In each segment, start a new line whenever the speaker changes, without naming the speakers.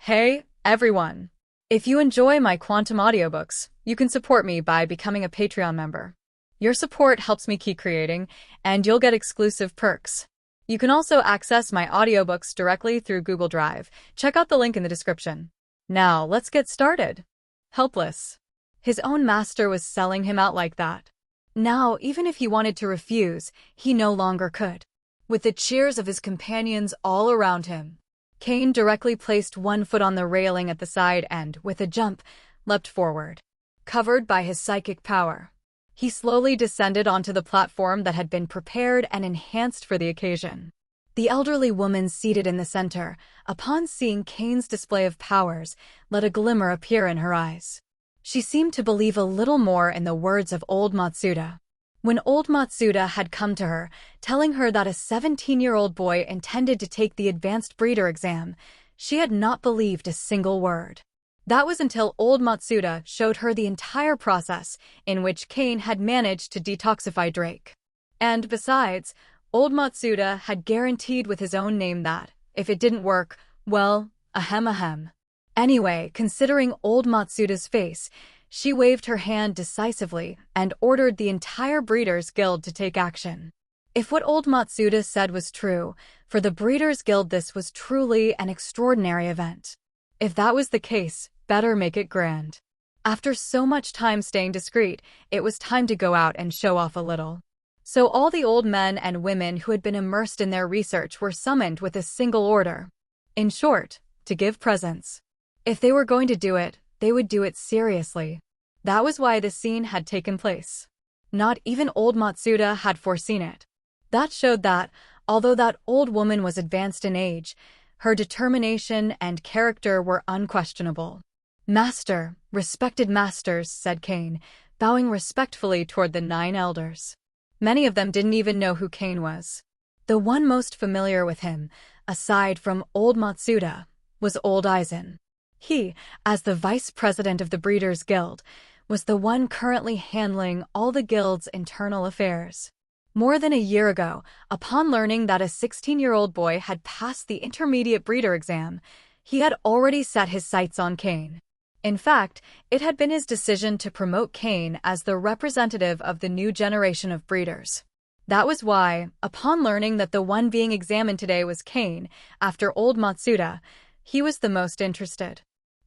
Hey, everyone! If you enjoy my quantum audiobooks, you can support me by becoming a Patreon member. Your support helps me keep creating, and you'll get exclusive perks. You can also access my audiobooks directly through Google Drive. Check out the link in the description. Now, let's get started. Helpless. His own master was selling him out like that. Now, even if he wanted to refuse, he no longer could. With the cheers of his companions all around him, Cain directly placed one foot on the railing at the side and, with a jump, leapt forward. Covered by his psychic power, he slowly descended onto the platform that had been prepared and enhanced for the occasion. The elderly woman seated in the center, upon seeing Cain's display of powers, let a glimmer appear in her eyes. She seemed to believe a little more in the words of old Matsuda. When old Matsuda had come to her, telling her that a 17-year-old boy intended to take the advanced breeder exam, she had not believed a single word. That was until old Matsuda showed her the entire process in which Cain had managed to detoxify Drake. And besides, old Matsuda had guaranteed with his own name that, if it didn't work, well, ahem ahem. Anyway, considering old Matsuda's face, she waved her hand decisively and ordered the entire Breeders' Guild to take action. If what old Matsuda said was true, for the Breeders' Guild this was truly an extraordinary event. If that was the case, better make it grand. After so much time staying discreet, it was time to go out and show off a little. So all the old men and women who had been immersed in their research were summoned with a single order. In short, to give presents. If they were going to do it, they would do it seriously. That was why the scene had taken place. Not even old Matsuda had foreseen it. That showed that, although that old woman was advanced in age, her determination and character were unquestionable. "Master, respected masters," said Cain, bowing respectfully toward the 9 elders. Many of them didn't even know who Cain was. The one most familiar with him, aside from old Matsuda, was old Aizen. He, as the vice president of the Breeders' Guild, was the one currently handling all the guild's internal affairs. More than a year ago, upon learning that a 16-year-old boy had passed the intermediate breeder exam, he had already set his sights on Cain. In fact, it had been his decision to promote Cain as the representative of the new generation of breeders. That was why, upon learning that the one being examined today was Cain, after old Matsuda, he was the most interested.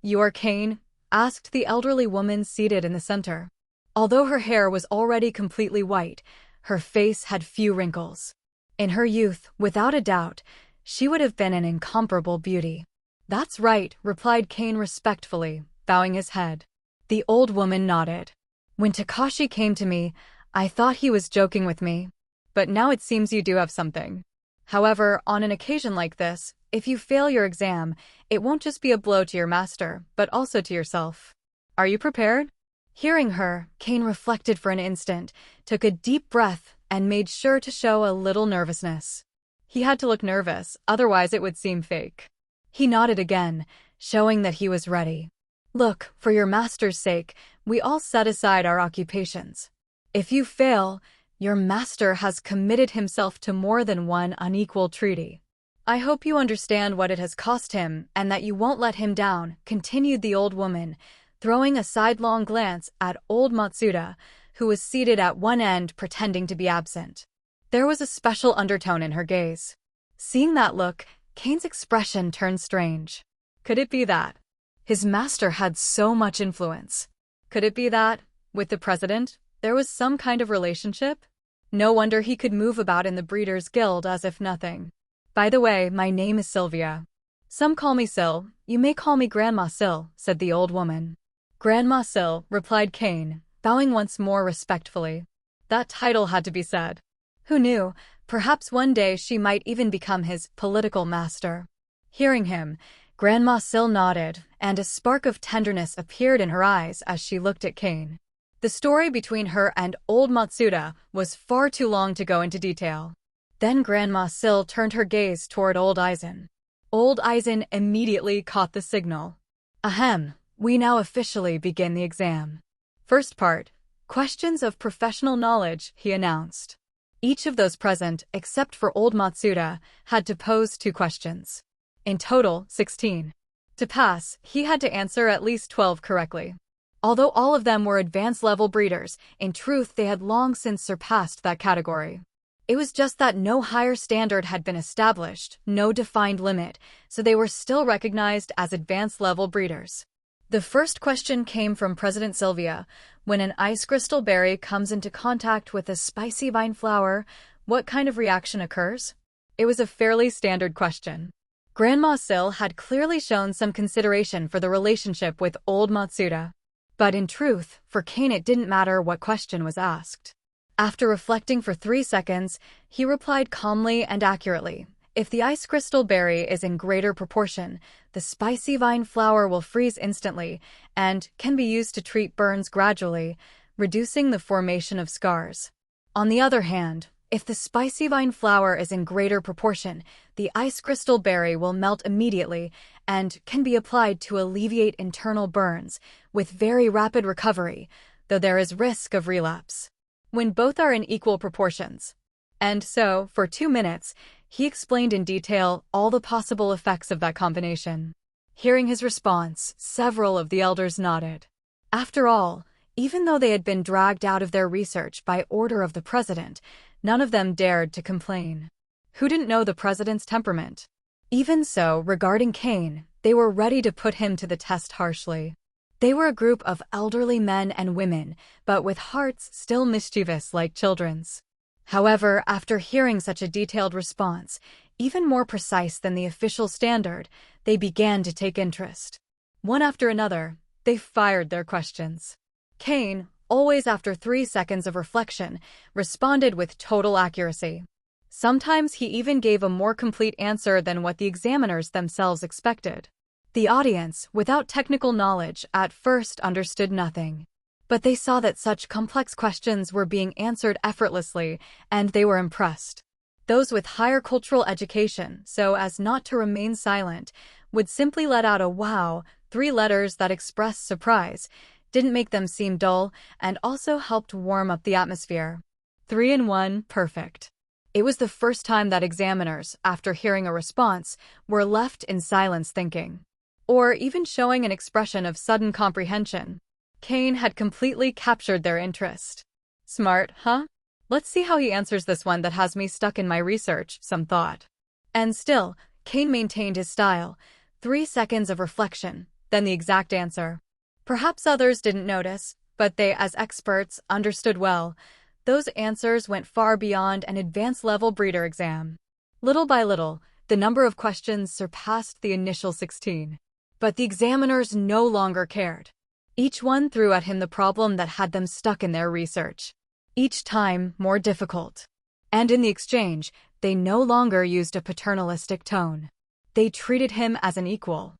"You are Cain?" asked the elderly woman seated in the center. Although her hair was already completely white, her face had few wrinkles. In her youth, without a doubt, she would have been an incomparable beauty. "That's right," replied Cain respectfully, bowing his head. The old woman nodded. "When Takashi came to me, I thought he was joking with me. But now it seems you do have something. However, on an occasion like this, if you fail your exam, it won't just be a blow to your master, but also to yourself. Are you prepared?" Hearing her, Cain reflected for an instant, took a deep breath, and made sure to show a little nervousness. He had to look nervous, otherwise it would seem fake. He nodded again, showing that he was ready. "Look, for your master's sake, we all set aside our occupations. If you fail, your master has committed himself to more than one unequal treaty. I hope you understand what it has cost him and that you won't let him down," continued the old woman, throwing a sidelong glance at old Matsuda, who was seated at one end pretending to be absent. There was a special undertone in her gaze. Seeing that look, Cain's expression turned strange. Could it be that his master had so much influence? Could it be that, with the president, there was some kind of relationship? No wonder he could move about in the Breeders' Guild as if nothing. "By the way, my name is Sylvia. Some call me Syl, you may call me Grandma Syl," said the old woman. "Grandma Syl," replied Cain, bowing once more respectfully. That title had to be said. Who knew, perhaps one day she might even become his political master. Hearing him, Grandma Syl nodded, and a spark of tenderness appeared in her eyes as she looked at Cain. The story between her and old Matsuda was far too long to go into detail. Then Grandma Syl turned her gaze toward old Aizen. Old Aizen immediately caught the signal. "Ahem, we now officially begin the exam. First part, questions of professional knowledge," he announced. Each of those present, except for old Matsuda, had to pose 2 questions. In total, 16. To pass, he had to answer at least 12 correctly. Although all of them were advanced-level breeders, in truth they had long since surpassed that category. It was just that no higher standard had been established, no defined limit, so they were still recognized as advanced-level breeders. The first question came from President Sylvia. When an ice crystal berry comes into contact with a spicy vine flower, what kind of reaction occurs? It was a fairly standard question. Grandma Sil had clearly shown some consideration for the relationship with old Matsuda. But in truth, for Cain it didn't matter what question was asked. After reflecting for 3 seconds, he replied calmly and accurately. If the ice crystal berry is in greater proportion, the spicy vine flower will freeze instantly and can be used to treat burns gradually, reducing the formation of scars. On the other hand, if the spicy vine flower is in greater proportion, the ice crystal berry will melt immediately and can be applied to alleviate internal burns with very rapid recovery, though there is risk of relapse. When both are in equal proportions. And so, for 2 minutes, he explained in detail all the possible effects of that combination. Hearing his response, several of the elders nodded. After all, even though they had been dragged out of their research by order of the president, none of them dared to complain. Who didn't know the president's temperament? Even so, regarding Cain, they were ready to put him to the test harshly. They were a group of elderly men and women, but with hearts still mischievous like children's. However, after hearing such a detailed response, even more precise than the official standard, they began to take interest. One after another, they fired their questions. Cain, always after 3 seconds of reflection, responded with total accuracy. Sometimes he even gave a more complete answer than what the examiners themselves expected. The audience, without technical knowledge, at first understood nothing. But they saw that such complex questions were being answered effortlessly, and they were impressed. Those with higher cultural education, so as not to remain silent, would simply let out a wow, 3 letters that expressed surprise, didn't make them seem dull, and also helped warm up the atmosphere. 3 in 1, perfect. It was the first time that examiners, after hearing a response, were left in silence thinking. Or even showing an expression of sudden comprehension. Cain had completely captured their interest. Smart, huh? Let's see how he answers this one that has me stuck in my research, some thought. And still, Cain maintained his style. 3 seconds of reflection, then the exact answer. Perhaps others didn't notice, but they, as experts, understood well. Those answers went far beyond an advanced-level breeder exam. Little by little, the number of questions surpassed the initial 16. But the examiners no longer cared. Each one threw at him the problem that had them stuck in their research. Each time more difficult. And in the exchange, they no longer used a paternalistic tone. They treated him as an equal.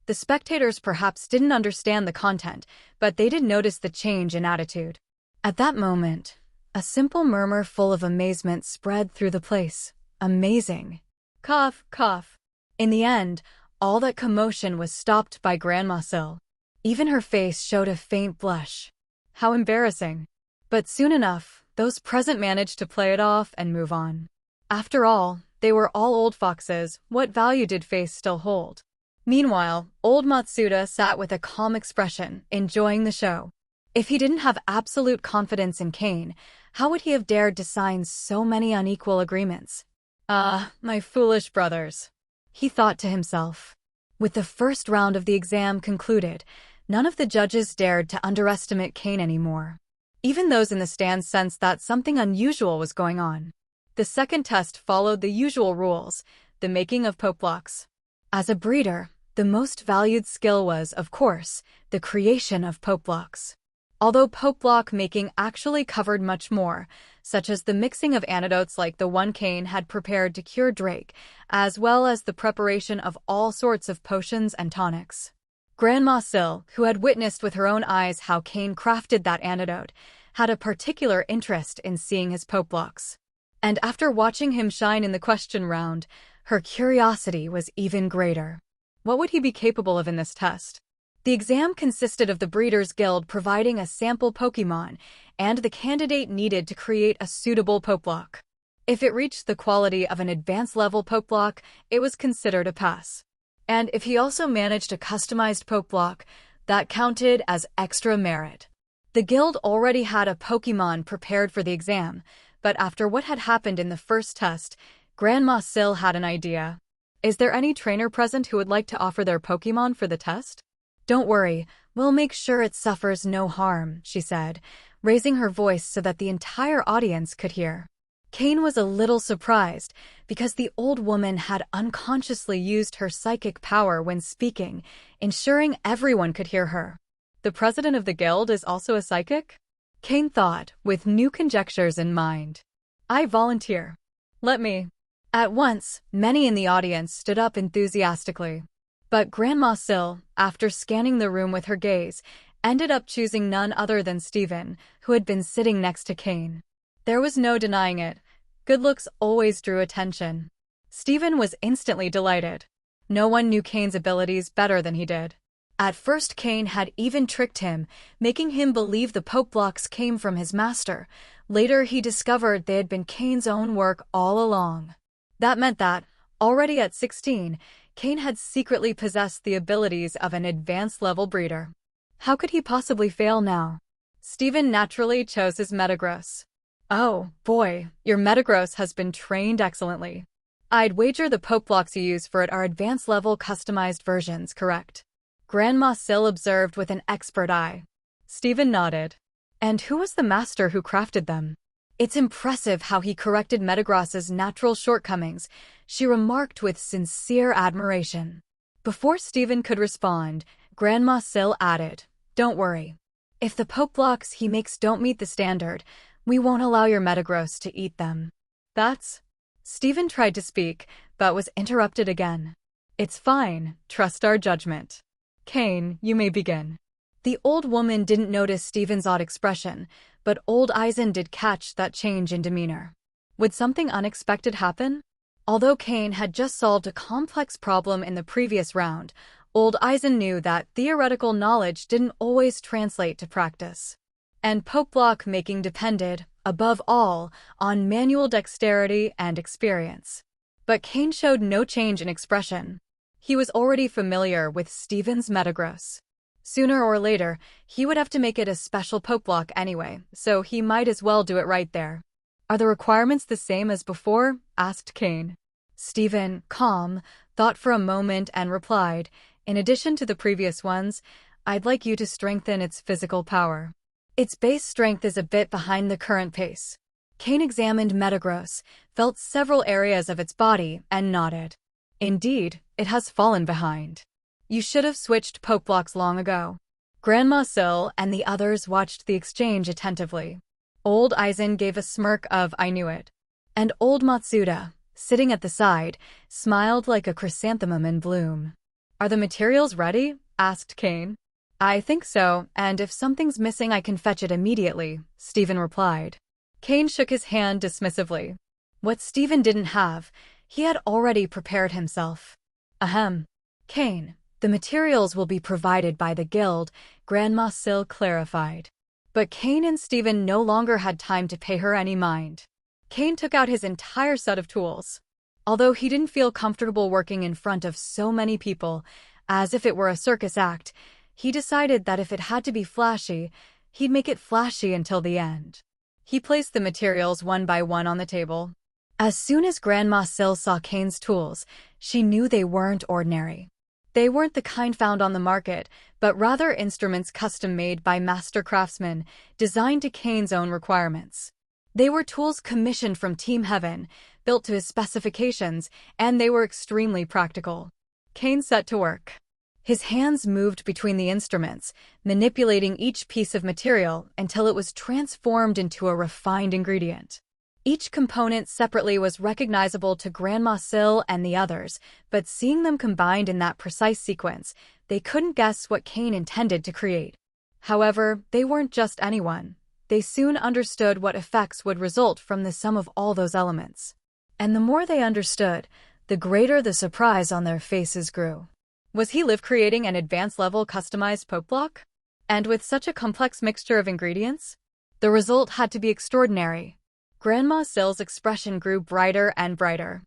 The spectators perhaps didn't understand the content, but they did notice the change in attitude. At that moment, a simple murmur full of amazement spread through the place. Amazing. Cough, cough. In the end, all that commotion was stopped by Grandma Sil. Even her face showed a faint blush. How embarrassing. But soon enough, those present managed to play it off and move on. After all, they were all old foxes. What value did face still hold? Meanwhile, old Matsuda sat with a calm expression, enjoying the show. If he didn't have absolute confidence in Cain, how would he have dared to sign so many unequal agreements? My foolish brothers, he thought to himself. With the first round of the exam concluded, none of the judges dared to underestimate Cain anymore. Even those in the stands sensed that something unusual was going on. The second test followed the usual rules, the making of Poke blocks. As a breeder, the most valued skill was, of course, the creation of Poke blocks. Although Poke block making actually covered much more, such as the mixing of antidotes like the one Cain had prepared to cure Drake, as well as the preparation of all sorts of potions and tonics. Grandma Sil, who had witnessed with her own eyes how Cain crafted that antidote, had a particular interest in seeing his Poke blocks. And after watching him shine in the question round, her curiosity was even greater. What would he be capable of in this test? The exam consisted of the Breeders' Guild providing a sample Pokémon, and the candidate needed to create a suitable Poke block. If it reached the quality of an advanced-level Poke block, it was considered a pass. And if he also managed a customized poke block, that counted as extra merit. The guild already had a Pokémon prepared for the exam, but after what had happened in the first test, Grandma Sil had an idea. Is there any trainer present who would like to offer their Pokémon for the test? Don't worry, we'll make sure it suffers no harm, she said, raising her voice so that the entire audience could hear. Cain was a little surprised because the old woman had unconsciously used her psychic power when speaking, ensuring everyone could hear her. The president of the guild is also a psychic? Cain thought, with new conjectures in mind. I volunteer. Let me. At once, many in the audience stood up enthusiastically. But Grandma Sil, after scanning the room with her gaze, ended up choosing none other than Stephen, who had been sitting next to Cain. There was no denying it. Good looks always drew attention. Stephen was instantly delighted. No one knew Cain's abilities better than he did. At first, Cain had even tricked him, making him believe the poke blocks came from his master. Later, he discovered they had been Cain's own work all along. That meant that, already at 16, Cain had secretly possessed the abilities of an advanced-level breeder. How could he possibly fail now? Stephen naturally chose his Metagross. Oh, boy, your Metagross has been trained excellently. I'd wager the poke blocks you use for it are advanced-level customized versions, correct? Grandma Sil observed with an expert eye. Stephen nodded. And who was the master who crafted them? It's impressive how he corrected Metagross's natural shortcomings, she remarked with sincere admiration. Before Stephen could respond, Grandma Sil added, Don't worry. If the poke blocks he makes don't meet the standard, we won't allow your Metagross to eat them. That's... Stephen tried to speak, but was interrupted again. It's fine, trust our judgment. Cain, you may begin. The old woman didn't notice Stephen's odd expression, but old Eisen did catch that change in demeanor. Would something unexpected happen? Although Cain had just solved a complex problem in the previous round, old Eisen knew that theoretical knowledge didn't always translate to practice. And poke block making depended, above all, on manual dexterity and experience. But Cain showed no change in expression. He was already familiar with Stephen's Metagross. Sooner or later, he would have to make it a special poke block anyway, so he might as well do it right there. Are the requirements the same as before? Asked Cain. Stephen, calm, thought for a moment and replied, In addition to the previous ones, I'd like you to strengthen its physical power. Its base strength is a bit behind the current pace. Cain examined Metagross, felt several areas of its body, and nodded. Indeed, it has fallen behind. You should have switched poke blocks long ago. Grandma Sil and the others watched the exchange attentively. Old Eisen gave a smirk of I knew it. And old Matsuda, sitting at the side, smiled like a chrysanthemum in bloom. Are the materials ready? Asked Cain. I think so, and if something's missing I can fetch it immediately, Stephen replied. Cain shook his hand dismissively. What Stephen didn't have, he had already prepared himself. Ahem. Cain, the materials will be provided by the guild, Grandma Sil clarified. But Cain and Stephen no longer had time to pay her any mind. Cain took out his entire set of tools. Although he didn't feel comfortable working in front of so many people, as if it were a circus act, he decided that if it had to be flashy, he'd make it flashy until the end. He placed the materials one by one on the table. As soon as Grandma Sil saw Cain's tools, she knew they weren't ordinary. They weren't the kind found on the market, but rather instruments custom-made by master craftsmen, designed to Cain's own requirements. They were tools commissioned from Team Heaven, built to his specifications, and they were extremely practical. Cain set to work. His hands moved between the instruments, manipulating each piece of material until it was transformed into a refined ingredient. Each component separately was recognizable to Grandma Sil and the others, but seeing them combined in that precise sequence, they couldn't guess what Cain intended to create. However, they weren't just anyone. They soon understood what effects would result from the sum of all those elements. And the more they understood, the greater the surprise on their faces grew. Was he creating an advanced-level customized poke block? And with such a complex mixture of ingredients? The result had to be extraordinary. Grandma Sil's expression grew brighter and brighter.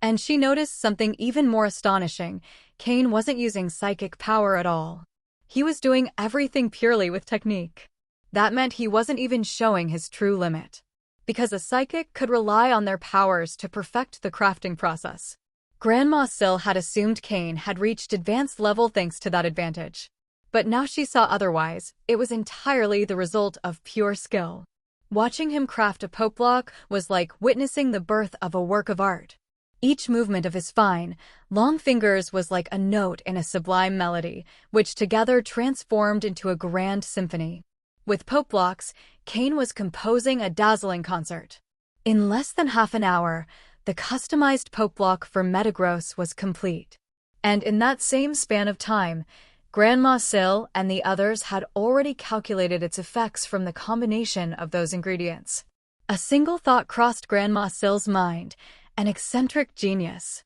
And she noticed something even more astonishing. Cain wasn't using psychic power at all. He was doing everything purely with technique. That meant he wasn't even showing his true limit. Because a psychic could rely on their powers to perfect the crafting process. Grandma Sil had assumed Cain had reached advanced level thanks to that advantage. But now she saw otherwise. It was entirely the result of pure skill. Watching him craft a Poke Block was like witnessing the birth of a work of art. Each movement of his fine, long fingers was like a note in a sublime melody, which together transformed into a grand symphony. With Poke Blocks, Cain was composing a dazzling concert. In less than half an hour, the customized Poke Block for Metagross was complete. And in that same span of time, Grandma Sil and the others had already calculated its effects from the combination of those ingredients. A single thought crossed Grandma Sil's mind: an eccentric genius.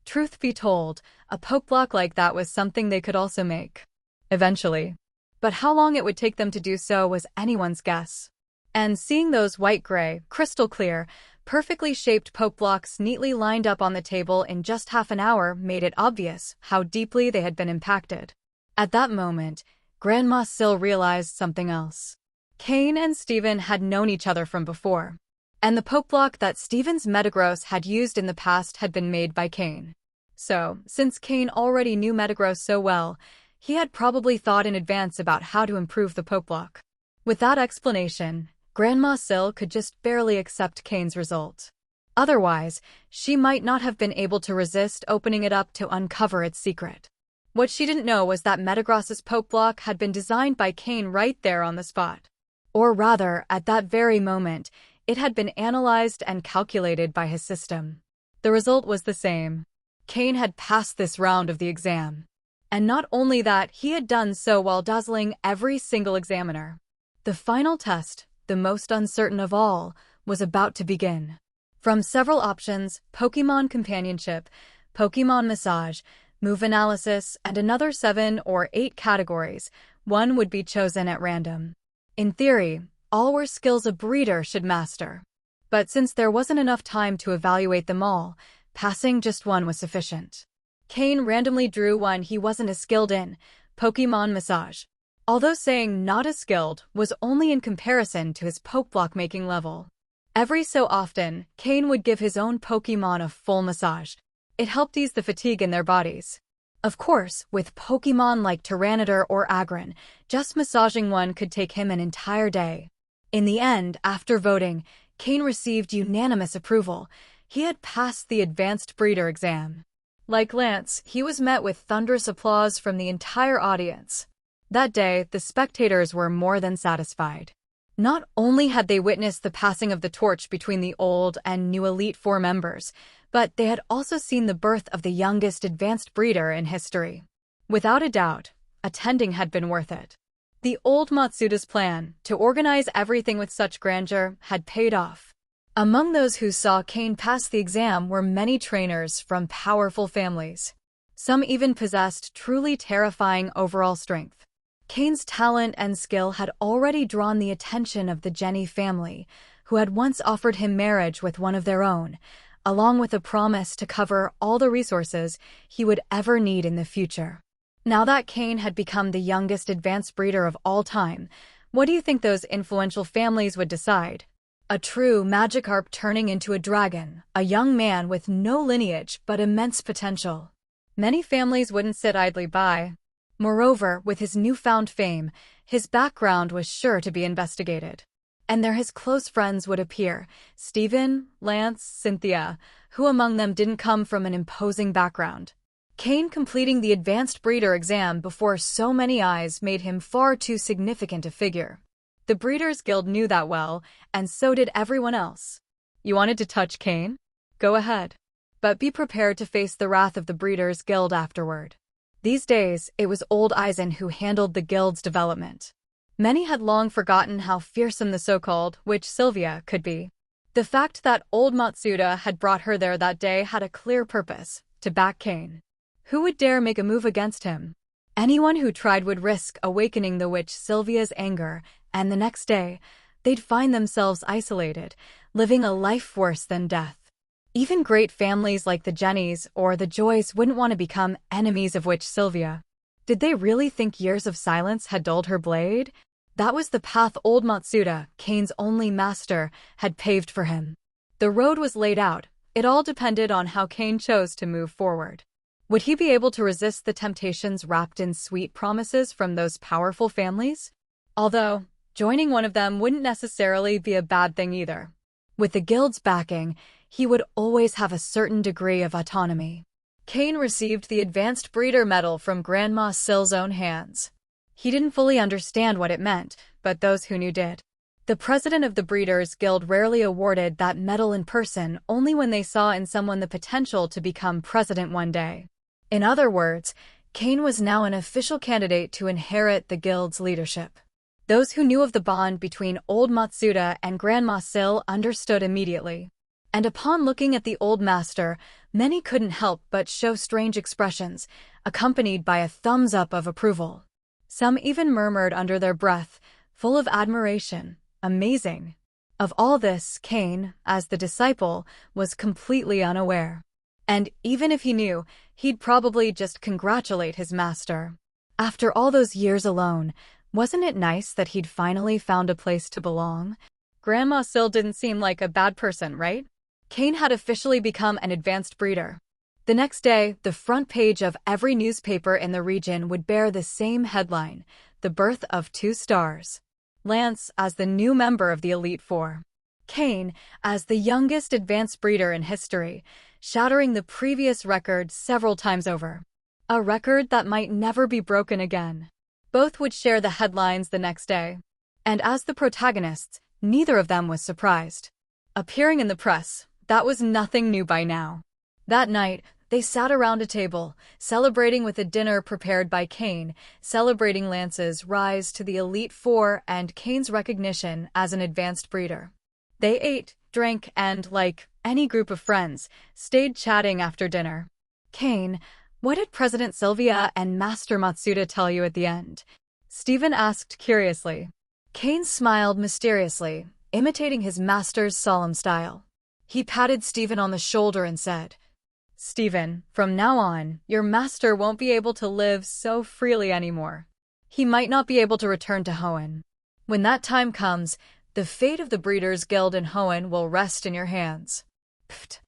Truth be told, a Poke Block like that was something they could also make. Eventually. But how long it would take them to do so was anyone's guess. And seeing those white-gray, crystal-clear, perfectly shaped Poke Blocks neatly lined up on the table in just half an hour made it obvious how deeply they had been impacted. At that moment, Grandma Sil realized something else. Cain and Steven had known each other from before. And the Poke Block that Steven's Metagross had used in the past had been made by Cain. So, since Cain already knew Metagross so well, he had probably thought in advance about how to improve the Poke Block. With that explanation, Grandma Sil could just barely accept Cain's result. Otherwise, she might not have been able to resist opening it up to uncover its secret. What she didn't know was that Metagross's Poke Block had been designed by Cain right there on the spot. Or rather, at that very moment, it had been analyzed and calculated by his system. The result was the same. Cain had passed this round of the exam. And not only that, he had done so while dazzling every single examiner. The final test, the most uncertain of all, was about to begin. From several options, Pokémon Companionship, Pokémon Massage, Move Analysis, and another 7 or 8 categories, one would be chosen at random. In theory, all were skills a breeder should master. But since there wasn't enough time to evaluate them all, passing just one was sufficient. Cain randomly drew one he wasn't as skilled in, Pokémon Massage. Although saying not as skilled was only in comparison to his Poke Block making level. Every so often, Cain would give his own Pokémon a full massage. It helped ease the fatigue in their bodies. Of course, with Pokémon like Tyranitar or Aggron, just massaging one could take him an entire day. In the end, after voting, Cain received unanimous approval. He had passed the Advanced Breeder exam. Like Lance, he was met with thunderous applause from the entire audience. That day, the spectators were more than satisfied. Not only had they witnessed the passing of the torch between the old and new Elite Four members, but they had also seen the birth of the youngest advanced breeder in history. Without a doubt, attending had been worth it. The old Matsuda's plan, to organize everything with such grandeur, had paid off. Among those who saw Cain pass the exam were many trainers from powerful families. Some even possessed truly terrifying overall strength. Cain's talent and skill had already drawn the attention of the Jenny family, who had once offered him marriage with one of their own, along with a promise to cover all the resources he would ever need in the future. Now that Cain had become the youngest advanced breeder of all time, what do you think those influential families would decide? A true Magikarp turning into a dragon, a young man with no lineage but immense potential. Many families wouldn't sit idly by. Moreover, with his newfound fame, his background was sure to be investigated. And there his close friends would appear, Steven, Lance, Cynthia, who among them didn't come from an imposing background. Cain completing the Advanced Breeder exam before so many eyes made him far too significant a figure. The Breeders' Guild knew that well, and so did everyone else. You wanted to touch Cain? Go ahead. But be prepared to face the wrath of the Breeders' Guild afterward. These days, it was old Aizen who handled the guild's development. Many had long forgotten how fearsome the so-called Witch Sylvia could be. The fact that old Matsuda had brought her there that day had a clear purpose: to back Cain. Who would dare make a move against him? Anyone who tried would risk awakening the Witch Sylvia's anger, and the next day, they'd find themselves isolated, living a life worse than death. Even great families like the Jennies or the Joys wouldn't want to become enemies of Witch Sylvia. Did they really think years of silence had dulled her blade? That was the path old Matsuda, Cain's only master, had paved for him. The road was laid out. It all depended on how Cain chose to move forward. Would he be able to resist the temptations wrapped in sweet promises from those powerful families? Although, joining one of them wouldn't necessarily be a bad thing either. With the guild's backing, he would always have a certain degree of autonomy. Cain received the Advanced Breeder Medal from Grandma Sill's own hands. He didn't fully understand what it meant, but those who knew did. The president of the Breeders' Guild rarely awarded that medal in person, only when they saw in someone the potential to become president one day. In other words, Cain was now an official candidate to inherit the guild's leadership. Those who knew of the bond between old Matsuda and Grandma Sill understood immediately. And upon looking at the old master, many couldn't help but show strange expressions, accompanied by a thumbs up of approval. Some even murmured under their breath, full of admiration, "Amazing." Of all this, Cain, as the disciple, was completely unaware. And even if he knew, he'd probably just congratulate his master. After all those years alone, wasn't it nice that he'd finally found a place to belong? Grandma Sill didn't seem like a bad person, right? Cain had officially become an advanced breeder. The next day, the front page of every newspaper in the region would bear the same headline, "The Birth of Two Stars." Lance as the new member of the Elite Four. Cain as the youngest advanced breeder in history, shattering the previous record several times over. A record that might never be broken again. Both would share the headlines the next day. And as the protagonists, neither of them was surprised. Appearing in the press, that was nothing new by now. That night, they sat around a table, celebrating with a dinner prepared by Cain, celebrating Lance's rise to the Elite Four and Cain's recognition as an advanced breeder. They ate, drank, and, like any group of friends, stayed chatting after dinner. "Cain, what did President Sylvia and Master Matsuda tell you at the end?" Stephen asked curiously. Cain smiled mysteriously, imitating his master's solemn style. He patted Stephen on the shoulder and said, "Stephen, from now on, your master won't be able to live so freely anymore. He might not be able to return to Hoenn. When that time comes, the fate of the Breeders' Guild in Hoenn will rest in your hands." Pfft.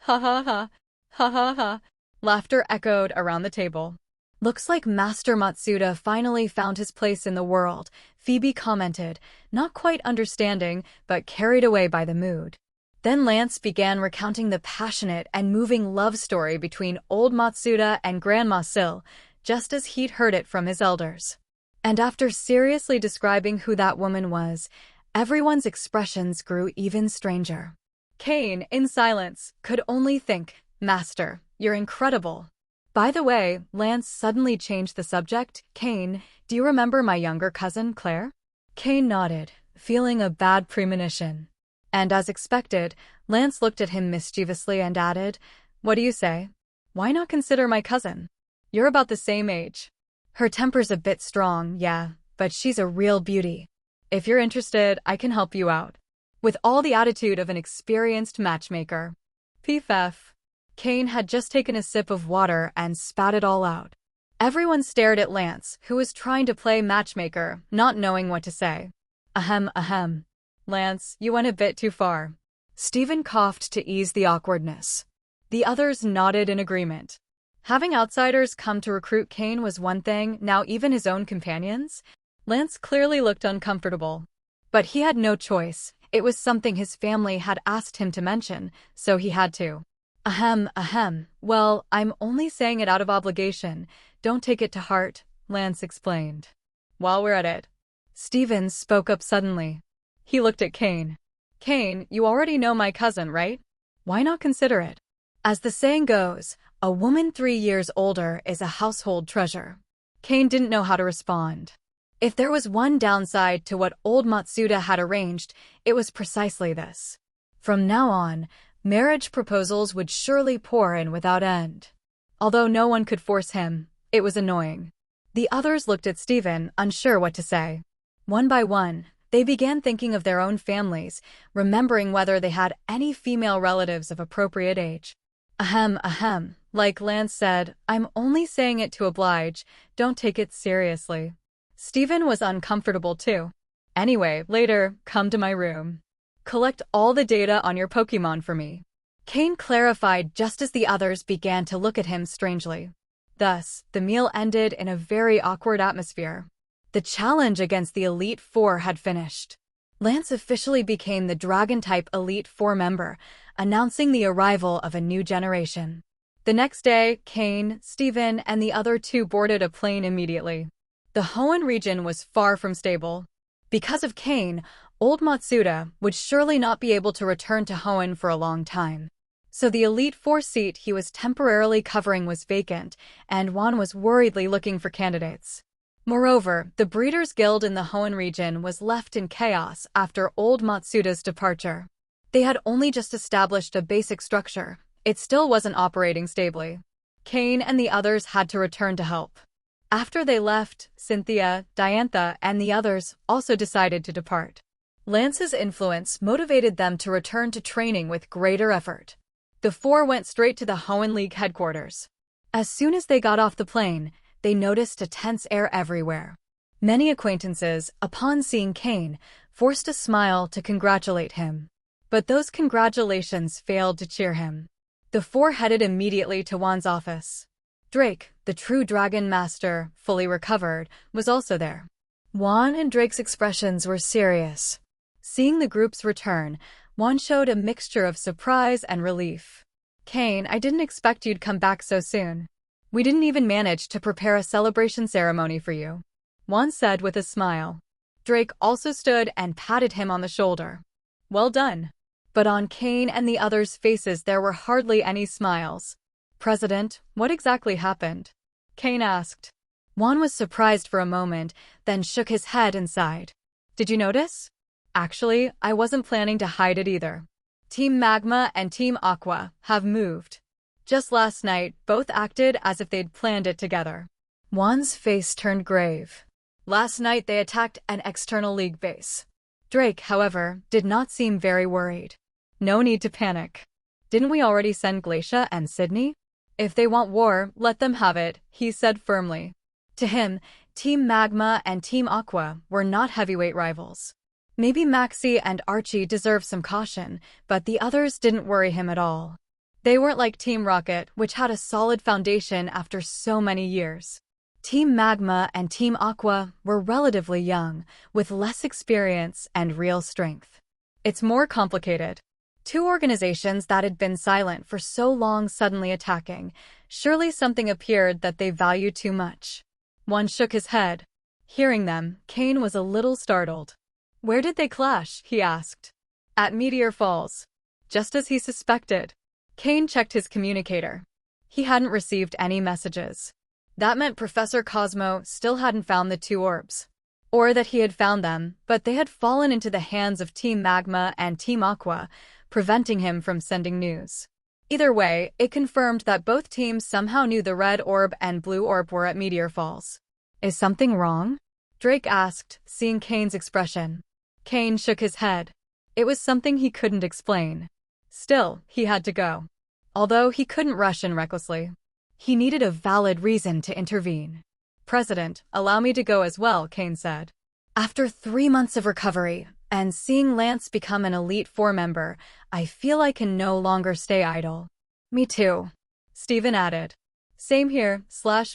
Ha ha ha. Ha ha ha. Laughter echoed around the table. "Looks like Master Matsuda finally found his place in the world," Phoebe commented, not quite understanding, but carried away by the mood. Then Lance began recounting the passionate and moving love story between old Matsuda and Grandma Sill, just as he'd heard it from his elders. And after seriously describing who that woman was, everyone's expressions grew even stranger. Cain, in silence, could only think, "Master, you're incredible." By the way, Lance suddenly changed the subject. "Cain, do you remember my younger cousin, Claire?" Cain nodded, feeling a bad premonition. And as expected, Lance looked at him mischievously and added, "What do you say? Why not consider my cousin? You're about the same age. Her temper's a bit strong, yeah, but she's a real beauty. If you're interested, I can help you out." With all the attitude of an experienced matchmaker. PFF. Cain had just taken a sip of water and spat it all out. Everyone stared at Lance, who was trying to play matchmaker, not knowing what to say. Ahem, ahem. "Lance, you went a bit too far." Stephen coughed to ease the awkwardness. The others nodded in agreement. Having outsiders come to recruit Cain was one thing, now even his own companions? Lance clearly looked uncomfortable. But he had no choice. It was something his family had asked him to mention, so he had to. Ahem, ahem. "Well, I'm only saying it out of obligation. Don't take it to heart," Lance explained. "While we're at it." Stephen spoke up suddenly. He looked at Cain. "Cain, you already know my cousin, right? Why not consider it? As the saying goes, a woman 3 years older is a household treasure." Cain didn't know how to respond. If there was one downside to what old Matsuda had arranged, it was precisely this. From now on, marriage proposals would surely pour in without end. Although no one could force him, it was annoying. The others looked at Stephen, unsure what to say. One by one, They began thinking of their own families, remembering whether they had any female relatives of appropriate age. Ahem, ahem. Like Lance said, I'm only saying it to oblige, don't take it seriously. Stephen was uncomfortable too. Anyway, later, come to my room. Collect all the data on your Pokémon for me. Cain clarified just as the others began to look at him strangely. Thus, the meal ended in a very awkward atmosphere. The challenge against the Elite Four had finished. Lance officially became the Dragon-type Elite Four member, announcing the arrival of a new generation. The next day, Cain, Stephen, and the other two boarded a plane immediately. The Hoenn region was far from stable. Because of Cain, old Matsuda would surely not be able to return to Hoenn for a long time. So the Elite Four seat he was temporarily covering was vacant, and Juan was worriedly looking for candidates. Moreover, the Breeders' Guild in the Hoenn region was left in chaos after old Matsuda's departure. They had only just established a basic structure. It still wasn't operating stably. Cain and the others had to return to help. After they left, Cynthia, Diantha, and the others also decided to depart. Lance's influence motivated them to return to training with greater effort. The four went straight to the Hoenn League headquarters. As soon as they got off the plane, they noticed a tense air everywhere. Many acquaintances, upon seeing Cain, forced a smile to congratulate him. But those congratulations failed to cheer him. The four headed immediately to Juan's office. Drake, the true Dragon Master, fully recovered, was also there. Juan and Drake's expressions were serious. Seeing the group's return, Juan showed a mixture of surprise and relief. Cain, I didn't expect you'd come back so soon. We didn't even manage to prepare a celebration ceremony for you, Juan said with a smile. Drake also stood and patted him on the shoulder. Well done. But on Cain and the others' faces there were hardly any smiles. President, what exactly happened? Cain asked. Juan was surprised for a moment, then shook his head and sighed. Did you notice? Actually, I wasn't planning to hide it either. Team Magma and Team Aqua have moved. Just last night, both acted as if they'd planned it together. Juan's face turned grave. Last night they attacked an external league base. Drake, however, did not seem very worried. No need to panic. Didn't we already send Glacia and Sydney? If they want war, let them have it, he said firmly. To him, Team Magma and Team Aqua were not heavyweight rivals. Maybe Maxie and Archie deserved some caution, but the others didn't worry him at all. They weren't like Team Rocket, which had a solid foundation after so many years. Team Magma and Team Aqua were relatively young, with less experience and real strength. It's more complicated. Two organizations that had been silent for so long suddenly attacking. Surely something appeared that they valued too much. One shook his head. Hearing them, Cain was a little startled. Where did they clash? He asked. At Meteor Falls. Just as he suspected. Cain checked his communicator. He hadn't received any messages. That meant Professor Cosmo still hadn't found the two orbs. Or that he had found them, but they had fallen into the hands of Team Magma and Team Aqua, preventing him from sending news. Either way, it confirmed that both teams somehow knew the red orb and blue orb were at Meteor Falls. Is something wrong? Drake asked, seeing Cain's expression. Cain shook his head. It was something he couldn't explain. Still, he had to go. Although he couldn't rush in recklessly. He needed a valid reason to intervene. President, allow me to go as well, Cain said. After 3 months of recovery, and seeing Lance become an Elite Four member, I feel I can no longer stay idle. Me too, Stephen added. Same here,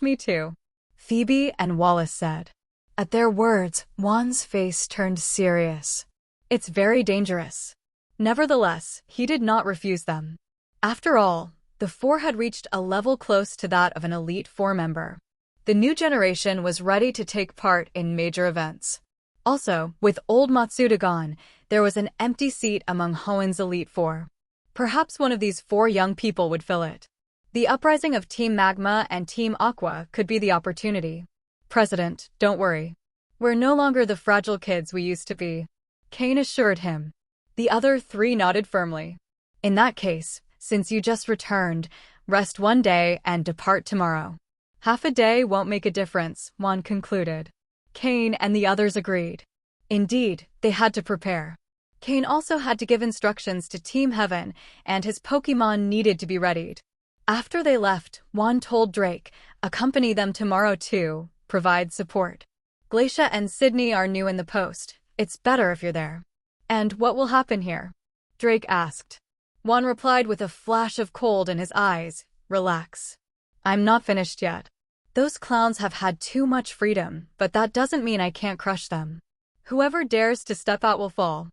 me too, Phoebe and Wallace said. At their words, Juan's face turned serious. It's very dangerous. Nevertheless, he did not refuse them. After all, the four had reached a level close to that of an Elite Four member. The new generation was ready to take part in major events. Also, with old Matsuda gone, there was an empty seat among Hoenn's Elite Four. Perhaps one of these 4 young people would fill it. The uprising of Team Magma and Team Aqua could be the opportunity. President, don't worry. We're no longer the fragile kids we used to be, Cain assured him. The other 3 nodded firmly. In that case, since you just returned, rest 1 day and depart tomorrow. Half a day won't make a difference, Juan concluded. Cain and the others agreed. Indeed, they had to prepare. Cain also had to give instructions to Team Heaven, and his Pokémon needed to be readied. After they left, Juan told Drake, accompany them tomorrow to provide support. Glacia and Sydney are new in the post. It's better if you're there. And what will happen here? Drake asked. Juan replied with a flash of cold in his eyes, relax. I'm not finished yet. Those clowns have had too much freedom, but that doesn't mean I can't crush them. Whoever dares to step out will fall.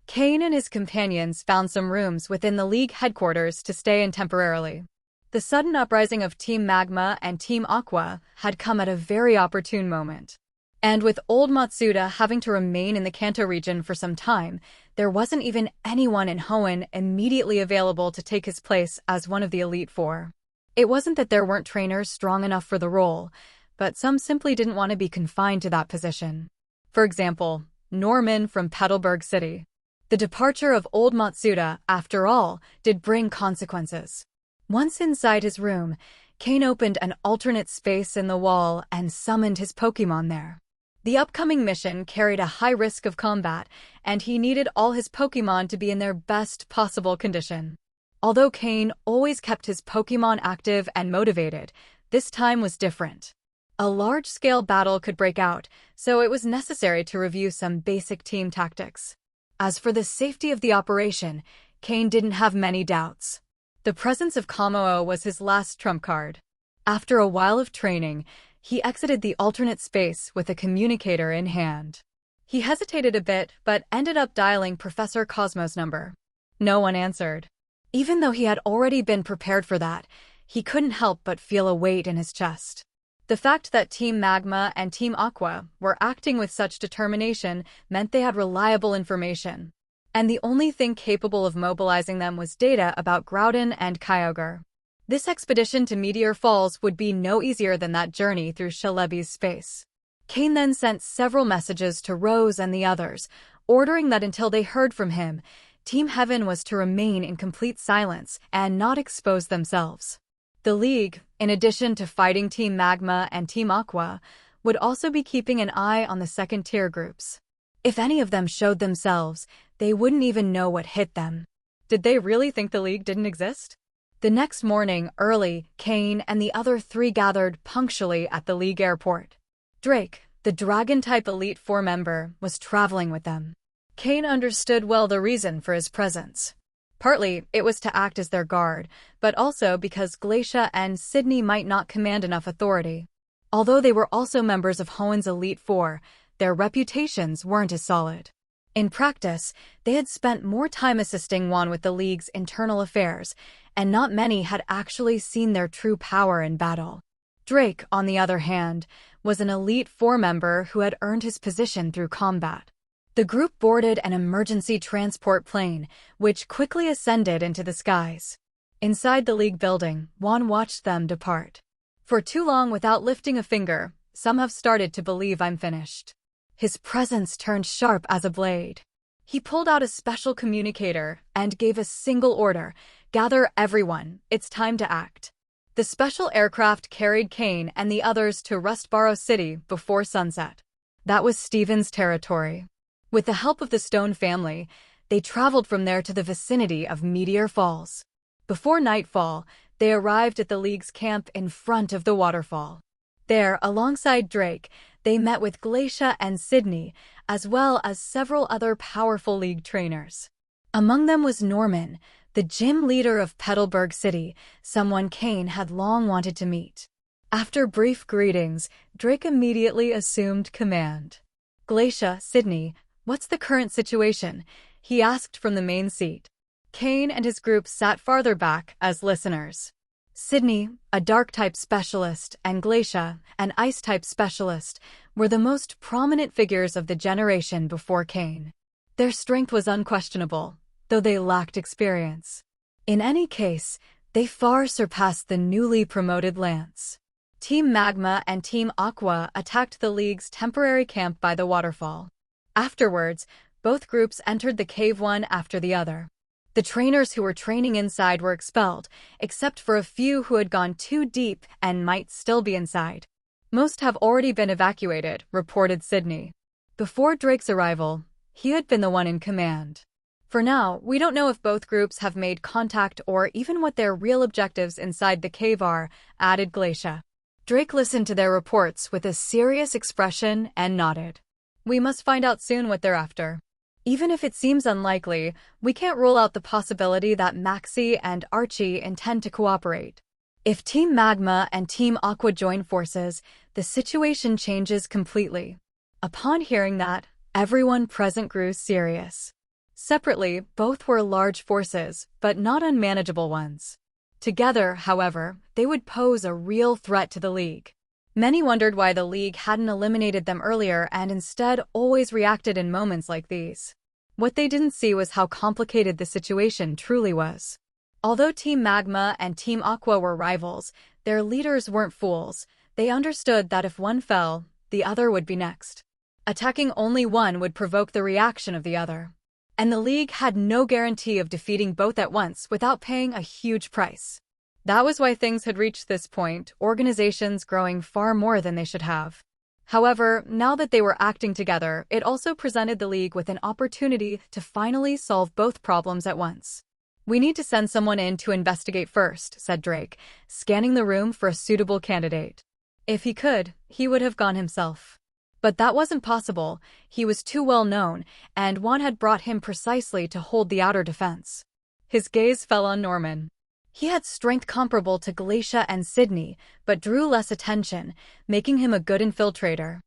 Cain and his companions found some rooms within the League headquarters to stay in temporarily. The sudden uprising of Team Magma and Team Aqua had come at a very opportune moment. And with old Matsuda having to remain in the Kanto region for some time, there wasn't even anyone in Hoenn immediately available to take his place as one of the Elite Four. It wasn't that there weren't trainers strong enough for the role, but some simply didn't want to be confined to that position. For example, Norman from Petalburg City. The departure of old Matsuda, after all, did bring consequences. Once inside his room, Cain opened an alternate space in the wall and summoned his Pokémon there. The upcoming mission carried a high risk of combat, and he needed all his Pokémon to be in their best possible condition. Although Cain always kept his Pokémon active and motivated, this time was different. A large-scale battle could break out, so it was necessary to review some basic team tactics. As for the safety of the operation, Cain didn't have many doubts. The presence of Kamao was his last trump card. After a while of training, he exited the alternate space with a communicator in hand. He hesitated a bit, but ended up dialing Professor Cosmo's number. No one answered. Even though he had already been prepared for that, he couldn't help but feel a weight in his chest. The fact that Team Magma and Team Aqua were acting with such determination meant they had reliable information. And the only thing capable of mobilizing them was data about Groudon and Kyogre. This expedition to Meteor Falls would be no easier than that journey through Shalebi's space. Cain then sent several messages to Rose and the others, ordering that until they heard from him, Team Heaven was to remain in complete silence and not expose themselves. The League, in addition to fighting Team Magma and Team Aqua, would also be keeping an eye on the second-tier groups. If any of them showed themselves, they wouldn't even know what hit them. Did they really think the League didn't exist? The next morning, early, Cain and the other three gathered punctually at the League airport. Drake, the Dragon-type Elite Four member, was traveling with them. Cain understood well the reason for his presence. Partly, it was to act as their guard, but also because Glacia and Sydney might not command enough authority. Although they were also members of Hoenn's Elite Four, their reputations weren't as solid. In practice, they had spent more time assisting Juan with the League's internal affairs, and not many had actually seen their true power in battle. Drake, on the other hand, was an Elite Four member who had earned his position through combat. The group boarded an emergency transport plane, which quickly ascended into the skies. Inside the League building, Juan watched them depart. For too long without lifting a finger, some have started to believe I'm finished. His presence turned sharp as a blade. He pulled out a special communicator and gave a single order, gather everyone, it's time to act. The special aircraft carried Cain and the others to Rustboro City before sunset. That was Steven's territory. With the help of the Stone family, they traveled from there to the vicinity of Meteor Falls. Before nightfall, they arrived at the League's camp in front of the waterfall. There, alongside Drake, they met with Glacia and Sydney, as well as several other powerful League trainers. Among them was Norman, the gym leader of Petalburg City, someone Cain had long wanted to meet. After brief greetings, Drake immediately assumed command. Glacia, Sydney, what's the current situation? He asked from the main seat. Cain and his group sat farther back as listeners. Sydney, a Dark-type specialist, and Glacia, an Ice-type specialist, were the most prominent figures of the generation before Cain. Their strength was unquestionable, though they lacked experience. In any case, they far surpassed the newly promoted Lance. Team Magma and Team Aqua attacked the League's temporary camp by the waterfall. Afterwards, both groups entered the cave one after the other. The trainers who were training inside were expelled, except for a few who had gone too deep and might still be inside. Most have already been evacuated, reported Sydney. Before Drake's arrival, he had been the one in command. For now, we don't know if both groups have made contact or even what their real objectives inside the cave are, added Glacia. Drake listened to their reports with a serious expression and nodded. We must find out soon what they're after. Even if it seems unlikely, we can't rule out the possibility that Maxie and Archie intend to cooperate. If Team Magma and Team Aqua join forces, the situation changes completely. Upon hearing that, everyone present grew serious. Separately, both were large forces, but not unmanageable ones. Together, however, they would pose a real threat to the League. Many wondered why the League hadn't eliminated them earlier and instead always reacted in moments like these. What they didn't see was how complicated the situation truly was. Although Team Magma and Team Aqua were rivals, their leaders weren't fools. They understood that if one fell, the other would be next. Attacking only one would provoke the reaction of the other. And the League had no guarantee of defeating both at once without paying a huge price. That was why things had reached this point, organizations growing far more than they should have. However, now that they were acting together, it also presented the League with an opportunity to finally solve both problems at once. We need to send someone in to investigate first, said Drake, scanning the room for a suitable candidate. If he could, he would have gone himself. But that wasn't possible. He was too well known, and Juan had brought him precisely to hold the outer defense. His gaze fell on Norman. He had strength comparable to Glacia and Sydney, but drew less attention, making him a good infiltrator.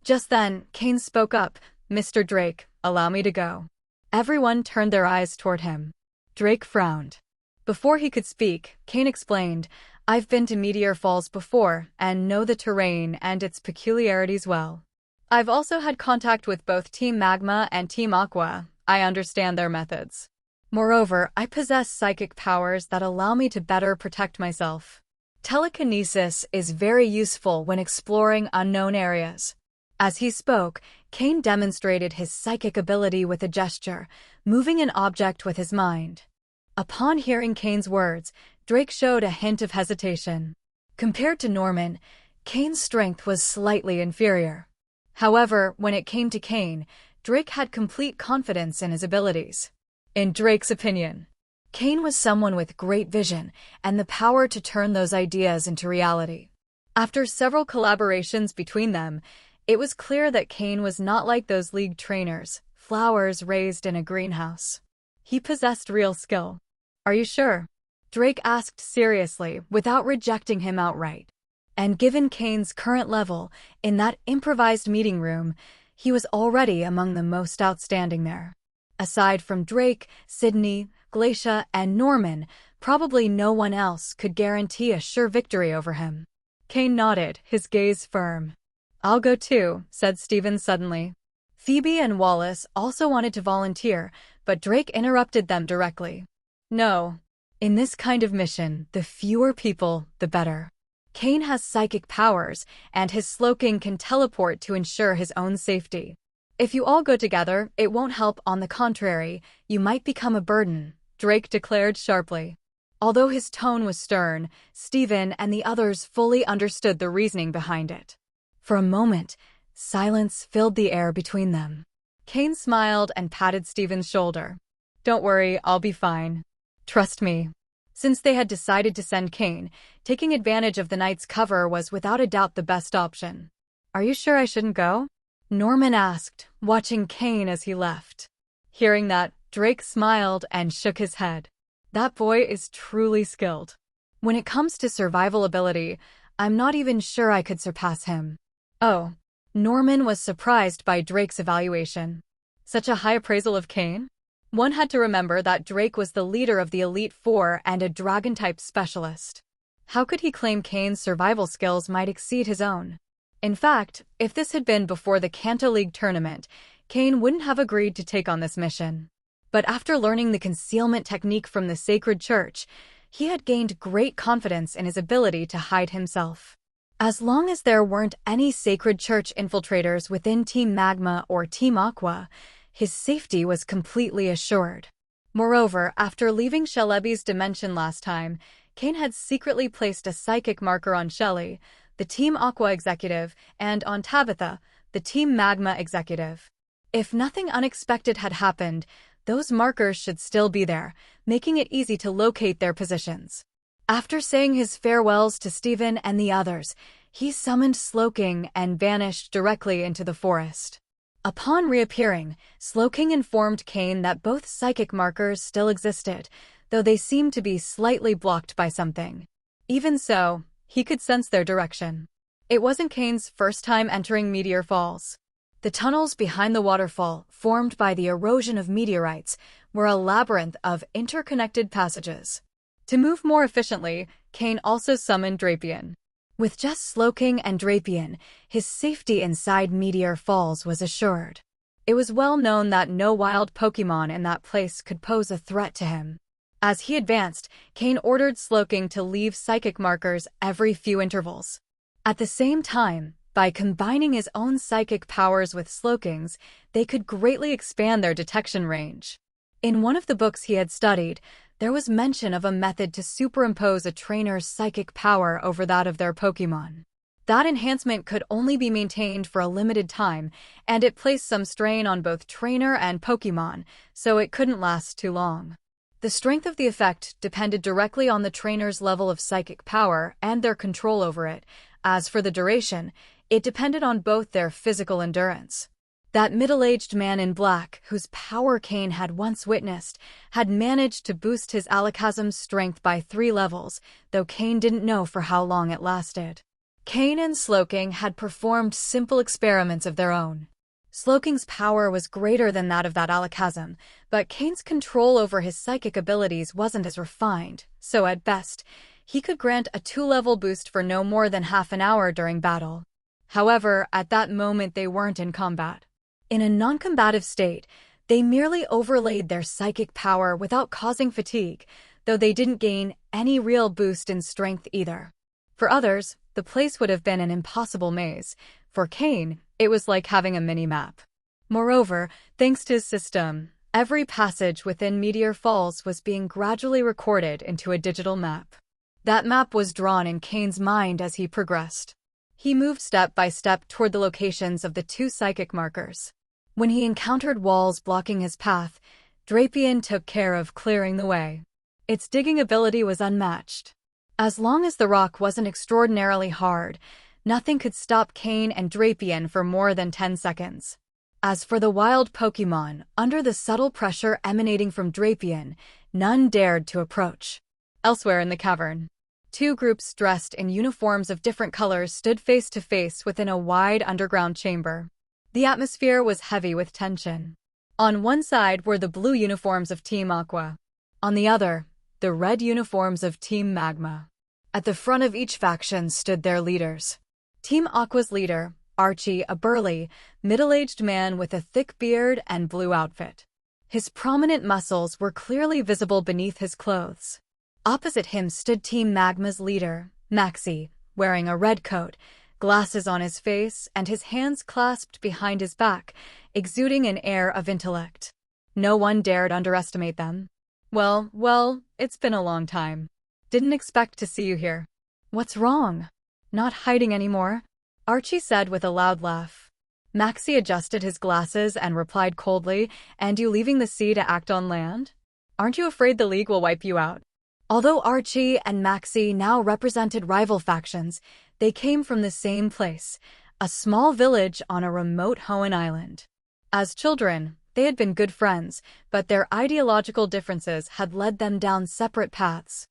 Just then, Cain spoke up, "Mr. Drake, allow me to go." Everyone turned their eyes toward him. Drake frowned. Before he could speak, Cain explained, "I've been to Meteor Falls before, and know the terrain and its peculiarities well. I've also had contact with both Team Magma and Team Aqua. I understand their methods. Moreover, I possess psychic powers that allow me to better protect myself. Telekinesis is very useful when exploring unknown areas." As he spoke, Cain demonstrated his psychic ability with a gesture, moving an object with his mind. Upon hearing Cain's words, Drake showed a hint of hesitation. Compared to Norman, Cain's strength was slightly inferior. However, when it came to Cain, Drake had complete confidence in his abilities. In Drake's opinion, Cain was someone with great vision and the power to turn those ideas into reality. After several collaborations between them, it was clear that Cain was not like those League trainers, flowers raised in a greenhouse. He possessed real skill. "Are you sure?" Drake asked seriously, without rejecting him outright. And given Cain's current level, in that improvised meeting room, he was already among the most outstanding there. Aside from Drake, Sydney, Glacia, and Norman, probably no one else could guarantee a sure victory over him. Cain nodded, his gaze firm. "I'll go too," said Steven suddenly. Phoebe and Wallace also wanted to volunteer, but Drake interrupted them directly. "No. In this kind of mission, the fewer people, the better. Cain has psychic powers, and his Slowking can teleport to ensure his own safety. If you all go together, it won't help. On the contrary, you might become a burden," Drake declared sharply. Although his tone was stern, Steven and the others fully understood the reasoning behind it. For a moment, silence filled the air between them. Cain smiled and patted Steven's shoulder. "Don't worry, I'll be fine. Trust me." Since they had decided to send Cain, taking advantage of the night's cover was without a doubt the best option. "Are you sure I shouldn't go?" Norman asked, watching Cain as he left. Hearing that, Drake smiled and shook his head. "That boy is truly skilled. When it comes to survival ability, I'm not even sure I could surpass him." Oh, Norman was surprised by Drake's evaluation. Such a high appraisal of Cain? One had to remember that Drake was the leader of the Elite Four and a Dragon-type specialist. How could he claim Cain's survival skills might exceed his own? In fact, if this had been before the Kanto League tournament, Cain wouldn't have agreed to take on this mission. But after learning the concealment technique from the Sacred Church, he had gained great confidence in his ability to hide himself. As long as there weren't any Sacred Church infiltrators within Team Magma or Team Aqua, his safety was completely assured. Moreover, after leaving Shelebi's dimension last time, Cain had secretly placed a psychic marker on Shelly, the Team Aqua executive, and on Tabitha, the Team Magma executive. If nothing unexpected had happened, those markers should still be there, making it easy to locate their positions. After saying his farewells to Steven and the others, he summoned Slowking and vanished directly into the forest. Upon reappearing, Slowking informed Cain that both psychic markers still existed, though they seemed to be slightly blocked by something. Even so, he could sense their direction. It wasn't Cain's first time entering Meteor Falls. The tunnels behind the waterfall, formed by the erosion of meteorites, were a labyrinth of interconnected passages. To move more efficiently, Cain also summoned Drapion. With just Slowking and Drapion, his safety inside Meteor Falls was assured. It was well known that no wild Pokémon in that place could pose a threat to him. As he advanced, Cain ordered Slowking to leave psychic markers every few intervals. At the same time, by combining his own psychic powers with Slowking's, they could greatly expand their detection range. In one of the books he had studied, there was mention of a method to superimpose a trainer's psychic power over that of their Pokémon. That enhancement could only be maintained for a limited time, and it placed some strain on both trainer and Pokémon, so it couldn't last too long. The strength of the effect depended directly on the trainer's level of psychic power and their control over it. As for the duration, it depended on both their physical endurance. That middle-aged man in black, whose power Cain had once witnessed, had managed to boost his Alakazam's strength by 3 levels, though Cain didn't know for how long it lasted. Cain and Slowking had performed simple experiments of their own. Slowking's power was greater than that of that Alakazam, but Cain's control over his psychic abilities wasn't as refined, so at best, he could grant a 2-level boost for no more than half an hour during battle. However, at that moment they weren't in combat. In a non-combative state, they merely overlaid their psychic power without causing fatigue, though they didn't gain any real boost in strength either. For others, the place would have been an impossible maze. For Cain, it was like having a mini-map. Moreover, thanks to his system, every passage within Meteor Falls was being gradually recorded into a digital map. That map was drawn in Cain's mind as he progressed. He moved step by step toward the locations of the 2 psychic markers. When he encountered walls blocking his path, Drapion took care of clearing the way. Its digging ability was unmatched. As long as the rock wasn't extraordinarily hard, nothing could stop Cain and Drapion for more than 10 seconds. As for the wild Pokémon, under the subtle pressure emanating from Drapion, none dared to approach. Elsewhere in the cavern, 2 groups dressed in uniforms of different colors stood face to face within a wide underground chamber. The atmosphere was heavy with tension. On one side were the blue uniforms of Team Aqua. On the other, the red uniforms of Team Magma. At the front of each faction stood their leaders. Team Aqua's leader, Archie, a burly, middle-aged man with a thick beard and blue outfit. His prominent muscles were clearly visible beneath his clothes. Opposite him stood Team Magma's leader, Maxie, wearing a red coat, glasses on his face, and his hands clasped behind his back, exuding an air of intellect. No one dared underestimate them. Well, it's been a long time. Didn't expect to see you here. What's wrong? Not hiding anymore? Archie said with a loud laugh. Maxie adjusted his glasses and replied coldly, "And you leaving the sea to act on land? Aren't you afraid the League will wipe you out?" Although Archie and Maxie now represented rival factions, they came from the same place, a small village on a remote Hoenn island. As children, they had been good friends, but their ideological differences had led them down separate paths.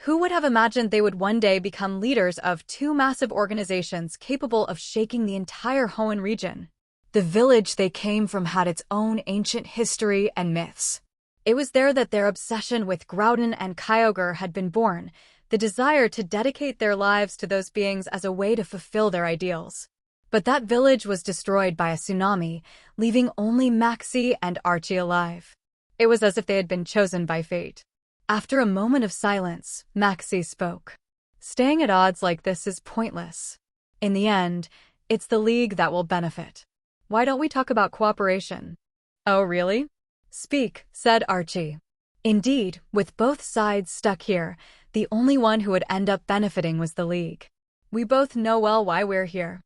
Who would have imagined they would one day become leaders of 2 massive organizations capable of shaking the entire Hoenn region? The village they came from had its own ancient history and myths. It was there that their obsession with Groudon and Kyogre had been born, the desire to dedicate their lives to those beings as a way to fulfill their ideals. But that village was destroyed by a tsunami, leaving only Maxie and Archie alive. It was as if they had been chosen by fate. After a moment of silence, Maxie spoke. "Staying at odds like this is pointless. In the end, it's the League that will benefit. Why don't we talk about cooperation?" "Oh, really?" "Speak," said Archie. Indeed, with both sides stuck here, the only one who would end up benefiting was the League. "We both know well why we're here.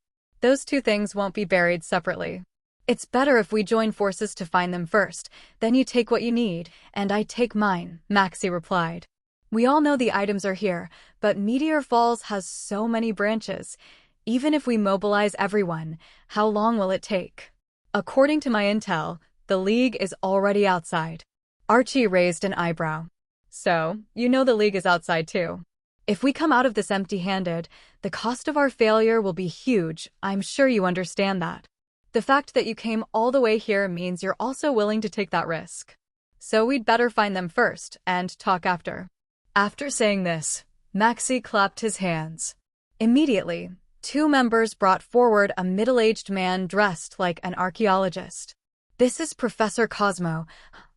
Those two things won't be buried separately. It's better if we join forces to find them first. Then you take what you need, and I take mine, Maxie replied. We all know the items are here, but Meteor Falls has so many branches. Even if we mobilize everyone, how long will it take? According to my intel, the League is already outside. Archie raised an eyebrow. So, you know the League is outside too. If we come out of this empty-handed, the cost of our failure will be huge. I'm sure you understand that. The fact that you came all the way here means you're also willing to take that risk. So we'd better find them first and talk after. After saying this, Maxie clapped his hands. Immediately, two members brought forward a middle-aged man dressed like an archaeologist. This is Professor Cosmo,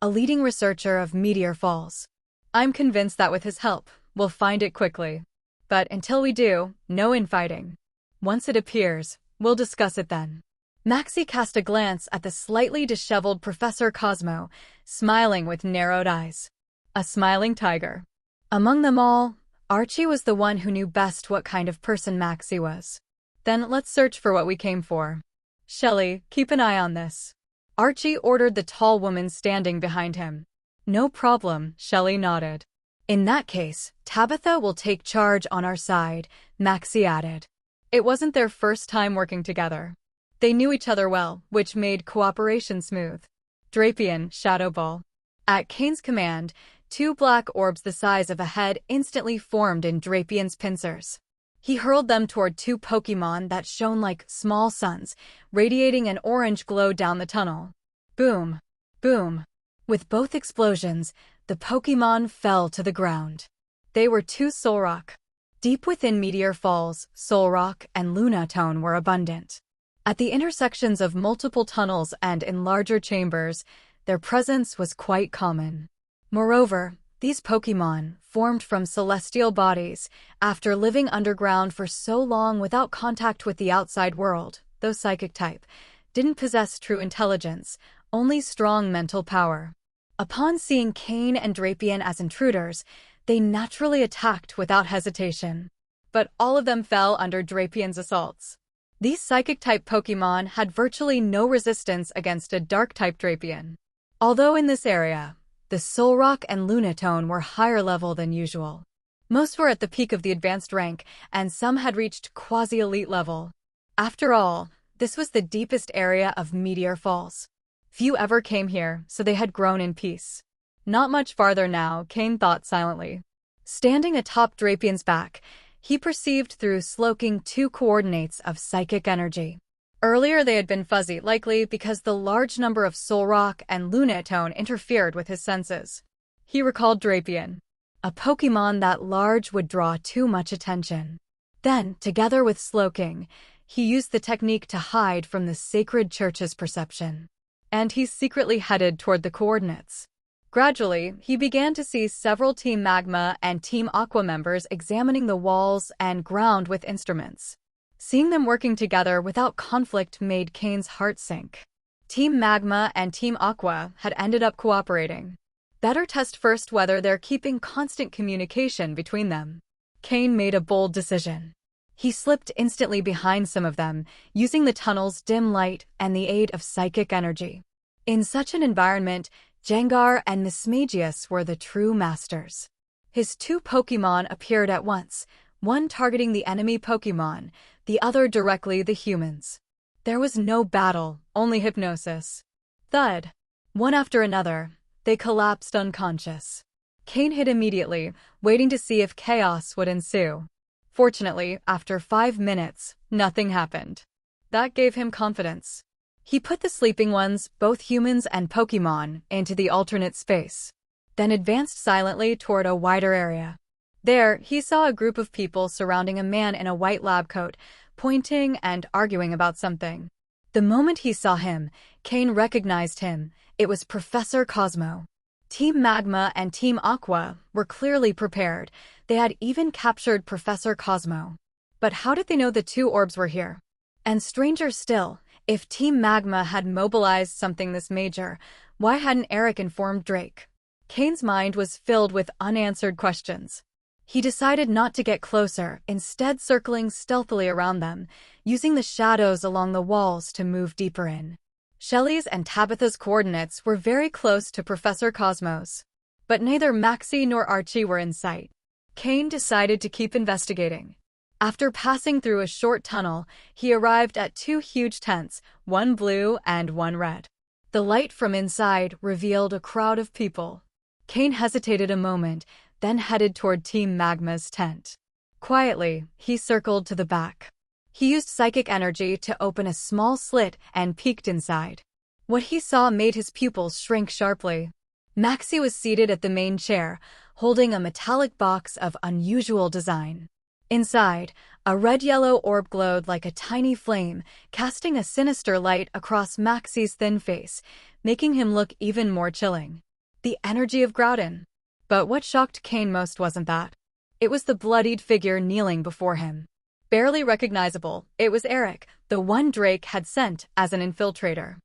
a leading researcher of Meteor Falls. I'm convinced that with his help, we'll find it quickly. But until we do, no infighting. Once it appears, we'll discuss it then. Maxie cast a glance at the slightly disheveled Professor Cosmo, smiling with narrowed eyes. A smiling tiger. Among them all, Archie was the one who knew best what kind of person Maxie was. Then let's search for what we came for. Shelley, keep an eye on this. Archie ordered the tall woman standing behind him. No problem, Shelley nodded. In that case, Tabitha will take charge on our side, Maxie added. It wasn't their first time working together. They knew each other well, which made cooperation smooth. Drapion, Shadow Ball. At Cain's command, two black orbs the size of a head instantly formed in Drapion's pincers. He hurled them toward two Pokémon that shone like small suns, radiating an orange glow down the tunnel. Boom! Boom! With both explosions, the Pokémon fell to the ground. They were two Solrock. Deep within Meteor Falls, Solrock and Lunatone were abundant. At the intersections of multiple tunnels and in larger chambers, their presence was quite common. Moreover, these Pokémon, formed from celestial bodies, after living underground for so long without contact with the outside world, though psychic type, didn't possess true intelligence, only strong mental power. Upon seeing Cain and Drapion as intruders, they naturally attacked without hesitation. But all of them fell under Drapion's assaults. These psychic-type Pokémon had virtually no resistance against a dark-type Drapion. Although in this area, the Solrock and Lunatone were higher level than usual. Most were at the peak of the advanced rank, and some had reached quasi-elite level. After all, this was the deepest area of Meteor Falls. Few ever came here, so they had grown in peace. Not much farther now, Cain thought silently. Standing atop Drapion's back, he perceived through Slowking two coordinates of psychic energy. Earlier they had been fuzzy, likely because the large number of Solrock and Lunatone interfered with his senses. He recalled Drapion. A Pokémon that large would draw too much attention. Then, together with Slowking, he used the technique to hide from the Sacred Church's perception. And he secretly headed toward the coordinates. Gradually, he began to see several Team Magma and Team Aqua members examining the walls and ground with instruments. Seeing them working together without conflict made Cain's heart sink. Team Magma and Team Aqua had ended up cooperating. Better test first whether they're keeping constant communication between them. Cain made a bold decision. He slipped instantly behind some of them, using the tunnel's dim light and the aid of psychic energy. In such an environment, Jengar and Mismagius were the true masters. His two Pokémon appeared at once, one targeting the enemy Pokémon, the other directly the humans. There was no battle, only hypnosis. Thud. One after another, they collapsed unconscious. Cain hid immediately, waiting to see if chaos would ensue. Fortunately, after 5 minutes, nothing happened. That gave him confidence. He put the sleeping ones, both humans and Pokémon, into the alternate space, then advanced silently toward a wider area. There, he saw a group of people surrounding a man in a white lab coat, pointing and arguing about something. The moment he saw him, Cain recognized him. It was Professor Cosmo. Team Magma and Team Aqua were clearly prepared. They had even captured Professor Cosmo. But how did they know the two orbs were here? And stranger still, if Team Magma had mobilized something this major, why hadn't Eric informed Drake? Cain's mind was filled with unanswered questions. He decided not to get closer, instead circling stealthily around them, using the shadows along the walls to move deeper in. Shelley's and Tabitha's coordinates were very close to Professor Cosmo's, but neither Maxie nor Archie were in sight. Cain decided to keep investigating. After passing through a short tunnel, he arrived at two huge tents, one blue and one red. The light from inside revealed a crowd of people. Cain hesitated a moment, then headed toward Team Magma's tent. Quietly, he circled to the back. He used psychic energy to open a small slit and peeked inside. What he saw made his pupils shrink sharply. Maxie was seated at the main chair, holding a metallic box of unusual design. Inside, a red-yellow orb glowed like a tiny flame, casting a sinister light across Maxie's thin face, making him look even more chilling. The energy of Groudon. But what shocked Cain most wasn't that. It was the bloodied figure kneeling before him. Barely recognizable, it was Eric, the one Drake had sent as an infiltrator.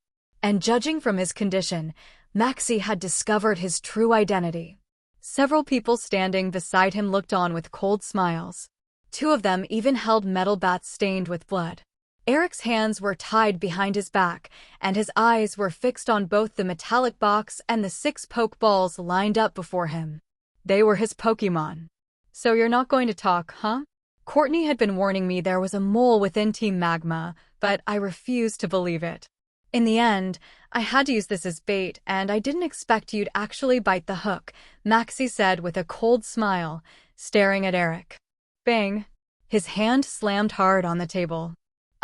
And judging from his condition, Maxie had discovered his true identity. Several people standing beside him looked on with cold smiles. Two of them even held metal bats stained with blood. Eric's hands were tied behind his back, and his eyes were fixed on both the metallic box and the 6 Pokeballs lined up before him. They were his Pokémon. So you're not going to talk, huh? Courtney had been warning me there was a mole within Team Magma, but I refused to believe it. In the end, I had to use this as bait, and I didn't expect you'd actually bite the hook, Maxie said with a cold smile, staring at Eric. Bang! His hand slammed hard on the table.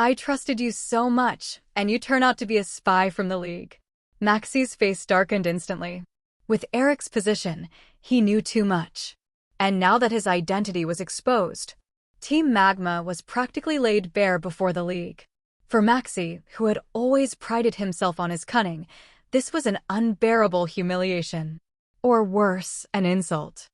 I trusted you so much, and you turn out to be a spy from the League. Maxie's face darkened instantly. With Eric's position, he knew too much. And now that his identity was exposed, Team Magma was practically laid bare before the League. For Maxie, who had always prided himself on his cunning, this was an unbearable humiliation. Or worse, an insult.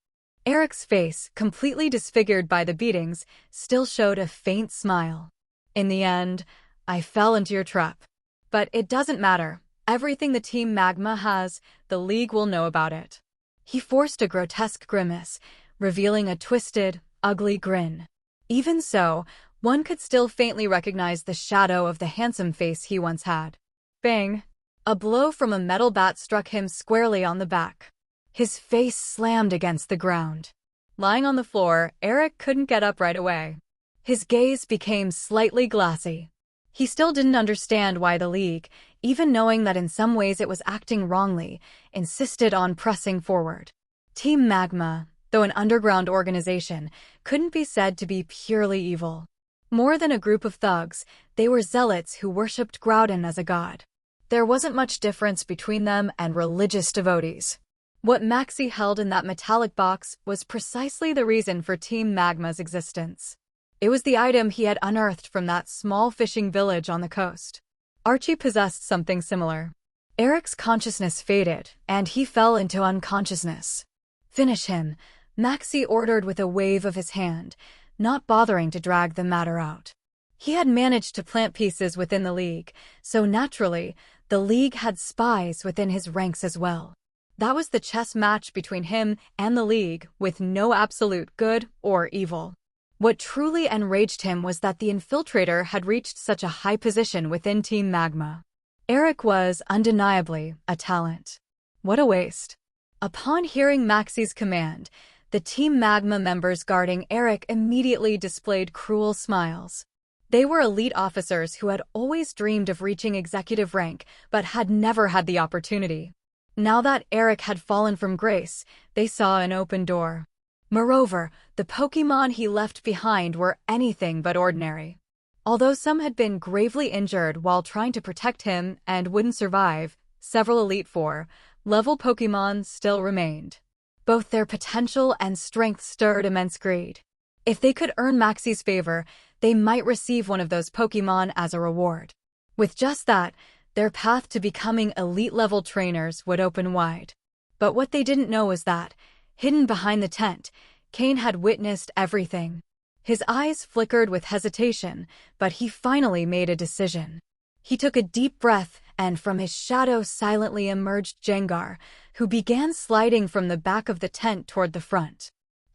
Eric's face, completely disfigured by the beatings, still showed a faint smile. In the end, I fell into your trap. But it doesn't matter. Everything the Team Magma has, the League will know about it. He forced a grotesque grimace, revealing a twisted, ugly grin. Even so, one could still faintly recognize the shadow of the handsome face he once had. Bang! A blow from a metal bat struck him squarely on the back. His face slammed against the ground. Lying on the floor, Eric couldn't get up right away. His gaze became slightly glassy. He still didn't understand why the League, even knowing that in some ways it was acting wrongly, insisted on pressing forward. Team Magma, though an underground organization, couldn't be said to be purely evil. More than a group of thugs, they were zealots who worshipped Groudon as a god. There wasn't much difference between them and religious devotees. What Maxie held in that metallic box was precisely the reason for Team Magma's existence. It was the item he had unearthed from that small fishing village on the coast. Archie possessed something similar. Eric's consciousness faded, and he fell into unconsciousness. Finish him, Maxie ordered with a wave of his hand, not bothering to drag the matter out. He had managed to plant pieces within the League, so naturally, the League had spies within his ranks as well. That was the chess match between him and the League, with no absolute good or evil. What truly enraged him was that the infiltrator had reached such a high position within Team Magma. Eric was, undeniably, a talent. What a waste. Upon hearing Maxie's command, the Team Magma members guarding Eric immediately displayed cruel smiles. They were elite officers who had always dreamed of reaching executive rank, but had never had the opportunity. Now that Eric had fallen from grace, they saw an open door. Moreover, the Pokémon he left behind were anything but ordinary. Although some had been gravely injured while trying to protect him and wouldn't survive, several Elite Four level Pokémon still remained. Both their potential and strength stirred immense greed. If they could earn Maxie's favor, they might receive one of those Pokémon as a reward. With just that, their path to becoming elite-level trainers would open wide. But what they didn't know was that, hidden behind the tent, Cain had witnessed everything. His eyes flickered with hesitation, but he finally made a decision. He took a deep breath, and from his shadow silently emerged Jengar, who began sliding from the back of the tent toward the front.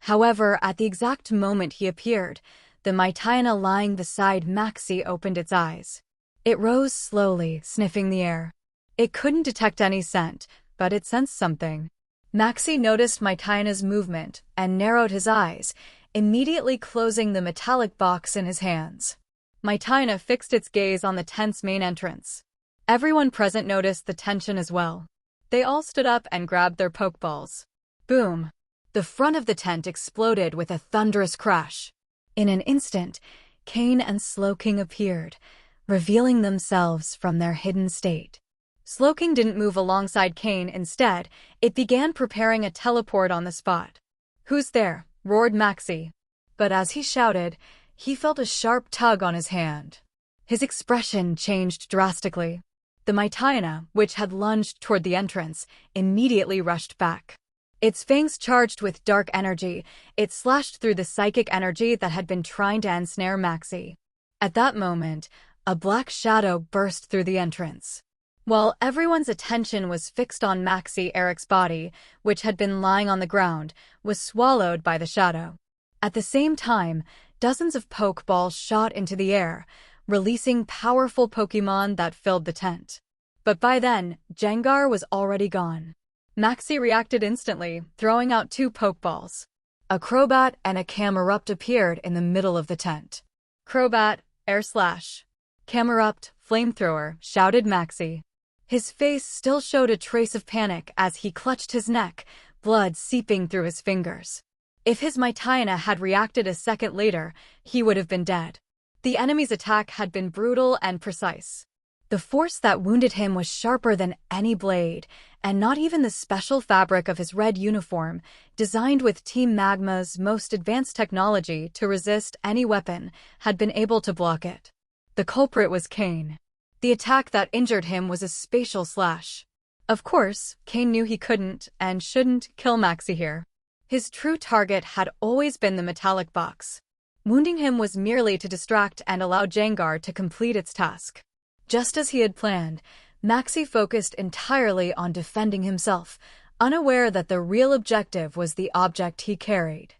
However, at the exact moment he appeared, the Mytiana lying beside Maxie opened its eyes. It rose slowly, sniffing the air. It couldn't detect any scent, but it sensed something. Maxie noticed Mytiana's movement and narrowed his eyes, immediately closing the metallic box in his hands. Mytiana fixed its gaze on the tent's main entrance. Everyone present noticed the tension as well. They all stood up and grabbed their pokeballs. Boom! The front of the tent exploded with a thunderous crash. In an instant, Cain and Slowking appeared, revealing themselves from their hidden state. Slowking didn't move alongside Cain. Instead, it began preparing a teleport on the spot. "Who's there?" roared Maxie. But as he shouted, he felt a sharp tug on his hand. His expression changed drastically. The Mytiana, which had lunged toward the entrance, immediately rushed back. Its fangs charged with dark energy, it slashed through the psychic energy that had been trying to ensnare Maxie. At that moment, a black shadow burst through the entrance. While everyone's attention was fixed on Maxie, Eric's body, which had been lying on the ground, was swallowed by the shadow. At the same time, dozens of Pokeballs shot into the air, releasing powerful Pokémon that filled the tent. But by then, Gengar was already gone. Maxie reacted instantly, throwing out 2 Pokeballs. A Crobat and a Camerupt appeared in the middle of the tent. "Crobat, Air Slash." "Camerupt, Flamethrower," shouted Maxie. His face still showed a trace of panic as he clutched his neck, blood seeping through his fingers. If his Mytiana had reacted a second later, he would have been dead. The enemy's attack had been brutal and precise. The force that wounded him was sharper than any blade, and not even the special fabric of his red uniform, designed with Team Magma's most advanced technology to resist any weapon, had been able to block it. The culprit was Cain. The attack that injured him was a spatial slash. Of course, Cain knew he couldn't and shouldn't kill Maxie here. His true target had always been the metallic box. Wounding him was merely to distract and allow Gengar to complete its task. Just as he had planned, Maxie focused entirely on defending himself, unaware that the real objective was the object he carried.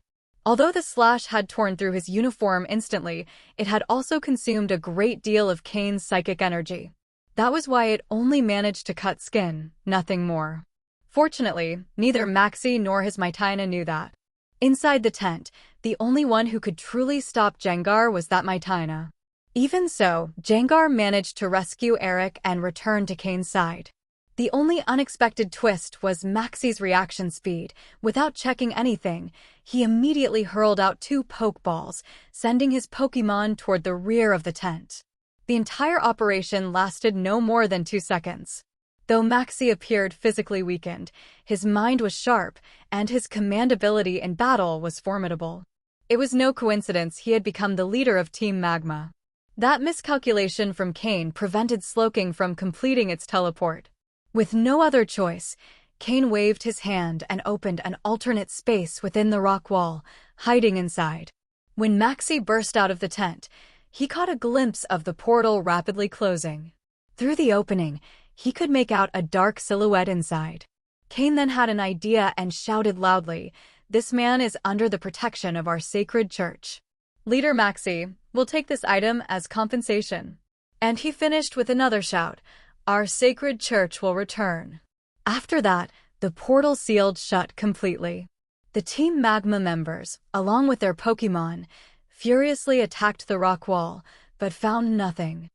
Although the slash had torn through his uniform instantly, it had also consumed a great deal of Cain's psychic energy. That was why it only managed to cut skin, nothing more. Fortunately, neither Maxie nor his Mytiana knew that. Inside the tent, the only one who could truly stop Gengar was that Mytiana. Even so, Gengar managed to rescue Eric and return to Cain's side. The only unexpected twist was Maxie's reaction speed. Without checking anything, he immediately hurled out 2 Pokeballs, sending his Pokémon toward the rear of the tent. The entire operation lasted no more than 2 seconds. Though Maxie appeared physically weakened, his mind was sharp, and his command ability in battle was formidable. It was no coincidence he had become the leader of Team Magma. That miscalculation from Cain prevented Slowking from completing its teleport. With no other choice, Cain waved his hand and opened an alternate space within the rock wall, hiding inside. When Maxie burst out of the tent, he caught a glimpse of the portal rapidly closing. Through the opening, he could make out a dark silhouette inside. Cain then had an idea and shouted loudly, "This man is under the protection of our sacred church. Leader Maxie, we'll take this item as compensation." And he finished with another shout, "Our sacred church will return." After that, the portal sealed shut completely. The Team Magma members, along with their Pokémon, furiously attacked the rock wall, but found nothing.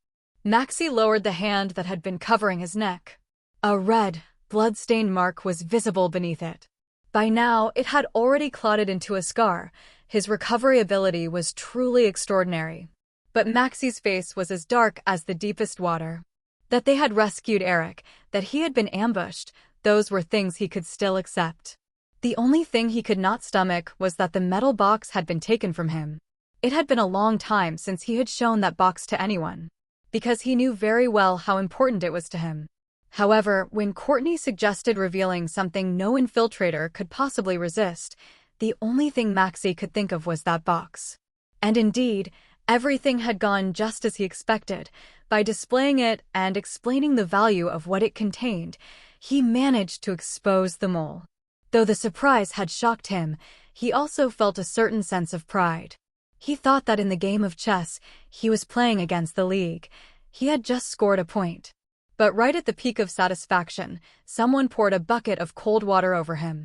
Maxie lowered the hand that had been covering his neck. A red, blood-stained mark was visible beneath it. By now, it had already clotted into a scar. His recovery ability was truly extraordinary. But Maxie's face was as dark as the deepest water. That they had rescued Eric, that he had been ambushed, those were things he could still accept. The only thing he could not stomach was that the metal box had been taken from him. It had been a long time since he had shown that box to anyone, because he knew very well how important it was to him. However, when Courtney suggested revealing something no infiltrator could possibly resist, the only thing Maxie could think of was that box. And indeed, everything had gone just as he expected. By displaying it and explaining the value of what it contained, he managed to expose the mole. Though the surprise had shocked him, he also felt a certain sense of pride. He thought that in the game of chess he was playing against the League, he had just scored a point. But right at the peak of satisfaction, someone poured a bucket of cold water over him.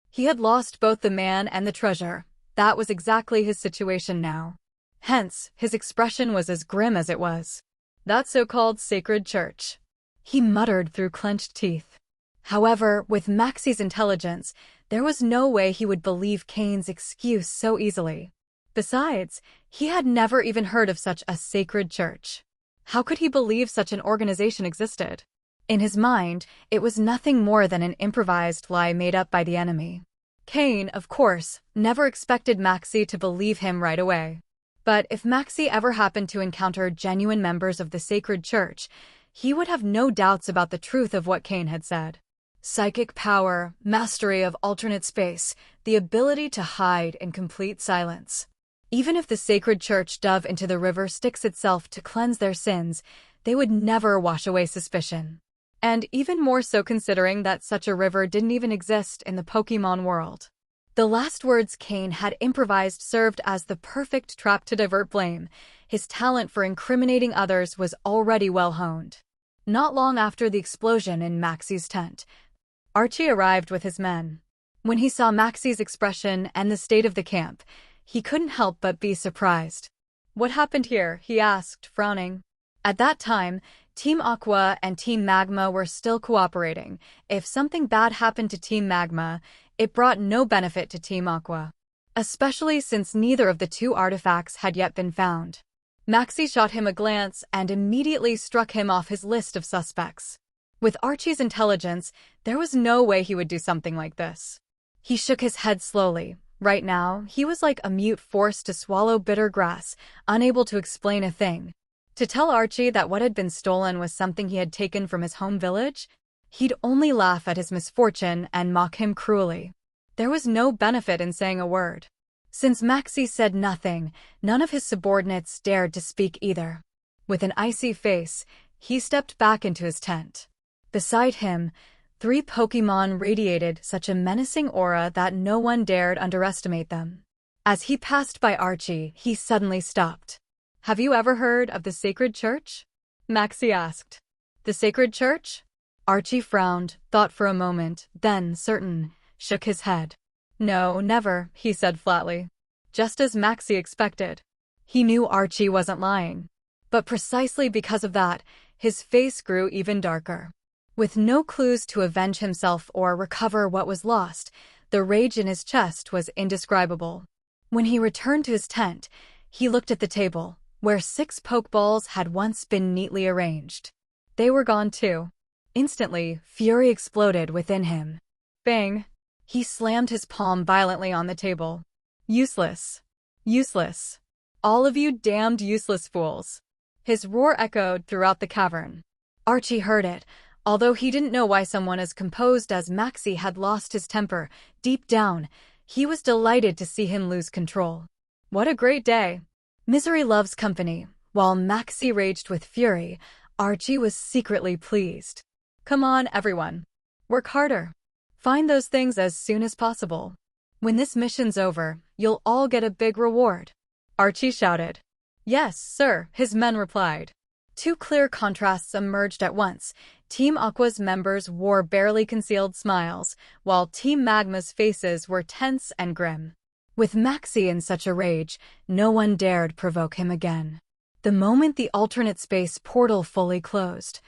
He had lost both the man and the treasure. That was exactly his situation now. Hence, his expression was as grim as it was. That so-called sacred church, he muttered through clenched teeth. However, with Maxie's intelligence, there was no way he would believe Cain's excuse so easily. Besides, he had never even heard of such a sacred church. How could he believe such an organization existed? In his mind, it was nothing more than an improvised lie made up by the enemy. Cain, of course, never expected Maxie to believe him right away. But if Maxie ever happened to encounter genuine members of the sacred church, he would have no doubts about the truth of what Cain had said. Psychic power, mastery of alternate space, the ability to hide in complete silence. Even if the sacred church dove into the river Styx itself to cleanse their sins, they would never wash away suspicion. And even more so considering that such a river didn't even exist in the Pokémon world. The last words Cain had improvised served as the perfect trap to divert blame. His talent for incriminating others was already well honed. Not long after the explosion in Maxie's tent, Archie arrived with his men. When he saw Maxie's expression and the state of the camp, he couldn't help but be surprised. "What happened here?" he asked, frowning. At that time, Team Aqua and Team Magma were still cooperating. If something bad happened to Team Magma, it brought no benefit to Team Aqua, especially since neither of the two artifacts had yet been found. Maxie shot him a glance and immediately struck him off his list of suspects. With Archie's intelligence, there was no way he would do something like this. He shook his head slowly. Right now, he was like a mute forced to swallow bitter grass, unable to explain a thing. To tell Archie that what had been stolen was something he had taken from his home village, he'd only laugh at his misfortune and mock him cruelly. There was no benefit in saying a word. Since Maxie said nothing, none of his subordinates dared to speak either. With an icy face, he stepped back into his tent. Beside him, 3 Pokémon radiated such a menacing aura that no one dared underestimate them. As he passed by Archie, he suddenly stopped. "Have you ever heard of the Sacred Church?" Maxie asked. "The Sacred Church?" Archie frowned, thought for a moment, then, certain, shook his head. "No, never," he said flatly. Just as Maxie expected. He knew Archie wasn't lying. But precisely because of that, his face grew even darker. With no clues to avenge himself or recover what was lost, the rage in his chest was indescribable. When he returned to his tent, he looked at the table, where 6 Pokeballs had once been neatly arranged. They were gone too. Instantly, fury exploded within him. Bang! He slammed his palm violently on the table. "Useless. Useless. All of you damned useless fools." His roar echoed throughout the cavern. Archie heard it. Although he didn't know why someone as composed as Maxie had lost his temper, deep down, he was delighted to see him lose control. What a great day! Misery loves company. While Maxie raged with fury, Archie was secretly pleased. "Come on, everyone. Work harder. Find those things as soon as possible. When this mission's over, you'll all get a big reward," Archie shouted. "Yes, sir," his men replied. 2 clear contrasts emerged at once. Team Aqua's members wore barely concealed smiles, while Team Magma's faces were tense and grim. With Maxie in such a rage, no one dared provoke him again. The moment the alternate space portal fully closed,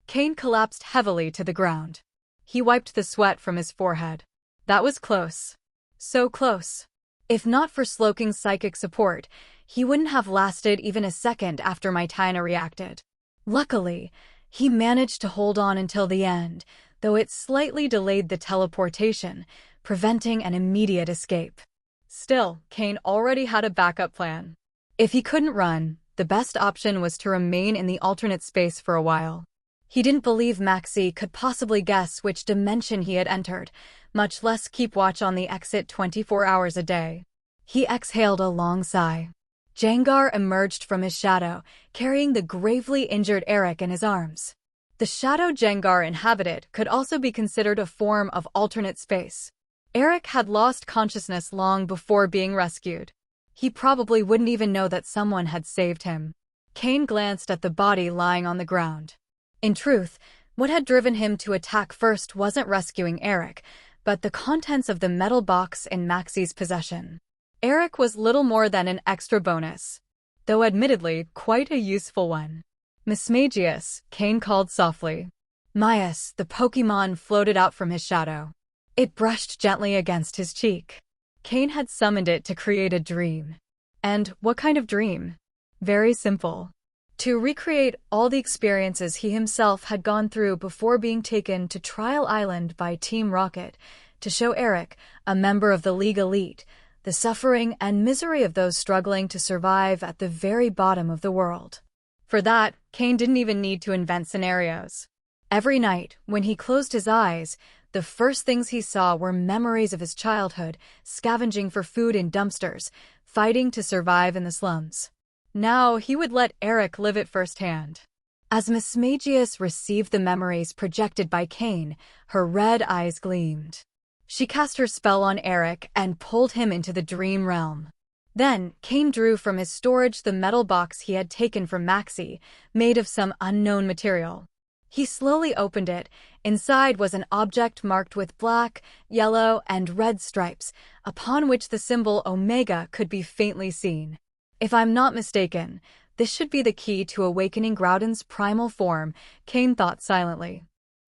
Cain collapsed heavily to the ground. He wiped the sweat from his forehead. That was close. So close. If not for Sloking's psychic support, he wouldn't have lasted even a second after Mytina reacted. Luckily, he managed to hold on until the end, though it slightly delayed the teleportation, preventing an immediate escape. Still, Cain already had a backup plan. If he couldn't run, the best option was to remain in the alternate space for a while. He didn't believe Maxie could possibly guess which dimension he had entered, much less keep watch on the exit 24 hours a day. He exhaled a long sigh. Jengar emerged from his shadow, carrying the gravely injured Eric in his arms. The shadow Jengar inhabited could also be considered a form of alternate space. Eric had lost consciousness long before being rescued. He probably wouldn't even know that someone had saved him. Cain glanced at the body lying on the ground. In truth, what had driven him to attack first wasn't rescuing Eric, but the contents of the metal box in Maxie's possession. Eric was little more than an extra bonus, though admittedly quite a useful one. Mismagius, Cain called softly. Maius, the Pokémon, floated out from his shadow. It brushed gently against his cheek. Cain had summoned it to create a dream. And what kind of dream? Very simple. To recreate all the experiences he himself had gone through before being taken to Trial Island by Team Rocket, to show Eric, a member of the League Elite, the suffering and misery of those struggling to survive at the very bottom of the world. For that, Cain didn't even need to invent scenarios. Every night, when he closed his eyes, the first things he saw were memories of his childhood, scavenging for food in dumpsters, fighting to survive in the slums. Now he would let Eric live it firsthand. As Mismagius received the memories projected by Cain, her red eyes gleamed. She cast her spell on Eric and pulled him into the dream realm. Then, Cain drew from his storage the metal box he had taken from Maxie, made of some unknown material. He slowly opened it. Inside was an object marked with black, yellow, and red stripes, upon which the symbol Omega could be faintly seen. If I'm not mistaken, this should be the key to awakening Groudon's primal form, Cain thought silently.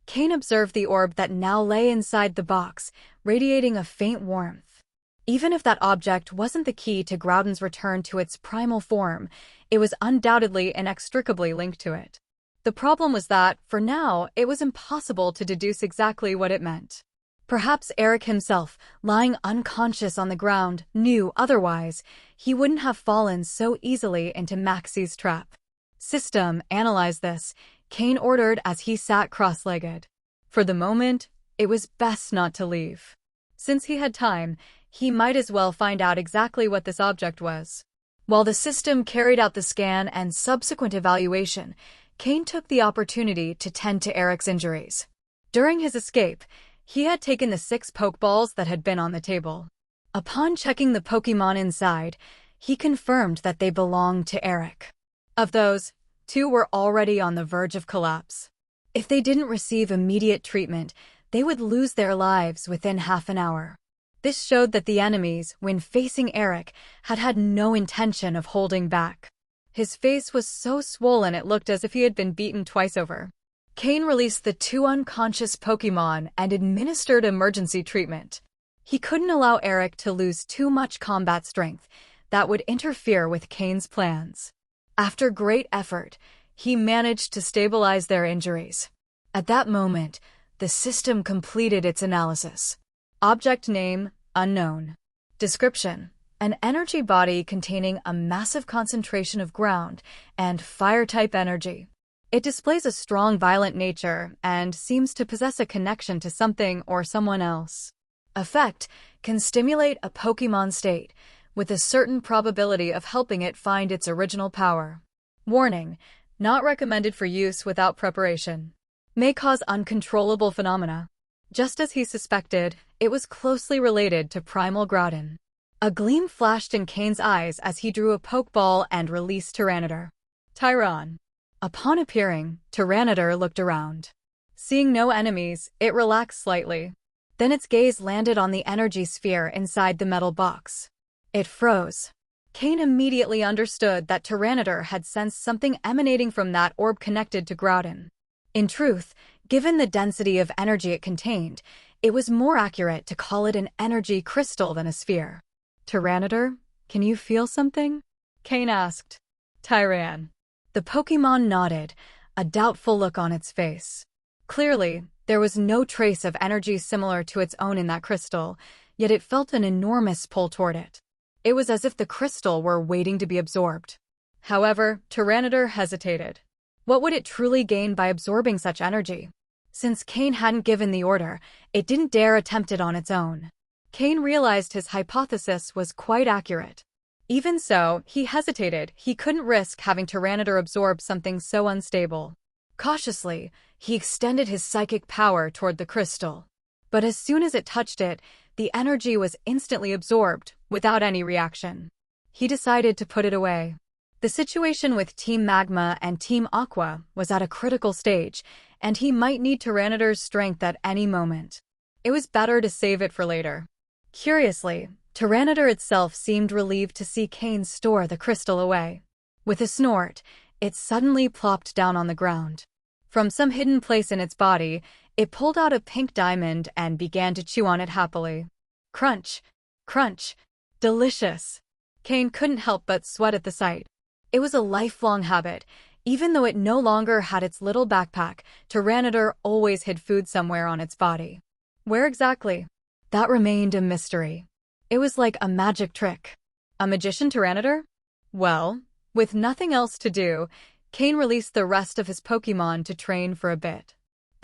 Cain observed the orb that now lay inside the box, radiating a faint warmth. Even if that object wasn't the key to Groudon's return to its primal form, it was undoubtedly inextricably linked to it. The problem was that, for now, it was impossible to deduce exactly what it meant. Perhaps Eric himself, lying unconscious on the ground, knew otherwise. He wouldn't have fallen so easily into Maxie's trap. System, analyze this, Cain ordered as he sat cross-legged. For the moment, it was best not to leave. Since he had time, he might as well find out exactly what this object was. While the system carried out the scan and subsequent evaluation, Cain took the opportunity to tend to Eric's injuries. During his escape, he had taken the 6 Pokeballs that had been on the table. Upon checking the Pokémon inside, he confirmed that they belonged to Eric. Of those, 2 were already on the verge of collapse. If they didn't receive immediate treatment, they would lose their lives within half an hour. This showed that the enemies, when facing Eric, had no intention of holding back. His face was so swollen it looked as if he had been beaten twice over. Cain released the 2 unconscious Pokémon and administered emergency treatment. He couldn't allow Eric to lose too much combat strength. That would interfere with Cain's plans. After great effort, he managed to stabilize their injuries. At that moment, the system completed its analysis. Object name, unknown. Description: an energy body containing a massive concentration of ground and fire-type energy. It displays a strong, violent nature and seems to possess a connection to something or someone else. Effect: can stimulate a Pokémon state, with a certain probability of helping it find its original power. Warning: not recommended for use without preparation. May cause uncontrollable phenomena. Just as he suspected, it was closely related to Primal Groudon. A gleam flashed in Cain's eyes as he drew a Pokeball and released Tyranitar. Tyron. Upon appearing, Tyranitar looked around. Seeing no enemies, it relaxed slightly. Then its gaze landed on the energy sphere inside the metal box. It froze. Cain immediately understood that Tyranitar had sensed something emanating from that orb connected to Groudon. In truth, given the density of energy it contained, it was more accurate to call it an energy crystal than a sphere. Tyranitar, can you feel something? Cain asked. Tyran. The Pokémon nodded, a doubtful look on its face. Clearly, there was no trace of energy similar to its own in that crystal, yet it felt an enormous pull toward it. It was as if the crystal were waiting to be absorbed. However, Tyranitar hesitated. What would it truly gain by absorbing such energy? Since Cain hadn't given the order, it didn't dare attempt it on its own. Cain realized his hypothesis was quite accurate. Even so, he hesitated. He couldn't risk having Tyranitar absorb something so unstable. Cautiously, he extended his psychic power toward the crystal. But as soon as it touched it, the energy was instantly absorbed, without any reaction. He decided to put it away. The situation with Team Magma and Team Aqua was at a critical stage, and he might need Tyranidar's strength at any moment. It was better to save it for later. Curiously, Tyranidar itself seemed relieved to see Cain store the crystal away. With a snort, it suddenly plopped down on the ground. From some hidden place in its body, it pulled out a pink diamond and began to chew on it happily. Crunch! Crunch! Delicious! Cain couldn't help but sweat at the sight. It was a lifelong habit. Even though it no longer had its little backpack, Tyranitar always hid food somewhere on its body. Where exactly? That remained a mystery. It was like a magic trick. A magician Tyranitar? Well, with nothing else to do, Cain released the rest of his Pokémon to train for a bit.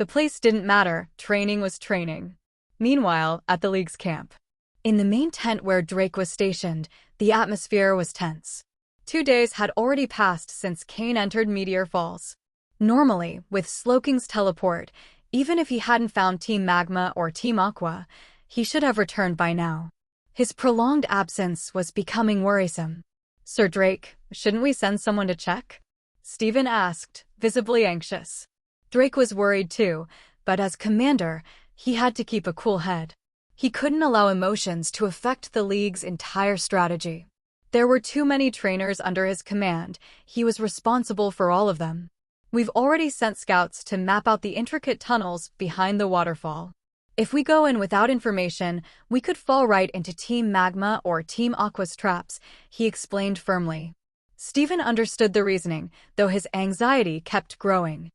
The place didn't matter, training was training. Meanwhile, at the League's camp. In the main tent where Drake was stationed, the atmosphere was tense. 2 days had already passed since Cain entered Meteor Falls. Normally, with Slowking's teleport, even if he hadn't found Team Magma or Team Aqua, he should have returned by now. His prolonged absence was becoming worrisome. Sir Drake, shouldn't we send someone to check? Steven asked, visibly anxious. Drake was worried too, but as commander, he had to keep a cool head. He couldn't allow emotions to affect the League's entire strategy. There were too many trainers under his command. He was responsible for all of them. We've already sent scouts to map out the intricate tunnels behind the waterfall. If we go in without information, we could fall right into Team Magma or Team Aqua's traps, he explained firmly. Steven understood the reasoning, though his anxiety kept growing.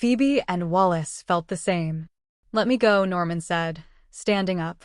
Phoebe and Wallace felt the same. Let me go, Norman said, standing up.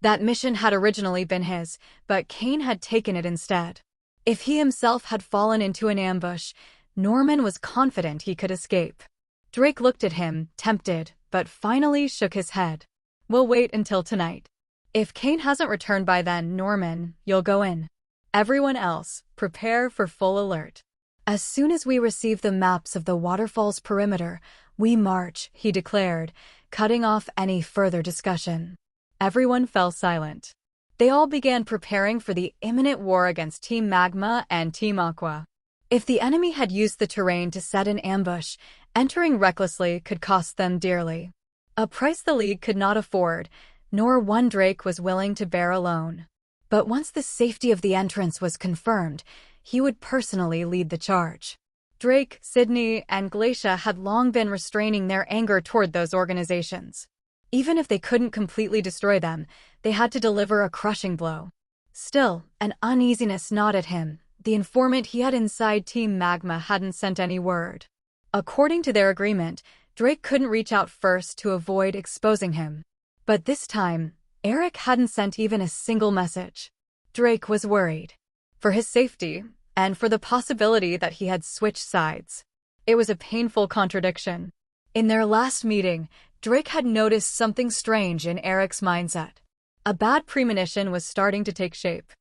That mission had originally been his, but Cain had taken it instead. If he himself had fallen into an ambush, Norman was confident he could escape. Drake looked at him, tempted, but finally shook his head. We'll wait until tonight. If Cain hasn't returned by then, Norman, you'll go in. Everyone else, prepare for full alert. As soon as we receive the maps of the waterfall's perimeter, we march, he declared, cutting off any further discussion. Everyone fell silent. They all began preparing for the imminent war against Team Magma and Team Aqua. If the enemy had used the terrain to set an ambush, entering recklessly could cost them dearly. A price the League could not afford, nor one Drake was willing to bear alone. But once the safety of the entrance was confirmed, he would personally lead the charge. Drake, Sydney, and Glacia had long been restraining their anger toward those organizations. Even if they couldn't completely destroy them, they had to deliver a crushing blow. Still, an uneasiness gnawed at him. The informant he had inside Team Magma hadn't sent any word. According to their agreement, Drake couldn't reach out first to avoid exposing him. But this time, Eric hadn't sent even a single message. Drake was worried. For his safety, and for the possibility that he had switched sides. It was a painful contradiction. In their last meeting, Drake had noticed something strange in Eric's mindset. A bad premonition was starting to take shape.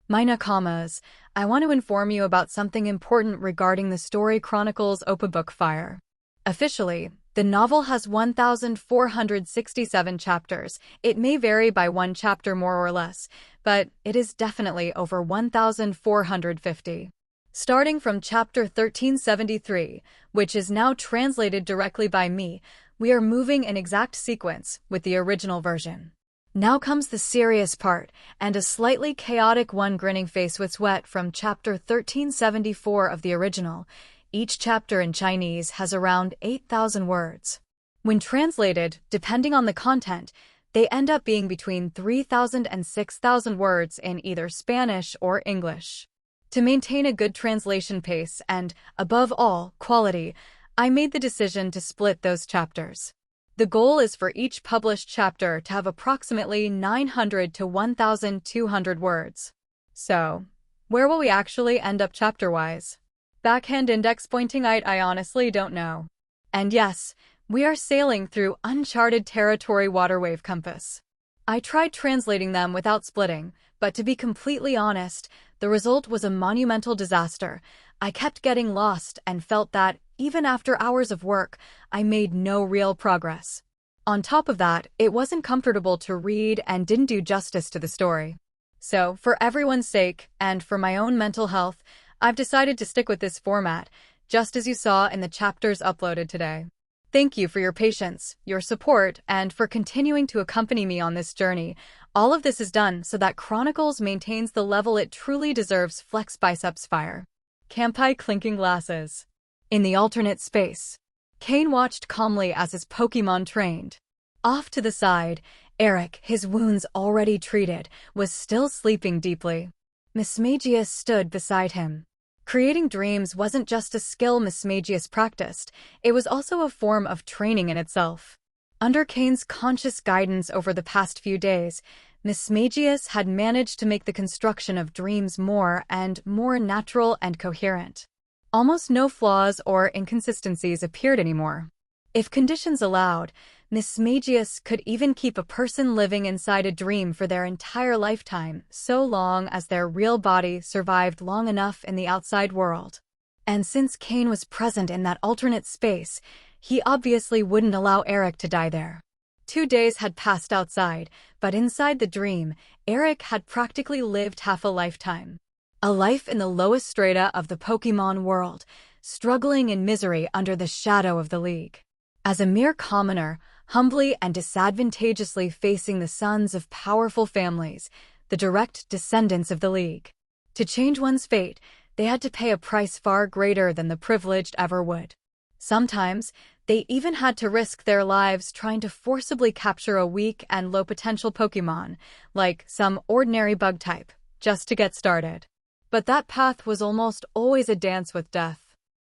My Nakamas, I want to inform you about something important regarding the story chronicles Audiobook Fire. Officially, the novel has 1,467 chapters. It may vary by one chapter more or less, but it is definitely over 1,450. Starting from chapter 1373, which is now translated directly by me, we are moving in exact sequence with the original version. Now comes the serious part, and a slightly chaotic one grinning face with sweat from chapter 1374 of the original. Each chapter in Chinese has around 8,000 words. When translated, depending on the content, they end up being between 3,000 and 6,000 words in either Spanish or English. To maintain a good translation pace and, above all, quality, I made the decision to split those chapters. The goal is for each published chapter to have approximately 900 to 1,200 words. So, where will we actually end up chapter-wise? Backhand index pointing I honestly don't know. And yes, we are sailing through uncharted territory waterwave compass. I tried translating them without splitting, but to be completely honest, the result was a monumental disaster. I kept getting lost and felt that, even after hours of work, I made no real progress. On top of that, it wasn't comfortable to read and didn't do justice to the story. So, for everyone's sake, and for my own mental health, I've decided to stick with this format, just as you saw in the chapters uploaded today. Thank you for your patience, your support, and for continuing to accompany me on this journey. All of this is done so that Chronicles maintains the level it truly deserves. Flex biceps fire. Campai clinking glasses. In the alternate space, Cain watched calmly as his Pokémon trained. Off to the side, Eric, his wounds already treated, was still sleeping deeply. Mismagius stood beside him. Creating dreams wasn't just a skill Mismagius practiced, it was also a form of training in itself. Under Cain's conscious guidance over the past few days, Mismagius had managed to make the construction of dreams more and more natural and coherent. Almost no flaws or inconsistencies appeared anymore. If conditions allowed, Mismagius could even keep a person living inside a dream for their entire lifetime, so long as their real body survived long enough in the outside world. And since Cain was present in that alternate space, he obviously wouldn't allow Eric to die there. 2 days had passed outside, but inside the dream, Eric had practically lived half a lifetime. A life in the lowest strata of the Pokémon world, struggling in misery under the shadow of the League. As a mere commoner, humbly and disadvantageously facing the sons of powerful families, the direct descendants of the League. To change one's fate, they had to pay a price far greater than the privileged ever would. Sometimes, they even had to risk their lives trying to forcibly capture a weak and low-potential Pokémon, like some ordinary bug type, just to get started. But that path was almost always a dance with death.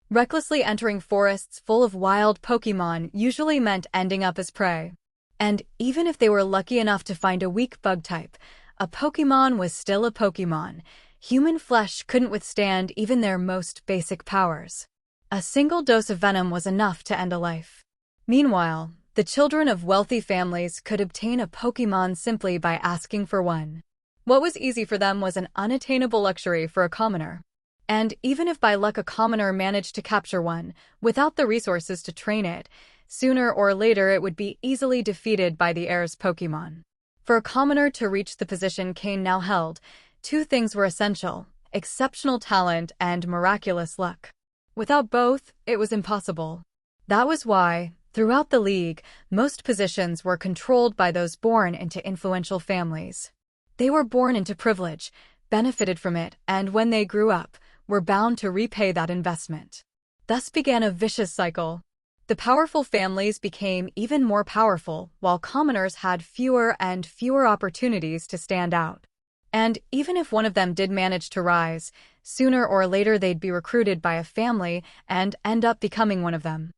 Recklessly entering forests full of wild Pokémon usually meant ending up as prey. And even if they were lucky enough to find a weak bug type, a Pokémon was still a Pokémon. Human flesh couldn't withstand even their most basic powers. A single dose of venom was enough to end a life. Meanwhile, the children of wealthy families could obtain a Pokémon simply by asking for one. What was easy for them was an unattainable luxury for a commoner. And even if by luck a commoner managed to capture one, without the resources to train it, sooner or later it would be easily defeated by the heir's Pokémon. For a commoner to reach the position Cain now held, 2 things were essential: exceptional talent and miraculous luck. Without both, it was impossible. That was why, throughout the League, most positions were controlled by those born into influential families. They were born into privilege, benefited from it, and when they grew up, were bound to repay that investment. Thus began a vicious cycle. The powerful families became even more powerful, while commoners had fewer and fewer opportunities to stand out. And even if one of them did manage to rise, sooner or later they'd be recruited by a family and end up becoming one of them.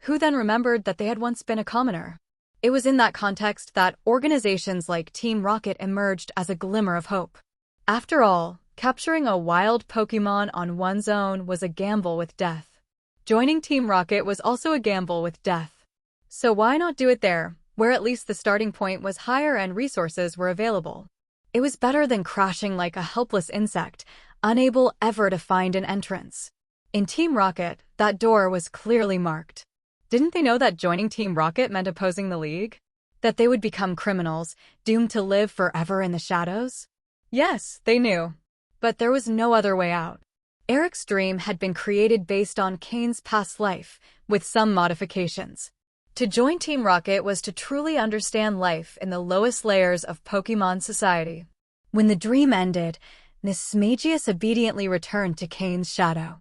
Who then remembered that they had once been a commoner? It was in that context that organizations like Team Rocket emerged as a glimmer of hope. After all, capturing a wild Pokémon on one's own was a gamble with death. Joining Team Rocket was also a gamble with death. So why not do it there, where at least the starting point was higher and resources were available? It was better than crashing like a helpless insect, unable ever to find an entrance. In Team Rocket, that door was clearly marked. Didn't they know that joining Team Rocket meant opposing the League? That they would become criminals, doomed to live forever in the shadows? Yes, they knew. But there was no other way out. Eric's dream had been created based on Cain's past life, with some modifications. To join Team Rocket was to truly understand life in the lowest layers of Pokémon society. When the dream ended, Mismagius obediently returned to Cain's shadow.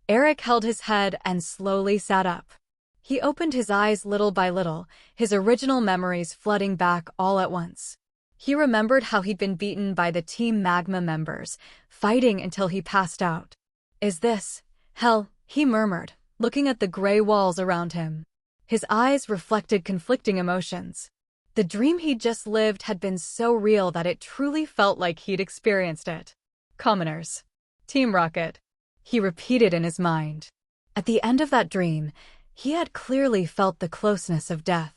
Eric held his head and slowly sat up. He opened his eyes little by little, his original memories flooding back all at once. He remembered how he'd been beaten by the Team Magma members, fighting until he passed out. "Is this hell?" he murmured, looking at the gray walls around him. His eyes reflected conflicting emotions. The dream he'd just lived had been so real that it truly felt like he'd experienced it. Commoners. Team Rocket. He repeated in his mind. At the end of that dream, he had clearly felt the closeness of death.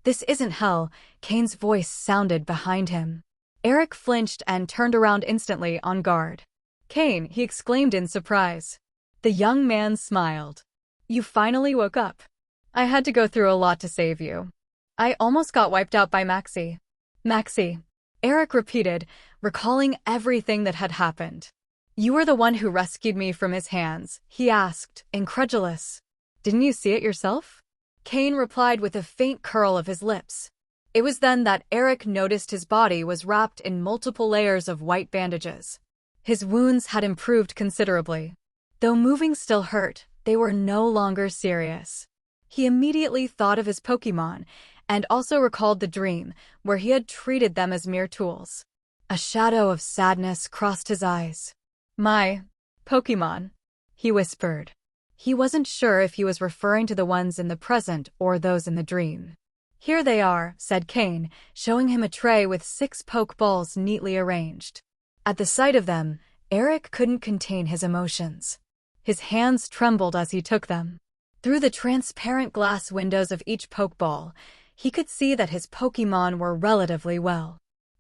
"This isn't hell," Cain's voice sounded behind him. Eric flinched and turned around instantly, on guard. "Cain," he exclaimed in surprise. The young man smiled. "You finally woke up." I had to go through a lot to save you. I almost got wiped out by Maxie. Maxie, Eric repeated, recalling everything that had happened. You were the one who rescued me from his hands, he asked, incredulous. Didn't you see it yourself? Cain replied with a faint curl of his lips. It was then that Eric noticed his body was wrapped in multiple layers of white bandages. His wounds had improved considerably. Though moving still hurt, they were no longer serious. He immediately thought of his Pokémon, and also recalled the dream, where he had treated them as mere tools. A shadow of sadness crossed his eyes. My Pokémon, he whispered. He wasn't sure if he was referring to the ones in the present or those in the dream. Here they are, said Cain, showing him a tray with 6 Pokeballs neatly arranged. At the sight of them, Eric couldn't contain his emotions. His hands trembled as he took them. Through the transparent glass windows of each Pokeball, he could see that his Pokémon were relatively well.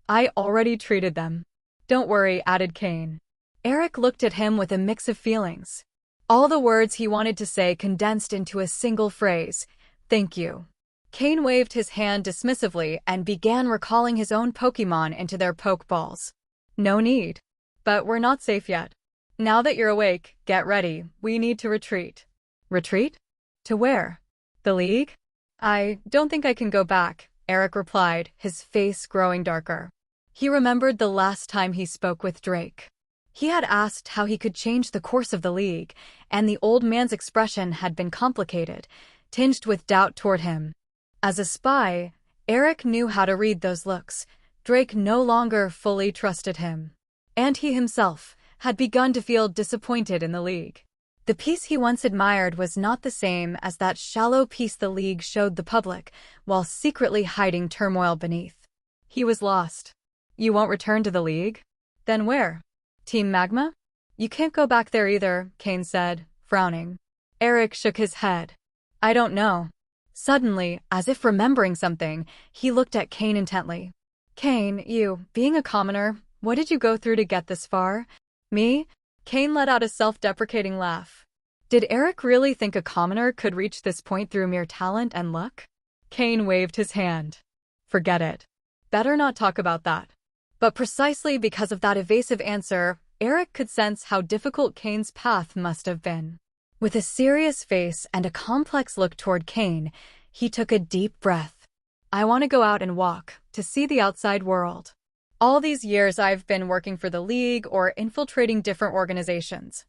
I already treated them. Don't worry, added Cain. Eric looked at him with a mix of feelings. All the words he wanted to say condensed into a single phrase, thank you. Cain waved his hand dismissively and began recalling his own Pokémon into their Pokeballs. No need. But we're not safe yet. Now that you're awake, get ready, we need to retreat. Retreat? To where? The League? I don't think I can go back, Eric replied, his face growing darker. He remembered the last time he spoke with Drake. He had asked how he could change the course of the League, and the old man's expression had been complicated, tinged with doubt toward him. As a spy, Eric knew how to read those looks. Drake no longer fully trusted him. And he himself had begun to feel disappointed in the League. The peace he once admired was not the same as that shallow peace the League showed the public, while secretly hiding turmoil beneath. He was lost. You won't return to the League? Then where? Team Magma? You can't go back there either, Cain said, frowning. Eric shook his head. I don't know. Suddenly, as if remembering something, he looked at Cain intently. Cain, you, being a commoner, what did you go through to get this far? Me? Cain let out a self-deprecating laugh. Did Eric really think a commoner could reach this point through mere talent and luck? Cain waved his hand. Forget it. Better not talk about that. But precisely because of that evasive answer, Eric could sense how difficult Cain's path must have been. With a serious face and a complex look toward Cain, he took a deep breath. I want to go out and walk, to see the outside world. All these years I've been working for the League or infiltrating different organizations.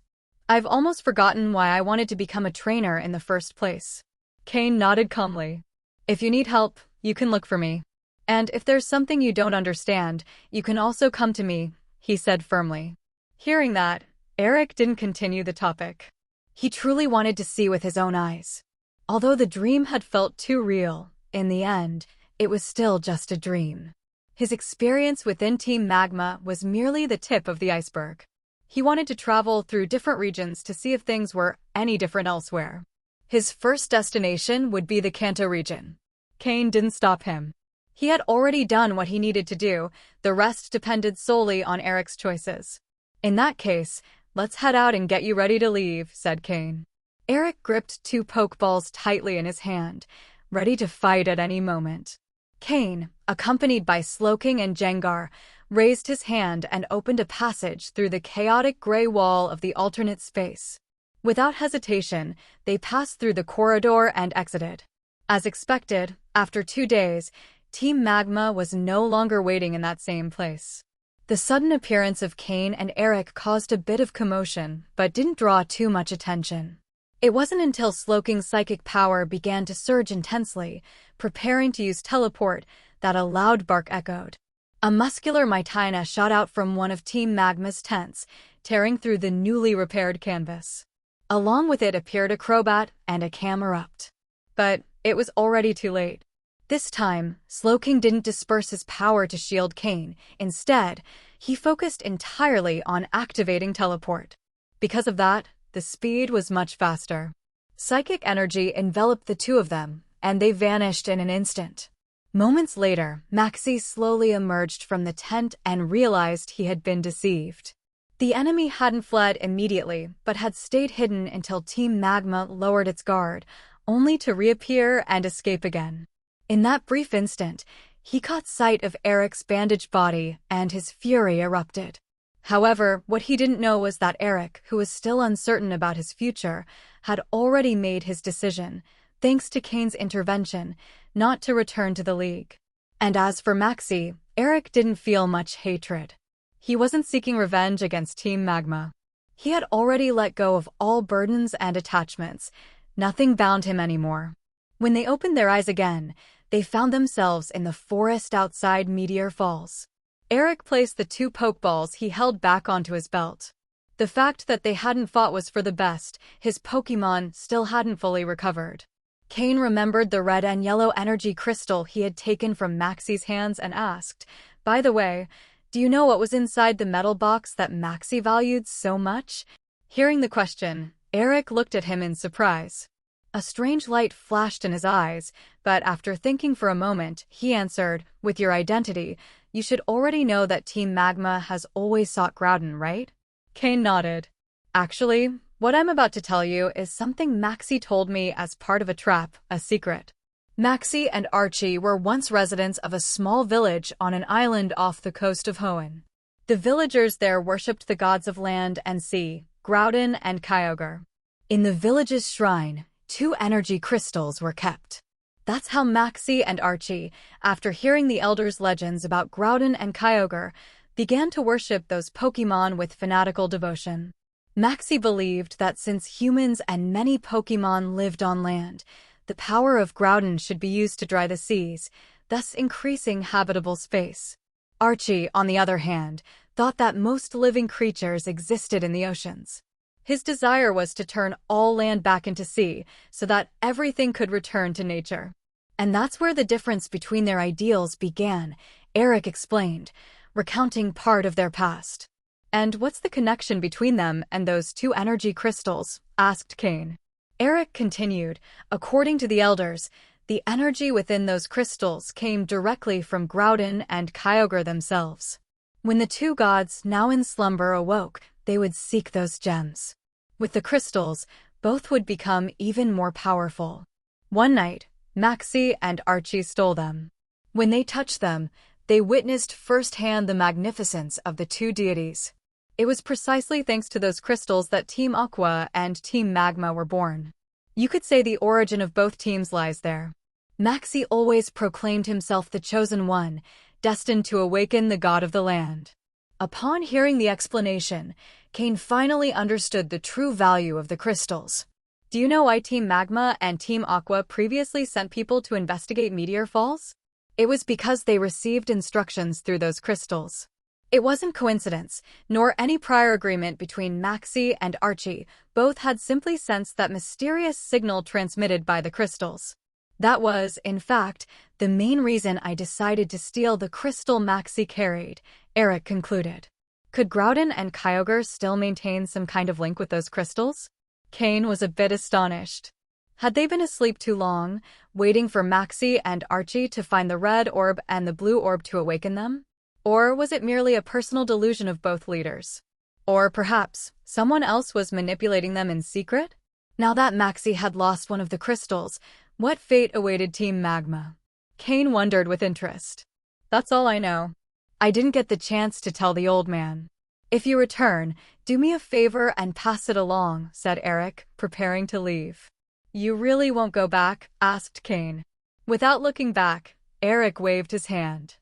I've almost forgotten why I wanted to become a trainer in the first place. Cain nodded calmly. If you need help, you can look for me. And if there's something you don't understand, you can also come to me, he said firmly. Hearing that, Eric didn't continue the topic. He truly wanted to see with his own eyes. Although the dream had felt too real, in the end, it was still just a dream. His experience within Team Magma was merely the tip of the iceberg. He wanted to travel through different regions to see if things were any different elsewhere. His first destination would be the Kanto region. Cain didn't stop him. He had already done what he needed to do, the rest depended solely on Eric's choices. In that case, let's head out and get you ready to leave, said Cain. Eric gripped 2 Pokeballs tightly in his hand, ready to fight at any moment. Cain, accompanied by Slowking and Jengar, raised his hand and opened a passage through the chaotic gray wall of the alternate space. Without hesitation, they passed through the corridor and exited. As expected, after 2 days, Team Magma was no longer waiting in that same place. The sudden appearance of Cain and Eric caused a bit of commotion, but didn't draw too much attention. It wasn't until Slowking's psychic power began to surge intensely, preparing to use teleport, that a loud bark echoed. A muscular Mytina shot out from one of Team Magma's tents, tearing through the newly repaired canvas. Along with it appeared a Crobat and a Camerupt. But it was already too late. This time, Slowking didn't disperse his power to shield Cain. Instead, he focused entirely on activating teleport. Because of that, the speed was much faster. Psychic energy enveloped the two of them, and they vanished in an instant. Moments later, Maxie slowly emerged from the tent and realized he had been deceived. The enemy hadn't fled immediately, but had stayed hidden until Team Magma lowered its guard, only to reappear and escape again. In that brief instant, he caught sight of Eric's bandaged body, and his fury erupted. However, what he didn't know was that Eric, who was still uncertain about his future, had already made his decision, thanks to Cain's intervention, not to return to the League. And as for Maxie, Eric didn't feel much hatred. He wasn't seeking revenge against Team Magma. He had already let go of all burdens and attachments. Nothing bound him anymore. When they opened their eyes again, they found themselves in the forest outside Meteor Falls. Eric placed the 2 Pokeballs he held back onto his belt. The fact that they hadn't fought was for the best. His Pokémon still hadn't fully recovered. Cain remembered the red and yellow energy crystal he had taken from Maxie's hands and asked, "By the way, do you know what was inside the metal box that Maxie valued so much?" Hearing the question, Eric looked at him in surprise. A strange light flashed in his eyes, but after thinking for a moment, he answered, "With your identity, you should already know that Team Magma has always sought Groudon, right?" Cain nodded. "Actually, what I'm about to tell you is something Maxie told me as part of a trap, a secret." Maxie and Archie were once residents of a small village on an island off the coast of Hoenn. The villagers there worshipped the gods of land and sea, Groudon and Kyogre. In the village's shrine, 2 energy crystals were kept. That's how Maxie and Archie, after hearing the elders' legends about Groudon and Kyogre, began to worship those Pokémon with fanatical devotion. Maxie believed that since humans and many Pokémon lived on land, the power of Groudon should be used to dry the seas, thus increasing habitable space. Archie, on the other hand, thought that most living creatures existed in the oceans. His desire was to turn all land back into sea so that everything could return to nature. And that's where the difference between their ideals began, Eric explained, recounting part of their past. "And what's the connection between them and those 2 energy crystals?" asked Cain. Eric continued, "According to the elders, the energy within those crystals came directly from Groudon and Kyogre themselves. When the 2 gods, now in slumber, awoke, they would seek those gems. With the crystals, both would become even more powerful. One night, Maxie and Archie stole them. When they touched them, they witnessed firsthand the magnificence of the 2 deities. It was precisely thanks to those crystals that Team Aqua and Team Magma were born. You could say the origin of both teams lies there. Maxie always proclaimed himself the chosen one, destined to awaken the god of the land." Upon hearing the explanation, Cain finally understood the true value of the crystals. "Do you know why Team Magma and Team Aqua previously sent people to investigate Meteor Falls? It was because they received instructions through those crystals. It wasn't coincidence, nor any prior agreement between Maxie and Archie. Both had simply sensed that mysterious signal transmitted by the crystals. That was, in fact, the main reason I decided to steal the crystal Maxie carried," Eric concluded. Could Groudon and Kyogre still maintain some kind of link with those crystals? Cain was a bit astonished. Had they been asleep too long, waiting for Maxie and Archie to find the red orb and the blue orb to awaken them? Or was it merely a personal delusion of both leaders? Or perhaps someone else was manipulating them in secret? Now that Maxie had lost one of the crystals, what fate awaited Team Magma? Cain wondered with interest. "That's all I know. I didn't get the chance to tell the old man. If you return, do me a favor and pass it along," said Eric, preparing to leave. "You really won't go back?" asked Cain. Without looking back, Eric waved his hand.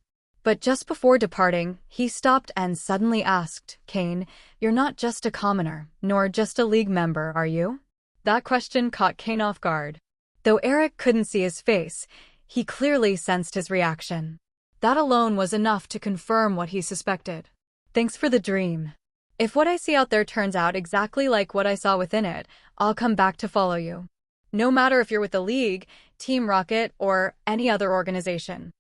But just before departing, he stopped and suddenly asked, "Cain, you're not just a commoner, nor just a League member, are you?" That question caught Cain off guard. Though Eric couldn't see his face, he clearly sensed his reaction. That alone was enough to confirm what he suspected. "Thanks for the dream. If what I see out there turns out exactly like what I saw within it, I'll come back to follow you. No matter if you're with the League, Team Rocket, or any other organization.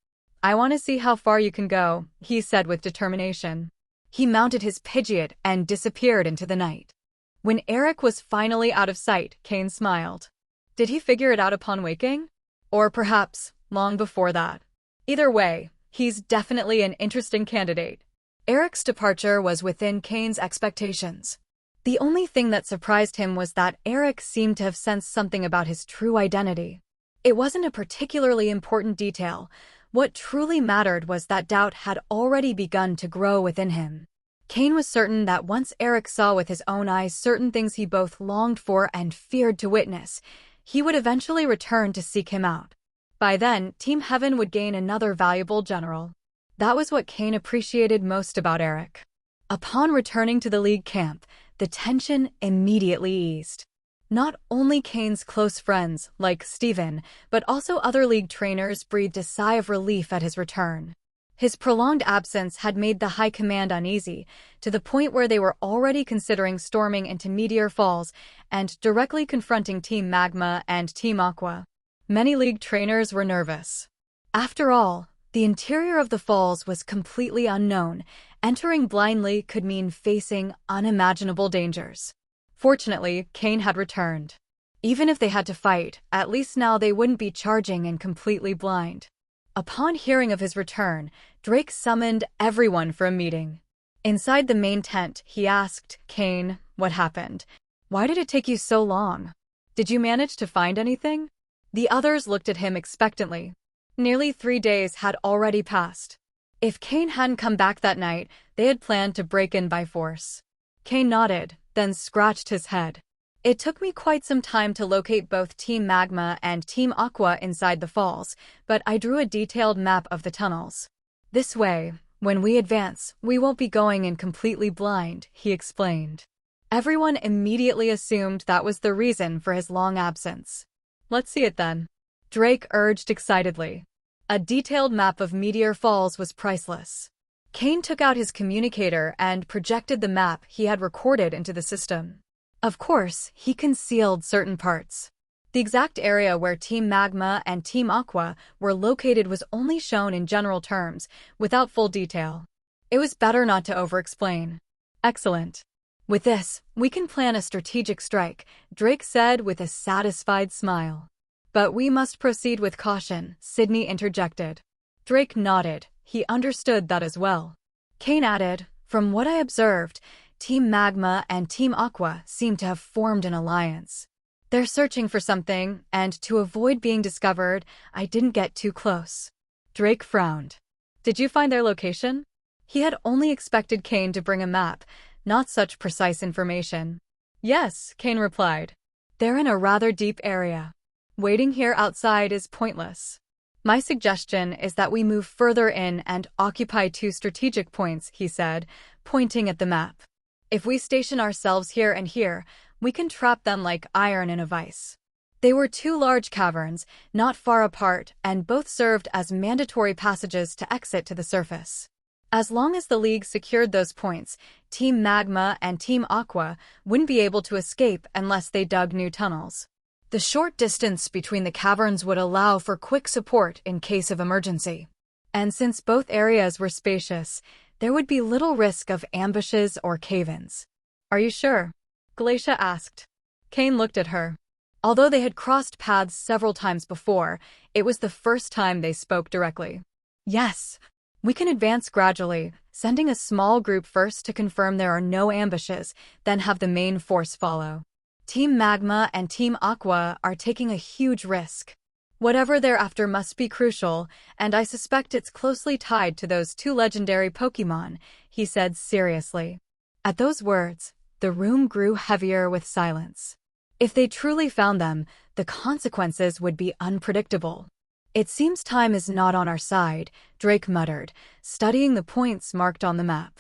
I want to see how far you can go," he said with determination. He mounted his Pidgeot and disappeared into the night. When Eric was finally out of sight, Cain smiled. Did he figure it out upon waking? Or perhaps long before that? Either way, he's definitely an interesting candidate. Eric's departure was within Cain's expectations. The only thing that surprised him was that Eric seemed to have sensed something about his true identity. It wasn't a particularly important detail. What truly mattered was that doubt had already begun to grow within him. Cain was certain that once Eric saw with his own eyes certain things he both longed for and feared to witness, he would eventually return to seek him out. By then, Team Heaven would gain another valuable general. That was what Cain appreciated most about Eric. Upon returning to the League camp, the tension immediately eased. Not only Cain's close friends, like Steven, but also other League trainers breathed a sigh of relief at his return. His prolonged absence had made the High Command uneasy, to the point where they were already considering storming into Meteor Falls and directly confronting Team Magma and Team Aqua. Many League trainers were nervous. After all, the interior of the falls was completely unknown. Entering blindly could mean facing unimaginable dangers. Fortunately, Cain had returned. Even if they had to fight, at least now they wouldn't be charging and completely blind. Upon hearing of his return, Drake summoned everyone for a meeting. Inside the main tent, he asked, "Cain, what happened? Why did it take you so long? Did you manage to find anything?" The others looked at him expectantly. Nearly 3 days had already passed. If Cain hadn't come back that night, they had planned to break in by force. Cain nodded, then scratched his head. It took me quite some time to locate both Team Magma and Team Aqua inside the falls, but I drew a detailed map of the tunnels. This way, when we advance, we won't be going in completely blind, he explained. Everyone immediately assumed that was the reason for his long absence. "Let's see it then," Drake urged excitedly. A detailed map of Meteor Falls was priceless. Cain took out his communicator and projected the map he had recorded into the system. Of course, he concealed certain parts. The exact area where Team Magma and Team Aqua were located was only shown in general terms, without full detail. It was better not to over-explain. "Excellent. With this, we can plan a strategic strike," Drake said with a satisfied smile. "But we must proceed with caution," Sydney interjected. Drake nodded. He understood that as well. Cain added, "From what I observed, Team Magma and Team Aqua seem to have formed an alliance. They're searching for something, and to avoid being discovered, I didn't get too close." Drake frowned. "Did you find their location?" He had only expected Cain to bring a map, not such precise information. "Yes," Cain replied. "They're in a rather deep area. Waiting here outside is pointless. My suggestion is that we move further in and occupy 2 strategic points," he said, pointing at the map. "If we station ourselves here and here, we can trap them like iron in a vise." They were 2 large caverns, not far apart, and both served as mandatory passages to exit to the surface. As long as the League secured those points, Team Magma and Team Aqua wouldn't be able to escape unless they dug new tunnels. The short distance between the caverns would allow for quick support in case of emergency. And since both areas were spacious, there would be little risk of ambushes or cave-ins. "Are you sure?" Glacia asked. Cain looked at her. Although they had crossed paths several times before, it was the first time they spoke directly. "Yes. We can advance gradually, sending a small group first to confirm there are no ambushes, then have the main force follow. Team Magma and Team Aqua are taking a huge risk. Whatever they're after must be crucial, and I suspect it's closely tied to those 2 legendary Pokémon," he said seriously. At those words, the room grew heavier with silence. If they truly found them, the consequences would be unpredictable. "It seems time is not on our side," Drake muttered, studying the points marked on the map.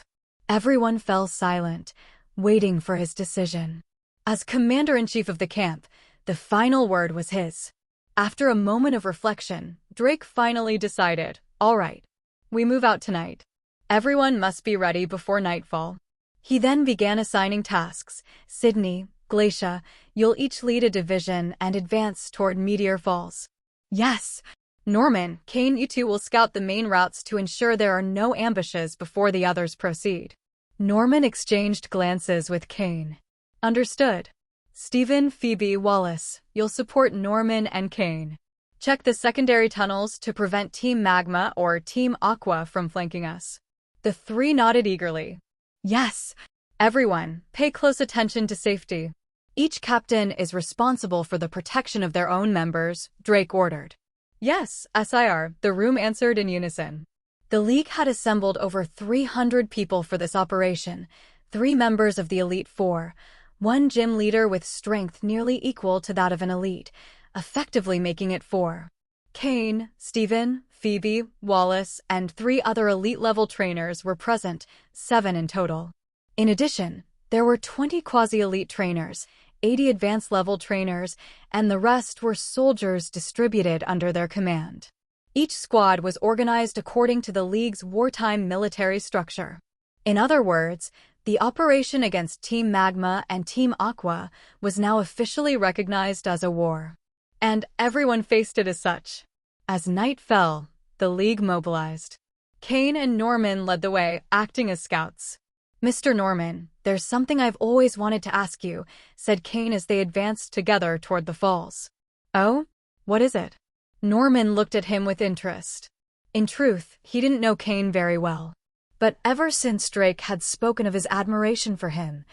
Everyone fell silent, waiting for his decision. As commander-in-chief of the camp, the final word was his. After a moment of reflection, Drake finally decided, "All right. We move out tonight. Everyone must be ready before nightfall." He then began assigning tasks. "Sydney, Glacia, you'll each lead a division and advance toward Meteor Falls." "Yes." "Norman, Cain, you 2 will scout the main routes to ensure there are no ambushes before the others proceed." Norman exchanged glances with Cain. "Understood." "Steven, Phoebe, Wallace, you'll support Norman and Cain. Check the secondary tunnels to prevent Team Magma or Team Aqua from flanking us." The 3 nodded eagerly. "Yes." Everyone, pay close attention to safety. Each captain is responsible for the protection of their own members, Drake ordered. Yes, SIR, the room answered in unison. The League had assembled over 300 people for this operation, 3 members of the Elite Four, 1 gym leader with strength nearly equal to that of an elite, effectively making it 4. Cain, Steven, Phoebe, Wallace, and 3 other elite-level trainers were present, 7 in total. In addition, there were 20 quasi-elite trainers, 80 advanced-level trainers, and the rest were soldiers distributed under their command. Each squad was organized according to the League's wartime military structure. In other words, the operation against Team Magma and Team Aqua was now officially recognized as a war. And everyone faced it as such. As night fell, the League mobilized. Cain and Norman led the way, acting as scouts. Mr. Norman, there's something I've always wanted to ask you, said Cain as they advanced together toward the falls. Oh? What is it? Norman looked at him with interest. In truth, he didn't know Cain very well. But ever since Drake had spoken of his admiration for him,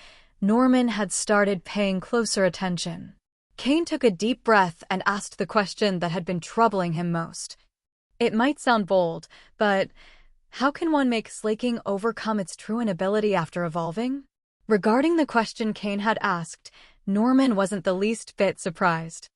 Norman had started paying closer attention. Cain took a deep breath and asked the question that had been troubling him most. It might sound bold, but how can one make slaking overcome its truant ability after evolving? Regarding the question Cain had asked, Norman wasn't the least bit surprised.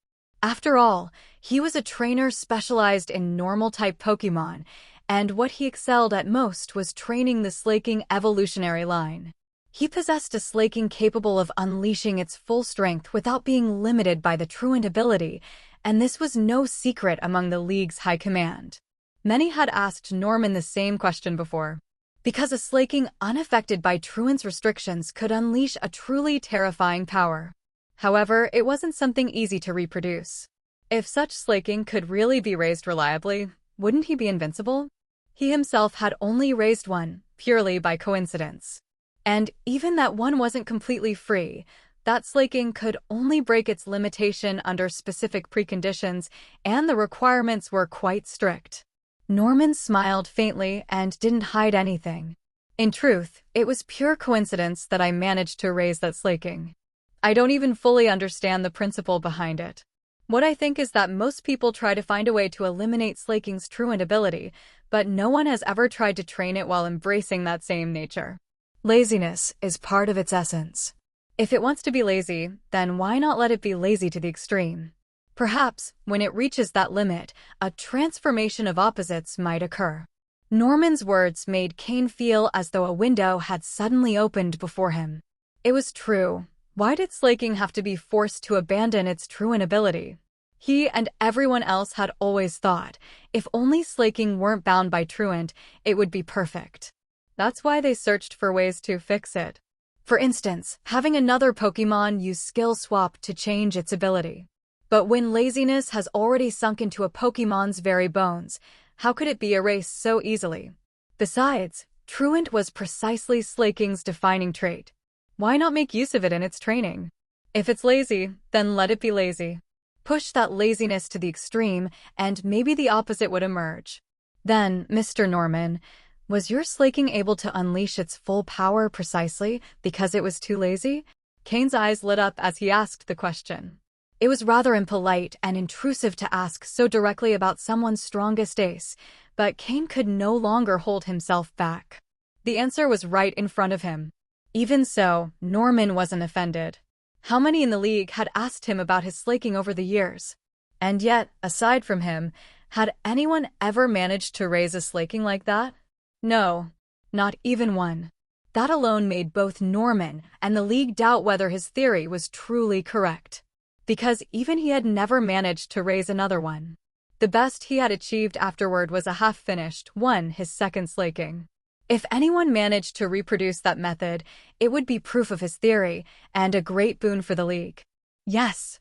After all, he was a trainer specialized in normal-type Pokémon, and what he excelled at most was training the slaking evolutionary line. He possessed a slaking capable of unleashing its full strength without being limited by the truant ability, and this was no secret among the League's high command. Many had asked Norman the same question before. Because a slaking unaffected by truant's restrictions could unleash a truly terrifying power. However, it wasn't something easy to reproduce. If such slaking could really be raised reliably, wouldn't he be invincible? He himself had only raised one, purely by coincidence. And even that one wasn't completely free. That slaking could only break its limitation under specific preconditions, and the requirements were quite strict. Norman smiled faintly and didn't hide anything. In truth, it was pure coincidence that I managed to raise that slaking. I don't even fully understand the principle behind it. What I think is that most people try to find a way to eliminate slaking's truant ability, but no one has ever tried to train it while embracing that same nature. Laziness is part of its essence. If it wants to be lazy, then why not let it be lazy to the extreme? Perhaps, when it reaches that limit, a transformation of opposites might occur. Norman's words made Cain feel as though a window had suddenly opened before him. It was true. Why did slaking have to be forced to abandon its truant ability? He and everyone else had always thought, if only slaking weren't bound by truant, it would be perfect. That's why they searched for ways to fix it. For instance, having another Pokémon use skill swap to change its ability. But when laziness has already sunk into a Pokémon's very bones, how could it be erased so easily? Besides, truant was precisely slaking's defining trait. Why not make use of it in its training? If it's lazy, then let it be lazy. Push that laziness to the extreme, and maybe the opposite would emerge. Then, Mr. Norman, was your slaking able to unleash its full power precisely because it was too lazy? Cain's eyes lit up as he asked the question. It was rather impolite and intrusive to ask so directly about someone's strongest ace, but Cain could no longer hold himself back. The answer was right in front of him. Even so, Norman wasn't offended. How many in the League had asked him about his slaking over the years? And yet, aside from him, had anyone ever managed to raise a slaking like that? No, not even one. That alone made both Norman and the League doubt whether his theory was truly correct. Because even he had never managed to raise another one. The best he had achieved afterward was a half-finished one, his second slaking. If anyone managed to reproduce that method, it would be proof of his theory, and a great boon for the League. Yes,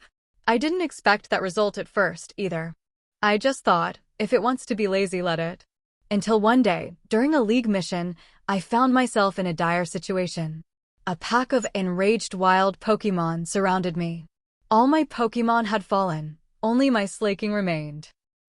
I didn't expect that result at first, either. I just thought, if it wants to be lazy, let it. Until one day, during a League mission, I found myself in a dire situation. A pack of enraged wild Pokémon surrounded me. All my Pokémon had fallen, only my slaking remained.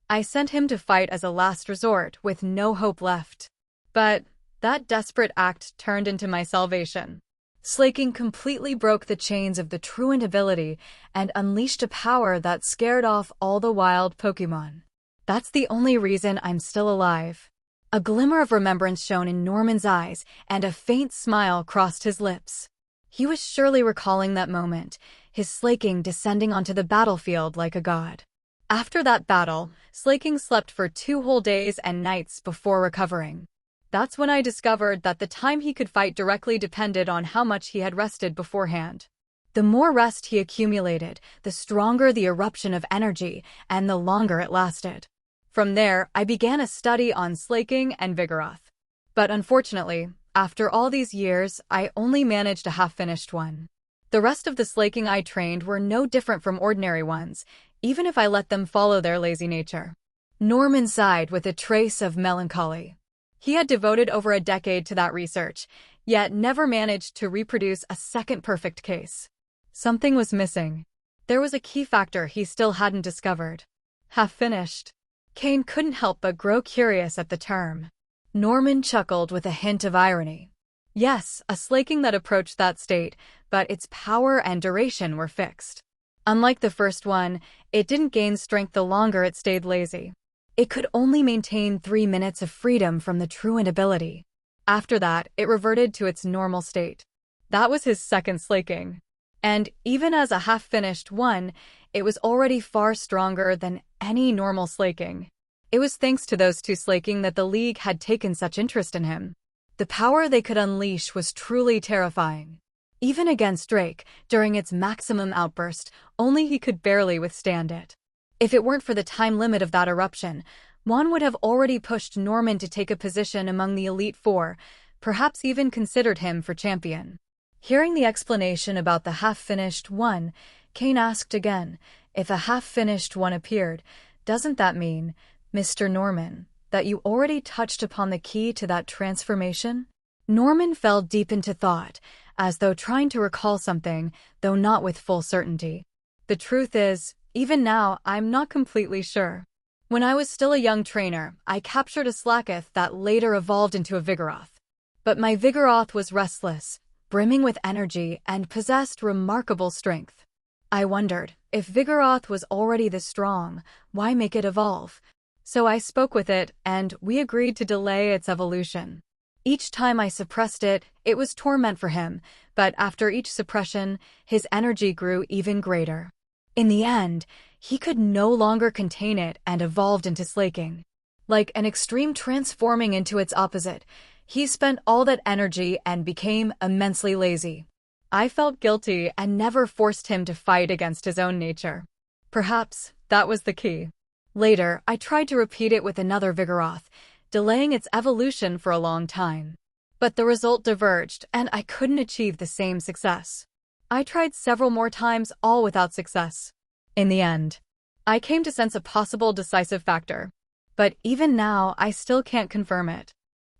I sent him to fight as a last resort with no hope left. But that desperate act turned into my salvation. Slaking completely broke the chains of the truant ability and unleashed a power that scared off all the wild Pokémon. That's the only reason I'm still alive. A glimmer of remembrance shone in Norman's eyes, and a faint smile crossed his lips. He was surely recalling that moment, his Slaking descending onto the battlefield like a god. After that battle, Slaking slept for 2 whole days and nights before recovering. That's when I discovered that the time he could fight directly depended on how much he had rested beforehand. The more rest he accumulated, the stronger the eruption of energy, and the longer it lasted. From there, I began a study on Slaking and Vigoroth. But unfortunately, after all these years, I only managed a half-finished one. The rest of the Slaking I trained were no different from ordinary ones, even if I let them follow their lazy nature. Norman sighed with a trace of melancholy. He had devoted over a decade to that research, yet never managed to reproduce a second perfect case. Something was missing. There was a key factor he still hadn't discovered. Half-finished. Cain couldn't help but grow curious at the term. Norman chuckled with a hint of irony. Yes, a Slaking that approached that state, but its power and duration were fixed. Unlike the first one, it didn't gain strength the longer it stayed lazy. It could only maintain 3 minutes of freedom from the truant ability. After that, it reverted to its normal state. That was his second Slaking. And even as a half-finished one, it was already far stronger than any normal Slaking. It was thanks to those 2 Slaking that the League had taken such interest in him. The power they could unleash was truly terrifying. Even against Drake, during its maximum outburst, only he could barely withstand it. If it weren't for the time limit of that eruption, one would have already pushed Norman to take a position among the Elite Four, perhaps even considered him for champion. Hearing the explanation about the half-finished one, Cain asked again, if a half-finished one appeared, doesn't that mean, Mr. Norman, that you already touched upon the key to that transformation? Norman fell deep into thought, as though trying to recall something, though not with full certainty. The truth is, even now, I'm not completely sure. When I was still a young trainer, I captured a Slakoth that later evolved into a Vigoroth. But my Vigoroth was restless, brimming with energy, and possessed remarkable strength. I wondered, if Vigoroth was already this strong, why make it evolve? So I spoke with it, and we agreed to delay its evolution. Each time I suppressed it, it was torment for him, but after each suppression, his energy grew even greater. In the end, he could no longer contain it and evolved into Slaking. Like an extreme transforming into its opposite, he spent all that energy and became immensely lazy. I felt guilty and never forced him to fight against his own nature. Perhaps that was the key. Later, I tried to repeat it with another Vigoroth, delaying its evolution for a long time. But the result diverged, and I couldn't achieve the same success. I tried several more times, all without success. In the end, I came to sense a possible decisive factor. But even now, I still can't confirm it.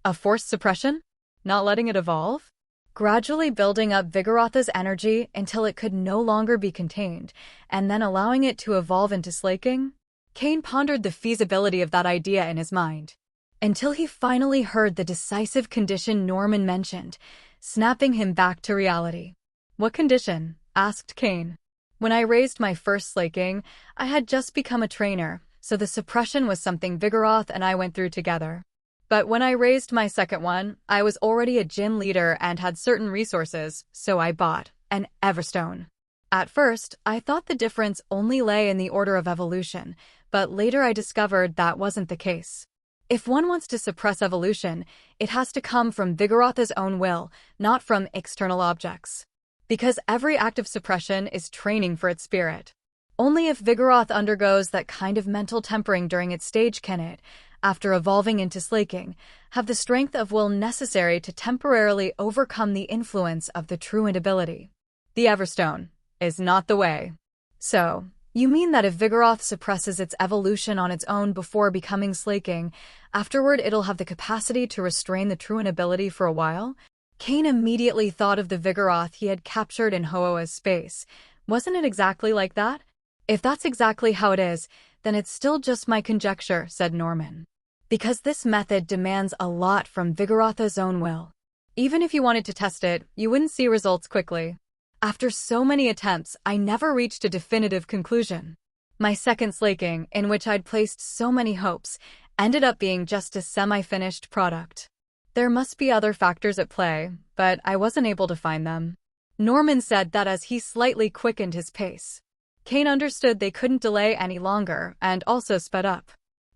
A forced suppression? Not letting it evolve? Gradually building up Vigoroth's energy until it could no longer be contained, and then allowing it to evolve into Slaking? Cain pondered the feasibility of that idea in his mind, until he finally heard the decisive condition Norman mentioned, snapping him back to reality. What condition? Asked Cain. When I raised my first Slaking, I had just become a trainer, so the suppression was something Vigoroth and I went through together. But when I raised my second one, I was already a gym leader and had certain resources, so I bought an Everstone. At first, I thought the difference only lay in the order of evolution, but later I discovered that wasn't the case. If one wants to suppress evolution, it has to come from Vigoroth's own will, not from external objects. Because every act of suppression is training for its spirit. Only if Vigoroth undergoes that kind of mental tempering during its stage can it, after evolving into Slaking, have the strength of will necessary to temporarily overcome the influence of the truant ability. The Everstone is not the way. So, you mean that if Vigoroth suppresses its evolution on its own before becoming Slaking, afterward it'll have the capacity to restrain the truant ability for a while? Cain immediately thought of the Vigoroth he had captured in Ho-Oh's space. Wasn't it exactly like that? If that's exactly how it is, then it's still just my conjecture, said Norman. Because this method demands a lot from Vigoroth's own will. Even if you wanted to test it, you wouldn't see results quickly. After so many attempts, I never reached a definitive conclusion. My second slaking, in which I'd placed so many hopes, ended up being just a semi-finished product. There must be other factors at play, but I wasn't able to find them. Norman said that as he slightly quickened his pace. Cain understood they couldn't delay any longer and also sped up.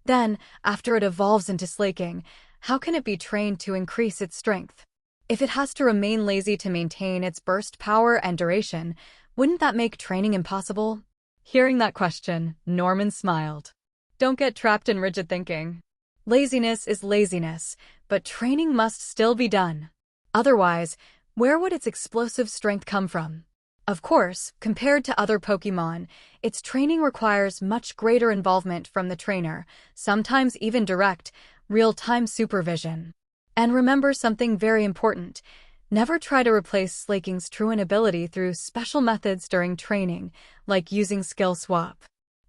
Then, after it evolves into slaking, how can it be trained to increase its strength? If it has to remain lazy to maintain its burst power and duration, wouldn't that make training impossible? Hearing that question, Norman smiled. Don't get trapped in rigid thinking. Laziness is laziness, but training must still be done. Otherwise, where would its explosive strength come from? Of course, compared to other Pokémon, its training requires much greater involvement from the trainer, sometimes even direct, real-time supervision. And remember something very important. Never try to replace Slaking's Truant ability through special methods during training, like using skill swap.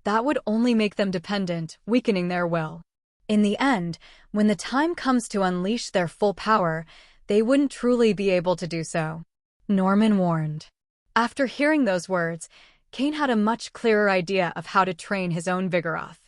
That would only make them dependent, weakening their will. In the end, when the time comes to unleash their full power, they wouldn't truly be able to do so. Norman warned. After hearing those words, Cain had a much clearer idea of how to train his own Vigoroth.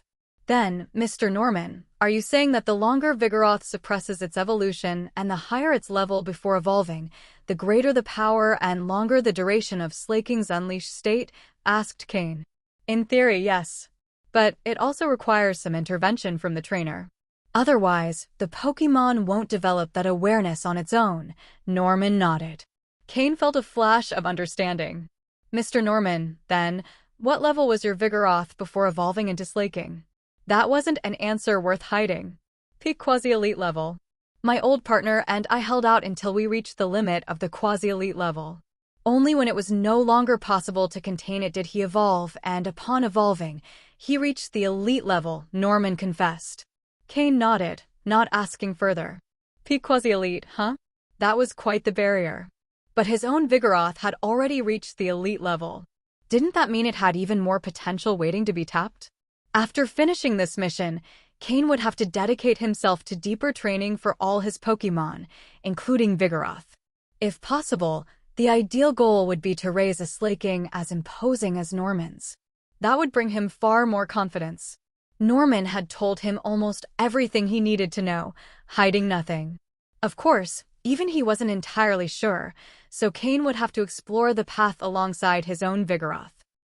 Then, Mr. Norman, are you saying that the longer Vigoroth suppresses its evolution and the higher its level before evolving, the greater the power and longer the duration of Slaking's unleashed state? Asked Cain. In theory, yes. But it also requires some intervention from the trainer. Otherwise, the Pokémon won't develop that awareness on its own. Norman nodded. Cain felt a flash of understanding. Mr. Norman, then, what level was your Vigoroth before evolving into Slaking? That wasn't an answer worth hiding. Peak quasi-elite level. My old partner and I held out until we reached the limit of the quasi-elite level. Only when it was no longer possible to contain it did he evolve, and upon evolving, he reached the elite level, Norman confessed. Cain nodded, not asking further. Peak quasi-elite, huh? That was quite the barrier. But his own Vigoroth had already reached the elite level. Didn't that mean it had even more potential waiting to be tapped? After finishing this mission, Cain would have to dedicate himself to deeper training for all his Pokémon, including Vigoroth. If possible, the ideal goal would be to raise a Slaking as imposing as Norman's. That would bring him far more confidence. Norman had told him almost everything he needed to know, hiding nothing. Of course, even he wasn't entirely sure, so Cain would have to explore the path alongside his own Vigoroth.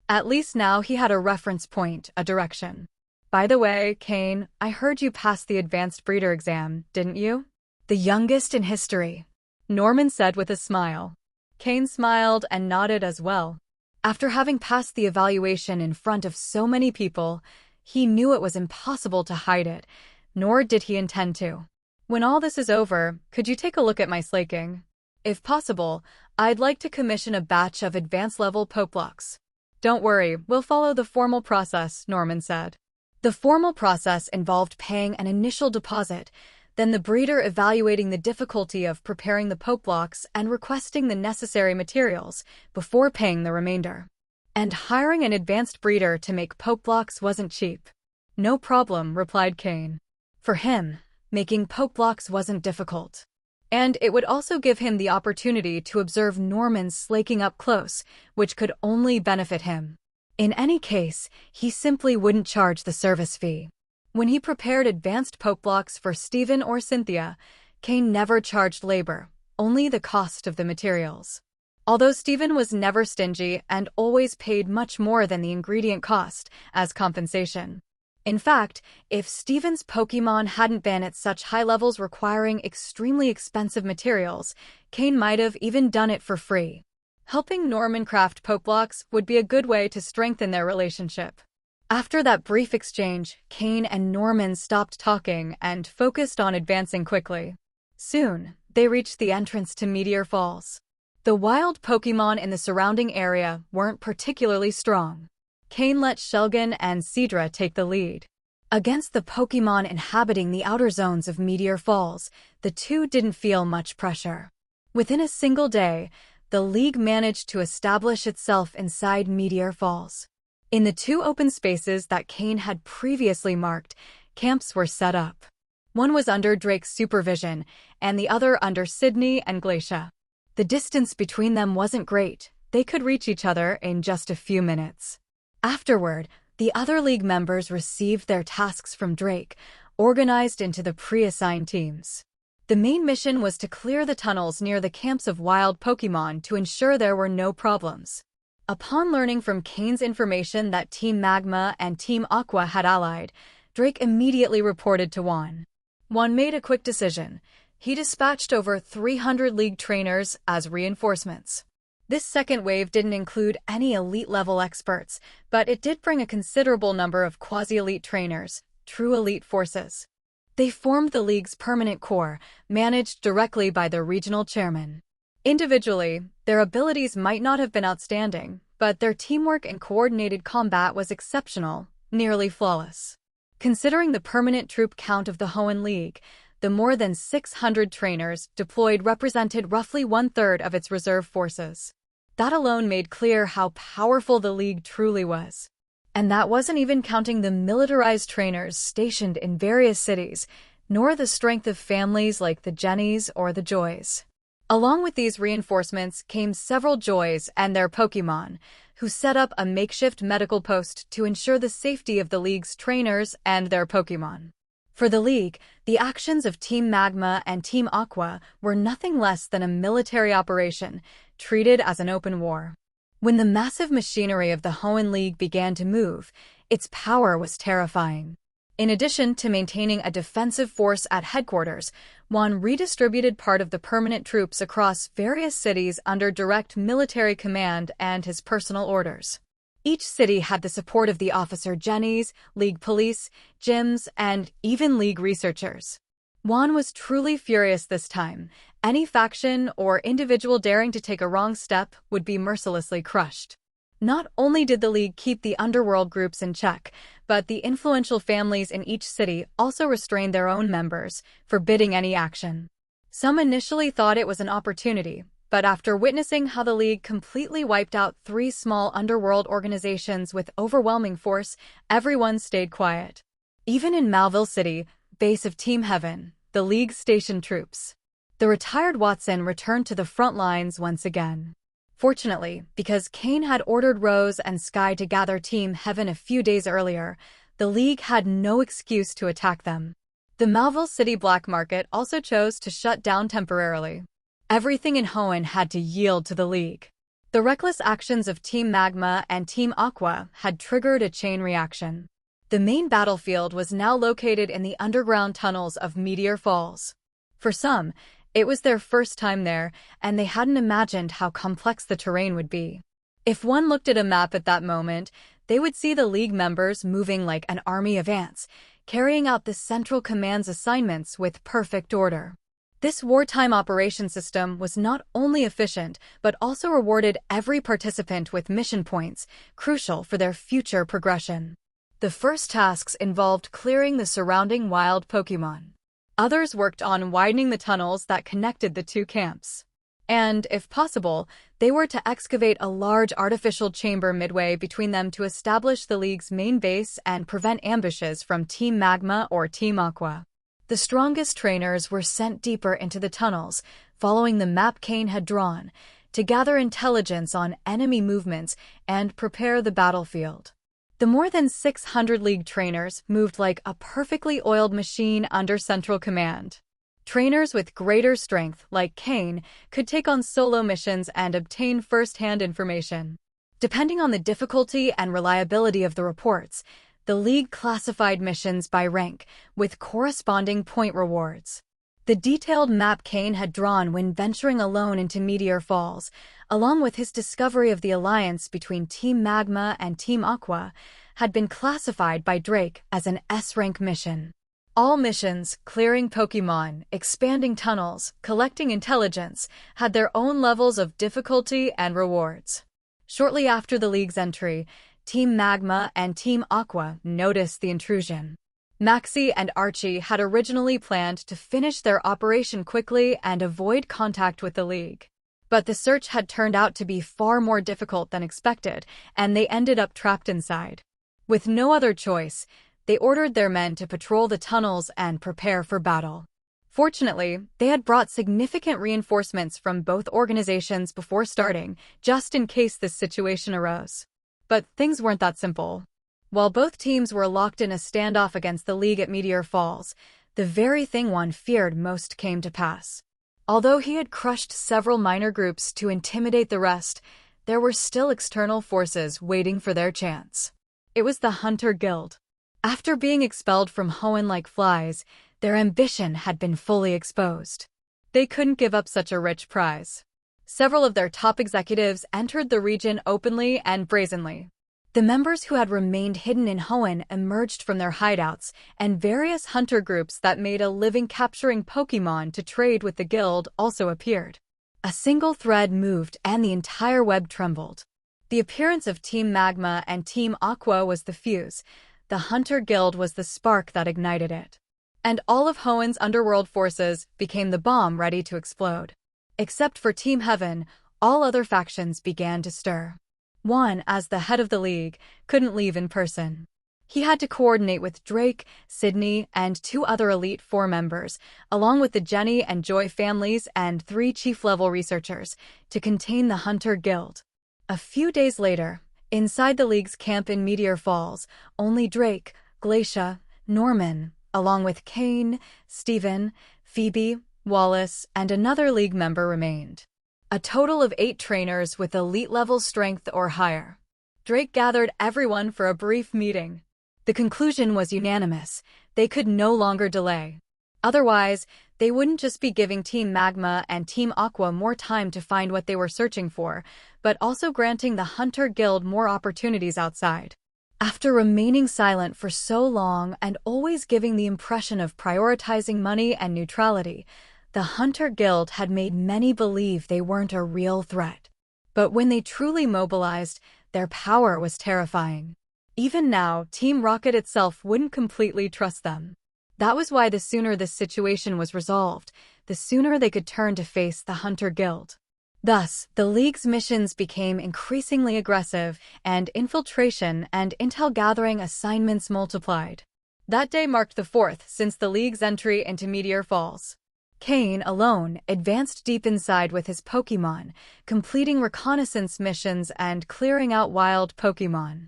At least now he had a reference point, a direction. By the way, Cain, I heard you passed the Advanced Breeder exam, didn't you? The youngest in history, Norman said with a smile. Cain smiled and nodded as well. After having passed the evaluation in front of so many people, he knew it was impossible to hide it, nor did he intend to. When all this is over, could you take a look at my Slaking? If possible, I'd like to commission a batch of advanced-level Pokeblocks. Don't worry, we'll follow the formal process, Norman said. The formal process involved paying an initial deposit, then the breeder evaluating the difficulty of preparing the Pokeblocks and requesting the necessary materials before paying the remainder. And hiring an advanced breeder to make Pokeblocks wasn't cheap. No problem, replied Cain. For him, making Pokeblocks wasn't difficult. And it would also give him the opportunity to observe Norman's slaking up close, which could only benefit him. In any case, he simply wouldn't charge the service fee. When he prepared advanced Pokeblocks for Stephen or Cynthia, Cain never charged labor, only the cost of the materials. Although Stephen was never stingy and always paid much more than the ingredient cost as compensation. In fact, if Stephen's Pokémon hadn't been at such high levels requiring extremely expensive materials, Cain might have even done it for free. Helping Norman craft Pokeblocks would be a good way to strengthen their relationship. After that brief exchange, Cain and Norman stopped talking and focused on advancing quickly. Soon, they reached the entrance to Meteor Falls. The wild Pokémon in the surrounding area weren't particularly strong. Cain let Shelgon and Seadra take the lead. Against the Pokémon inhabiting the outer zones of Meteor Falls, the two didn't feel much pressure. Within a single day, the League managed to establish itself inside Meteor Falls. In the two open spaces that Cain had previously marked, camps were set up. One was under Drake's supervision, and the other under Sydney and Glacia. The distance between them wasn't great. They could reach each other in just a few minutes. Afterward, the other League members received their tasks from Drake, organized into the pre-assigned teams. The main mission was to clear the tunnels near the camps of wild Pokémon to ensure there were no problems. Upon learning from Cain's information that Team Magma and Team Aqua had allied, Drake immediately reported to Juan. Juan made a quick decision. He dispatched over 300 League trainers as reinforcements. This second wave didn't include any elite-level experts, but it did bring a considerable number of quasi-elite trainers, true elite forces. They formed the League's permanent core, managed directly by the regional chairman. Individually, their abilities might not have been outstanding, but their teamwork and coordinated combat was exceptional, nearly flawless. Considering the permanent troop count of the Hoenn League, the more than 600 trainers deployed represented roughly one-third of its reserve forces. That alone made clear how powerful the League truly was. And that wasn't even counting the militarized trainers stationed in various cities, nor the strength of families like the Jennies or the Joys. Along with these reinforcements came several Joys and their Pokémon, who set up a makeshift medical post to ensure the safety of the League's trainers and their Pokémon. For the League, the actions of Team Magma and Team Aqua were nothing less than a military operation, treated as an open war. When the massive machinery of the Hoenn League began to move, its power was terrifying. In addition to maintaining a defensive force at headquarters, Juan redistributed part of the permanent troops across various cities under direct military command and his personal orders. Each city had the support of the officer Jennies, League police, gyms, and even League researchers. Juan was truly furious this time. Any faction or individual daring to take a wrong step would be mercilessly crushed. Not only did the League keep the underworld groups in check, but the influential families in each city also restrained their own members, forbidding any action. Some initially thought it was an opportunity, but after witnessing how the League completely wiped out 3 small underworld organizations with overwhelming force, everyone stayed quiet. Even in Malville City, base of Team Heaven, the League stationed troops. The retired Watson returned to the front lines once again. Fortunately, because Cain had ordered Rose and Sky to gather Team Heaven a few days earlier, the League had no excuse to attack them. The Malville City black market also chose to shut down temporarily. Everything in Hoenn had to yield to the League. The reckless actions of Team Magma and Team Aqua had triggered a chain reaction. The main battlefield was now located in the underground tunnels of Meteor Falls. For some, it was their first time there, and they hadn't imagined how complex the terrain would be. If one looked at a map at that moment, they would see the League members moving like an army of ants, carrying out the Central Command's assignments with perfect order. This wartime operation system was not only efficient, but also rewarded every participant with mission points, crucial for their future progression. The first tasks involved clearing the surrounding wild Pokémon. Others worked on widening the tunnels that connected the two camps. And, if possible, they were to excavate a large artificial chamber midway between them to establish the League's main base and prevent ambushes from Team Magma or Team Aqua. The strongest trainers were sent deeper into the tunnels, following the map Cain had drawn, to gather intelligence on enemy movements and prepare the battlefield. The more than 600 League trainers moved like a perfectly oiled machine under central command. Trainers with greater strength, like Cain, could take on solo missions and obtain first-hand information. Depending on the difficulty and reliability of the reports, the League classified missions by rank, with corresponding point rewards. The detailed map Cain had drawn when venturing alone into Meteor Falls, along with his discovery of the alliance between Team Magma and Team Aqua, had been classified by Drake as an S-rank mission. All missions, clearing Pokémon, expanding tunnels, collecting intelligence, had their own levels of difficulty and rewards. Shortly after the League's entry, Team Magma and Team Aqua noticed the intrusion. Maxie and Archie had originally planned to finish their operation quickly and avoid contact with the League. But the search had turned out to be far more difficult than expected, and they ended up trapped inside. With no other choice, they ordered their men to patrol the tunnels and prepare for battle. Fortunately, they had brought significant reinforcements from both organizations before starting, just in case this situation arose. But things weren't that simple. While both teams were locked in a standoff against the League at Meteor Falls, the very thing one feared most came to pass. Although he had crushed several minor groups to intimidate the rest, there were still external forces waiting for their chance. It was the Hunter Guild. After being expelled from Hoenn like flies, their ambition had been fully exposed. They couldn't give up such a rich prize. Several of their top executives entered the region openly and brazenly. The members who had remained hidden in Hoenn emerged from their hideouts, and various hunter groups that made a living capturing Pokémon to trade with the guild also appeared. A single thread moved and the entire web trembled. The appearance of Team Magma and Team Aqua was the fuse. The Hunter Guild was the spark that ignited it. And all of Hoenn's underworld forces became the bomb ready to explode. Except for Team Heaven, all other factions began to stir. Juan, as the head of the league, couldn't leave in person. He had to coordinate with Drake, Sydney, and 2 other Elite Four members, along with the Jenny and Joy families and 3 chief-level researchers, to contain the Hunter Guild. A few days later, inside the League's camp in Meteor Falls, only Drake, Glacia, Norman, along with Cain, Steven, Phoebe, Wallace, and another League member remained. A total of 8 trainers with elite-level strength or higher. Drake gathered everyone for a brief meeting. The conclusion was unanimous. They could no longer delay. Otherwise, they wouldn't just be giving Team Magma and Team Aqua more time to find what they were searching for, but also granting the Hunter Guild more opportunities outside. After remaining silent for so long and always giving the impression of prioritizing money and neutrality, the Hunter Guild had made many believe they weren't a real threat. But when they truly mobilized, their power was terrifying. Even now, Team Rocket itself wouldn't completely trust them. That was why the sooner this situation was resolved, the sooner they could turn to face the Hunter Guild. Thus, the League's missions became increasingly aggressive, and infiltration and intel gathering assignments multiplied. That day marked the 4th since the League's entry into Meteor Falls. Cain, alone, advanced deep inside with his Pokémon, completing reconnaissance missions and clearing out wild Pokémon.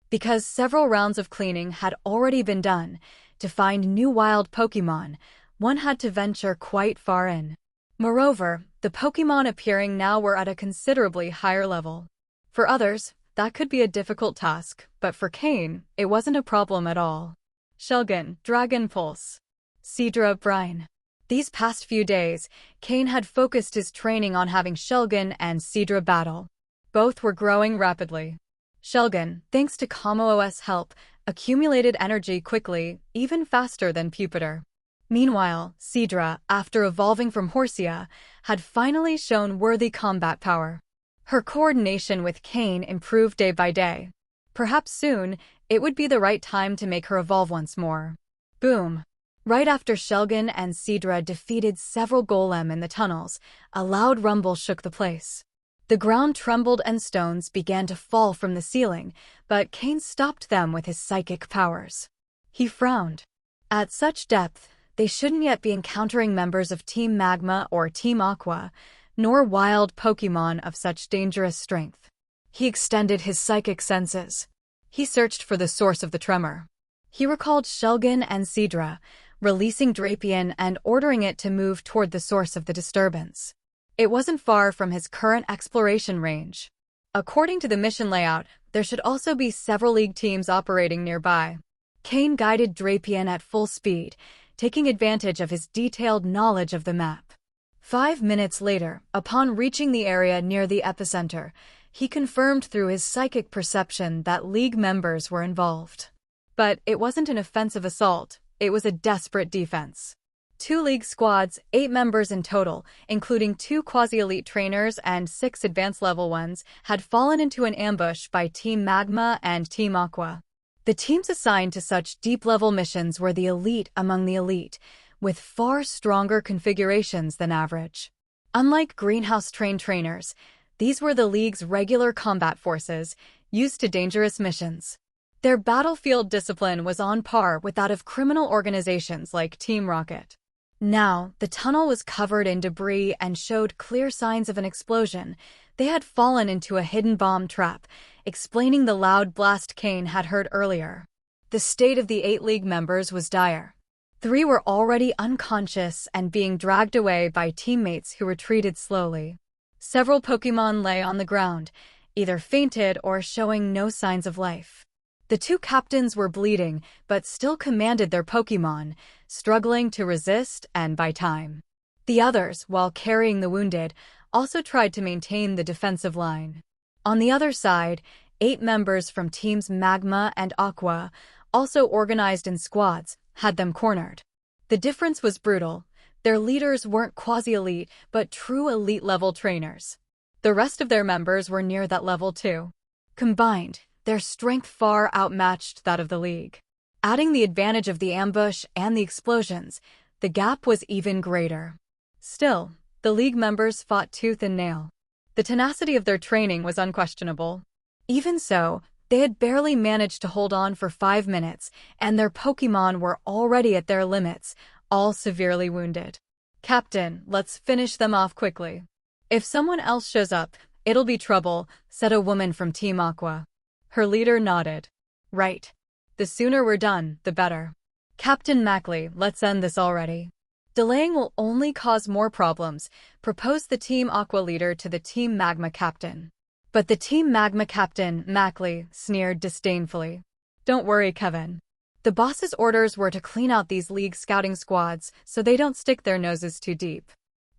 Because several rounds of cleaning had already been done, to find new wild Pokémon, one had to venture quite far in. Moreover, the Pokémon appearing now were at a considerably higher level. For others, that could be a difficult task, but for Cain, it wasn't a problem at all. Shelgon, Dragon Pulse. Seadra, Brine. These past few days, Cain had focused his training on having Shelgon and Seadra battle. Both were growing rapidly. Shelgon, thanks to Kamo-OS help, accumulated energy quickly, even faster than Pupitar. Meanwhile, Seadra, after evolving from Horsia, had finally shown worthy combat power. Her coordination with Cain improved day by day. Perhaps soon, it would be the right time to make her evolve once more. Boom! Right after Shelgon and Seadra defeated several golem in the tunnels, a loud rumble shook the place. The ground trembled and stones began to fall from the ceiling, but Cain stopped them with his psychic powers. He frowned. At such depth, they shouldn't yet be encountering members of Team Magma or Team Aqua, nor wild Pokémon of such dangerous strength. He extended his psychic senses. He searched for the source of the tremor. He recalled Shelgon and Seadra, releasing Drapion and ordering it to move toward the source of the disturbance. It wasn't far from his current exploration range. According to the mission layout, there should also be several League teams operating nearby. Cain guided Drapion at full speed, taking advantage of his detailed knowledge of the map. 5 minutes later, upon reaching the area near the epicenter, he confirmed through his psychic perception that League members were involved. But it wasn't an offensive assault, it was a desperate defense. 2 League squads, 8 members in total, including 2 quasi-elite trainers and 6 advanced-level ones, had fallen into an ambush by Team Magma and Team Aqua. The teams assigned to such deep-level missions were the elite among the elite, with far stronger configurations than average. Unlike greenhouse-trained trainers, these were the League's regular combat forces, used to dangerous missions. Their battlefield discipline was on par with that of criminal organizations like Team Rocket. Now, the tunnel was covered in debris and showed clear signs of an explosion. They had fallen into a hidden bomb trap, explaining the loud blast Cain had heard earlier. The state of the 8 League members was dire. 3 were already unconscious and being dragged away by teammates who retreated slowly. Several Pokémon lay on the ground, either fainted or showing no signs of life. The 2 captains were bleeding, but still commanded their Pokémon, struggling to resist and buy time. The others, while carrying the wounded, also tried to maintain the defensive line. On the other side, 8 members from teams Magma and Aqua, also organized in squads, had them cornered. The difference was brutal. Their leaders weren't quasi-elite, but true elite-level trainers. The rest of their members were near that level too. Combined, their strength far outmatched that of the League. Adding the advantage of the ambush and the explosions, the gap was even greater. Still, the League members fought tooth and nail. The tenacity of their training was unquestionable. Even so, they had barely managed to hold on for 5 minutes, and their Pokémon were already at their limits, all severely wounded. "Captain, let's finish them off quickly. If someone else shows up, it'll be trouble," said a woman from Team Aqua. Her leader nodded. "Right. The sooner we're done, the better. Captain Mackley, let's end this already. Delaying will only cause more problems," proposed the Team Aqua leader to the Team Magma captain. But the Team Magma captain, Mackley, sneered disdainfully. "Don't worry, Kevin. The boss's orders were to clean out these League scouting squads so they don't stick their noses too deep.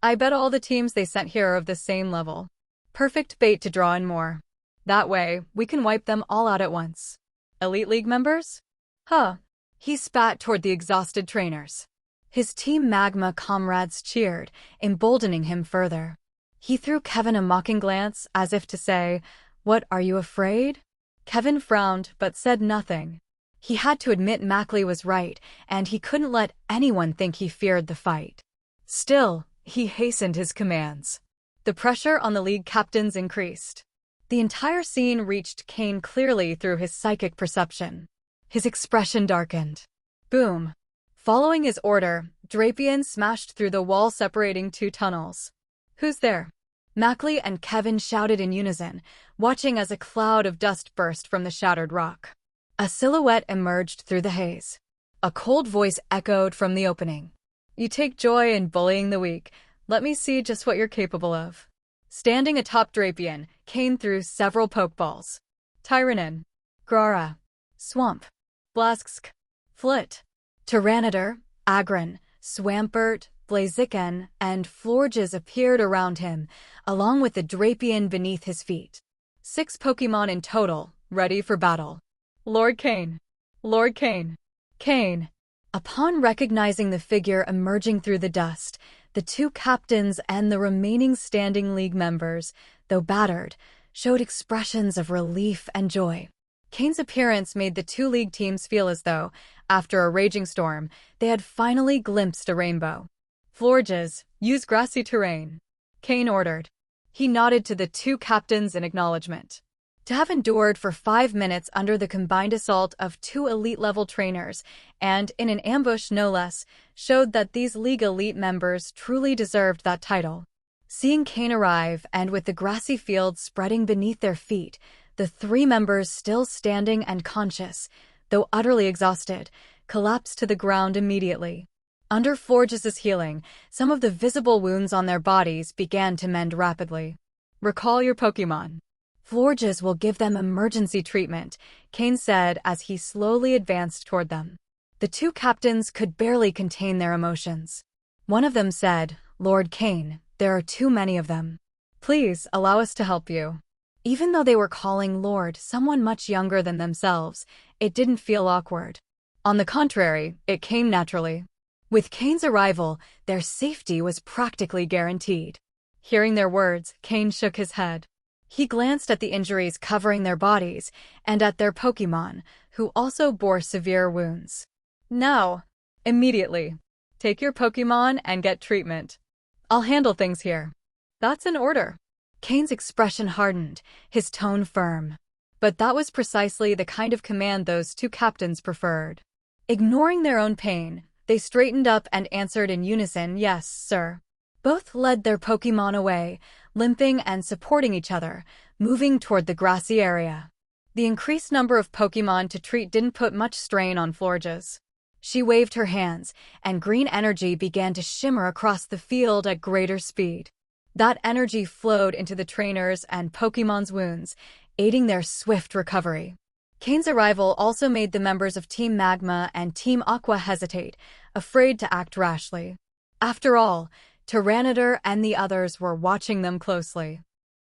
I bet all the teams they sent here are of the same level. Perfect bait to draw in more. That way, we can wipe them all out at once. Elite League members? Huh." He spat toward the exhausted trainers. His Team Magma comrades cheered, emboldening him further. He threw Kevin a mocking glance, as if to say, "What, are you afraid?" Kevin frowned, but said nothing. He had to admit Mackley was right, and he couldn't let anyone think he feared the fight. Still, he hastened his commands. The pressure on the League captains increased. The entire scene reached Cain clearly through his psychic perception. His expression darkened. Boom. Following his order, Drapion smashed through the wall separating 2 tunnels. "Who's there?" Mackley and Kevin shouted in unison, watching as a cloud of dust burst from the shattered rock. A silhouette emerged through the haze. A cold voice echoed from the opening. "You take joy in bullying the weak. Let me see just what you're capable of." Standing atop Drapion, Cain threw several pokeballs. Tyrannin, Grara, Swamp, Blasksk, Flit, Tyranitar, Agron, Swampert, Blaziken, and Florges appeared around him, along with the Drapion beneath his feet. 6 Pokémon in total, ready for battle. "Lord Cain! Lord Cain! Cain!" Upon recognizing the figure emerging through the dust, the 2 captains and the remaining standing League members, though battered, showed expressions of relief and joy. Cain's appearance made the 2 League teams feel as though, after a raging storm, they had finally glimpsed a rainbow. "Florges, use grassy terrain," Cain ordered. He nodded to the 2 captains in acknowledgement. To have endured for 5 minutes under the combined assault of 2 elite-level trainers, and in an ambush no less, showed that these League elite members truly deserved that title. Seeing Cain arrive, and with the grassy field spreading beneath their feet, the 3 members still standing and conscious, though utterly exhausted, collapsed to the ground immediately. Under Florges' healing, some of the visible wounds on their bodies began to mend rapidly. "Recall your Pokémon. Florges will give them emergency treatment," Cain said as he slowly advanced toward them. The 2 captains could barely contain their emotions. One of them said, "Lord Cain, there are too many of them. Please allow us to help you." Even though they were calling Lord someone much younger than themselves, it didn't feel awkward. On the contrary, it came naturally. With Cain's arrival, their safety was practically guaranteed. Hearing their words, Cain shook his head. He glanced at the injuries covering their bodies and at their Pokémon, who also bore severe wounds. "Now, immediately, take your Pokémon and get treatment. I'll handle things here." "That's an order." Cain's expression hardened, his tone firm. But that was precisely the kind of command those two captains preferred. Ignoring their own pain, they straightened up and answered in unison, "Yes, sir." Both led their Pokémon away, limping and supporting each other, moving toward the grassy area. The increased number of Pokémon to treat didn't put much strain on Florges. She waved her hands, and green energy began to shimmer across the field at greater speed. That energy flowed into the trainers and Pokémon's wounds, aiding their swift recovery. Cain's arrival also made the members of Team Magma and Team Aqua hesitate, afraid to act rashly. After all, Tyranitar and the others were watching them closely.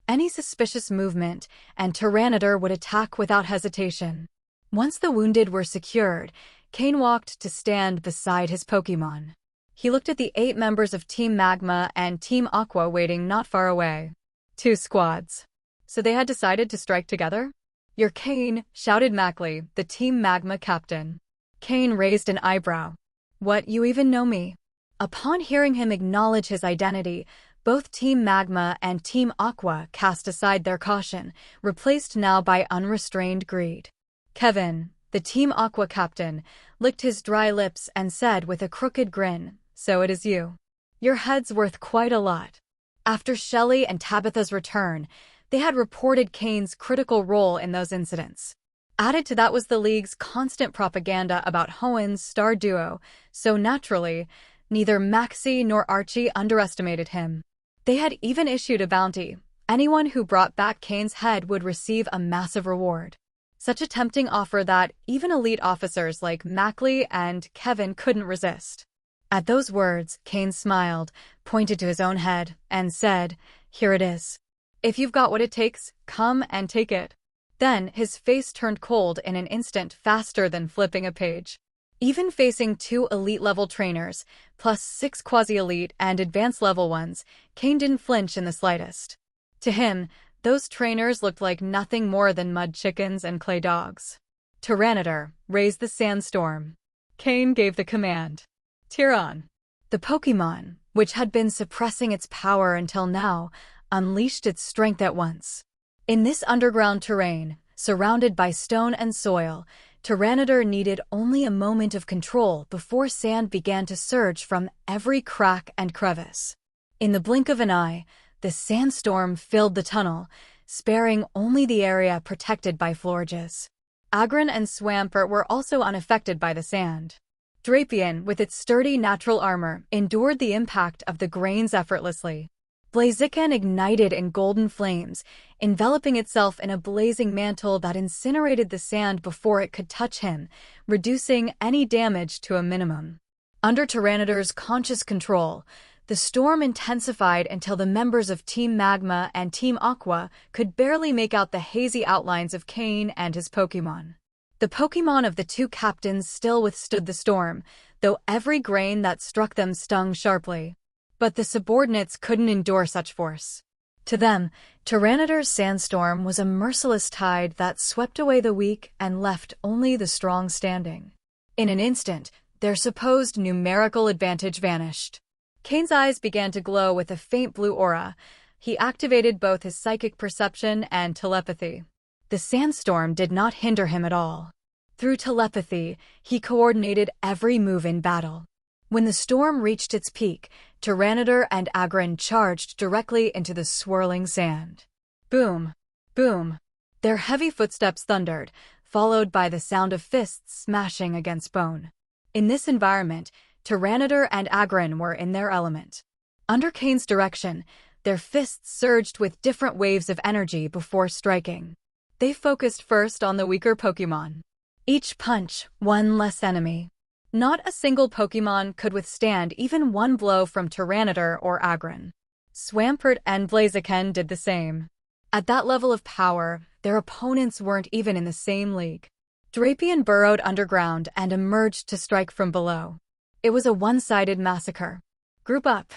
Any suspicious movement, and Tyranitar would attack without hesitation. Once the wounded were secured, Cain walked to stand beside his Pokémon. He looked at the 8 members of Team Magma and Team Aqua waiting not far away. 2 squads. So they had decided to strike together? "You're Cain," shouted Mackley, the Team Magma captain. Cain raised an eyebrow. "What, you even know me?" Upon hearing him acknowledge his identity, both Team Magma and Team Aqua cast aside their caution, replaced now by unrestrained greed. Kevin, the Team Aqua captain, licked his dry lips and said with a crooked grin, "So it is you. Your head's worth quite a lot." After Shelley and Tabitha's return, they had reported Cain's critical role in those incidents. Added to that was the League's constant propaganda about Hoenn's star duo, so naturally, neither Maxie nor Archie underestimated him. They had even issued a bounty. Anyone who brought back Cain's head would receive a massive reward. Such a tempting offer that even elite officers like Mackley and Kevin couldn't resist. At those words, Cain smiled, pointed to his own head, and said, "Here it is. If you've got what it takes, come and take it." Then his face turned cold in an instant, faster than flipping a page. Even facing 2 elite-level trainers, plus 6 quasi-elite and advanced-level ones, Cain didn't flinch in the slightest. To him, those trainers looked like nothing more than mud chickens and clay dogs. Tyranitar, raise the sandstorm. Cain gave the command. Tyron. The Pokémon, which had been suppressing its power until now, unleashed its strength at once. In this underground terrain, surrounded by stone and soil, Tyranitar needed only a moment of control before sand began to surge from every crack and crevice. In the blink of an eye, the sandstorm filled the tunnel, sparing only the area protected by Florges. Agron and Swampert were also unaffected by the sand. Drapion, with its sturdy natural armor, endured the impact of the grains effortlessly. Blaziken ignited in golden flames, enveloping itself in a blazing mantle that incinerated the sand before it could touch him, reducing any damage to a minimum. Under Tyranitar's conscious control, the storm intensified until the members of Team Magma and Team Aqua could barely make out the hazy outlines of Cain and his Pokémon. The Pokémon of the 2 captains still withstood the storm, though every grain that struck them stung sharply. But the subordinates couldn't endure such force. To them, Tyranitar's sandstorm was a merciless tide that swept away the weak and left only the strong standing. In an instant, their supposed numerical advantage vanished. Cain's eyes began to glow with a faint blue aura. He activated both his psychic perception and telepathy. The sandstorm did not hinder him at all. Through telepathy, he coordinated every move in battle. When the storm reached its peak, Tyranitar and Agron charged directly into the swirling sand. Boom! Boom! Their heavy footsteps thundered, followed by the sound of fists smashing against bone. In this environment, Tyranitar and Agron were in their element. Under Cain's direction, their fists surged with different waves of energy before striking. They focused first on the weaker Pokémon. Each punch, one less enemy. Not a single Pokémon could withstand even one blow from Tyranitar or Agron. Swampert and Blaziken did the same. At that level of power, their opponents weren't even in the same league. Drapion burrowed underground and emerged to strike from below. It was a one-sided massacre. Group up.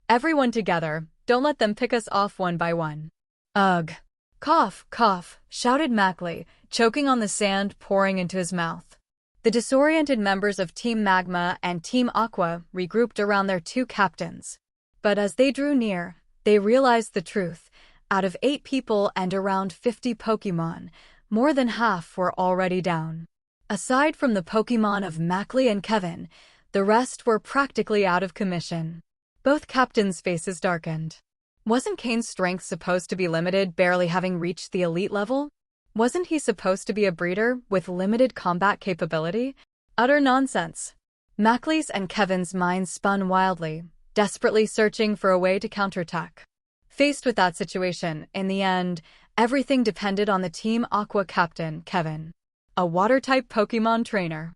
Everyone together, don't let them pick us off one by one. Ugh. Cough, cough, shouted Mackley, choking on the sand pouring into his mouth. The disoriented members of Team Magma and Team Aqua regrouped around their 2 captains. But as they drew near, they realized the truth. Out of 8 people and around 50 Pokémon, More than half were already down. Aside from the Pokémon of Mackley and Kevin, the rest were practically out of commission. Both captains' faces darkened. Wasn't Cain's strength supposed to be limited, barely having reached the elite level? Wasn't he supposed to be a breeder with limited combat capability? Utter nonsense. Mackley's and Kevin's minds spun wildly, desperately searching for a way to counterattack. Faced with that situation, in the end, everything depended on the Team Aqua captain, Kevin. A water-type Pokémon trainer.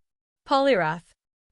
Poliwrath.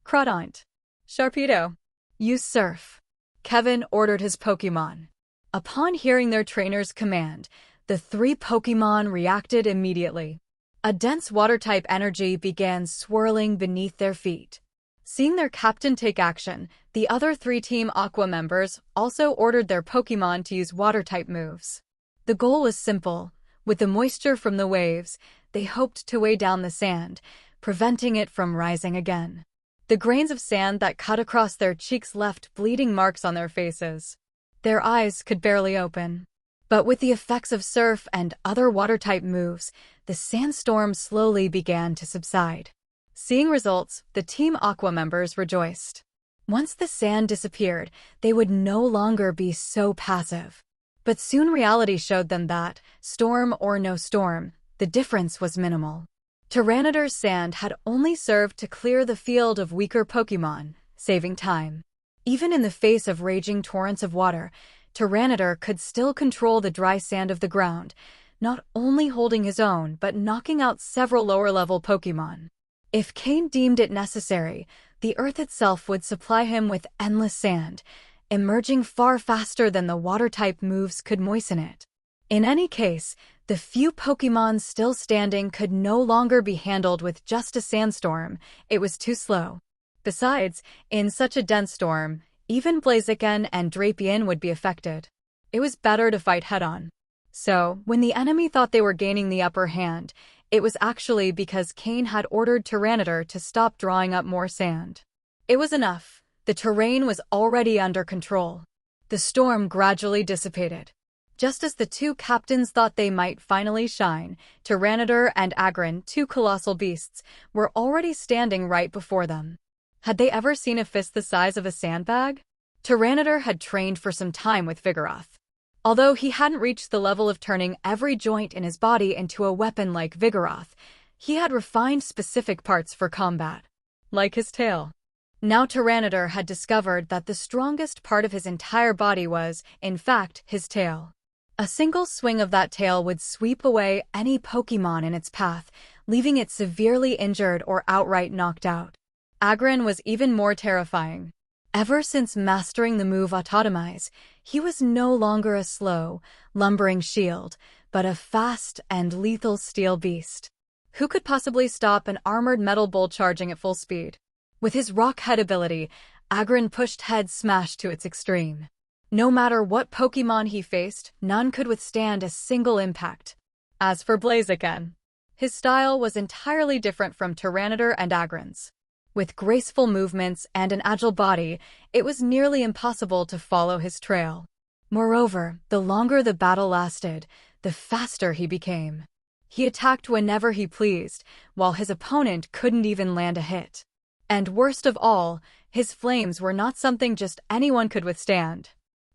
Crawdaunt. Sharpedo. Use Surf. Kevin ordered his Pokémon. Upon hearing their trainer's command, the 3 Pokémon reacted immediately. A dense water-type energy began swirling beneath their feet. Seeing their captain take action, the other 3 Team Aqua members also ordered their Pokémon to use water-type moves. The goal was simple. With the moisture from the waves, they hoped to weigh down the sand, preventing it from rising again. The grains of sand that cut across their cheeks left bleeding marks on their faces. Their eyes could barely open. But with the effects of surf and other water-type moves, the sandstorm slowly began to subside. Seeing results, the Team Aqua members rejoiced. Once the sand disappeared, they would no longer be so passive. But soon reality showed them that, storm or no storm, the difference was minimal. Tyranidar's sand had only served to clear the field of weaker Pokémon, saving time. Even in the face of raging torrents of water, Tyranitar could still control the dry sand of the ground, not only holding his own but knocking out several lower-level Pokémon. If Cain deemed it necessary, the earth itself would supply him with endless sand, emerging far faster than the water-type moves could moisten it. In any case, the few Pokémon still standing could no longer be handled with just a sandstorm. It was too slow. Besides, in such a dense storm, even Blaziken and Drapion would be affected. It was better to fight head-on. So, when the enemy thought they were gaining the upper hand, it was actually because Cain had ordered Tyranitar to stop drawing up more sand. It was enough. The terrain was already under control. The storm gradually dissipated. Just as the 2 captains thought they might finally shine, Tyranitar and Agron, 2 colossal beasts, were already standing right before them. Had they ever seen a fist the size of a sandbag? Tyranitar had trained for some time with Vigoroth. Although he hadn't reached the level of turning every joint in his body into a weapon like Vigoroth, he had refined specific parts for combat. Like his tail. Now Tyranitar had discovered that the strongest part of his entire body was, in fact, his tail. A single swing of that tail would sweep away any Pokémon in its path, leaving it severely injured or outright knocked out. Agron was even more terrifying. Ever since mastering the move Autotomize, he was no longer a slow, lumbering shield, but a fast and lethal steel beast. Who could possibly stop an armored metal bull charging at full speed? With his rock head ability, Agron pushed Head Smash to its extreme. No matter what Pokémon he faced, none could withstand a single impact. As for Blaziken, his style was entirely different from Tyranitar and Agron's. With graceful movements and an agile body, it was nearly impossible to follow his trail. Moreover, the longer the battle lasted, the faster he became. He attacked whenever he pleased, while his opponent couldn't even land a hit. And worst of all, his flames were not something just anyone could withstand.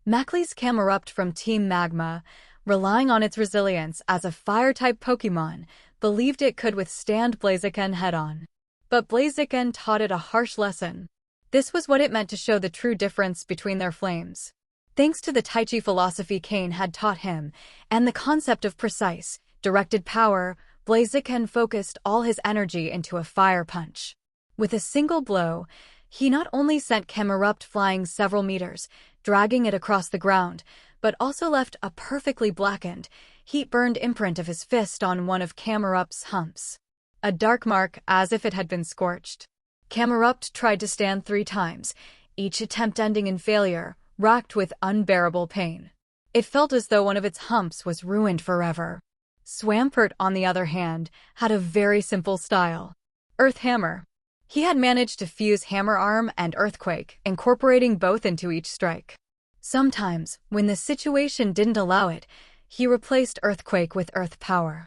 Mackley's Camerupt from Team Magma, relying on its resilience as a fire-type Pokémon, believed it could withstand Blaziken head-on. But Blaziken taught it a harsh lesson. This was what it meant to show the true difference between their flames. Thanks to the Tai Chi philosophy Cain had taught him, and the concept of precise, directed power, Blaziken focused all his energy into a fire punch. With a single blow, he not only sent Camerupt flying several meters, dragging it across the ground, but also left a perfectly blackened, heat-burned imprint of his fist on one of Camerupt's humps. A dark mark as if it had been scorched. Camerupt tried to stand 3 times, each attempt ending in failure, racked with unbearable pain. It felt as though one of its humps was ruined forever. Swampert, on the other hand, had a very simple style. Earth Hammer. He had managed to fuse Hammer Arm and Earthquake, incorporating both into each strike. Sometimes, when the situation didn't allow it, he replaced Earthquake with Earth Power.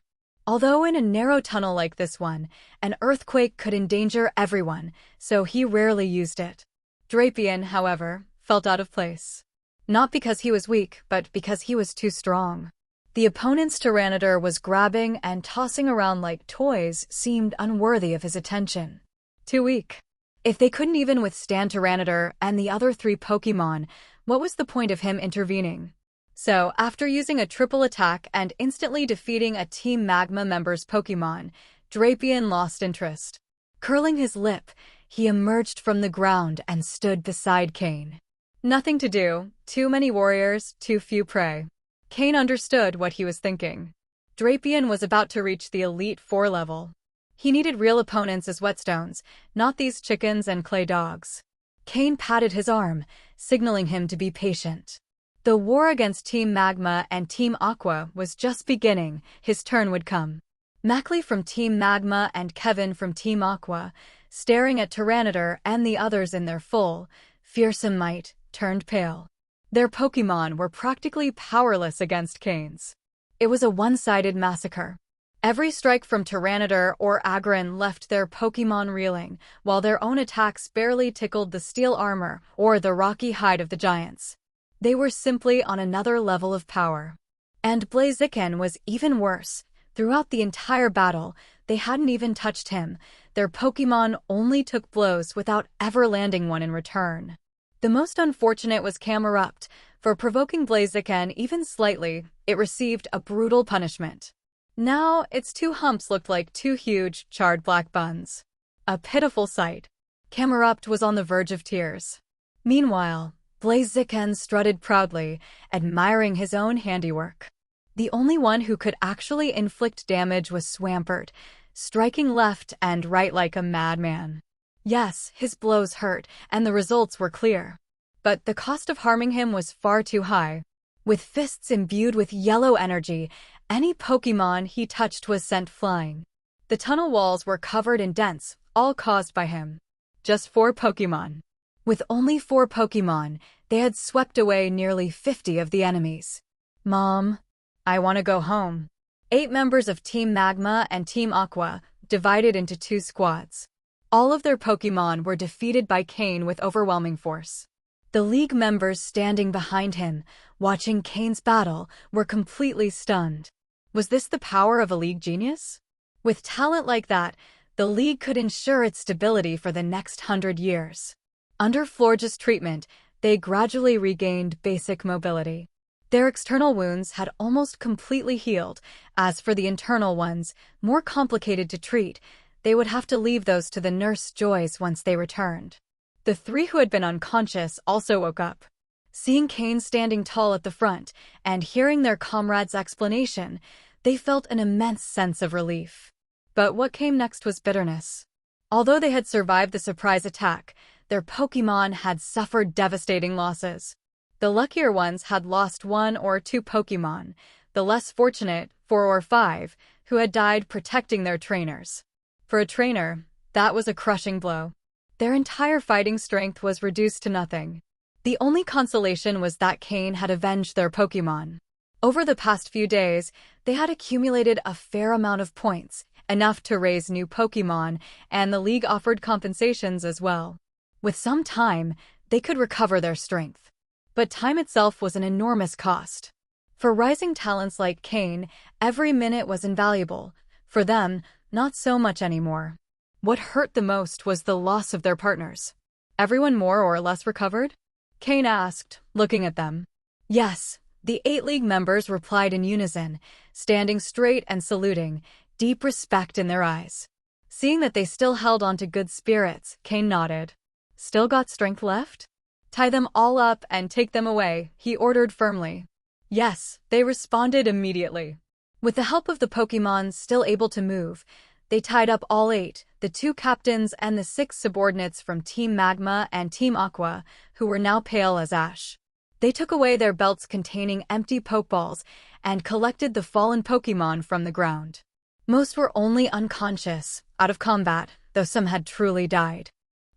Although in a narrow tunnel like this one, an earthquake could endanger everyone, so he rarely used it. Drapion, however, felt out of place. Not because he was weak, but because he was too strong. The opponent's Tyranitar was grabbing and tossing around like toys seemed unworthy of his attention. Too weak. If they couldn't even withstand Tyranitar and the other 3 Pokémon, what was the point of him intervening? So, after using a triple attack and instantly defeating a Team Magma member's Pokémon, Drapion lost interest. Curling his lip, he emerged from the ground and stood beside Cain. Nothing to do, too many warriors, too few prey. Cain understood what he was thinking. Drapion was about to reach the Elite 4 level. He needed real opponents as whetstones, not these chickens and clay dogs. Cain patted his arm, signaling him to be patient. The war against Team Magma and Team Aqua was just beginning. His turn would come. Mackley from Team Magma and Kevin from Team Aqua, staring at Tyranitar and the others in their full, fearsome might, turned pale. Their Pokémon were practically powerless against Cain's. It was a one-sided massacre. Every strike from Tyranitar or Aggron left their Pokémon reeling, while their own attacks barely tickled the steel armor or the rocky hide of the giants. They were simply on another level of power. And Blaziken was even worse. Throughout the entire battle, they hadn't even touched him. Their Pokémon only took blows without ever landing one in return. The most unfortunate was Camerupt. For provoking Blaziken even slightly, it received a brutal punishment. Now, its 2 humps looked like 2 huge, charred black buns. A pitiful sight. Camerupt was on the verge of tears. Meanwhile, Blaziken strutted proudly, admiring his own handiwork. The only one who could actually inflict damage was Swampert, striking left and right like a madman. Yes, his blows hurt, and the results were clear. But the cost of harming him was far too high. With fists imbued with yellow energy, any Pokémon he touched was sent flying. The tunnel walls were covered in dents, all caused by him. Just 4 Pokémon. With only 4 Pokémon, they had swept away nearly 50 of the enemies. Mom, I want to go home. 8 members of Team Magma and Team Aqua divided into 2 squads. All of their Pokémon were defeated by Cain with overwhelming force. The League members standing behind him, watching Cain's battle, were completely stunned. Was this the power of a League genius? With talent like that, the League could ensure its stability for the next 100 years. Under Florge's treatment, they gradually regained basic mobility. Their external wounds had almost completely healed. As for the internal ones, more complicated to treat, they would have to leave those to the Nurse Joys once they returned. The 3 who had been unconscious also woke up. Seeing Cain standing tall at the front and hearing their comrade's explanation, they felt an immense sense of relief. But what came next was bitterness. Although they had survived the surprise attack, their Pokémon had suffered devastating losses. The luckier ones had lost 1 or 2 Pokémon, the less fortunate 4 or 5, who had died protecting their trainers. For a trainer, that was a crushing blow. Their entire fighting strength was reduced to nothing. The only consolation was that Cain had avenged their Pokémon. Over the past few days, they had accumulated a fair amount of points, enough to raise new Pokémon, and the League offered compensations as well. With some time, they could recover their strength. But time itself was an enormous cost. For rising talents like Cain, every minute was invaluable. For them, not so much anymore. What hurt the most was the loss of their partners. Everyone more or less recovered? Cain asked, looking at them. Yes, the 8 League members replied in unison, standing straight and saluting, deep respect in their eyes. Seeing that they still held on to good spirits, Cain nodded. Still got strength left? Tie them all up and take them away, he ordered firmly. Yes, they responded immediately. With the help of the Pokémon still able to move, they tied up all 8, the 2 captains and the 6 subordinates from Team Magma and Team Aqua, who were now pale as ash. They took away their belts containing empty Pokeballs and collected the fallen Pokémon from the ground. Most were only unconscious, out of combat, though some had truly died.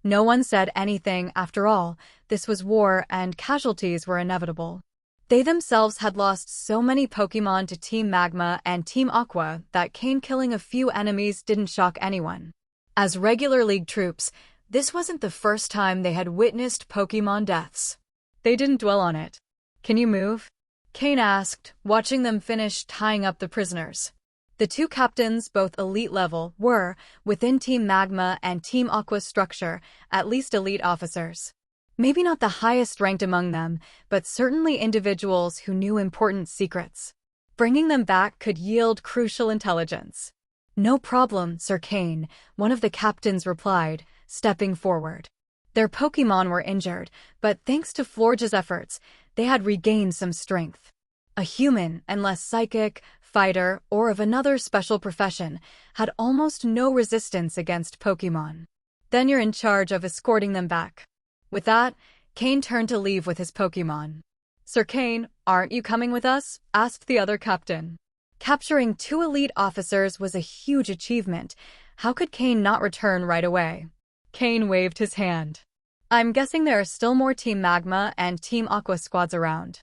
No one said anything. After all, this was war and casualties were inevitable. They themselves had lost so many Pokémon to Team Magma and Team Aqua that Cain killing a few enemies didn't shock anyone. As regular League troops, this wasn't the first time they had witnessed Pokémon deaths. They didn't dwell on it. "Can you move?" Cain asked, watching them finish tying up the prisoners. The two captains, both elite level, were, within Team Magma and Team Aqua's structure, at least elite officers. Maybe not the highest ranked among them, but certainly individuals who knew important secrets. Bringing them back could yield crucial intelligence. "No problem, Sir Cain," one of the captains replied, stepping forward. Their Pokémon were injured, but thanks to Florge's efforts, they had regained some strength. A human, unless psychic, fighter, or of another special profession, had almost no resistance against Pokémon. "Then you're in charge of escorting them back." With that, Cain turned to leave with his Pokémon. "Sir Cain, aren't you coming with us?" asked the other captain. Capturing 2 elite officers was a huge achievement. How could Cain not return right away? Cain waved his hand. "I'm guessing there are still more Team Magma and Team Aqua squads around.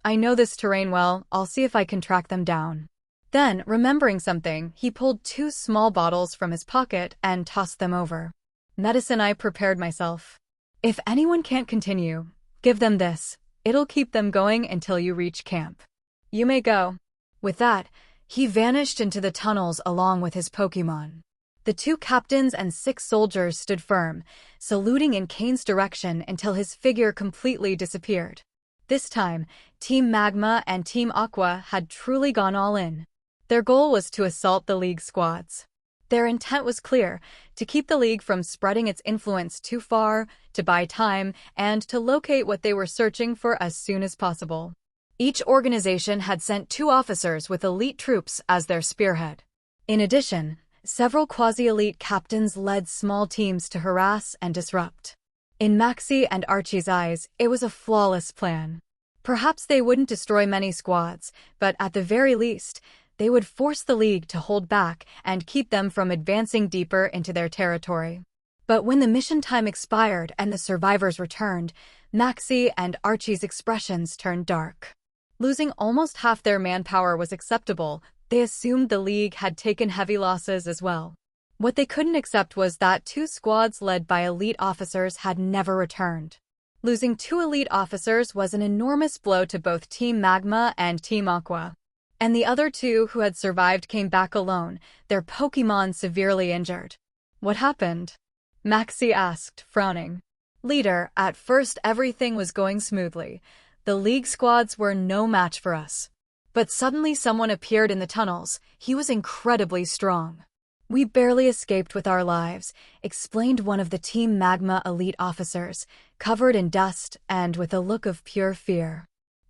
I know this terrain well, I'll see if I can track them down." Then, remembering something, he pulled 2 small bottles from his pocket and tossed them over. "Medicine I prepared myself. If anyone can't continue, give them this. It'll keep them going until you reach camp. You may go." With that, he vanished into the tunnels along with his Pokémon. The 2 captains and 6 soldiers stood firm, saluting in Cain's direction until his figure completely disappeared. This time, Team Magma and Team Aqua had truly gone all in. Their goal was to assault the League squads. Their intent was clear: to keep the League from spreading its influence too far, to buy time, and to locate what they were searching for as soon as possible. Each organization had sent 2 officers with elite troops as their spearhead. In addition, several quasi-elite captains led small teams to harass and disrupt. In Maxie and Archie's eyes, it was a flawless plan. Perhaps they wouldn't destroy many squads, but at the very least, they would force the League to hold back and keep them from advancing deeper into their territory. But when the mission time expired and the survivors returned, Maxie and Archie's expressions turned dark. Losing almost half their manpower was acceptable. They assumed the League had taken heavy losses as well. What they couldn't accept was that 2 squads led by elite officers had never returned. Losing 2 elite officers was an enormous blow to both Team Magma and Team Aqua. And the other 2 who had survived came back alone, their Pokémon severely injured. "What happened?" Maxie asked, frowning. "Leader, at first everything was going smoothly. The League squads were no match for us. But suddenly someone appeared in the tunnels. He was incredibly strong. We barely escaped with our lives," explained one of the Team Magma elite officers, covered in dust and with a look of pure fear.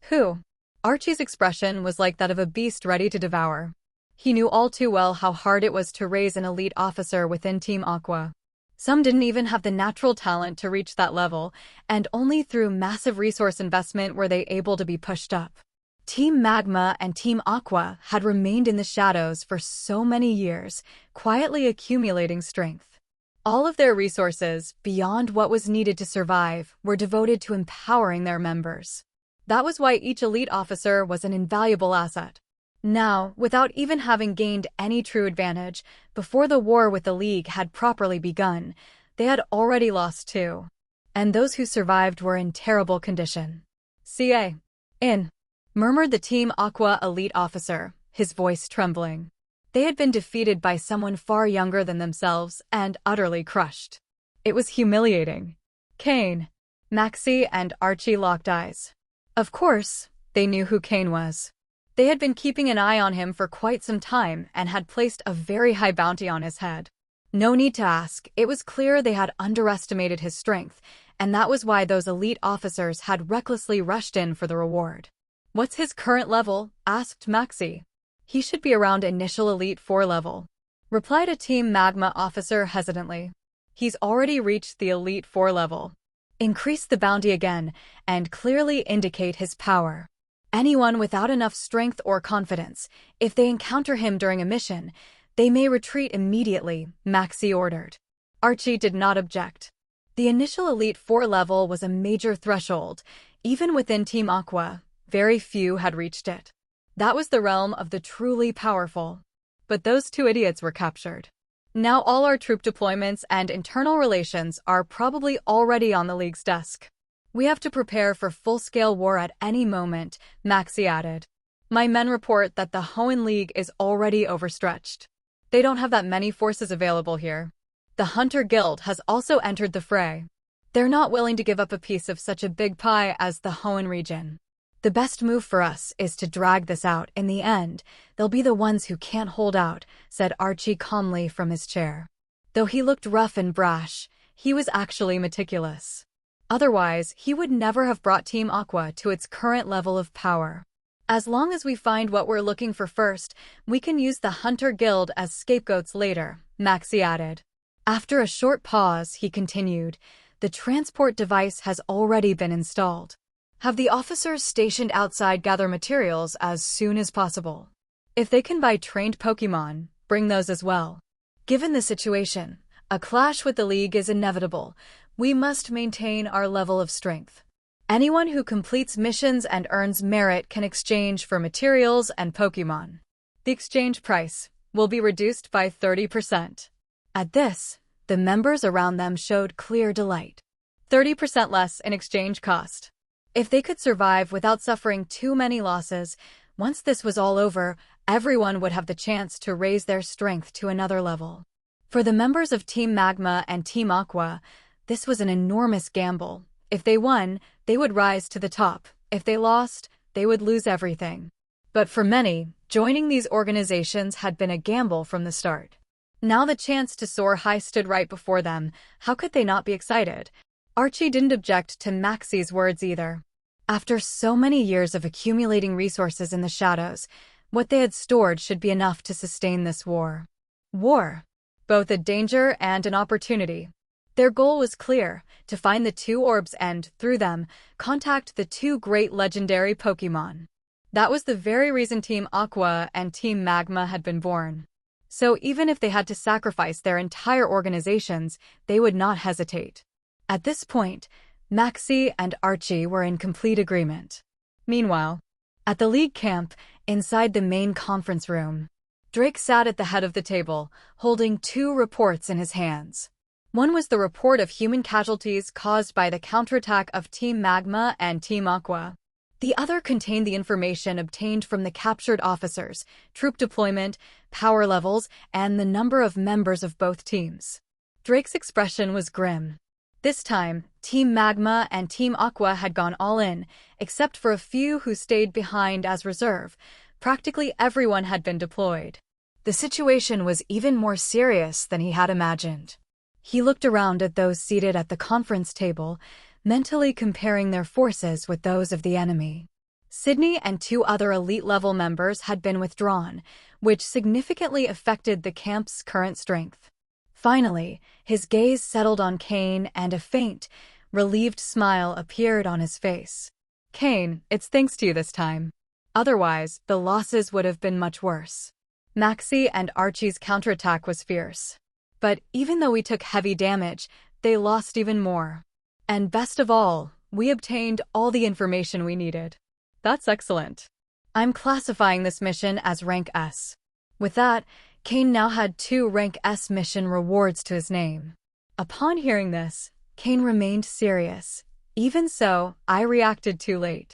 "Who?" Archie's expression was like that of a beast ready to devour. He knew all too well how hard it was to raise an elite officer within Team Aqua. Some didn't even have the natural talent to reach that level, and only through massive resource investment were they able to be pushed up. Team Magma and Team Aqua had remained in the shadows for so many years, quietly accumulating strength. All of their resources, beyond what was needed to survive, were devoted to empowering their members. That was why each elite officer was an invaluable asset. Now, without even having gained any true advantage, before the war with the League had properly begun, they had already lost 2. And those who survived were in terrible condition. "CA. In," murmured the Team Aqua elite officer, his voice trembling. They had been defeated by someone far younger than themselves and utterly crushed. It was humiliating. "Cain." Maxie and Archie locked eyes. Of course, they knew who Cain was. They had been keeping an eye on him for quite some time and had placed a very high bounty on his head. No need to ask, it was clear they had underestimated his strength, and that was why those elite officers had recklessly rushed in for the reward. "What's his current level?" asked Maxie. "He should be around initial Elite 4 level," replied a Team Magma officer hesitantly. "He's already reached the Elite 4 level." Increase the bounty again, and clearly indicate his power. Anyone without enough strength or confidence, if they encounter him during a mission, they may retreat immediately, Maxie ordered. Archie did not object. The initial Elite 4 level was a major threshold, even within Team Aqua. very few had reached it. That was the realm of the truly powerful. But those two idiots were captured. Now all our troop deployments and internal relations are probably already on the League's desk. We have to prepare for full-scale war at any moment, Maxie added. My men report that the Hoenn League is already overstretched. They don't have that many forces available here. The Hunter Guild has also entered the fray. They're not willing to give up a piece of such a big pie as the Hoenn region. The best move for us is to drag this out. In the end, they'll be the ones who can't hold out, said Archie calmly from his chair. Though he looked rough and brash, he was actually meticulous. Otherwise, he would never have brought Team Aqua to its current level of power. As long as we find what we're looking for first, we can use the Hunter Guild as scapegoats later, Maxie added. After a short pause, he continued, the transport device has already been installed. Have the officers stationed outside gather materials as soon as possible. If they can buy trained Pokémon, bring those as well. Given the situation, a clash with the League is inevitable. We must maintain our level of strength. Anyone who completes missions and earns merit can exchange for materials and Pokémon. The exchange price will be reduced by 30%. At this, the members around them showed clear delight. 30% less in exchange cost. If they could survive without suffering too many losses, once this was all over, everyone would have the chance to raise their strength to another level. For the members of Team Magma and Team Aqua, this was an enormous gamble. If they won, they would rise to the top. If they lost, they would lose everything. But for many, joining these organizations had been a gamble from the start. Now the chance to soar high stood right before them. How could they not be excited? Archie didn't object to Maxie's words either. After so many years of accumulating resources in the shadows, what they had stored should be enough to sustain this war. War. Both a danger and an opportunity. Their goal was clear, to find the two orbs and, through them, contact the two great legendary Pokémon. That was the very reason Team Aqua and Team Magma had been born. So even if they had to sacrifice their entire organizations, they would not hesitate. At this point, Maxie and Archie were in complete agreement. Meanwhile, at the League camp, inside the main conference room, Drake sat at the head of the table, holding two reports in his hands. One was the report of human casualties caused by the counterattack of Team Magma and Team Aqua. The other contained the information obtained from the captured officers, troop deployment, power levels, and the number of members of both teams. Drake's expression was grim. This time, Team Magma and Team Aqua had gone all in, except for a few who stayed behind as reserve. Practically everyone had been deployed. The situation was even more serious than he had imagined. He looked around at those seated at the conference table, mentally comparing their forces with those of the enemy. Sydney and two other elite-level members had been withdrawn, which significantly affected the camp's current strength. Finally, his gaze settled on Cain and a faint, relieved smile appeared on his face. Cain, it's thanks to you this time. Otherwise, the losses would have been much worse. Maxie and Archie's counterattack was fierce. But even though we took heavy damage, they lost even more. And best of all, we obtained all the information we needed. That's excellent. I'm classifying this mission as Rank S. With that, Cain now had 2 Rank S mission rewards to his name. Upon hearing this, Cain remained serious. Even so, I reacted too late.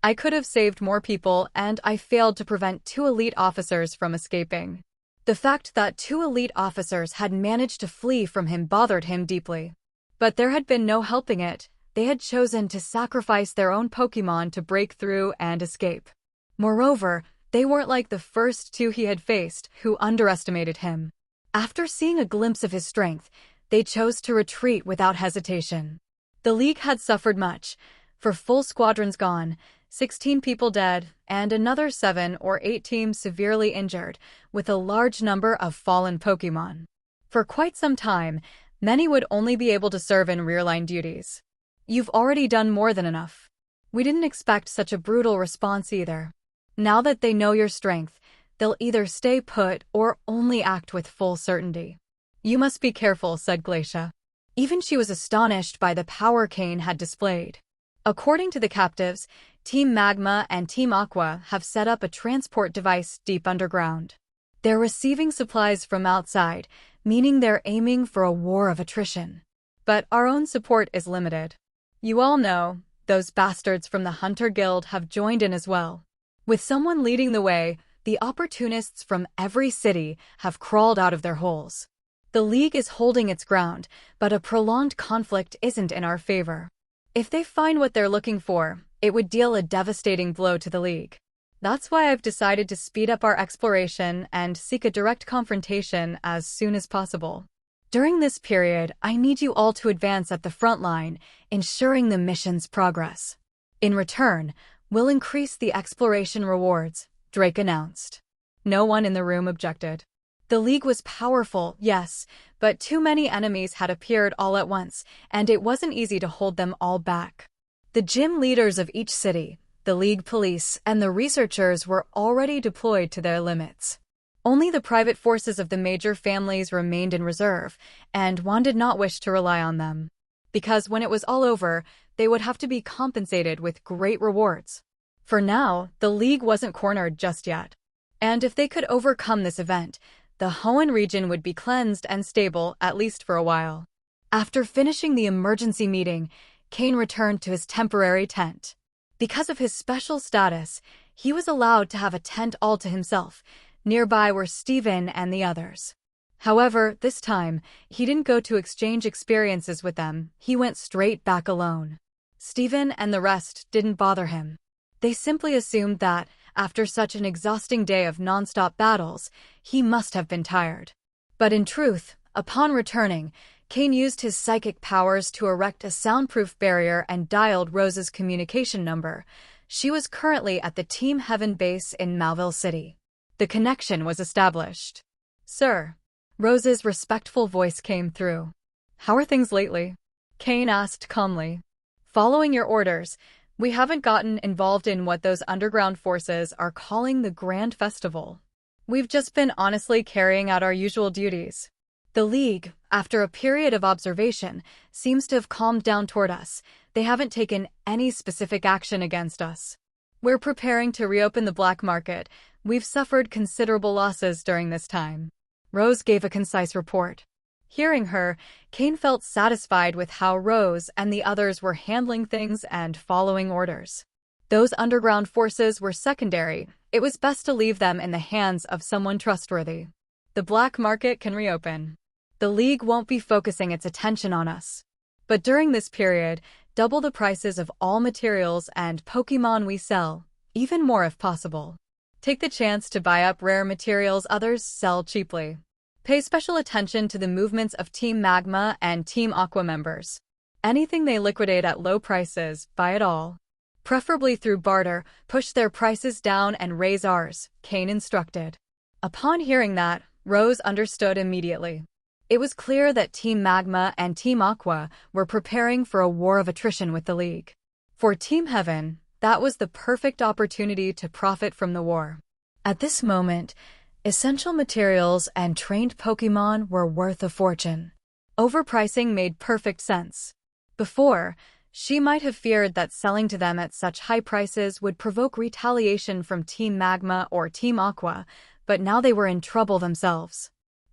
I could have saved more people, and I failed to prevent 2 elite officers from escaping. The fact that 2 elite officers had managed to flee from him bothered him deeply. But there had been no helping it. They had chosen to sacrifice their own Pokémon to break through and escape. Moreover, they weren't like the first 2 he had faced, who underestimated him. After seeing a glimpse of his strength, they chose to retreat without hesitation. The League had suffered much. For full squadrons gone, 16 people dead, and another 7 or 8 teams severely injured, with a large number of fallen Pokémon. For quite some time, many would only be able to serve in rear-line duties. You've already done more than enough. We didn't expect such a brutal response either. Now that they know your strength, they'll either stay put or only act with full certainty. You must be careful, said Glacia. Even she was astonished by the power Cain had displayed. According to the captives, Team Magma and Team Aqua have set up a transport device deep underground. They're receiving supplies from outside, meaning they're aiming for a war of attrition. But our own support is limited. You all know, those bastards from the Hunter Guild have joined in as well. With someone leading the way, the opportunists from every city have crawled out of their holes. The League is holding its ground, but a prolonged conflict isn't in our favor. If they find what they're looking for, it would deal a devastating blow to the League. That's why I've decided to speed up our exploration and seek a direct confrontation as soon as possible. During this period, I need you all to advance at the front line, ensuring the mission's progress. In return, we'll increase the exploration rewards, Drake announced. No one in the room objected. The League was powerful, yes, but too many enemies had appeared all at once, and it wasn't easy to hold them all back. The gym leaders of each city, the League police, and the researchers were already deployed to their limits. Only the private forces of the major families remained in reserve, and Juan did not wish to rely on them. Because when it was all over, they would have to be compensated with great rewards. For now, the League wasn't cornered just yet. And if they could overcome this event, the Hoenn region would be cleansed and stable, at least for a while. After finishing the emergency meeting, Cain returned to his temporary tent. Because of his special status, he was allowed to have a tent all to himself. Nearby were Steven and the others. However, this time, he didn't go to exchange experiences with them, he went straight back alone. Steven and the rest didn't bother him. They simply assumed that, after such an exhausting day of non-stop battles, he must have been tired. But in truth, upon returning, Cain used his psychic powers to erect a soundproof barrier and dialed Rose's communication number. She was currently at the Team Heaven base in Malville City. The connection was established. "Sir." Rose's respectful voice came through. "How are things lately?" Cain asked calmly. "Following your orders, we haven't gotten involved in what those underground forces are calling the Grand Festival. We've just been honestly carrying out our usual duties. The League, after a period of observation, seems to have calmed down toward us. They haven't taken any specific action against us. We're preparing to reopen the black market. We've suffered considerable losses during this time." Rose gave a concise report. Hearing her, Cain felt satisfied with how Rose and the others were handling things and following orders. Those underground forces were secondary. It was best to leave them in the hands of someone trustworthy. The black market can reopen. The League won't be focusing its attention on us. But during this period, double the prices of all materials and Pokémon we sell, even more if possible. Take the chance to buy up rare materials others sell cheaply. Pay special attention to the movements of Team Magma and Team Aqua members. Anything they liquidate at low prices, buy it all. Preferably through barter, push their prices down and raise ours, Cain instructed. Upon hearing that, Rose understood immediately. It was clear that Team Magma and Team Aqua were preparing for a war of attrition with the League. For Team Heaven, that was the perfect opportunity to profit from the war. At this moment, essential materials and trained Pokémon were worth a fortune. Overpricing made perfect sense. Before, she might have feared that selling to them at such high prices would provoke retaliation from Team Magma or Team Aqua, but now they were in trouble themselves.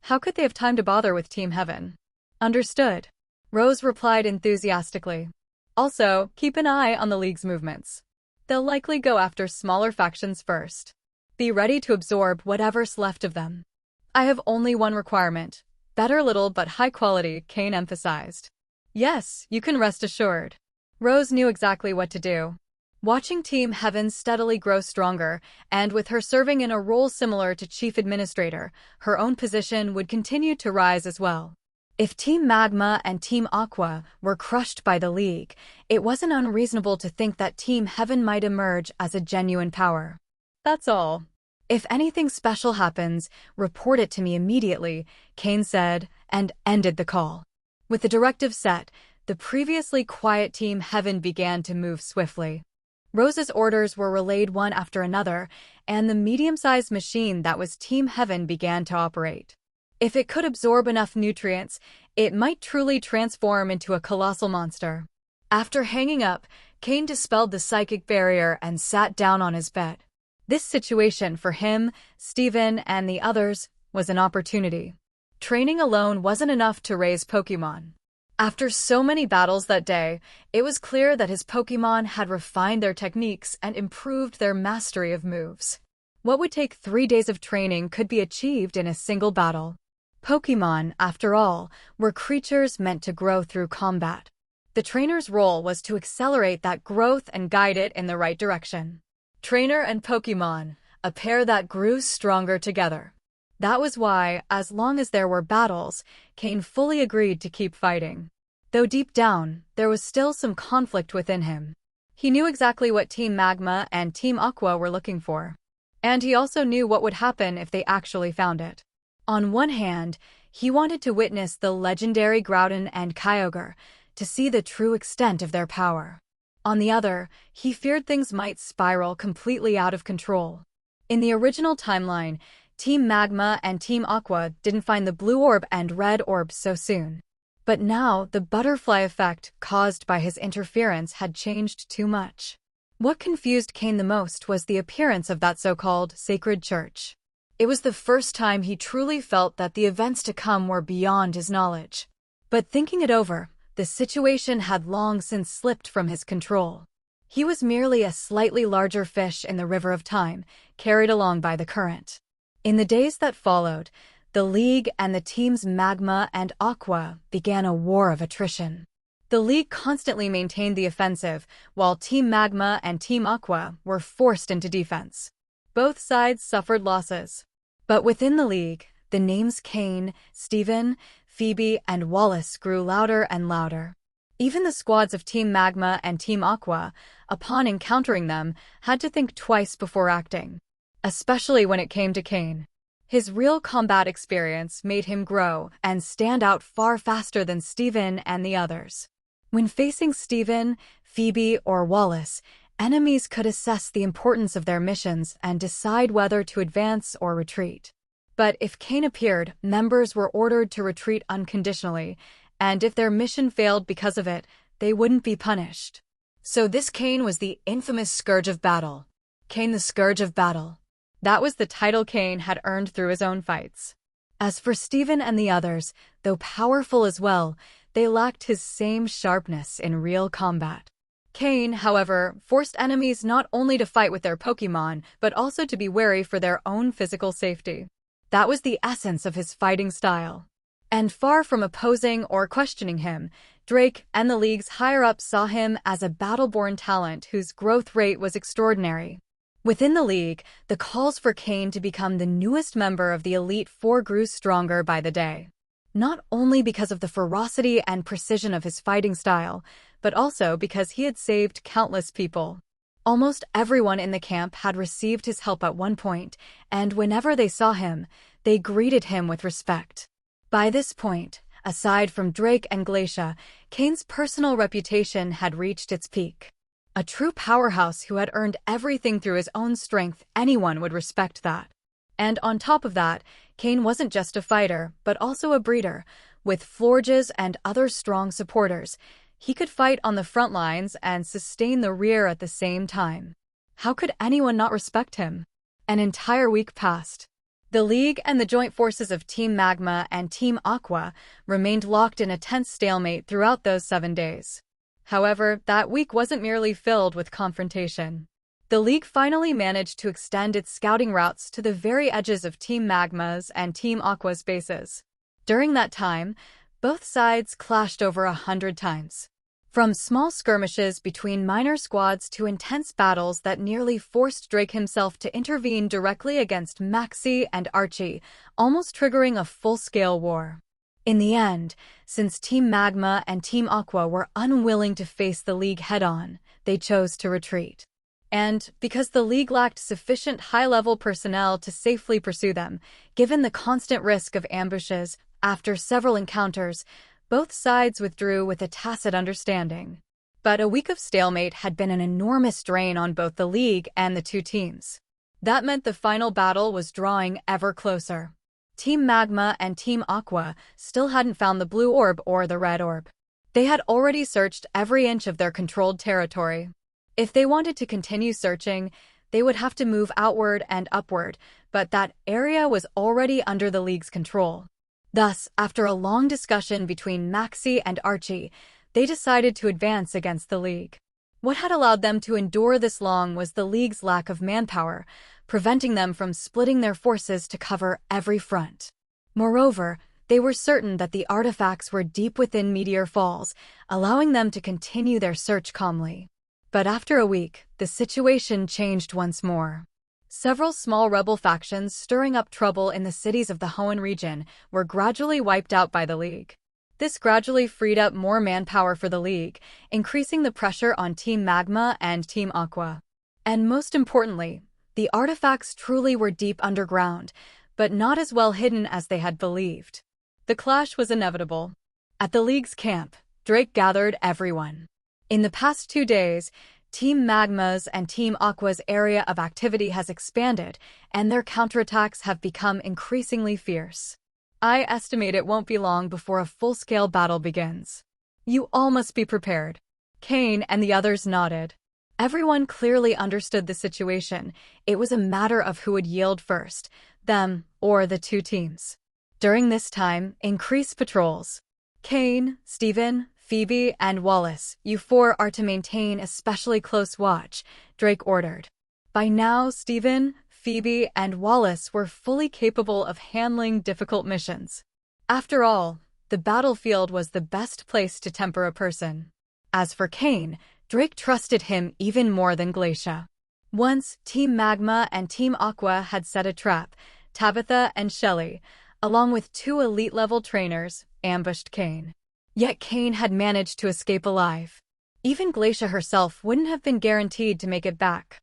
How could they have time to bother with Team Heaven? Understood. Rose replied enthusiastically. Also, keep an eye on the League's movements. They'll likely go after smaller factions first. Be ready to absorb whatever's left of them. I have only one requirement. Better little but high quality, Cain emphasized. Yes, you can rest assured. Rose knew exactly what to do. Watching Team Heaven steadily grow stronger, and with her serving in a role similar to Chief Administrator, her own position would continue to rise as well. If Team Magma and Team Aqua were crushed by the League, it wasn't unreasonable to think that Team Heaven might emerge as a genuine power. That's all. If anything special happens, report it to me immediately, Cain said, and ended the call. With the directive set, the previously quiet Team Heaven began to move swiftly. Rose's orders were relayed one after another, and the medium-sized machine that was Team Heaven began to operate. If it could absorb enough nutrients, it might truly transform into a colossal monster. After hanging up, Cain dispelled the psychic barrier and sat down on his bed. This situation for him, Steven, and the others was an opportunity. Training alone wasn't enough to raise Pokémon. After so many battles that day, it was clear that his Pokémon had refined their techniques and improved their mastery of moves. What would take 3 days of training could be achieved in a single battle. Pokémon, after all, were creatures meant to grow through combat. The trainer's role was to accelerate that growth and guide it in the right direction. Trainer and Pokémon, a pair that grew stronger together. That was why, as long as there were battles, Cain fully agreed to keep fighting. Though deep down, there was still some conflict within him. He knew exactly what Team Magma and Team Aqua were looking for. And he also knew what would happen if they actually found it. On one hand, he wanted to witness the legendary Groudon and Kyogre, to see the true extent of their power. On the other, he feared things might spiral completely out of control. In the original timeline, Team Magma and Team Aqua didn't find the blue orb and red orb so soon. But now, the butterfly effect caused by his interference had changed too much. What confused Cain the most was the appearance of that so-called sacred church. It was the first time he truly felt that the events to come were beyond his knowledge. But thinking it over, the situation had long since slipped from his control. He was merely a slightly larger fish in the river of time, carried along by the current. In the days that followed, the League and the teams Magma and Aqua began a war of attrition. The League constantly maintained the offensive, while Team Magma and Team Aqua were forced into defense. Both sides suffered losses. But within the League, the names Cain, Steven, Phoebe, and Wallace grew louder and louder. Even the squads of Team Magma and Team Aqua, upon encountering them, had to think twice before acting. Especially when it came to Cain. His real combat experience made him grow and stand out far faster than Steven and the others. When facing Steven, Phoebe, or Wallace, enemies could assess the importance of their missions and decide whether to advance or retreat. But if Cain appeared, members were ordered to retreat unconditionally, and if their mission failed because of it, they wouldn't be punished. So this Cain was the infamous Scourge of Battle. Cain the Scourge of Battle. That was the title Cain had earned through his own fights. As for Steven and the others, though powerful as well, they lacked his same sharpness in real combat. Cain, however, forced enemies not only to fight with their Pokémon, but also to be wary for their own physical safety. That was the essence of his fighting style. And far from opposing or questioning him, Drake and the League's higher-ups saw him as a battle-born talent whose growth rate was extraordinary. Within the League, the calls for Cain to become the newest member of the Elite Four grew stronger by the day. Not only because of the ferocity and precision of his fighting style, but also because he had saved countless people. Almost everyone in the camp had received his help at one point, and whenever they saw him, they greeted him with respect. By this point, aside from Drake and Glacia, Cain's personal reputation had reached its peak. A true powerhouse who had earned everything through his own strength, anyone would respect that. And on top of that, Cain wasn't just a fighter, but also a breeder. With Florges and other strong supporters, he could fight on the front lines and sustain the rear at the same time. How could anyone not respect him? An entire week passed. The League and the joint forces of Team Magma and Team Aqua remained locked in a tense stalemate throughout those 7 days. However, that week wasn't merely filled with confrontation. The League finally managed to extend its scouting routes to the very edges of Team Magma's and Team Aqua's bases. During that time, both sides clashed over 100 times. From small skirmishes between minor squads to intense battles that nearly forced Drake himself to intervene directly against Maxie and Archie, almost triggering a full-scale war. In the end, since Team Magma and Team Aqua were unwilling to face the League head-on, they chose to retreat. And because the League lacked sufficient high-level personnel to safely pursue them, given the constant risk of ambushes, after several encounters, both sides withdrew with a tacit understanding. But a week of stalemate had been an enormous drain on both the League and the two teams. That meant the final battle was drawing ever closer. Team Magma and Team Aqua still hadn't found the blue orb or the red orb. They had already searched every inch of their controlled territory. If they wanted to continue searching, they would have to move outward and upward, but that area was already under the League's control. Thus, after a long discussion between Maxie and Archie, they decided to advance against the League. What had allowed them to endure this long was the League's lack of manpower, preventing them from splitting their forces to cover every front. Moreover, they were certain that the artifacts were deep within Meteor Falls, allowing them to continue their search calmly. But after a week, the situation changed once more. Several small rebel factions stirring up trouble in the cities of the Hoenn region were gradually wiped out by the League. This gradually freed up more manpower for the League, increasing the pressure on Team Magma and Team Aqua. And most importantly, the artifacts truly were deep underground, but not as well hidden as they had believed. The clash was inevitable. At the League's camp, Drake gathered everyone. In the past 2 days, Team Magma's and Team Aqua's area of activity has expanded, and their counterattacks have become increasingly fierce. I estimate it won't be long before a full-scale battle begins. You all must be prepared. Cain and the others nodded. Everyone clearly understood the situation. It was a matter of who would yield first, them or the two teams. During this time, increase patrols. Cain, Steven, Phoebe, and Wallace, you four are to maintain especially close watch, Drake ordered. By now, Steven, Phoebe, and Wallace were fully capable of handling difficult missions. After all, the battlefield was the best place to temper a person. As for Cain, Drake trusted him even more than Glacia. Once, Team Magma and Team Aqua had set a trap. Tabitha and Shelley, along with 2 elite-level trainers, ambushed Cain. Yet Cain had managed to escape alive. Even Glacia herself wouldn't have been guaranteed to make it back.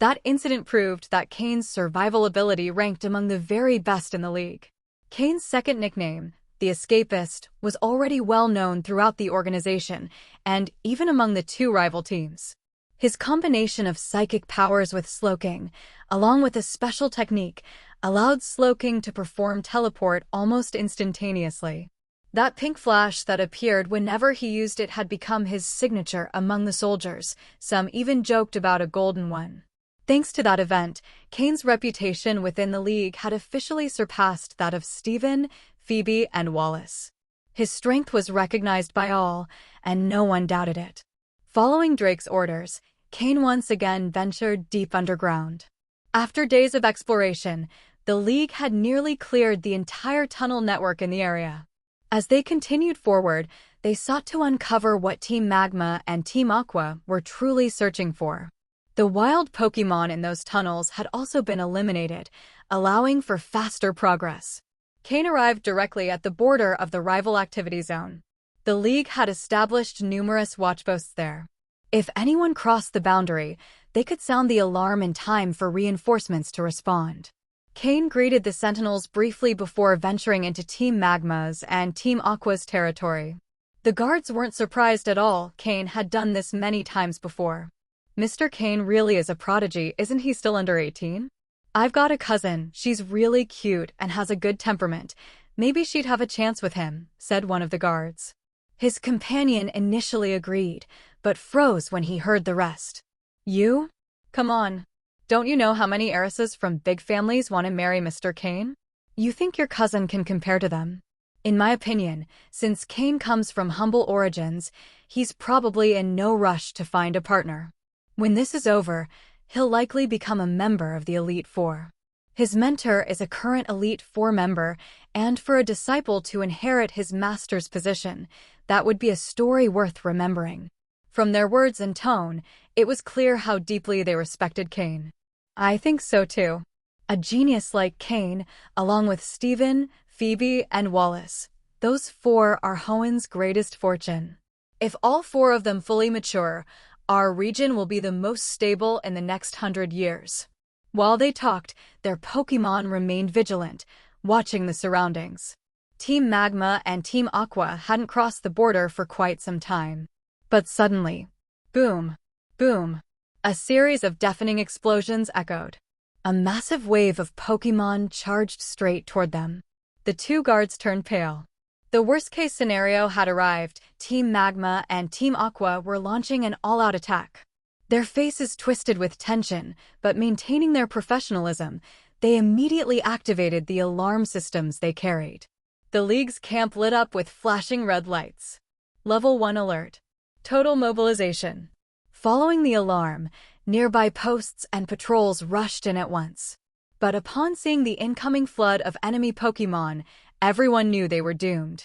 That incident proved that Cain's survival ability ranked among the very best in the League. Cain's second nickname, the Escapist, was already well known throughout the organization, and even among the 2 rival teams. His combination of psychic powers with Slowking, along with a special technique, allowed Slowking to perform teleport almost instantaneously. That pink flash that appeared whenever he used it had become his signature among the soldiers. Some even joked about a golden one. Thanks to that event, Cain's reputation within the League had officially surpassed that of Steven, Phoebe, and Wallace. His strength was recognized by all, and no one doubted it. Following Drake's orders, Cain once again ventured deep underground. After days of exploration, the League had nearly cleared the entire tunnel network in the area. As they continued forward, they sought to uncover what Team Magma and Team Aqua were truly searching for. The wild Pokémon in those tunnels had also been eliminated, allowing for faster progress. Cain arrived directly at the border of the rival activity zone. The League had established numerous watchposts there. If anyone crossed the boundary, they could sound the alarm in time for reinforcements to respond. Cain greeted the Sentinels briefly before venturing into Team Magma's and Team Aqua's territory. The guards weren't surprised at all. Cain had done this many times before. Mr. Cain really is a prodigy, isn't he still under 18? I've got a cousin, she's really cute and has a good temperament. Maybe she'd have a chance with him, said one of the guards. His companion initially agreed, but froze when he heard the rest. You? Come on. Don't you know how many heiresses from big families want to marry Mr. Cain? You think your cousin can compare to them? In my opinion, since Cain comes from humble origins, he's probably in no rush to find a partner. When this is over, he'll likely become a member of the Elite Four. His mentor is a current Elite Four member, and for a disciple to inherit his master's position, that would be a story worth remembering. From their words and tone, it was clear how deeply they respected Cain. I think so too. A genius like Cain, along with Steven, Phoebe, and Wallace. Those 4 are Hoenn's greatest fortune. If all 4 of them fully mature, our region will be the most stable in the next 100 years. While they talked, their Pokémon remained vigilant, watching the surroundings. Team Magma and Team Aqua hadn't crossed the border for quite some time. But suddenly, boom, boom, a series of deafening explosions echoed. A massive wave of Pokémon charged straight toward them. The 2 guards turned pale. The worst-case scenario had arrived. Team Magma and Team Aqua were launching an all-out attack. Their faces twisted with tension, but maintaining their professionalism, they immediately activated the alarm systems they carried. The League's camp lit up with flashing red lights. Level 1 alert. Total mobilization. Following the alarm, nearby posts and patrols rushed in at once. But upon seeing the incoming flood of enemy Pokémon, everyone knew they were doomed.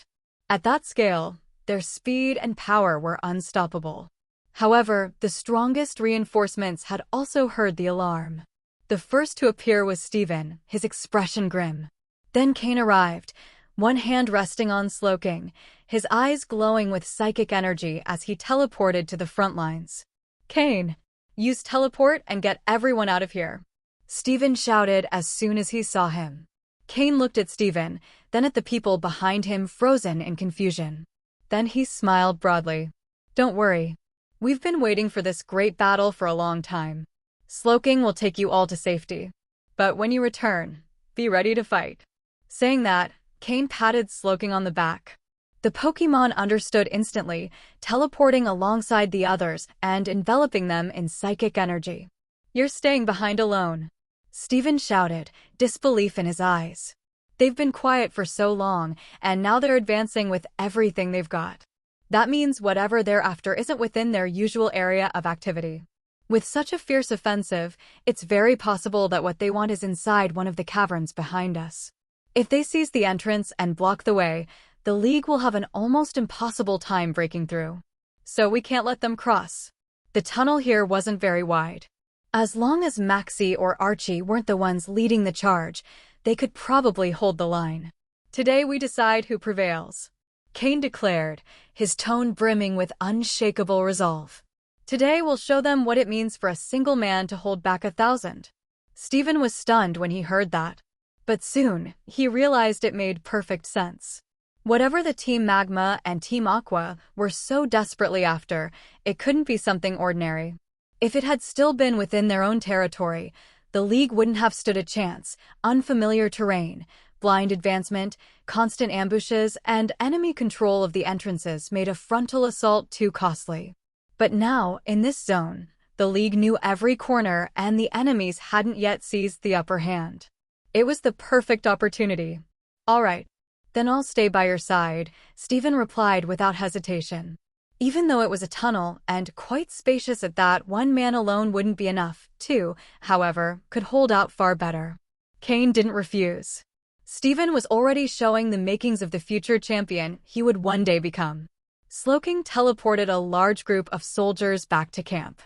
At that scale, their speed and power were unstoppable. However, the strongest reinforcements had also heard the alarm. The first to appear was Steven, his expression grim. Then Cain arrived, one hand resting on Slowking, his eyes glowing with psychic energy as he teleported to the front lines. "Cain, use teleport and get everyone out of here," Steven shouted as soon as he saw him. Cain looked at Steven, then at the people behind him, frozen in confusion. Then he smiled broadly. "Don't worry. We've been waiting for this great battle for a long time. Slowking will take you all to safety. But when you return, be ready to fight." Saying that, Cain patted Slowking on the back. The Pokémon understood instantly, teleporting alongside the others and enveloping them in psychic energy. "You're staying behind alone," Steven shouted, disbelief in his eyes. They've been quiet for so long, and now they're advancing with everything they've got. That means whatever they're after isn't within their usual area of activity. With such a fierce offensive, it's very possible that what they want is inside one of the caverns behind us. If they seize the entrance and block the way, the League will have an almost impossible time breaking through. So we can't let them cross. The tunnel here wasn't very wide. As long as Maxie or Archie weren't the ones leading the charge, they could probably hold the line. "Today we decide who prevails," Cain declared, his tone brimming with unshakable resolve. "Today we'll show them what it means for a single man to hold back 1,000. Steven was stunned when he heard that. But soon, he realized it made perfect sense. Whatever the Team Magma and Team Aqua were so desperately after, it couldn't be something ordinary. If it had still been within their own territory, the League wouldn't have stood a chance. Unfamiliar terrain, blind advancement, constant ambushes, and enemy control of the entrances made a frontal assault too costly. But now, in this zone, the League knew every corner and the enemies hadn't yet seized the upper hand. It was the perfect opportunity. "All right, then I'll stay by your side," Steven replied without hesitation. Even though it was a tunnel, and quite spacious at that, one man alone wouldn't be enough. Two, however, could hold out far better. Cain didn't refuse. Steven was already showing the makings of the future champion he would one day become. Slowking teleported a large group of soldiers back to camp.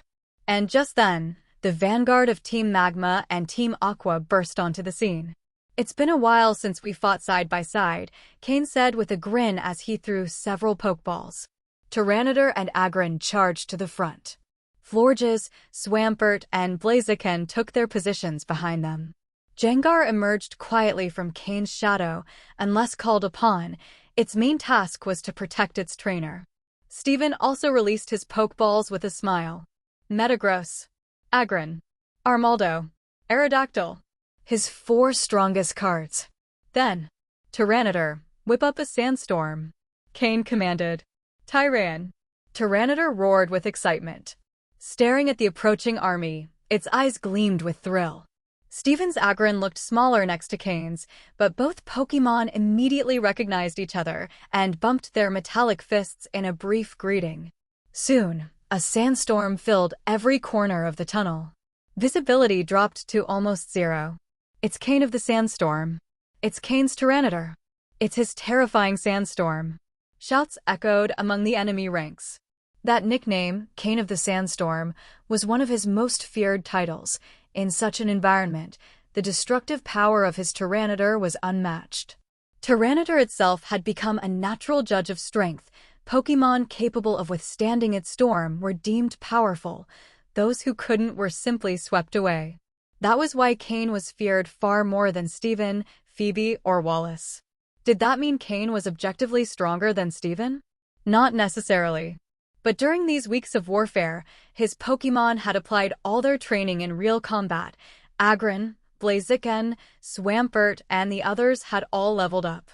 And just then, the vanguard of Team Magma and Team Aqua burst onto the scene. "It's been a while since we fought side by side," Cain said with a grin as he threw several Pokeballs. Tyranitar and Agron charged to the front. Florges, Swampert, and Blaziken took their positions behind them. Gengar emerged quietly from Cain's shadow. Unless called upon, its main task was to protect its trainer. Steven also released his Pokeballs with a smile. Metagross, Agron, Armaldo, Aerodactyl, his 4 strongest cards. Then, Tyranitar, whip up a sandstorm, Cain commanded. "Tyran." Tyranitar roared with excitement. Staring at the approaching army, its eyes gleamed with thrill. Steven's Agron looked smaller next to Cain's, but both Pokémon immediately recognized each other and bumped their metallic fists in a brief greeting. Soon, a sandstorm filled every corner of the tunnel. Visibility dropped to almost zero. "It's Cain of the Sandstorm. It's Cain's Tyranitar. It's his terrifying sandstorm." Shouts echoed among the enemy ranks. That nickname, Cain of the Sandstorm, was one of his most feared titles. In such an environment, the destructive power of his Tyranitar was unmatched. Tyranitar itself had become a natural judge of strength. Pokémon capable of withstanding its storm were deemed powerful. Those who couldn't were simply swept away. That was why Cain was feared far more than Steven, Phoebe, or Wallace. Did that mean Cain was objectively stronger than Steven? Not necessarily. But during these weeks of warfare, his Pokémon had applied all their training in real combat. Agron, Blaziken, Swampert, and the others had all leveled up.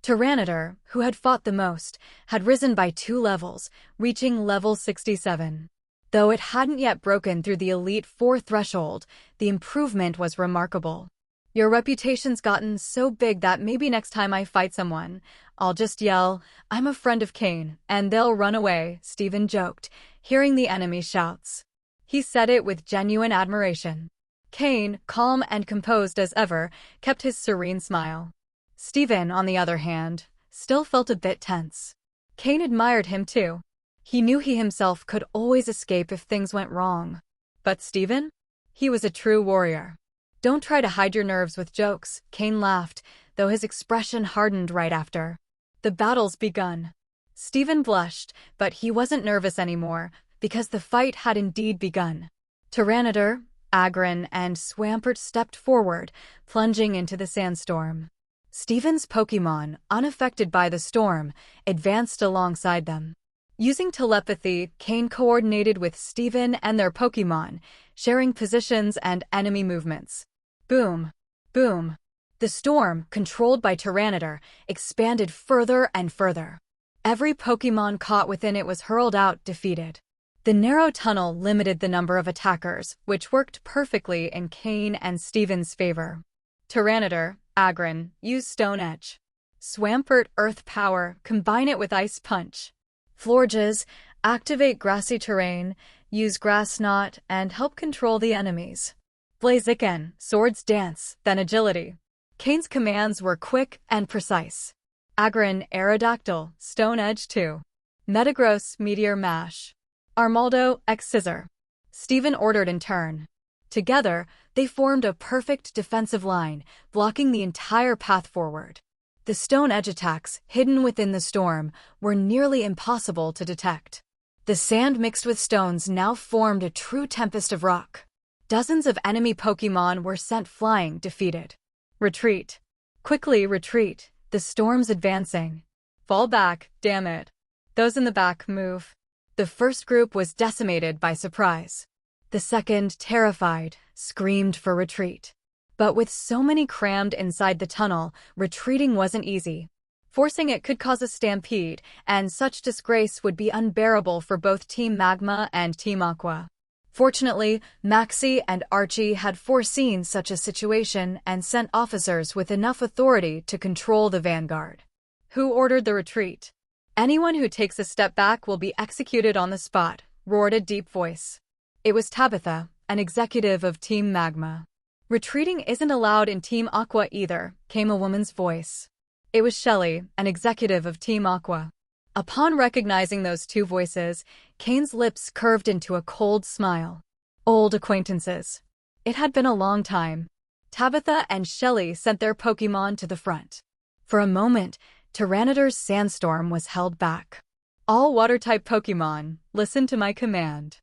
Tyranitar, who had fought the most, had risen by 2 levels, reaching level 67. Though it hadn't yet broken through the Elite Four threshold, the improvement was remarkable. Your reputation's gotten so big that maybe next time I fight someone, I'll just yell, "I'm a friend of Cain," and they'll run away, Steven joked, hearing the enemy's shouts. He said it with genuine admiration. Cain, calm and composed as ever, kept his serene smile. Steven, on the other hand, still felt a bit tense. Cain admired him too. He knew he himself could always escape if things went wrong. But Steven? He was a true warrior. "Don't try to hide your nerves with jokes," Cain laughed, though his expression hardened right after. The battle's begun. Steven blushed, but he wasn't nervous anymore, because the fight had indeed begun. Tyranitar, Agron, and Swampert stepped forward, plunging into the sandstorm. Steven's Pokémon, unaffected by the storm, advanced alongside them. Using telepathy, Cain coordinated with Steven and their Pokémon, sharing positions and enemy movements. Boom! Boom! The storm, controlled by Tyranitar, expanded further and further. Every Pokémon caught within it was hurled out, defeated. The narrow tunnel limited the number of attackers, which worked perfectly in Cain and Steven's favor. Tyranitar, Agron, use Stone Edge. Swampert, Earth Power, combine it with Ice Punch. Florges, activate grassy terrain, use Grass Knot, and help control the enemies. Blaziken, Swords Dance, then Agility. Cain's commands were quick and precise. Agron, Aerodactyl, Stone Edge 2. Metagross, Meteor Mash. Armaldo, X-Scissor. Steven ordered in turn. Together, they formed a perfect defensive line, blocking the entire path forward. The Stone Edge attacks, hidden within the storm, were nearly impossible to detect. The sand mixed with stones now formed a true tempest of rock. Dozens of enemy Pokémon were sent flying, defeated. Retreat. Quickly retreat, the storm's advancing. Fall back, damn it. Those in the back, move. The first group was decimated by surprise. The second, terrified, screamed for retreat. But with so many crammed inside the tunnel, retreating wasn't easy. Forcing it could cause a stampede, and such disgrace would be unbearable for both Team Magma and Team Aqua. Fortunately, Maxie and Archie had foreseen such a situation and sent officers with enough authority to control the vanguard. Who ordered the retreat? "Anyone who takes a step back will be executed on the spot," roared a deep voice. It was Tabitha, an executive of Team Magma. "Retreating isn't allowed in Team Aqua either," came a woman's voice. It was Shelley, an executive of Team Aqua. Upon recognizing those two voices, Cain's lips curved into a cold smile. Old acquaintances. It had been a long time. Tabitha and Shelley sent their Pokémon to the front. For a moment, Tyranitar's sandstorm was held back. "All water-type Pokémon, listen to my command.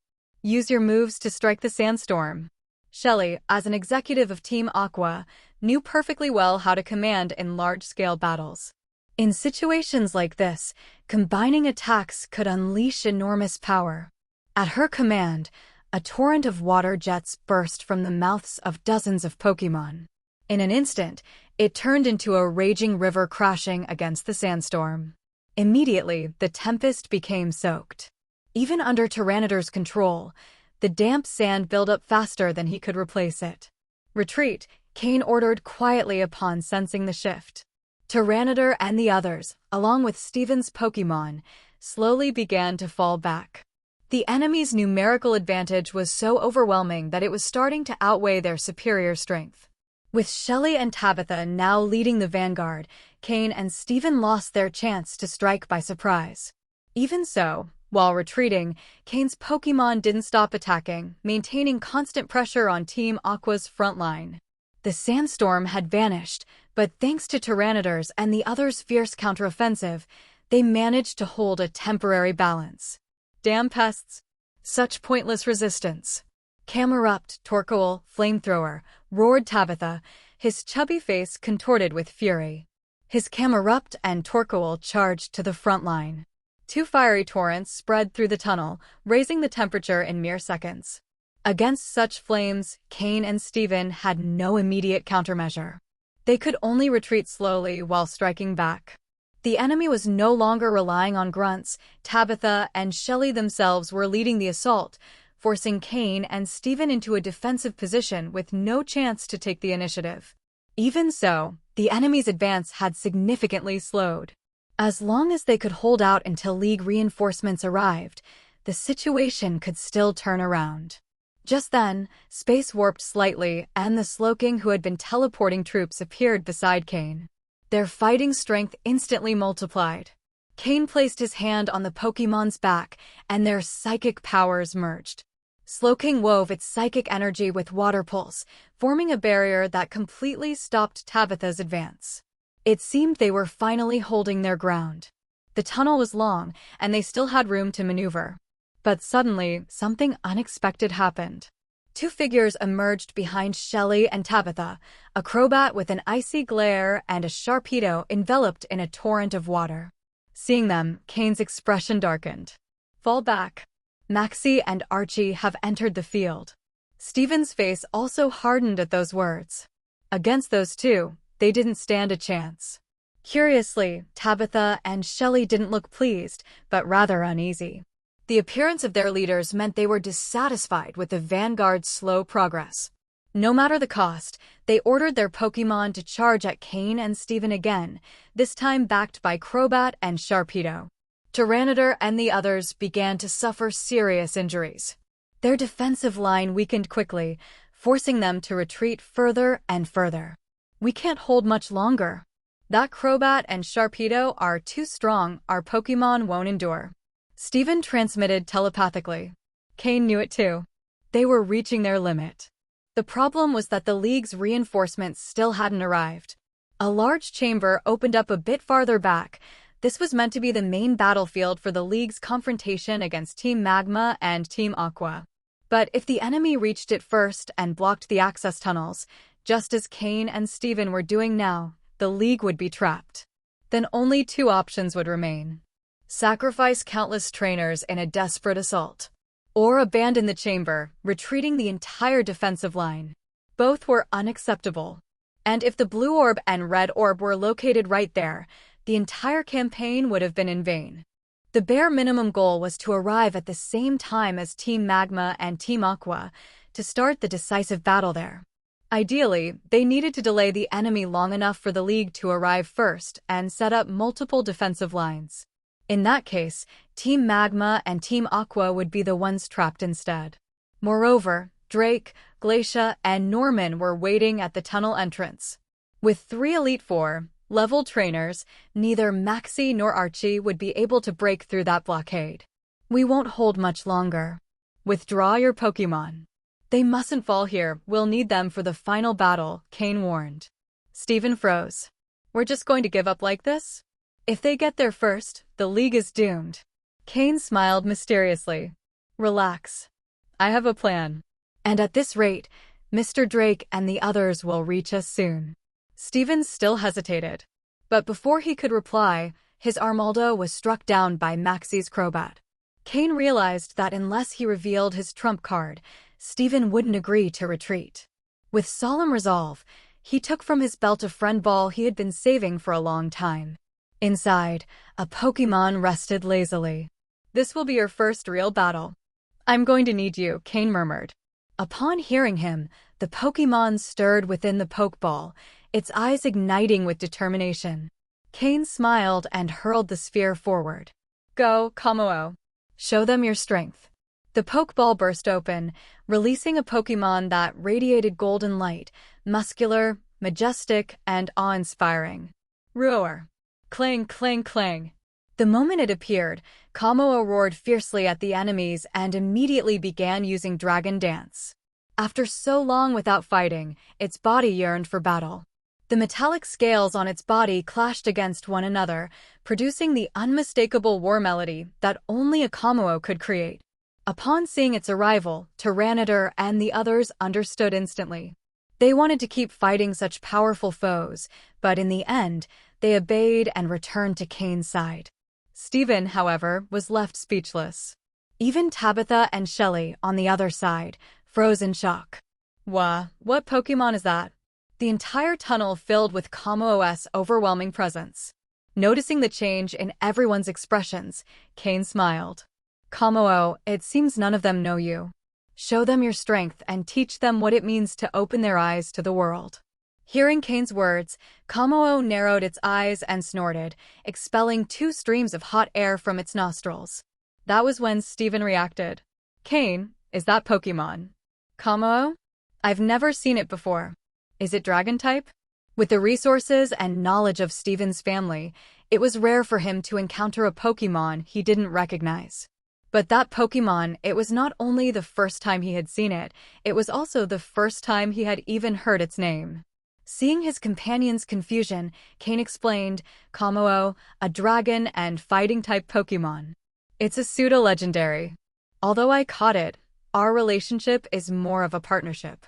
Use your moves to strike the sandstorm." Shelley, as an executive of Team Aqua, knew perfectly well how to command in large-scale battles. In situations like this, combining attacks could unleash enormous power. At her command, a torrent of water jets burst from the mouths of dozens of Pokémon. In an instant, it turned into a raging river crashing against the sandstorm. Immediately, the tempest became soaked. Even under Tyranitar's control, the damp sand built up faster than he could replace it. "Retreat," Cain ordered quietly upon sensing the shift. Tyranitar and the others, along with Steven's Pokémon, slowly began to fall back. The enemy's numerical advantage was so overwhelming that it was starting to outweigh their superior strength. With Shelley and Tabitha now leading the vanguard, Cain and Steven lost their chance to strike by surprise. Even so, while retreating, Cain's Pokémon didn't stop attacking, maintaining constant pressure on Team Aqua's front line. The sandstorm had vanished, but thanks to Tyranitar's and the others' fierce counteroffensive, they managed to hold a temporary balance. "Damn pests! Such pointless resistance!" "Camerupt, Torkoal, Flamethrower," roared Tabitha, his chubby face contorted with fury. His Camerupt and Torkoal charged to the front line. Two fiery torrents spread through the tunnel, raising the temperature in mere seconds. Against such flames, Cain and Steven had no immediate countermeasure. They could only retreat slowly while striking back. The enemy was no longer relying on grunts. Tabitha and Shelley themselves were leading the assault, forcing Cain and Stephen into a defensive position with no chance to take the initiative. Even so, the enemy's advance had significantly slowed. As long as they could hold out until League reinforcements arrived, the situation could still turn around. Just then, space warped slightly, and the Slowking who had been teleporting troops appeared beside Cain. Their fighting strength instantly multiplied. Cain placed his hand on the Pokémon's back, and their psychic powers merged. Slowking wove its psychic energy with Water Pulse, forming a barrier that completely stopped Tabitha's advance. It seemed they were finally holding their ground. The tunnel was long, and they still had room to maneuver. But suddenly, something unexpected happened. Two figures emerged behind Shelley and Tabitha, a Crobat with an icy glare and a Sharpedo enveloped in a torrent of water. Seeing them, Cain's expression darkened. Fall back. Maxie and Archie have entered the field. Stephen's face also hardened at those words. Against those two, they didn't stand a chance. Curiously, Tabitha and Shelley didn't look pleased, but rather uneasy. The appearance of their leaders meant they were dissatisfied with the vanguard's slow progress. No matter the cost, they ordered their Pokémon to charge at Cain and Stephen again, this time backed by Crobat and Sharpedo. Tyranitar and the others began to suffer serious injuries. Their defensive line weakened quickly, forcing them to retreat further and further. We can't hold much longer. That Crobat and Sharpedo are too strong, our Pokémon won't endure. Stephen transmitted telepathically. Cain knew it too. They were reaching their limit. The problem was that the League's reinforcements still hadn't arrived. A large chamber opened up a bit farther back. This was meant to be the main battlefield for the League's confrontation against Team Magma and Team Aqua. But if the enemy reached it first and blocked the access tunnels, just as Cain and Stephen were doing now, the League would be trapped. Then only two options would remain. Sacrifice countless trainers in a desperate assault, or abandon the chamber, retreating the entire defensive line. Both were unacceptable. And if the blue orb and red orb were located right there, the entire campaign would have been in vain. The bare minimum goal was to arrive at the same time as Team Magma and Team Aqua to start the decisive battle there. Ideally, they needed to delay the enemy long enough for the League to arrive first and set up multiple defensive lines. In that case, Team Magma and Team Aqua would be the ones trapped instead. Moreover, Drake, Glacia, and Norman were waiting at the tunnel entrance. With 3 Elite Four level trainers, neither Maxie nor Archie would be able to break through that blockade. We won't hold much longer. Withdraw your Pokémon. They mustn't fall here, we'll need them for the final battle, Cain warned. Stephen froze. We're just going to give up like this? If they get there first, the League is doomed. Cain smiled mysteriously. Relax. I have a plan. And at this rate, Mr. Drake and the others will reach us soon. Stephen still hesitated. But before he could reply, his Armaldo was struck down by Maxie's Crobat. Cain realized that unless he revealed his trump card, Stephen wouldn't agree to retreat. With solemn resolve, he took from his belt a friend ball he had been saving for a long time. Inside, a Pokémon rested lazily. This will be your first real battle. I'm going to need you, Cain murmured. Upon hearing him, the Pokémon stirred within the Pokeball, its eyes igniting with determination. Cain smiled and hurled the sphere forward. Go, Kamou. Show them your strength. The Pokeball burst open, releasing a Pokémon that radiated golden light, muscular, majestic, and awe-inspiring. Roar. Clang, clang, clang. The moment it appeared, Kamou roared fiercely at the enemies and immediately began using Dragon Dance. After so long without fighting, its body yearned for battle. The metallic scales on its body clashed against one another, producing the unmistakable war melody that only a Kamou could create. Upon seeing its arrival, Tyranitar and the others understood instantly. They wanted to keep fighting such powerful foes, but in the end, they obeyed and returned to Cain's side. Stephen, however, was left speechless. Even Tabitha and Shelley, on the other side, froze in shock. What Pokémon is that? The entire tunnel filled with Kamou's overwhelming presence. Noticing the change in everyone's expressions, Cain smiled. Kamo-o, it seems none of them know you. Show them your strength and teach them what it means to open their eyes to the world. Hearing Cain's words, Kamo-o narrowed its eyes and snorted, expelling 2 streams of hot air from its nostrils. That was when Steven reacted. Cain, is that Pokémon? Kamo-o? I've never seen it before. Is it dragon type? With the resources and knowledge of Steven's family, it was rare for him to encounter a Pokémon he didn't recognize. But that Pokémon, it was not only the first time he had seen it, it was also the first time he had even heard its name. Seeing his companion's confusion, Cain explained, Kamo-o, a dragon and fighting-type Pokémon. It's a pseudo-legendary. Although I caught it, our relationship is more of a partnership.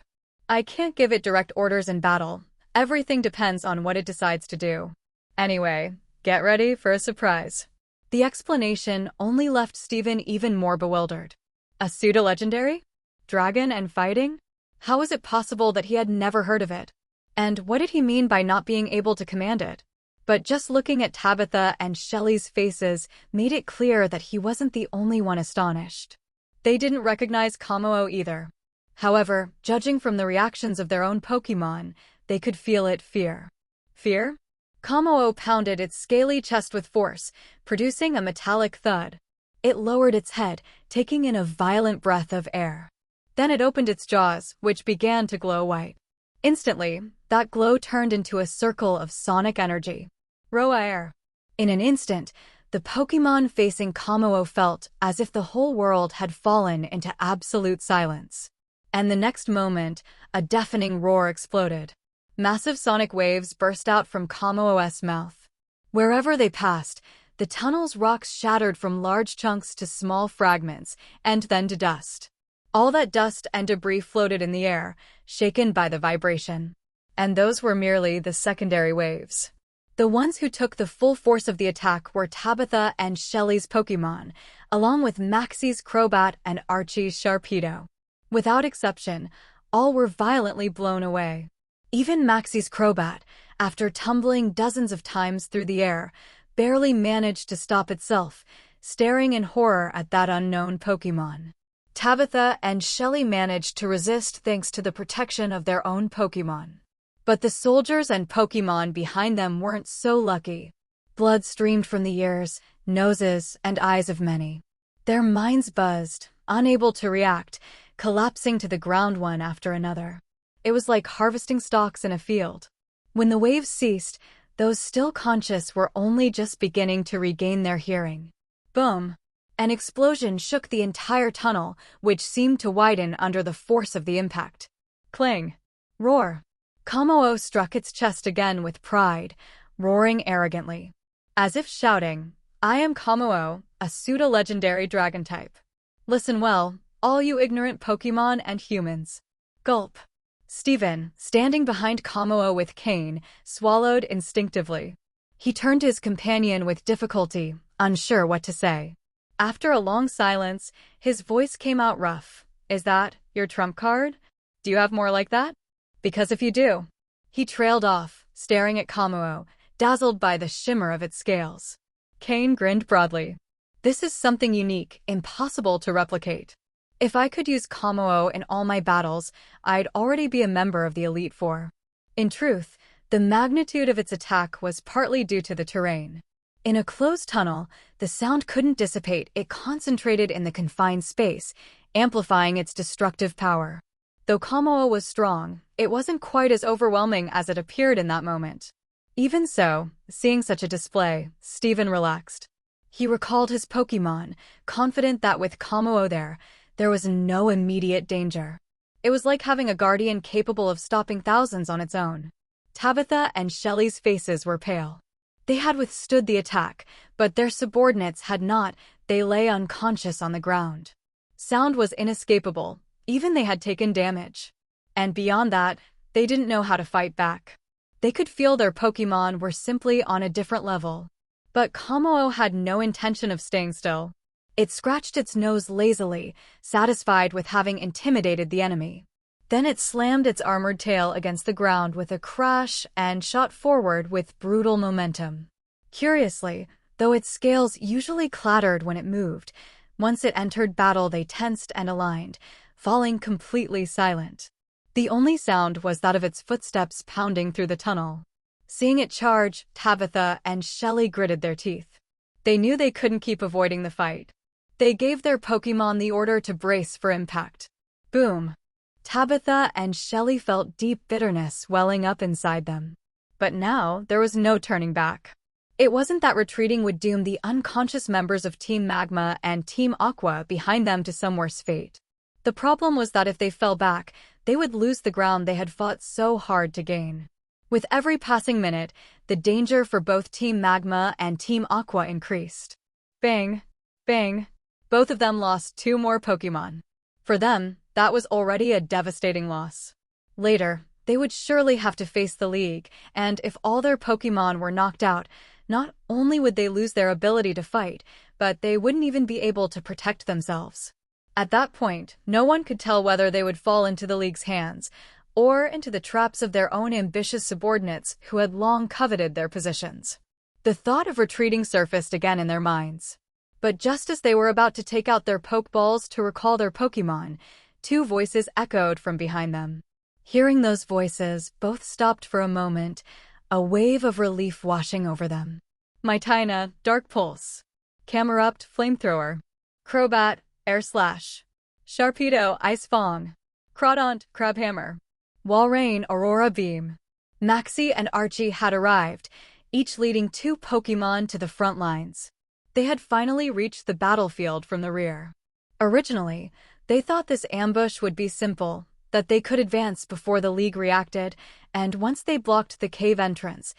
I can't give it direct orders in battle. Everything depends on what it decides to do. Anyway, get ready for a surprise. The explanation only left Steven even more bewildered. A pseudo-legendary? Dragon and fighting? How was it possible that he had never heard of it? And what did he mean by not being able to command it? But just looking at Tabitha and Shelley's faces made it clear that he wasn't the only one astonished. They didn't recognize Kamo-o either. However, judging from the reactions of their own Pokémon, they could feel it fear. Fear? Kamo-o pounded its scaly chest with force, producing a metallic thud. It lowered its head, taking in a violent breath of air. Then it opened its jaws, which began to glow white. Instantly, that glow turned into a circle of sonic energy. Roa air. In an instant, the Pokémon facing Kamo-o felt as if the whole world had fallen into absolute silence. And the next moment, a deafening roar exploded. Massive sonic waves burst out from Kamo-o's mouth. Wherever they passed, the tunnel's rocks shattered from large chunks to small fragments, and then to dust. All that dust and debris floated in the air, shaken by the vibration. And those were merely the secondary waves. The ones who took the full force of the attack were Tabitha and Shelley's Pokémon, along with Maxie's Crobat and Archie's Sharpedo. Without exception, all were violently blown away. Even Maxie's Crobat, after tumbling dozens of times through the air, barely managed to stop itself, staring in horror at that unknown Pokémon. Tabitha and Shelley managed to resist thanks to the protection of their own Pokémon. But the soldiers and Pokémon behind them weren't so lucky. Blood streamed from the ears, noses, and eyes of many. Their minds buzzed, unable to react, collapsing to the ground one after another. It was like harvesting stalks in a field. When the waves ceased, those still conscious were only just beginning to regain their hearing. Boom! An explosion shook the entire tunnel, which seemed to widen under the force of the impact. Clang! Roar! Kamo-o struck its chest again with pride, roaring arrogantly. As if shouting, I am Kamo-o, a pseudo-legendary dragon type. Listen well, all you ignorant Pokémon and humans. Gulp! Steven, standing behind Kamo-o with Cain, swallowed instinctively. He turned to his companion with difficulty, unsure what to say. After a long silence, his voice came out rough. Is that your trump card? Do you have more like that? Because if you do. He trailed off, staring at Kamo-o, dazzled by the shimmer of its scales. Cain grinned broadly. This is something unique, impossible to replicate. If I could use Kamo-o in all my battles, I'd already be a member of the Elite Four. In truth, the magnitude of its attack was partly due to the terrain. In a closed tunnel, the sound couldn't dissipate, it concentrated in the confined space, amplifying its destructive power. Though Kamo-o was strong, it wasn't quite as overwhelming as it appeared in that moment. Even so, seeing such a display, Steven relaxed. He recalled his Pokémon, confident that with Kamo-o there was no immediate danger. It was like having a guardian capable of stopping thousands on its own. Tabitha and Shelley's faces were pale. They had withstood the attack, but their subordinates had not. They lay unconscious on the ground. Sound was inescapable, even they had taken damage. And beyond that, they didn't know how to fight back. They could feel their Pokémon were simply on a different level. But Kamo-o had no intention of staying still. It scratched its nose lazily, satisfied with having intimidated the enemy. Then it slammed its armored tail against the ground with a crash and shot forward with brutal momentum. Curiously, though its scales usually clattered when it moved, once it entered battle they tensed and aligned, falling completely silent. The only sound was that of its footsteps pounding through the tunnel. Seeing it charge, Tabitha and Shelley gritted their teeth. They knew they couldn't keep avoiding the fight. They gave their Pokémon the order to brace for impact. Boom! Tabitha and Shelley felt deep bitterness welling up inside them. But now there was no turning back. It wasn't that retreating would doom the unconscious members of Team Magma and Team Aqua behind them to some worse fate. The problem was that if they fell back, they would lose the ground they had fought so hard to gain. With every passing minute, the danger for both Team Magma and Team Aqua increased. Bang! Bang! Both of them lost 2 more Pokémon. For them, that was already a devastating loss. Later, they would surely have to face the League, and if all their Pokémon were knocked out, not only would they lose their ability to fight, but they wouldn't even be able to protect themselves. At that point, no one could tell whether they would fall into the League's hands, or into the traps of their own ambitious subordinates who had long coveted their positions. The thought of retreating surfaced again in their minds. But just as they were about to take out their Pokeballs to recall their Pokémon, 2 voices echoed from behind them. Hearing those voices, both stopped for a moment, a wave of relief washing over them. Mitina, Dark Pulse. Camerupt, Flamethrower. Crobat, Air Slash. Sharpedo, Ice Fang. Crawdaunt, Crabhammer. Walrein, Aurora Beam. Maxie and Archie had arrived, each leading 2 Pokémon to the front lines. They had finally reached the battlefield from the rear. Originally, they thought this ambush would be simple, that they could advance before the League reacted, and once they blocked the cave entrance,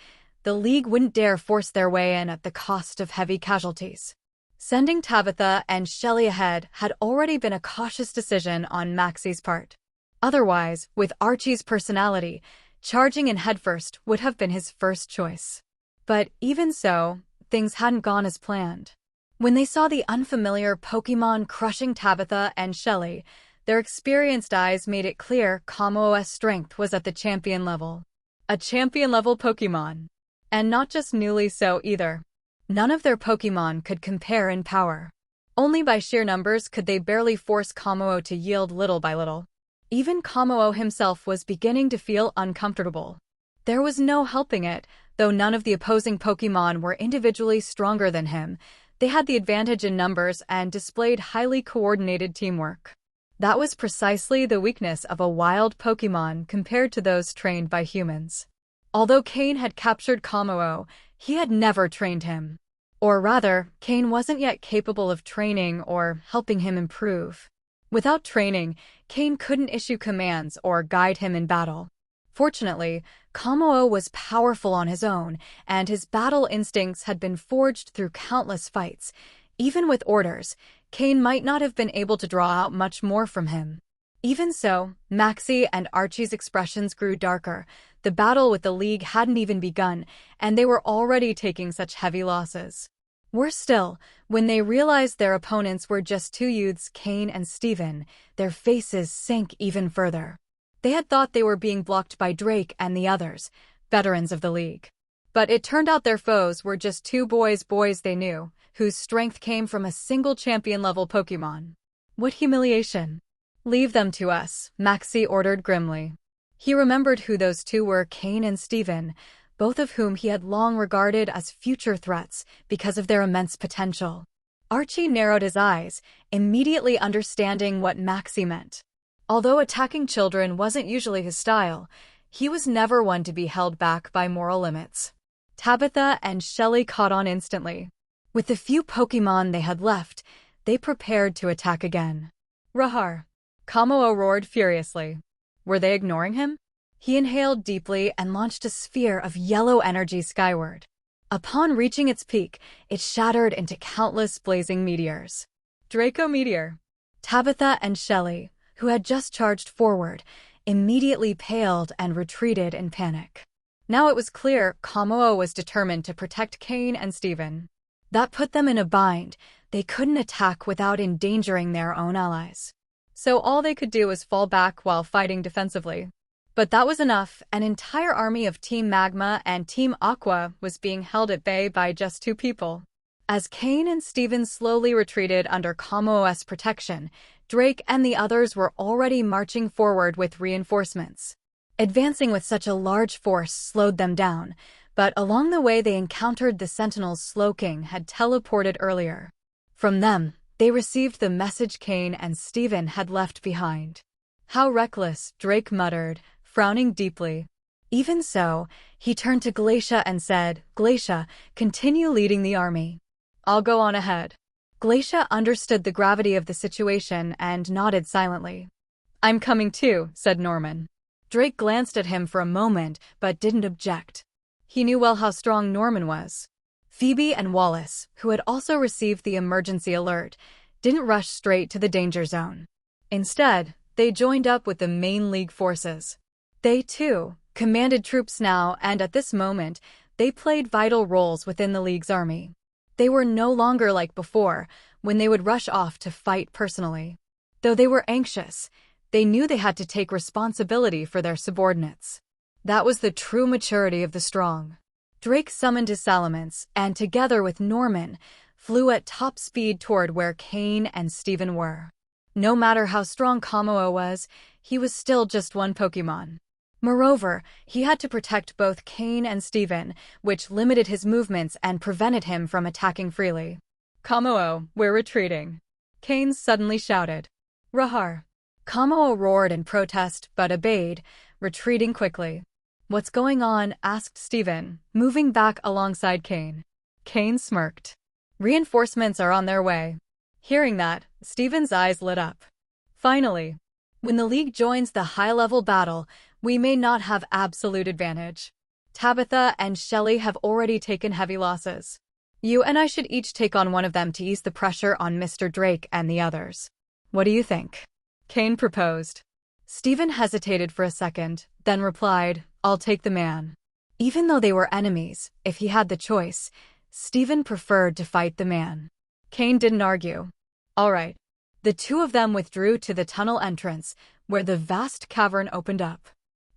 the League wouldn't dare force their way in at the cost of heavy casualties. Sending Tabitha and Shelley ahead had already been a cautious decision on Maxie's part. Otherwise, with Archie's personality, charging in headfirst would have been his first choice. But even so, things hadn't gone as planned. When they saw the unfamiliar Pokémon crushing Tabitha and Shelley, their experienced eyes made it clear Kamoo's strength was at the champion level. A champion-level Pokémon. And not just newly so either. None of their Pokémon could compare in power. Only by sheer numbers could they barely force Kamoo to yield little by little. Even Kamoo himself was beginning to feel uncomfortable. There was no helping it, though none of the opposing Pokémon were individually stronger than him. They had the advantage in numbers and displayed highly coordinated teamwork. That was precisely the weakness of a wild Pokémon compared to those trained by humans. Although Cain had captured Kamoo, he had never trained him. Or rather, Cain wasn't yet capable of training or helping him improve. Without training, Cain couldn't issue commands or guide him in battle. Fortunately, Kamoo was powerful on his own, and his battle instincts had been forged through countless fights. Even with orders, Cain might not have been able to draw out much more from him. Even so, Maxie and Archie's expressions grew darker. The battle with the League hadn't even begun, and they were already taking such heavy losses. Worse still, when they realized their opponents were just 2 youths, Cain and Steven, their faces sank even further. They had thought they were being blocked by Drake and the others, veterans of the League. But it turned out their foes were just 2 boys they knew, whose strength came from a single champion-level Pokémon. What humiliation! Leave them to us, Maxie ordered grimly. He remembered who those 2 were, Cain and Steven, both of whom he had long regarded as future threats because of their immense potential. Archie narrowed his eyes, immediately understanding what Maxie meant. Although attacking children wasn't usually his style, he was never one to be held back by moral limits. Tabitha and Shelley caught on instantly. With the few Pokémon they had left, they prepared to attack again. Rahar! Kamoo roared furiously. Were they ignoring him? He inhaled deeply and launched a sphere of yellow energy skyward. Upon reaching its peak, it shattered into countless blazing meteors. Draco Meteor! Tabitha and Shelley, who had just charged forward, immediately paled and retreated in panic. Now it was clear Kamoo was determined to protect Cain and Steven. That put them in a bind. They couldn't attack without endangering their own allies. So all they could do was fall back while fighting defensively. But that was enough. An entire army of Team Magma and Team Aqua was being held at bay by just 2 people. As Cain and Steven slowly retreated under Kamo's protection, Drake and the others were already marching forward with reinforcements. Advancing with such a large force slowed them down, but along the way they encountered the Sentinels Slowking had teleported earlier. From them, they received the message Cain and Steven had left behind. "How reckless," Drake muttered, frowning deeply. Even so, he turned to Glacia and said, "Glacia, continue leading the army. I'll go on ahead." Glacia understood the gravity of the situation and nodded silently. "I'm coming too," said Norman. Drake glanced at him for a moment but didn't object. He knew well how strong Norman was. Phoebe and Wallace, who had also received the emergency alert, didn't rush straight to the danger zone. Instead, they joined up with the main League forces. They, too, commanded troops now, and at this moment, they played vital roles within the League's army. They were no longer like before, when they would rush off to fight personally. Though they were anxious, they knew they had to take responsibility for their subordinates. That was the true maturity of the strong. Drake summoned his Salamence, and together with Norman, flew at top speed toward where Cain and Steven were. No matter how strong Kamo was, he was still just one Pokémon. Moreover, he had to protect both Cain and Steven, which limited his movements and prevented him from attacking freely. "Kamo, we're retreating," Cain suddenly shouted. "Rahar." Kamo roared in protest but obeyed, retreating quickly. "What's going on?" asked Steven, moving back alongside Cain. Cain smirked. "Reinforcements are on their way." Hearing that, Steven's eyes lit up. "Finally. When the League joins the high-level battle, we may not have absolute advantage. Tabitha and Shelley have already taken heavy losses. You and I should each take on one of them to ease the pressure on Mr. Drake and the others. What do you think?" Cain proposed. Steven hesitated for a second, then replied, "I'll take the man." Even though they were enemies, if he had the choice, Steven preferred to fight the man. Cain didn't argue. All right. The 2 of them withdrew to the tunnel entrance, where the vast cavern opened up.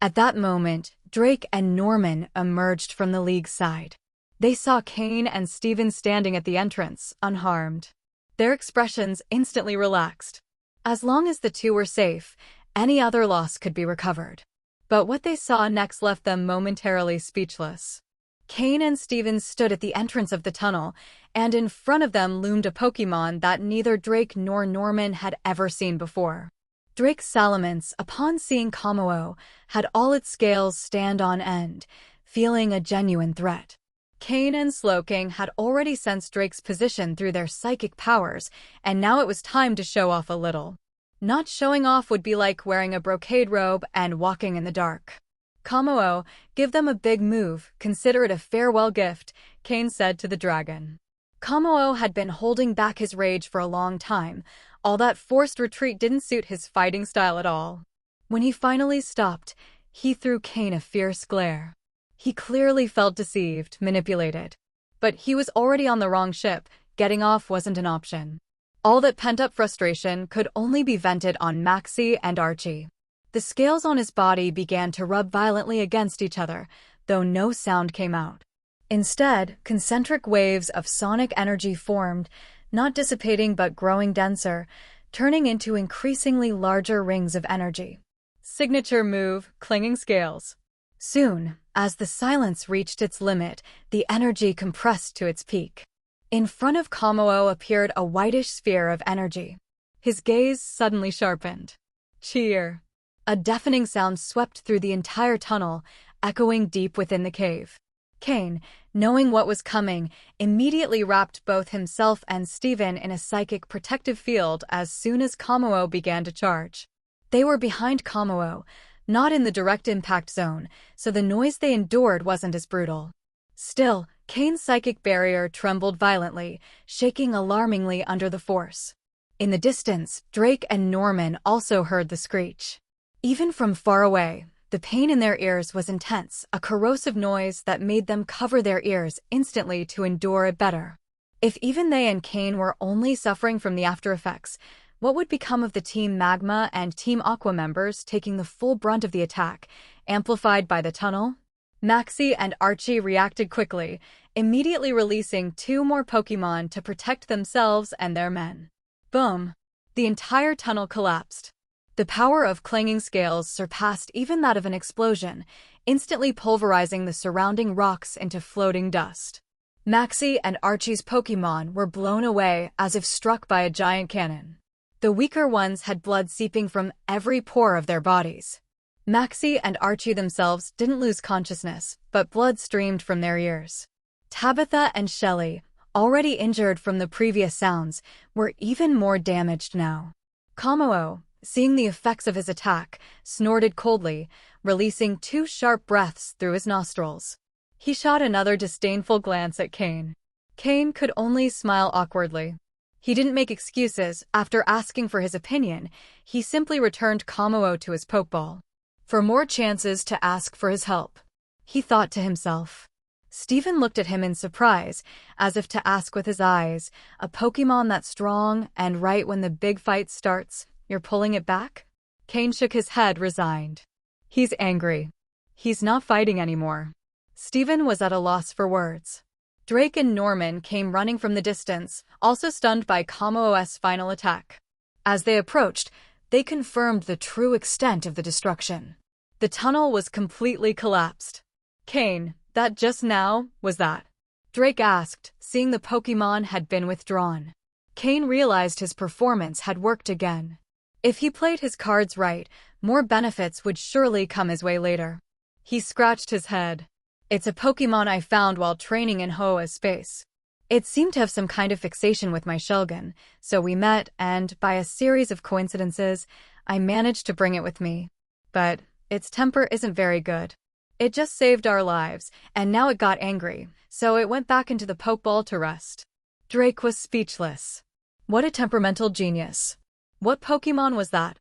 At that moment, Drake and Norman emerged from the League's side. They saw Cain and Steven standing at the entrance, unharmed. Their expressions instantly relaxed. As long as the 2 were safe, any other loss could be recovered. But what they saw next left them momentarily speechless. Cain and Steven stood at the entrance of the tunnel, and in front of them loomed a Pokémon that neither Drake nor Norman had ever seen before. Drake's Salamence, upon seeing Kamo, had all its scales stand on end, feeling a genuine threat. Cain and Slowking had already sensed Drake's position through their psychic powers, and now it was time to show off a little. Not showing off would be like wearing a brocade robe and walking in the dark. "Kamo, give them a big move, consider it a farewell gift," Cain said to the dragon. Kamo had been holding back his rage for a long time. All that forced retreat didn't suit his fighting style at all. When he finally stopped, he threw Cain a fierce glare. He clearly felt deceived, manipulated. But he was already on the wrong ship. Getting off wasn't an option. All that pent-up frustration could only be vented on Maxie and Archie. The scales on his body began to rub violently against each other, though no sound came out. Instead, concentric waves of sonic energy formed, not dissipating but growing denser, turning into increasingly larger rings of energy. Signature move, clinging scales. Soon, as the silence reached its limit, the energy compressed to its peak. In front of Kamo appeared a whitish sphere of energy. His gaze suddenly sharpened. Cheer! A deafening sound swept through the entire tunnel, echoing deep within the cave. Cain, knowing what was coming, immediately wrapped both himself and Steven in a psychic protective field as soon as Kamo began to charge. They were behind Kamo, not in the direct impact zone, so the noise they endured wasn't as brutal. Still, Cain's psychic barrier trembled violently, shaking alarmingly under the force. In the distance, Drake and Norman also heard the screech. Even from far away, the pain in their ears was intense, a corrosive noise that made them cover their ears instantly to endure it better. If even they and Cain were only suffering from the after effects, What would become of the Team Magma and Team Aqua members taking the full brunt of the attack, amplified by the tunnel? Maxie and Archie reacted quickly, immediately releasing 2 more Pokémon to protect themselves and their men. Boom! The entire tunnel collapsed. The power of clanging scales surpassed even that of an explosion, instantly pulverizing the surrounding rocks into floating dust. Maxie and Archie's Pokémon were blown away as if struck by a giant cannon. The weaker ones had blood seeping from every pore of their bodies. Maxie and Archie themselves didn't lose consciousness, but blood streamed from their ears. Tabitha and Shelley, already injured from the previous sounds, were even more damaged now. Kamao, seeing the effects of his attack, snorted coldly, releasing 2 sharp breaths through his nostrils. He shot another disdainful glance at Cain. Cain could only smile awkwardly. He didn't make excuses. After asking for his opinion, he simply returned Kamao to his Pokeball. For more chances to ask for his help, he thought to himself. Steven looked at him in surprise, as if to ask with his eyes, a Pokemon that strong, and right when the big fight starts, you're pulling it back? Cain shook his head, resigned. He's angry. He's not fighting anymore. Steven was at a loss for words. Drake and Norman came running from the distance, also stunned by Kamao's final attack. As they approached, they confirmed the true extent of the destruction. The tunnel was completely collapsed. Cain, that just now, was that? Drake asked, seeing the Pokemon had been withdrawn. Cain realized his performance had worked again. If he played his cards right, more benefits would surely come his way later. He scratched his head. It's a Pokemon I found while training in Hoa's space. It seemed to have some kind of fixation with my Shelgon, so we met and, by a series of coincidences, I managed to bring it with me. But its temper isn't very good. It just saved our lives, and now it got angry, so it went back into the Pokeball to rest. Drake was speechless. What a temperamental genius. What Pokemon was that?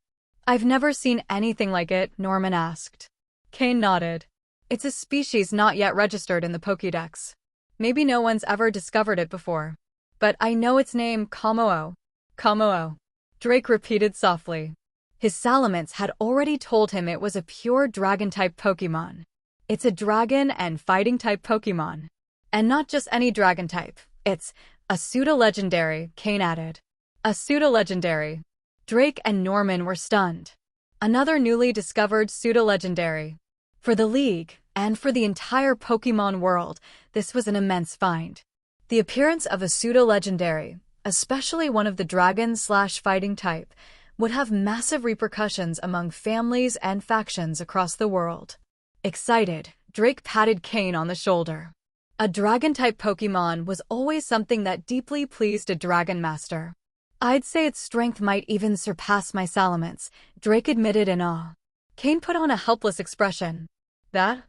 I've never seen anything like it, Norman asked. Cain nodded. It's a species not yet registered in the Pokédex. Maybe no one's ever discovered it before. But I know its name, Kamao. Kamao. Drake repeated softly. His Salamence had already told him it was a pure Dragon-type Pokemon. It's a Dragon and Fighting-type Pokemon. And not just any Dragon-type. It's a pseudo-legendary, Cain added. A pseudo-legendary. Drake and Norman were stunned. Another newly discovered pseudo-legendary. For the League, and for the entire Pokémon world, this was an immense find. The appearance of a pseudo-legendary, especially one of the Dragon/Fighting type, would have massive repercussions among families and factions across the world. Excited, Drake patted Cain on the shoulder. A Dragon-type Pokémon was always something that deeply pleased a Dragon Master. I'd say its strength might even surpass my Salamence, Drake admitted in awe. Cain put on a helpless expression. That?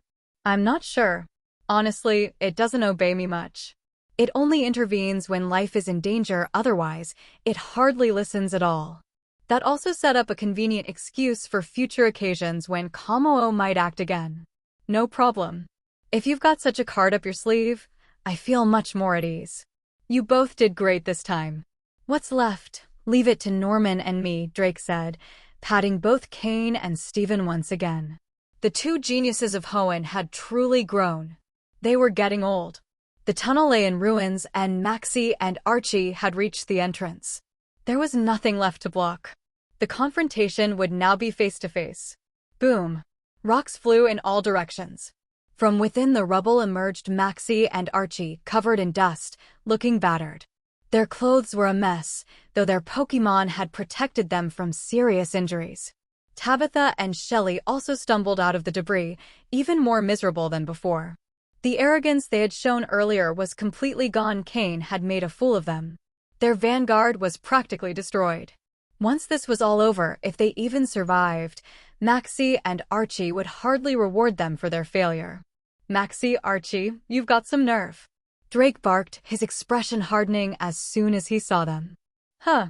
I'm not sure. Honestly, it doesn't obey me much. It only intervenes when life is in danger, otherwise, it hardly listens at all. That also set up a convenient excuse for future occasions when Kamao might act again. No problem. If you've got such a card up your sleeve, I feel much more at ease. You both did great this time. What's left? Leave it to Norman and me, Drake said, patting both Cain and Steven once again. The 2 geniuses of Hoenn had truly grown. They were getting old. The tunnel lay in ruins, and Maxie and Archie had reached the entrance. There was nothing left to block. The confrontation would now be face-to-face. Boom! Rocks flew in all directions. From within the rubble emerged Maxie and Archie, covered in dust, looking battered. Their clothes were a mess, though their Pokémon had protected them from serious injuries. Tabitha and Shelley also stumbled out of the debris, even more miserable than before. The arrogance they had shown earlier was completely gone. Cain had made a fool of them. Their vanguard was practically destroyed. Once this was all over, if they even survived, Maxie and Archie would hardly reward them for their failure. Maxie, Archie, you've got some nerve. Drake barked, his expression hardening as soon as he saw them. Huh.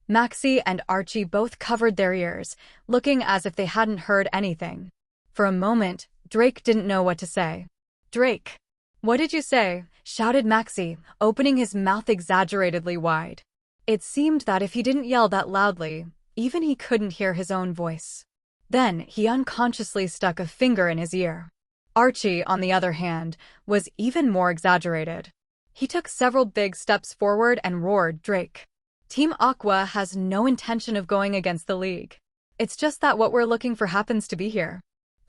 Maxie and Archie both covered their ears, looking as if they hadn't heard anything. For a moment, Drake didn't know what to say. Drake! What did you say? Shouted Maxie, opening his mouth exaggeratedly wide. It seemed that if he didn't yell that loudly, even he couldn't hear his own voice. Then he unconsciously stuck a finger in his ear. Archie, on the other hand, was even more exaggerated. He took several big steps forward and roared, "Drake! Team Aqua has no intention of going against the League. It's just that what we're looking for happens to be here.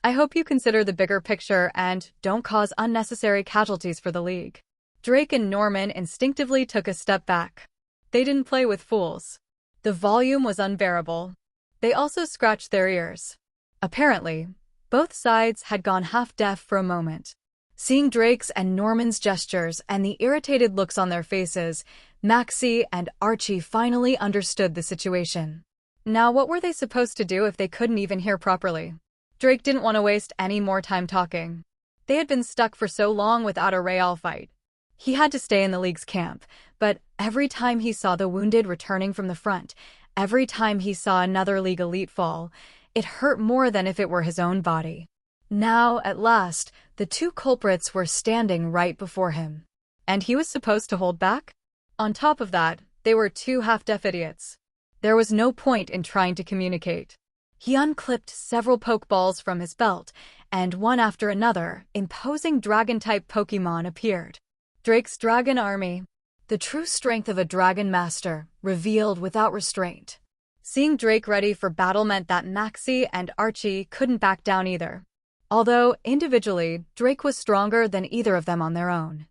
I hope you consider the bigger picture and don't cause unnecessary casualties for the League." Drake and Norman instinctively took a step back. They didn't play with fools. The volume was unbearable. They also scratched their ears. Apparently, both sides had gone half-deaf for a moment. Seeing Drake's and Norman's gestures and the irritated looks on their faces, Maxie and Archie finally understood the situation. Now, what were they supposed to do if they couldn't even hear properly? Drake didn't want to waste any more time talking. They had been stuck for so long without a real fight. He had to stay in the League's camp, but every time he saw the wounded returning from the front, every time he saw another League elite fall, it hurt more than if it were his own body. Now, at last, the two culprits were standing right before him. And he was supposed to hold back? On top of that, they were two half-deaf idiots. There was no point in trying to communicate. He unclipped several Pokeballs from his belt, and one after another, imposing Dragon-type Pokémon appeared. Drake's Dragon Army. The true strength of a Dragon Master, revealed without restraint. Seeing Drake ready for battle meant that Maxie and Archie couldn't back down either. Although, individually, Drake was stronger than either of them on their own.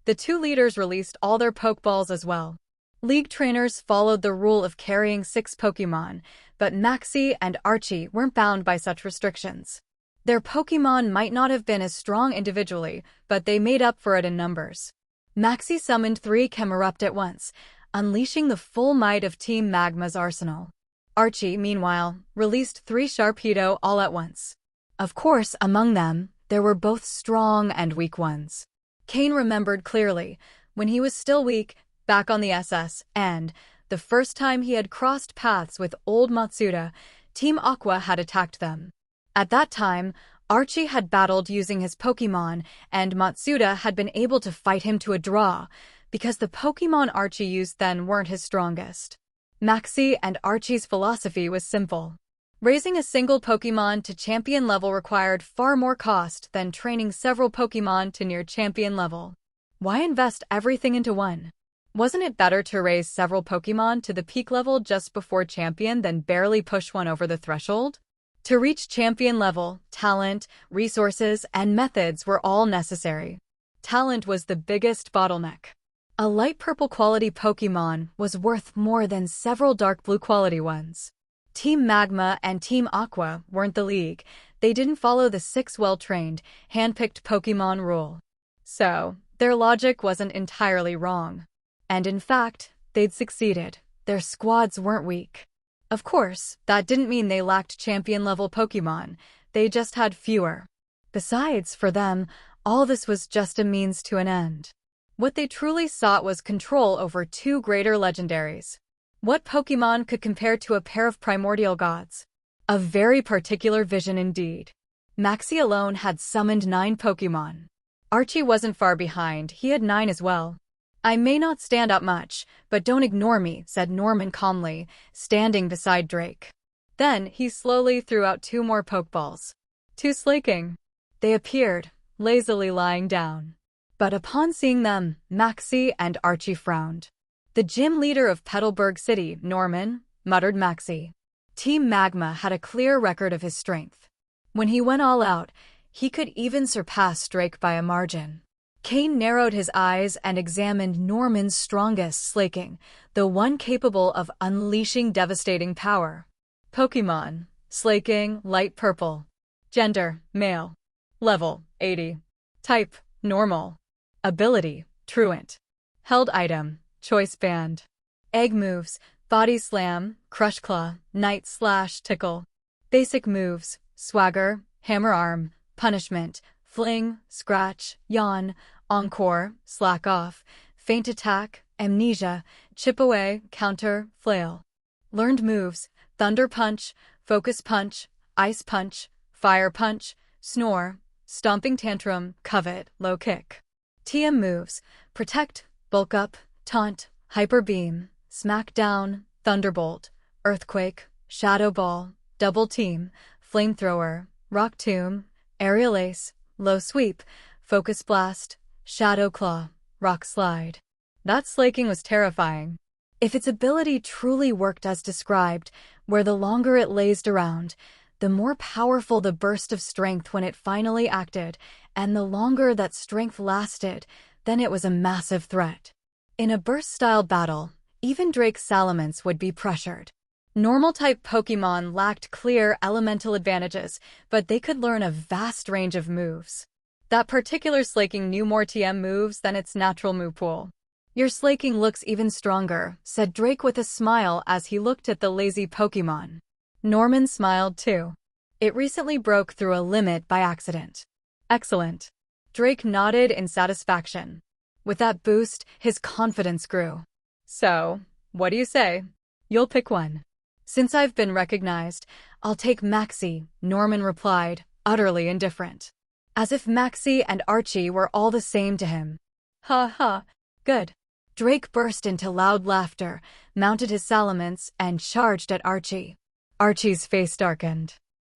The two leaders released all their Pokeballs as well. League trainers followed the rule of carrying 6 Pokémon, but Maxie and Archie weren't bound by such restrictions. Their Pokémon might not have been as strong individually, but they made up for it in numbers. Maxie summoned 3 Camerupt at once, unleashing the full might of Team Magma's arsenal. Archie, meanwhile, released 3 Sharpedo all at once. Of course, among them, there were both strong and weak ones. Cain remembered clearly, when he was still weak, back on the SS, and, the first time he had crossed paths with old Matsuda, Team Aqua had attacked them. At that time, Archie had battled using his Pokémon, and Matsuda had been able to fight him to a draw, because the Pokémon Archie used then weren't his strongest. Maxie and Archie's philosophy was simple. Raising a single Pokémon to champion level required far more cost than training several Pokémon to near champion level. Why invest everything into one? Wasn't it better to raise several Pokémon to the peak level just before champion than barely push one over the threshold? To reach champion level, talent, resources, and methods were all necessary. Talent was the biggest bottleneck. A light purple quality Pokémon was worth more than several dark blue quality ones. Team Magma and Team Aqua weren't the League. They didn't follow the 6 well-trained, hand-picked Pokémon rule. So, their logic wasn't entirely wrong. And in fact, they'd succeeded. Their squads weren't weak. Of course, that didn't mean they lacked champion-level Pokémon. They just had fewer. Besides, for them, all this was just a means to an end. What they truly sought was control over 2 greater legendaries. What Pokémon could compare to a pair of primordial gods? A very particular vision indeed. Maxie alone had summoned 9 Pokémon. Archie wasn't far behind, he had 9 as well. "I may not stand up much, but don't ignore me," said Norman calmly, standing beside Drake. Then he slowly threw out 2 more Pokeballs. "Too slaking." They appeared, lazily lying down. But upon seeing them, Maxie and Archie frowned. "The gym leader of Petalburg City, Norman," muttered Maxie. Team Magma had a clear record of his strength. When he went all out, he could even surpass Drake by a margin. Cain narrowed his eyes and examined Norman's strongest slaking, the one capable of unleashing devastating power. Pokémon, slaking, light purple. Gender, male. Level, 80. Type, normal. Ability, truant. Held item, choice band. Egg moves, body slam, crush claw, night slash, tickle. Basic moves, swagger, hammer arm, punishment, fling, scratch, yawn, encore, slack off, feint attack, amnesia, chip away, counter, flail. Learned moves, thunder punch, focus punch, ice punch, fire punch, snore, stomping tantrum, covet, low kick. TM moves, protect, bulk up, taunt, hyper beam, Smackdown, Thunderbolt, Earthquake, Shadow Ball, Double Team, Flamethrower, Rock Tomb, Aerial Ace, Low Sweep, Focus Blast, Shadow Claw, Rock Slide. That slaking was terrifying. If its ability truly worked as described, where the longer it lazed around, the more powerful the burst of strength when it finally acted, and the longer that strength lasted, then it was a massive threat. In a burst-style battle, even Drake's Salamence would be pressured. Normal-type Pokémon lacked clear elemental advantages, but they could learn a vast range of moves. That particular slaking knew more TM moves than its natural move pool. "Your slaking looks even stronger," said Drake with a smile as he looked at the lazy Pokémon. Norman smiled too. "It recently broke through a limit by accident." "Excellent." Drake nodded in satisfaction. With that boost, his confidence grew. "So, what do you say? You'll pick one." "Since I've been recognized, I'll take Maxie," Norman replied, utterly indifferent. As if Maxie and Archie were all the same to him. "Ha ha, good." Drake burst into loud laughter, mounted his Salamence, and charged at Archie. Archie's face darkened.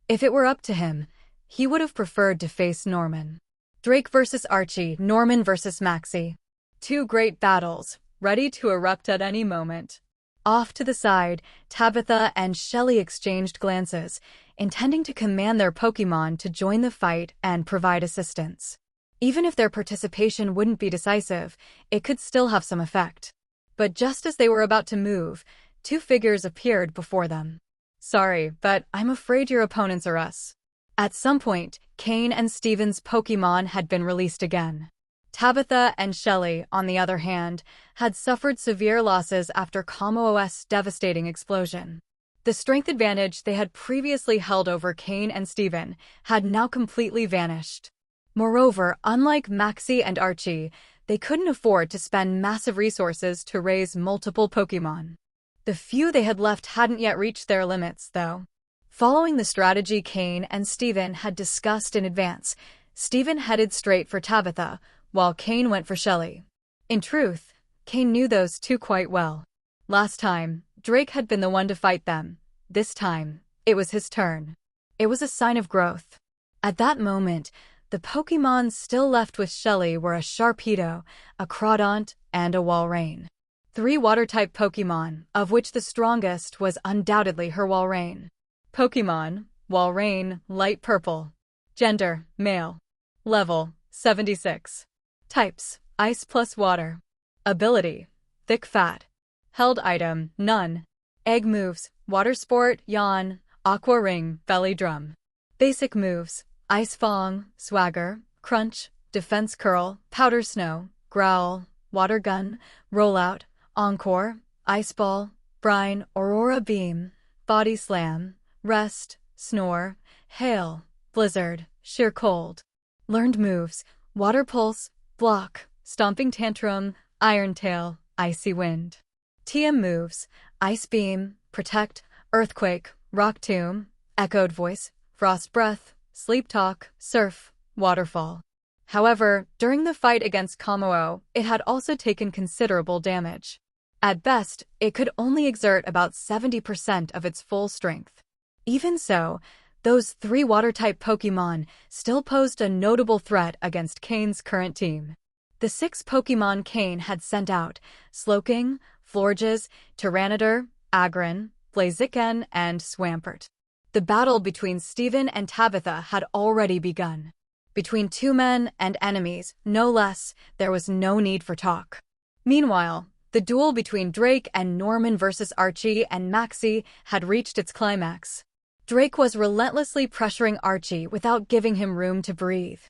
If it were up to him, he would have preferred to face Norman. Drake versus Archie, Norman versus Maxie. Two great battles, ready to erupt at any moment. Off to the side, Tabitha and Shelly exchanged glances, intending to command their Pokémon to join the fight and provide assistance. Even if their participation wouldn't be decisive, it could still have some effect. But just as they were about to move, two figures appeared before them. "Sorry, but I'm afraid your opponents are us." At some point, Cain and Steven's Pokémon had been released again. Tabitha and Shelly, on the other hand, had suffered severe losses after Kamo's devastating explosion. The strength advantage they had previously held over Cain and Steven had now completely vanished. Moreover, unlike Maxie and Archie, they couldn't afford to spend massive resources to raise multiple Pokémon. The few they had left hadn't yet reached their limits, though. Following the strategy Cain and Steven had discussed in advance, Steven headed straight for Tabitha, while Cain went for Shelly. In truth, Cain knew those two quite well. Last time, Drake had been the one to fight them. This time, it was his turn. It was a sign of growth. At that moment, the Pokémon still left with Shelly were a Sharpedo, a Crawdaunt, and a Walrein. 3 water-type Pokémon, of which the strongest was undoubtedly her Walrein. Pokémon, Walrein, light purple. Gender, male. Level, 76. Types, ice plus water. Ability, thick fat. Held item, none. Egg moves, water sport, yawn, aqua ring, belly drum. Basic moves, ice fong, swagger, crunch, defense curl, powder snow, growl, water gun, rollout, encore, ice ball, brine, aurora beam, body slam, rest, snore, hail, blizzard, sheer cold. Learned moves, water pulse, block, stomping tantrum, iron tail, icy wind. TM moves, ice beam, protect, earthquake, rock tomb, echoed voice, frost breath, sleep talk, surf, waterfall. However, during the fight against Kamo, it had also taken considerable damage. At best, it could only exert about 70% of its full strength. Even so, those 3 water-type Pokémon still posed a notable threat against Cain's current team. The 6 Pokémon Cain had sent out, Slowking, Florges, Tyranitar, Aggron, Blaziken, and Swampert. The battle between Steven and Tabitha had already begun. Between 2 men and enemies, no less, there was no need for talk. Meanwhile, the duel between Drake and Norman versus Archie and Maxie had reached its climax. Drake was relentlessly pressuring Archie without giving him room to breathe.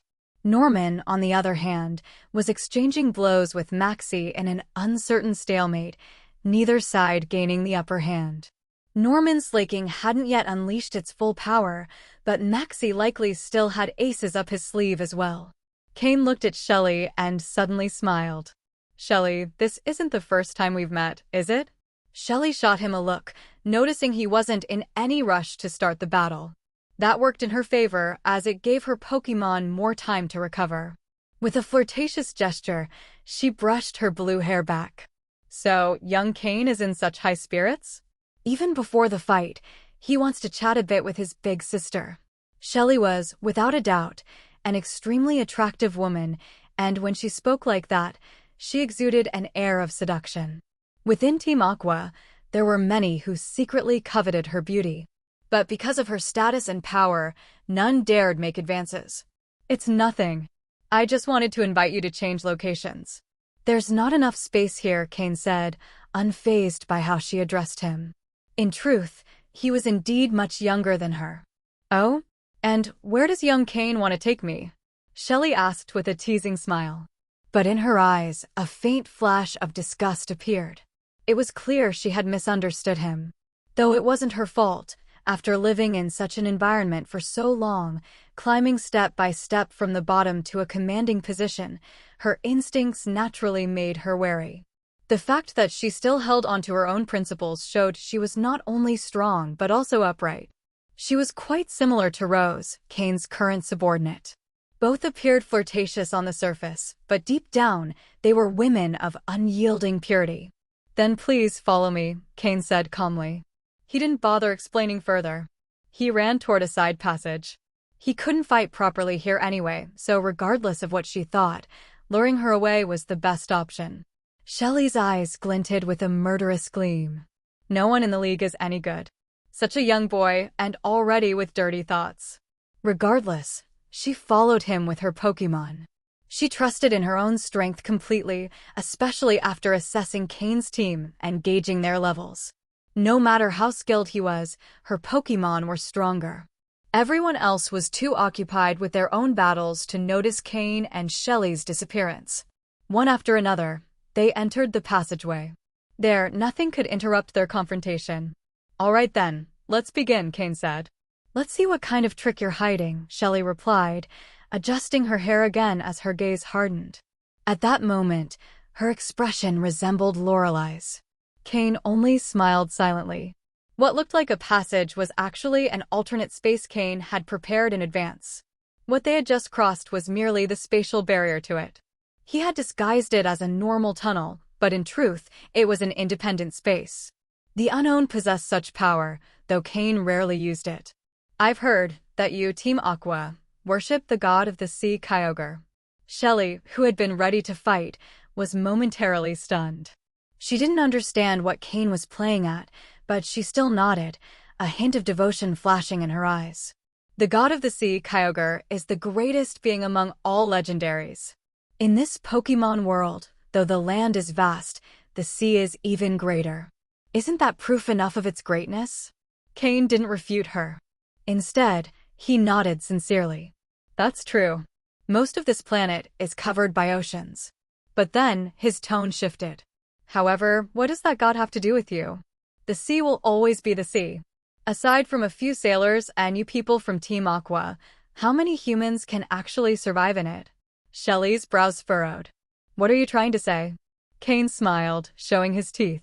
Norman, on the other hand, was exchanging blows with Maxie in an uncertain stalemate, neither side gaining the upper hand. Norman's slaking hadn't yet unleashed its full power, but Maxie likely still had aces up his sleeve as well. Cain looked at Shelly and suddenly smiled. "Shelly, this isn't the first time we've met, is it?" Shelly shot him a look, noticing he wasn't in any rush to start the battle. That worked in her favor as it gave her Pokémon more time to recover. With a flirtatious gesture, she brushed her blue hair back. So, young Cain is in such high spirits? Even before the fight, he wants to chat a bit with his big sister. Shelley was, without a doubt, an extremely attractive woman, and when she spoke like that, she exuded an air of seduction. Within Team Aqua, there were many who secretly coveted her beauty. But because of her status and power, none dared make advances. It's nothing. I just wanted to invite you to change locations. There's not enough space here, Cain said, unfazed by how she addressed him. In truth, he was indeed much younger than her. Oh? And where does young Cain want to take me? Shelley asked with a teasing smile. But in her eyes, a faint flash of disgust appeared. It was clear she had misunderstood him. Though it wasn't her fault, after living in such an environment for so long, climbing step by step from the bottom to a commanding position, her instincts naturally made her wary. The fact that she still held onto her own principles showed she was not only strong but also upright. She was quite similar to Rose, Cain's current subordinate. Both appeared flirtatious on the surface, but deep down, they were women of unyielding purity. Then please follow me, Cain said calmly. He didn't bother explaining further. He ran toward a side passage. He couldn't fight properly here anyway, so regardless of what she thought, luring her away was the best option. Shelley's eyes glinted with a murderous gleam. No one in the league is any good. Such a young boy, and already with dirty thoughts. Regardless, she followed him with her Pokémon. She trusted in her own strength completely, especially after assessing Cain's team and gauging their levels. No matter how skilled he was, her Pokémon were stronger. Everyone else was too occupied with their own battles to notice Cain and Shelley's disappearance. One after another, they entered the passageway. There, nothing could interrupt their confrontation. All right then, let's begin, Cain said. Let's see what kind of trick you're hiding, Shelley replied, adjusting her hair again as her gaze hardened. At that moment, her expression resembled Lorelei's. Cain only smiled silently. What looked like a passage was actually an alternate space Cain had prepared in advance. What they had just crossed was merely the spatial barrier to it. He had disguised it as a normal tunnel, but in truth, it was an independent space. The unknown possessed such power, though Cain rarely used it. I've heard that you, Team Aqua, worship the god of the sea Kyogre. Shelley, who had been ready to fight, was momentarily stunned. She didn't understand what Cain was playing at, but she still nodded, a hint of devotion flashing in her eyes. The god of the sea, Kyogre, is the greatest being among all legendaries. In this Pokémon world, though the land is vast, the sea is even greater. Isn't that proof enough of its greatness? Cain didn't refute her. Instead, he nodded sincerely. That's true. Most of this planet is covered by oceans. But then, his tone shifted. However, what does that god have to do with you? The sea will always be the sea. Aside from a few sailors and you people from Team Aqua, how many humans can actually survive in it? Shelley's brows furrowed. What are you trying to say? Cain smiled, showing his teeth.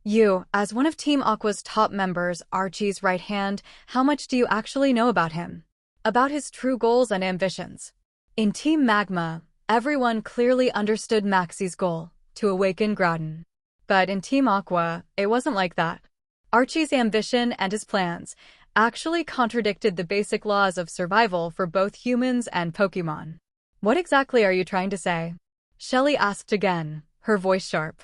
You, as one of Team Aqua's top members, Archie's right hand, how much do you actually know about him? About his true goals and ambitions? In Team Magma, everyone clearly understood Maxie's goal, to awaken Groudon. But in Team Aqua, it wasn't like that. Archie's ambition and his plans actually contradicted the basic laws of survival for both humans and Pokémon. What exactly are you trying to say? Shelley asked again, her voice sharp.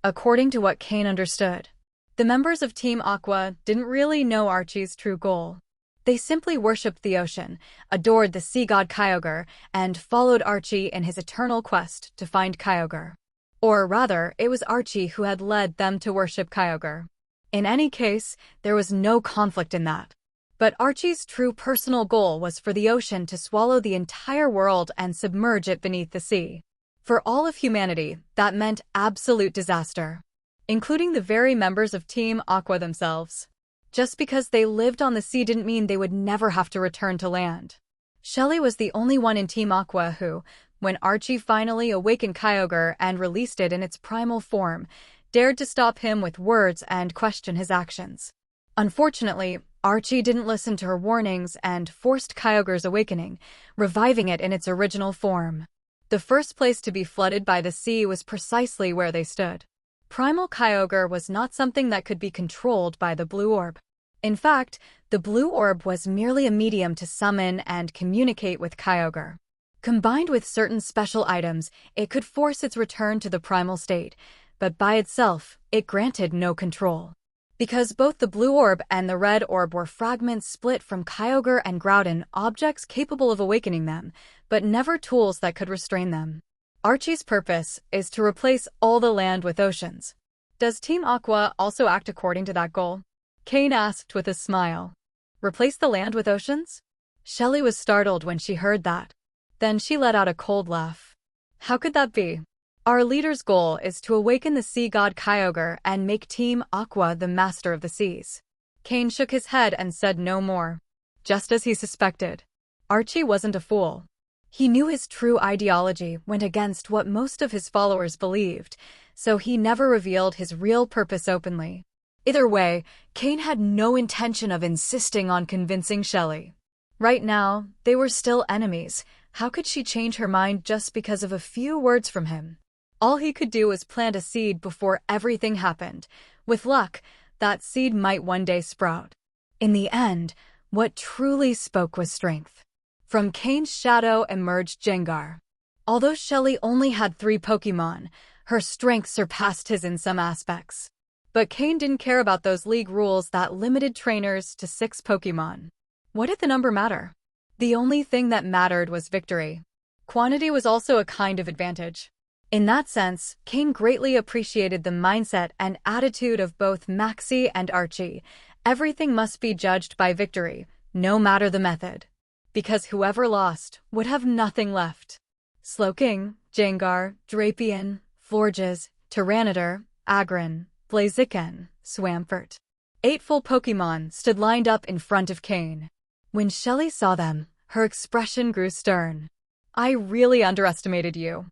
According to what Cain understood, the members of Team Aqua didn't really know Archie's true goal. They simply worshipped the ocean, adored the sea god Kyogre, and followed Archie in his eternal quest to find Kyogre. Or rather, it was Archie who had led them to worship Kyogre. In any case, there was no conflict in that. But Archie's true personal goal was for the ocean to swallow the entire world and submerge it beneath the sea. For all of humanity, that meant absolute disaster, including the very members of Team Aqua themselves. Just because they lived on the sea didn't mean they would never have to return to land. Shelley was the only one in Team Aqua who, when Archie finally awakened Kyogre and released it in its primal form, dared to stop him with words and question his actions. Unfortunately, Archie didn't listen to her warnings and forced Kyogre's awakening, reviving it in its original form. The first place to be flooded by the sea was precisely where they stood. Primal Kyogre was not something that could be controlled by the blue orb. In fact, the blue orb was merely a medium to summon and communicate with Kyogre. Combined with certain special items, it could force its return to the primal state, but by itself, it granted no control. Because both the blue orb and the red orb were fragments split from Kyogre and Groudon, objects capable of awakening them, but never tools that could restrain them. Archie's purpose is to replace all the land with oceans. Does Team Aqua also act according to that goal? Cain asked with a smile. Replace the land with oceans? Shelly was startled when she heard that. Then she let out a cold laugh. How could that be? Our leader's goal is to awaken the sea god Kyogre and make Team Aqua the master of the seas. Cain shook his head and said no more. Just as he suspected. Archie wasn't a fool. He knew his true ideology went against what most of his followers believed, so he never revealed his real purpose openly. Either way, Cain had no intention of insisting on convincing Shelly. Right now, they were still enemies. How could she change her mind just because of a few words from him? All he could do was plant a seed before everything happened. With luck, that seed might one day sprout. In the end, what truly spoke was strength. From Cain's shadow emerged Gengar. Although Shelly only had 3 Pokémon, her strength surpassed his in some aspects. But Cain didn't care about those league rules that limited trainers to 6 Pokémon. What did the number matter? The only thing that mattered was victory. Quantity was also a kind of advantage. In that sense, Cain greatly appreciated the mindset and attitude of both Maxie and Archie. Everything must be judged by victory, no matter the method. Because whoever lost would have nothing left. Slowking, Gengar, Drapion, Florges, Tyranitar, Aggron, Blaziken, Swampert. 8 full Pokémon stood lined up in front of Cain. When Shelly saw them, her expression grew stern. I really underestimated you.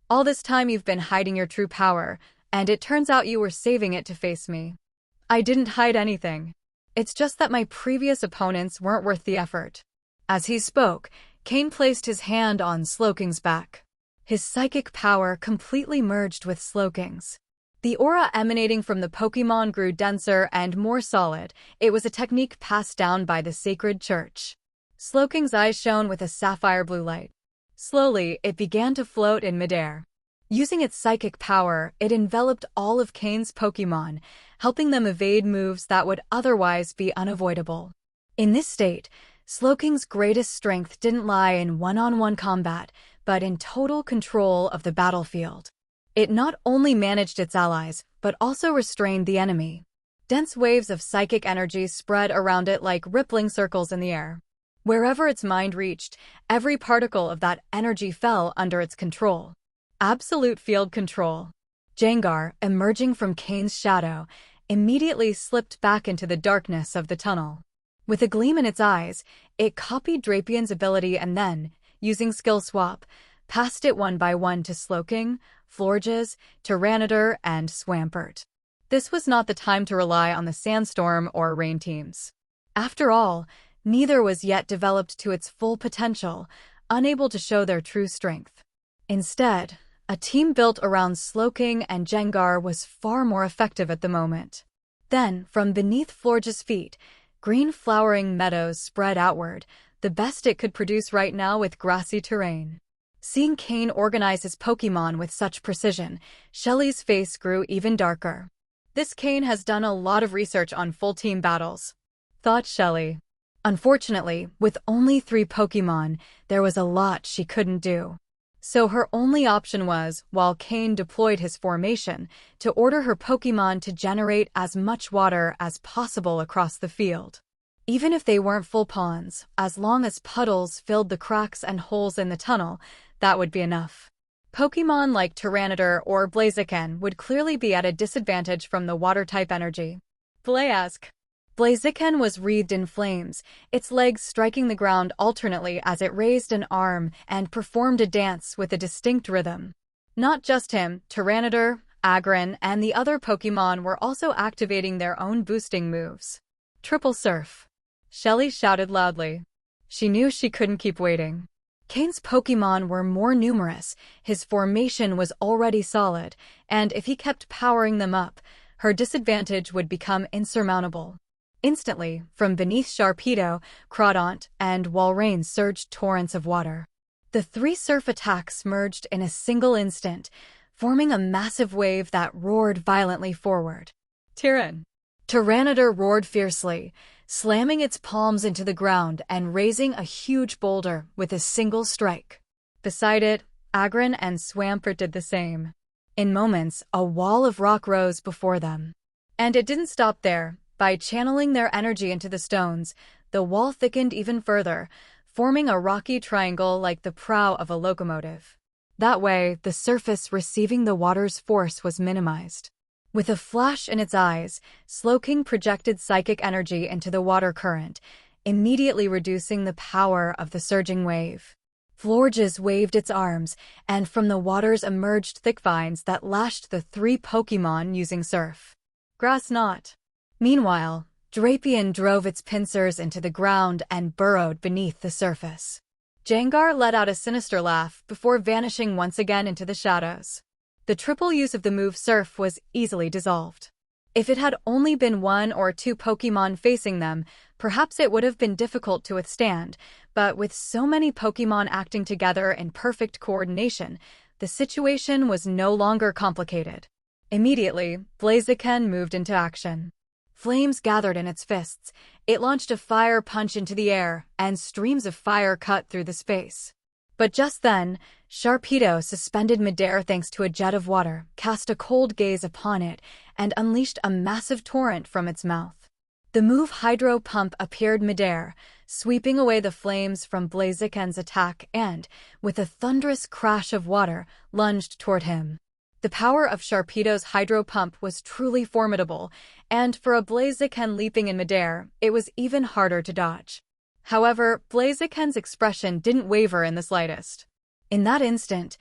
All this time you've been hiding your true power, and it turns out you were saving it to face me. I didn't hide anything. It's just that my previous opponents weren't worth the effort. As he spoke, Cain placed his hand on Slowking's back. His psychic power completely merged with Slowking's. The aura emanating from the Pokémon grew denser and more solid. It was a technique passed down by the sacred church. Slowking's eyes shone with a sapphire blue light. Slowly, it began to float in midair. Using its psychic power, it enveloped all of Cain's Pokémon, helping them evade moves that would otherwise be unavoidable. In this state, Slowking's greatest strength didn't lie in one-on-one combat, but in total control of the battlefield. It not only managed its allies, but also restrained the enemy. Dense waves of psychic energy spread around it like rippling circles in the air. Wherever its mind reached, every particle of that energy fell under its control. Absolute field control. Gengar, emerging from Cain's shadow, immediately slipped back into the darkness of the tunnel. With a gleam in its eyes, it copied Drapion's ability and then, using Skill Swap, passed it one by one to Slowking, Florges, Tyranitar, and Swampert. This was not the time to rely on the Sandstorm or Rain teams. After all, neither was yet developed to its full potential, unable to show their true strength. Instead, a team built around Slowking and Gengar was far more effective at the moment. Then, from beneath Florges' feet, green flowering meadows spread outward, the best it could produce right now with grassy terrain. Seeing Cain organize his Pokémon with such precision, Shelly's face grew even darker. This Cain has done a lot of research on full team battles, thought Shelly. Unfortunately, with only 3 Pokémon, there was a lot she couldn't do. So her only option was, while Cain deployed his formation, to order her Pokémon to generate as much water as possible across the field. Even if they weren't full ponds, as long as puddles filled the cracks and holes in the tunnel, that would be enough. Pokémon like Tyranitar or Blaziken would clearly be at a disadvantage from the water-type energy. Blaziken was wreathed in flames, its legs striking the ground alternately as it raised an arm and performed a dance with a distinct rhythm. Not just him, Tyranitar, Aggron, and the other Pokémon were also activating their own boosting moves. Triple Surf. Shelly shouted loudly. She knew she couldn't keep waiting. Cain's Pokémon were more numerous, his formation was already solid, and if he kept powering them up, her disadvantage would become insurmountable. Instantly, from beneath Sharpedo, Crawdaunt, and Walrein surged torrents of water. The three surf attacks merged in a single instant, forming a massive wave that roared violently forward. Tyranitar roared fiercely, slamming its palms into the ground and raising a huge boulder with a single strike. Beside it, Aggron and Swampert did the same. In moments, a wall of rock rose before them. And it didn't stop there. By channeling their energy into the stones, the wall thickened even further, forming a rocky triangle like the prow of a locomotive. That way, the surface receiving the water's force was minimized. With a flash in its eyes, Slowking projected psychic energy into the water current, immediately reducing the power of the surging wave. Florges waved its arms, and from the waters emerged thick vines that lashed the three Pokémon using Surf. Grass Knot. Meanwhile, Drapion drove its pincers into the ground and burrowed beneath the surface. Gengar let out a sinister laugh before vanishing once again into the shadows. The triple use of the move Surf was easily dissolved. If it had only been one or two Pokémon facing them, perhaps it would have been difficult to withstand, but with so many Pokémon acting together in perfect coordination, the situation was no longer complicated. Immediately, Blaziken moved into action. Flames gathered in its fists, it launched a fire punch into the air, and streams of fire cut through the space. But just then, Sharpedo, suspended midair thanks to a jet of water, cast a cold gaze upon it and unleashed a massive torrent from its mouth. The move Hydro Pump appeared midair, sweeping away the flames from Blaziken's attack and, with a thunderous crash of water, lunged toward him. The power of Sharpedo's Hydro Pump was truly formidable, and for a Blaziken leaping in midair, it was even harder to dodge. However, Blaziken's expression didn't waver in the slightest. In that instant,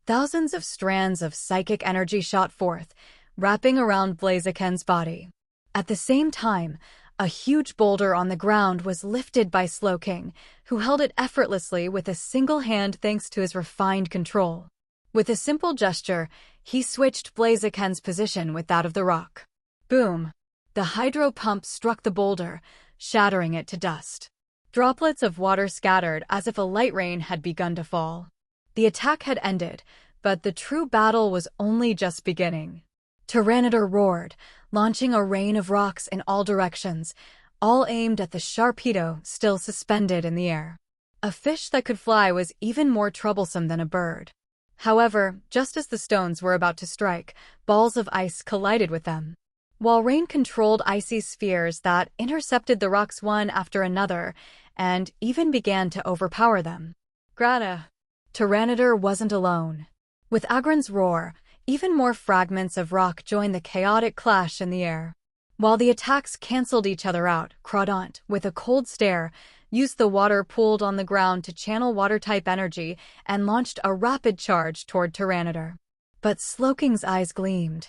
thousands of strands of psychic energy shot forth, wrapping around Blaziken's body. At the same time, a huge boulder on the ground was lifted by Slowking, who held it effortlessly with a single hand thanks to his refined control. With a simple gesture, he switched Blaziken's position with that of the rock. Boom! The Hydro Pump struck the boulder, shattering it to dust. Droplets of water scattered as if a light rain had begun to fall. The attack had ended, but the true battle was only just beginning. Tyranitar roared, launching a rain of rocks in all directions, all aimed at the Sharpedo still suspended in the air. A fish that could fly was even more troublesome than a bird. However, just as the stones were about to strike, balls of ice collided with them. Walrein controlled icy spheres that intercepted the rocks one after another, and even began to overpower them. Grata. Tyranitar wasn't alone. With Aggron's roar, even more fragments of rock joined the chaotic clash in the air. While the attacks cancelled each other out, Crawdaunt, with a cold stare, used the water pooled on the ground to channel water-type energy and launched a rapid charge toward Tyranitar. But Slowking's eyes gleamed.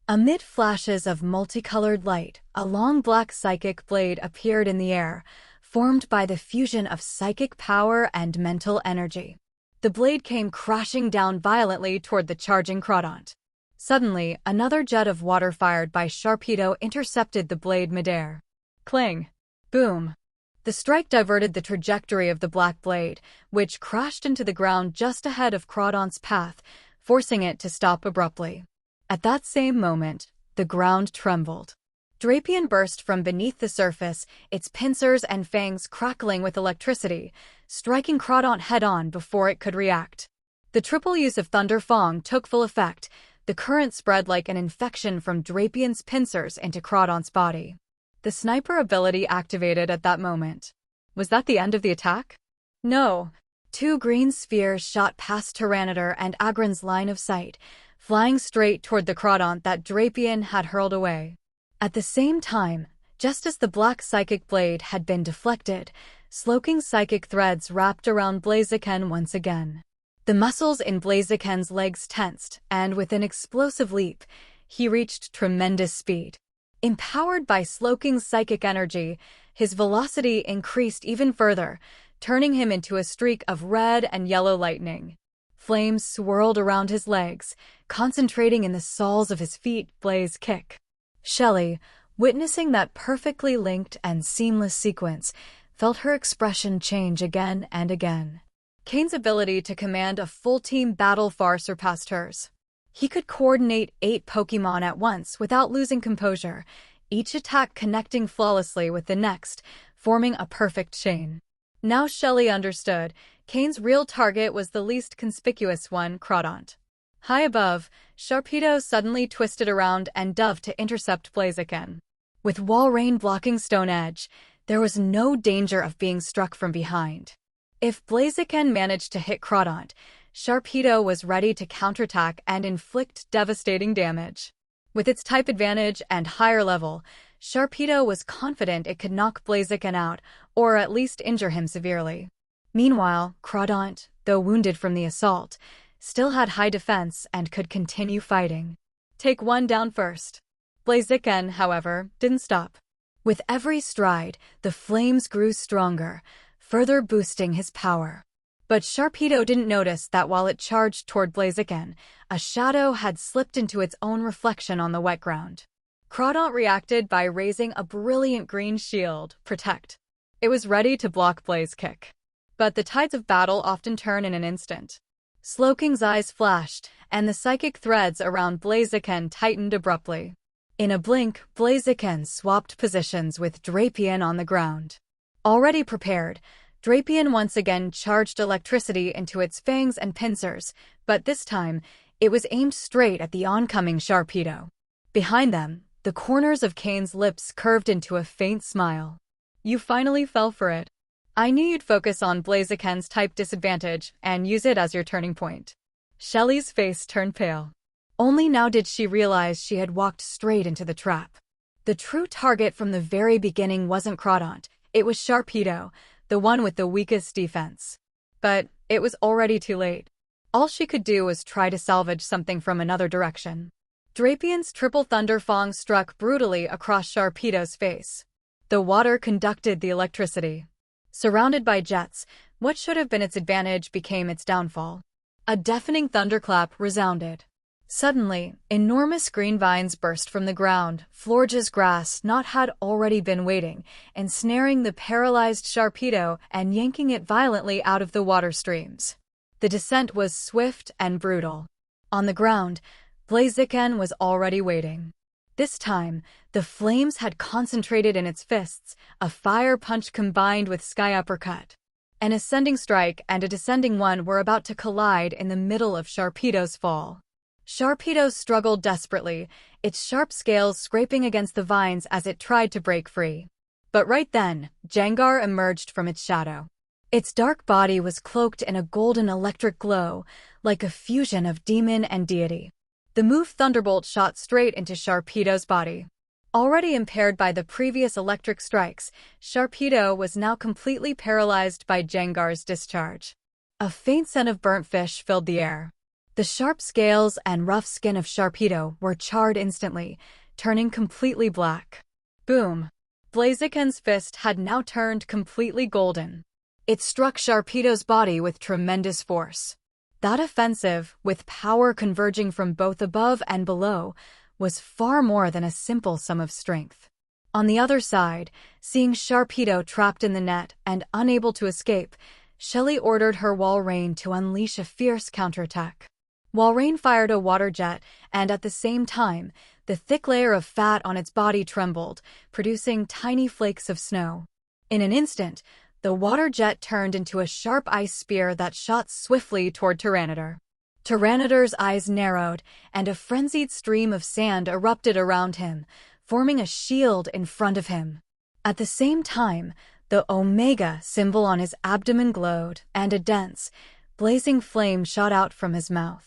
Amid flashes of multicolored light, a long black psychic blade appeared in the air, formed by the fusion of psychic power and mental energy. The blade came crashing down violently toward the charging Crawdaunt. Suddenly, another jet of water fired by Sharpedo intercepted the blade midair. Cling! Boom! The strike diverted the trajectory of the black blade, which crashed into the ground just ahead of Crawdaunt's path, forcing it to stop abruptly. At that same moment, the ground trembled. Drapion burst from beneath the surface, its pincers and fangs crackling with electricity, striking Crawdaunt head-on before it could react. The triple use of Thunder Fong took full effect. The current spread like an infection from Drapion's pincers into Crawdaunt's body. The sniper ability activated at that moment. Was that the end of the attack? No. Two green spheres shot past Tyranitar and Aggron's line of sight, flying straight toward the Crawdaunt that Drapion had hurled away. At the same time, just as the black psychic blade had been deflected, Slowking's psychic threads wrapped around Blaziken once again. The muscles in Blaziken's legs tensed, and with an explosive leap, he reached tremendous speed. Empowered by Slowking's psychic energy, his velocity increased even further, turning him into a streak of red and yellow lightning. Flames swirled around his legs, concentrating in the soles of his feet. Blaze kick. Shelley, witnessing that perfectly linked and seamless sequence, felt her expression change again and again. Cain's ability to command a full-team battle far surpassed hers. He could coordinate 8 Pokémon at once without losing composure, each attack connecting flawlessly with the next, forming a perfect chain. Now Shelley understood, Cain's real target was the least conspicuous one, Crawdaunt. High above, Sharpedo suddenly twisted around and dove to intercept Blaziken. With Walrein blocking Stone Edge, there was no danger of being struck from behind. If Blaziken managed to hit Crawdaunt, Sharpedo was ready to counterattack and inflict devastating damage. With its type advantage and higher level, Sharpedo was confident it could knock Blaziken out, or at least injure him severely. Meanwhile, Crawdaunt, though wounded from the assault, still had high defense and could continue fighting. Take one down first. Blaziken, however, didn't stop. With every stride, the flames grew stronger, further boosting his power. But Sharpedo didn't notice that while it charged toward Blaziken, a shadow had slipped into its own reflection on the wet ground. Crawdaunt reacted by raising a brilliant green shield, Protect. It was ready to block Blaze Kick. But the tides of battle often turn in an instant. Slowking's eyes flashed, and the psychic threads around Blaziken tightened abruptly. In a blink, Blaziken swapped positions with Drapion on the ground. Already prepared, Drapion once again charged electricity into its fangs and pincers, but this time, it was aimed straight at the oncoming Sharpedo. Behind them, the corners of Cain's lips curved into a faint smile. You finally fell for it. I knew you'd focus on Blaziken's type disadvantage and use it as your turning point. Shelley's face turned pale. Only now did she realize she had walked straight into the trap. The true target from the very beginning wasn't Crawdaunt, it was Sharpedo, the one with the weakest defense. But it was already too late. All she could do was try to salvage something from another direction. Drapion's triple Thunderfang struck brutally across Sharpedo's face. The water conducted the electricity. Surrounded by jets, what should have been its advantage became its downfall. A deafening thunderclap resounded. Suddenly, enormous green vines burst from the ground. Florge's grass knot had already been waiting, ensnaring the paralyzed Sharpedo and yanking it violently out of the water streams. The descent was swift and brutal. On the ground, Blaziken was already waiting. This time, the flames had concentrated in its fists, a fire punch combined with sky uppercut. An ascending strike and a descending one were about to collide in the middle of Sharpedo's fall. Sharpedo struggled desperately, its sharp scales scraping against the vines as it tried to break free. But right then, Gengar emerged from its shadow. Its dark body was cloaked in a golden electric glow, like a fusion of demon and deity. The move Thunderbolt shot straight into Sharpedo's body. Already impaired by the previous electric strikes, Sharpedo was now completely paralyzed by Gengar's discharge. A faint scent of burnt fish filled the air. The sharp scales and rough skin of Sharpedo were charred instantly, turning completely black. Boom! Blaziken's fist had now turned completely golden. It struck Sharpedo's body with tremendous force. That offensive, with power converging from both above and below, was far more than a simple sum of strength. On the other side, seeing Sharpedo trapped in the net and unable to escape, Shelley ordered her Walrein to unleash a fierce counterattack. Walrein fired a water jet, and at the same time, the thick layer of fat on its body trembled, producing tiny flakes of snow. In an instant, the water jet turned into a sharp ice spear that shot swiftly toward Tyranitar. Tyranitar's eyes narrowed, and a frenzied stream of sand erupted around him, forming a shield in front of him. At the same time, the Omega symbol on his abdomen glowed, and a dense, blazing flame shot out from his mouth.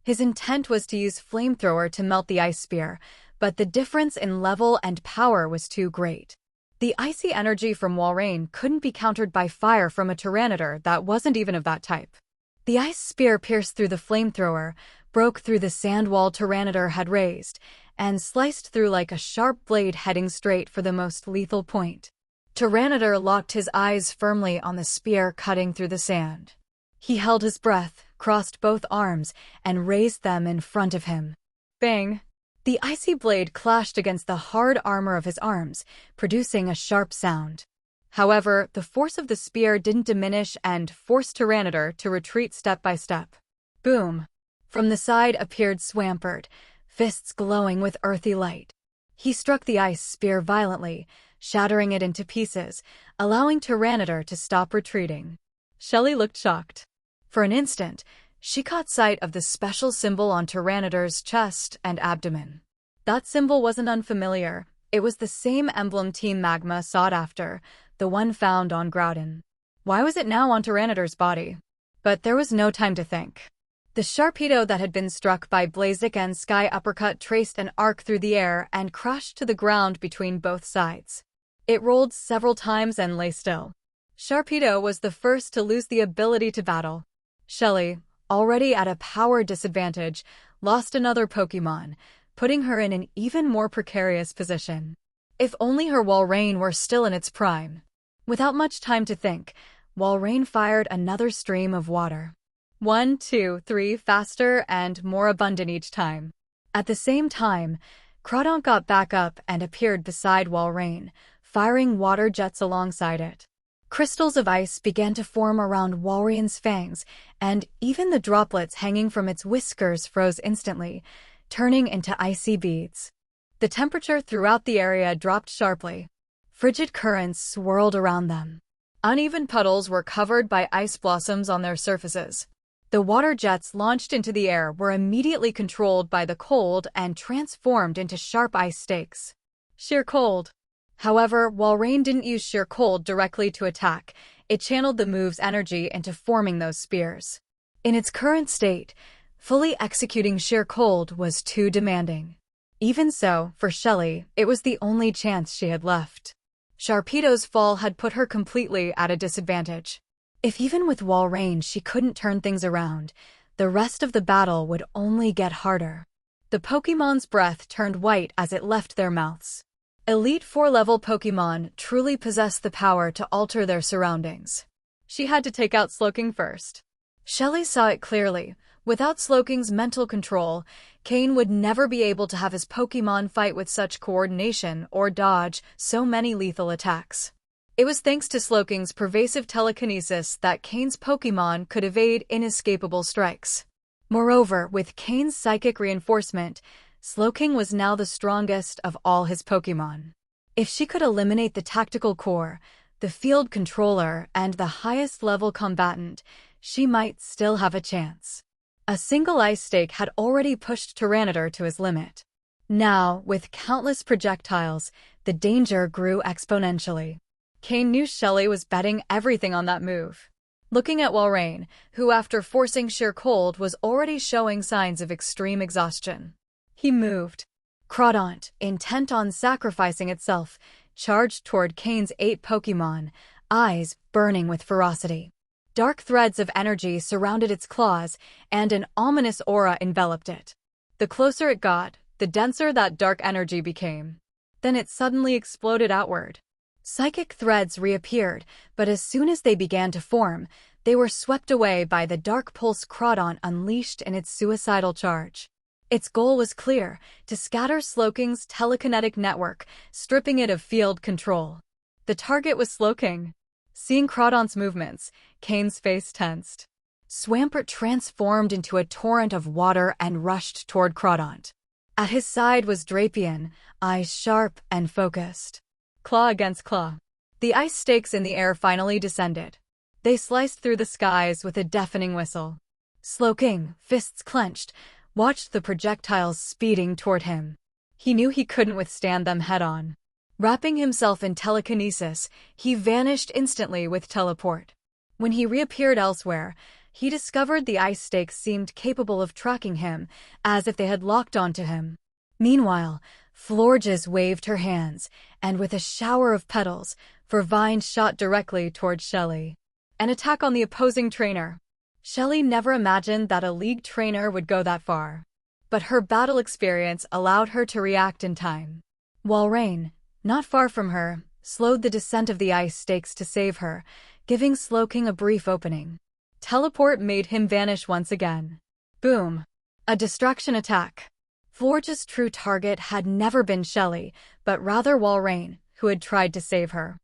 His intent was to use Flamethrower to melt the ice spear, but the difference in level and power was too great. The icy energy from Walrein couldn't be countered by fire from a Tyranitar that wasn't even of that type. The ice spear pierced through the Flamethrower, broke through the sand wall Tyranitar had raised, and sliced through like a sharp blade heading straight for the most lethal point. Tyranitar locked his eyes firmly on the spear cutting through the sand. He held his breath, crossed both arms, and raised them in front of him. Bang! The icy blade clashed against the hard armor of his arms, producing a sharp sound. However, the force of the spear didn't diminish and forced Tyranitar to retreat step by step. Boom! From the side appeared Swampert, fists glowing with earthy light. He struck the ice spear violently, shattering it into pieces, allowing Tyranitar to stop retreating. Shelly looked shocked. For an instant, she caught sight of the special symbol on Tyranitar's chest and abdomen. That symbol wasn't unfamiliar. It was the same emblem Team Magma sought after, the one found on Groudon. Why was it now on Tyranitar's body? But there was no time to think. The Sharpedo that had been struck by Blaziken's Sky Uppercut traced an arc through the air and crashed to the ground between both sides. It rolled several times and lay still. Sharpedo was the first to lose the ability to battle. Shelly, already at a power disadvantage, lost another Pokémon, putting her in an even more precarious position. If only her Walrein were still in its prime. Without much time to think, Walrein fired another stream of water. 1, 2, 3, faster and more abundant each time. At the same time, Crawdaunt got back up and appeared beside Walrein, firing water jets alongside it. Crystals of ice began to form around Walrein's fangs, and even the droplets hanging from its whiskers froze instantly, turning into icy beads. The temperature throughout the area dropped sharply. Frigid currents swirled around them. Uneven puddles were covered by ice blossoms on their surfaces. The water jets launched into the air were immediately controlled by the cold and transformed into sharp ice stakes. Sheer cold. However, Walrein didn't use sheer cold directly to attack. It channeled the move's energy into forming those spears. In its current state, fully executing sheer cold was too demanding. Even so, for Shelly, it was the only chance she had left. Sharpedo's fall had put her completely at a disadvantage. If even with Walrein she couldn't turn things around, the rest of the battle would only get harder. The Pokémon's breath turned white as it left their mouths. Elite 4-level Pokémon truly possess the power to alter their surroundings. She had to take out Slowking first. Shelly saw it clearly. Without Slowking's mental control, Cain would never be able to have his Pokémon fight with such coordination or dodge so many lethal attacks. It was thanks to Slowking's pervasive telekinesis that Cain's Pokémon could evade inescapable strikes. Moreover, with Cain's psychic reinforcement, Slowking was now the strongest of all his Pokémon. If she could eliminate the tactical core, the field controller, and the highest-level combatant, she might still have a chance. A single ice stake had already pushed Tyranitar to his limit. Now, with countless projectiles, the danger grew exponentially. Cain knew Shelly was betting everything on that move. Looking at Walrein, who after forcing sheer cold was already showing signs of extreme exhaustion. He moved. Crawdaunt, intent on sacrificing itself, charged toward Cain's 8 Pokémon, eyes burning with ferocity. Dark threads of energy surrounded its claws, and an ominous aura enveloped it. The closer it got, the denser that dark energy became. Then it suddenly exploded outward. Psychic threads reappeared, but as soon as they began to form, they were swept away by the dark pulse Crawdaunt unleashed in its suicidal charge. Its goal was clear, to scatter Slowking's telekinetic network, stripping it of field control. The target was Slowking. Seeing Crawdaunt's movements, Cain's face tensed. Swampert transformed into a torrent of water and rushed toward Crawdaunt. At his side was Drapion, eyes sharp and focused. Claw against claw. The ice stakes in the air finally descended. They sliced through the skies with a deafening whistle. Slowking, fists clenched, watched the projectiles speeding toward him. He knew he couldn't withstand them head-on. Wrapping himself in telekinesis, he vanished instantly with teleport. When he reappeared elsewhere, he discovered the ice stakes seemed capable of tracking him, as if they had locked onto him. Meanwhile, Florges waved her hands, and with a shower of petals, Vervine shot directly toward Shelly. An attack on the opposing trainer. Shelly never imagined that a league trainer would go that far. But her battle experience allowed her to react in time. Walrein, not far from her, slowed the descent of the ice stakes to save her, giving Slowking a brief opening. Teleport made him vanish once again. Boom. A distraction attack. Florge's true target had never been Shelly, but rather Walrein, who had tried to save her.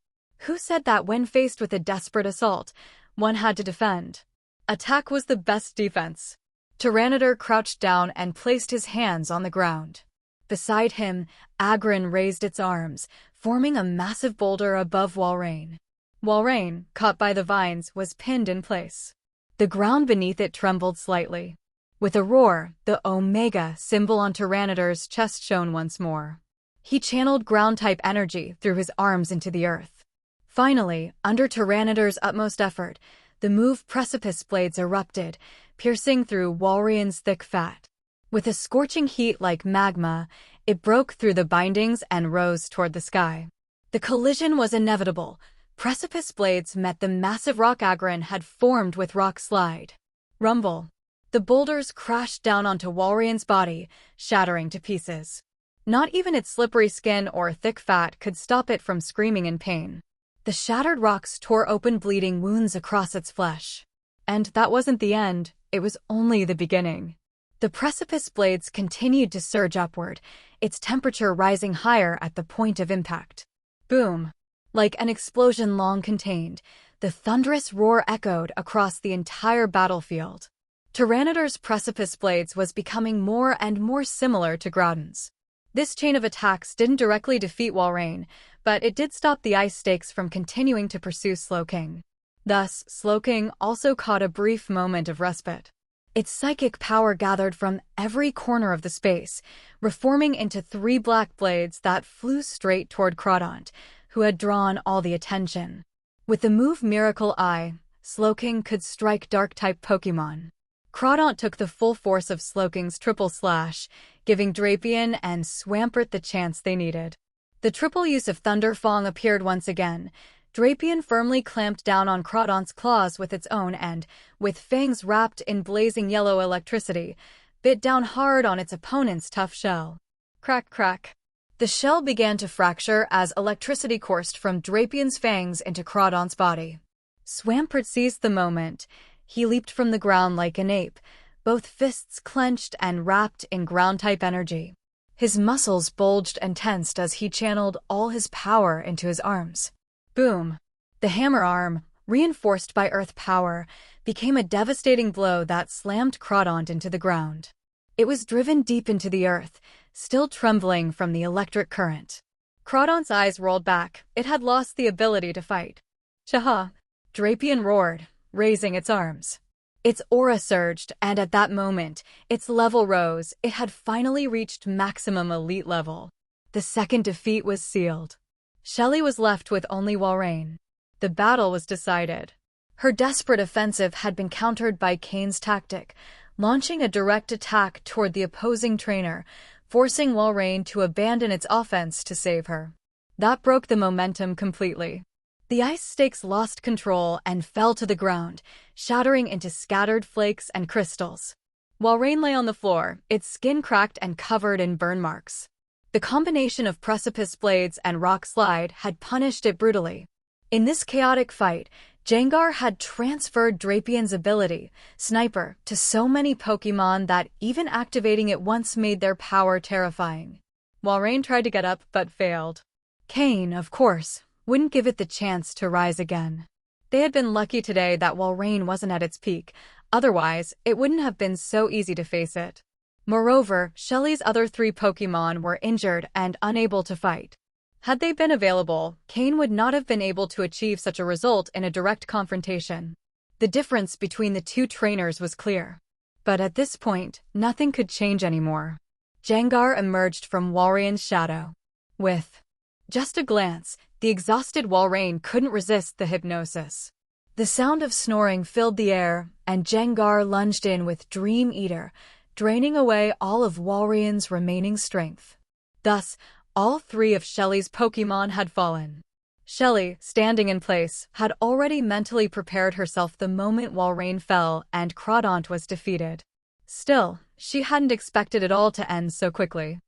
Who said that when faced with a desperate assault, one had to defend? Attack was the best defense. Tyranitar crouched down and placed his hands on the ground. Beside him, Agron raised its arms, forming a massive boulder above Walrein. Walrein, caught by the vines, was pinned in place. The ground beneath it trembled slightly. With a roar, the Omega symbol on Tyranitar's chest shone once more. He channeled ground-type energy through his arms into the earth. Finally, under Tyranitar's utmost effort, the move precipice blades erupted, piercing through Walrein's thick fat. With a scorching heat like magma, it broke through the bindings and rose toward the sky. The collision was inevitable. Precipice blades met the massive rock Agron had formed with rock slide. Rumble. The boulders crashed down onto Walrein's body, shattering to pieces. Not even its slippery skin or thick fat could stop it from screaming in pain. The shattered rocks tore open bleeding wounds across its flesh. And that wasn't the end, it was only the beginning. The precipice blades continued to surge upward, its temperature rising higher at the point of impact. Boom! Like an explosion long contained, the thunderous roar echoed across the entire battlefield. Tyranitar's precipice blades was becoming more and more similar to Groudon's. This chain of attacks didn't directly defeat Walrein, but it did stop the ice stakes from continuing to pursue Slowking. Thus, Slowking also caught a brief moment of respite. Its psychic power gathered from every corner of the space, reforming into 3 black blades that flew straight toward Crawdaunt, who had drawn all the attention. With the move Miracle Eye, Slowking could strike Dark-type Pokémon. Crawdaunt took the full force of Slowking's triple slash, giving Drapion and Swampert the chance they needed. The triple use of Thunderfang appeared once again. Drapion firmly clamped down on Crawdaunt's claws with its own and, with fangs wrapped in blazing yellow electricity, bit down hard on its opponent's tough shell. Crack, crack. The shell began to fracture as electricity coursed from Drapion's fangs into Crawdaunt's body. Swampert seized the moment. He leaped from the ground like an ape, both fists clenched and wrapped in ground-type energy. His muscles bulged and tensed as he channeled all his power into his arms. Boom! The hammer arm, reinforced by earth power, became a devastating blow that slammed Crawdaunt into the ground. It was driven deep into the earth, still trembling from the electric current. Crawdaunt's eyes rolled back. It had lost the ability to fight. Chaha! Drapion roared, raising its arms. Its aura surged, and at that moment, its level rose. It had finally reached maximum elite level. The second defeat was sealed. Shelly was left with only Walrein. The battle was decided. Her desperate offensive had been countered by Cain's tactic, launching a direct attack toward the opposing trainer, forcing Walrein to abandon its offense to save her. That broke the momentum completely. The ice stakes lost control and fell to the ground, shattering into scattered flakes and crystals. Walrein lay on the floor, its skin cracked and covered in burn marks. The combination of precipice blades and rock slide had punished it brutally. In this chaotic fight, Gengar had transferred Drapion's ability, Sniper, to so many Pokémon that even activating it once made their power terrifying. Walrein tried to get up but failed. Cain, of course, wouldn't give it the chance to rise again. They had been lucky today that Walrein wasn't at its peak, otherwise it wouldn't have been so easy to face it. Moreover, Shelly's other 3 Pokémon were injured and unable to fight. Had they been available, Cain would not have been able to achieve such a result in a direct confrontation. The difference between the 2 trainers was clear. But at this point, nothing could change anymore. Gengar emerged from Walrein's shadow. With just a glance, the exhausted Walrein couldn't resist the hypnosis. The sound of snoring filled the air, and Gengar lunged in with Dream Eater, draining away all of Walrein's remaining strength. Thus, all 3 of Shelly's Pokémon had fallen. Shelly, standing in place, had already mentally prepared herself the moment Walrein fell and Crawdaunt was defeated. Still, she hadn't expected it all to end so quickly.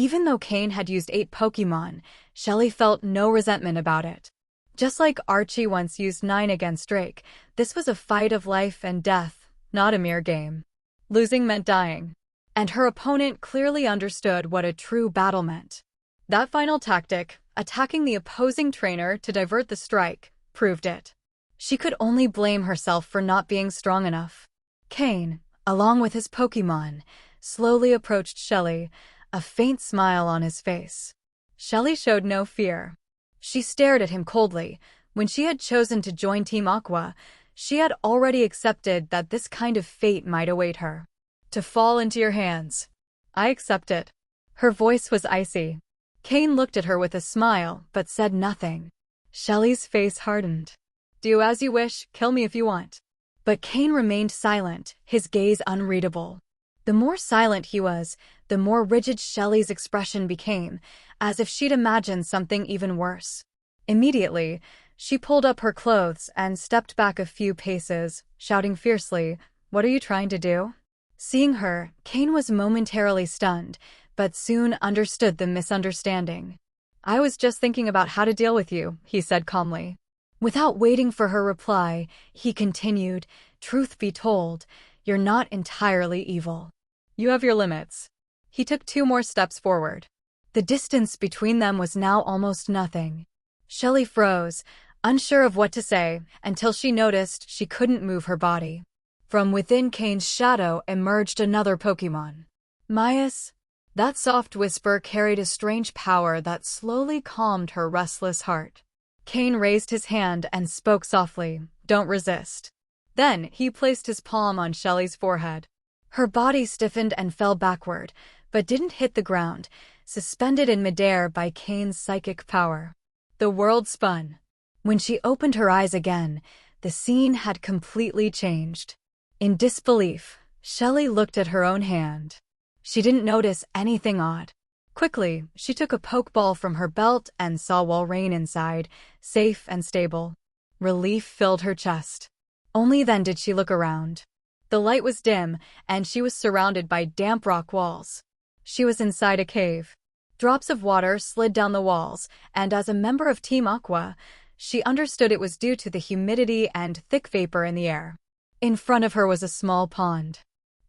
Even though Cain had used 8 Pokémon, Shelly felt no resentment about it. Just like Archie once used 9 against Drake, this was a fight of life and death, not a mere game. Losing meant dying. And her opponent clearly understood what a true battle meant. That final tactic, attacking the opposing trainer to divert the strike, proved it. She could only blame herself for not being strong enough. Cain, along with his Pokémon, slowly approached Shelly, a faint smile on his face. Shelly showed no fear. She stared at him coldly. When she had chosen to join Team Aqua, she had already accepted that this kind of fate might await her. To fall into your hands. I accept it. Her voice was icy. Cain looked at her with a smile, but said nothing. Shelly's face hardened. Do as you wish, kill me if you want. But Cain remained silent, his gaze unreadable. The more silent he was, the more rigid Shelly's expression became, as if she'd imagined something even worse. Immediately, she pulled up her clothes and stepped back a few paces, shouting fiercely, "What are you trying to do?" Seeing her, Cain was momentarily stunned, but soon understood the misunderstanding. "I was just thinking about how to deal with you," he said calmly. Without waiting for her reply, he continued, "Truth be told, you're not entirely evil. You have your limits." He took 2 more steps forward. The distance between them was now almost nothing. Shelly froze, unsure of what to say, until she noticed she couldn't move her body. From within Cain's shadow emerged another Pokémon. Myas. That soft whisper carried a strange power that slowly calmed her restless heart. Cain raised his hand and spoke softly, "Don't resist." Then he placed his palm on Shelly's forehead. Her body stiffened and fell backward, but didn't hit the ground, suspended in midair by Cain's psychic power. The world spun. When she opened her eyes again, the scene had completely changed. In disbelief, Shelly looked at her own hand. She didn't notice anything odd. Quickly, she took a Pokeball from her belt and saw Walrein inside, safe and stable. Relief filled her chest. Only then did she look around. The light was dim, and she was surrounded by damp rock walls. She was inside a cave. Drops of water slid down the walls, and as a member of Team Aqua, she understood it was due to the humidity and thick vapor in the air. In front of her was a small pond.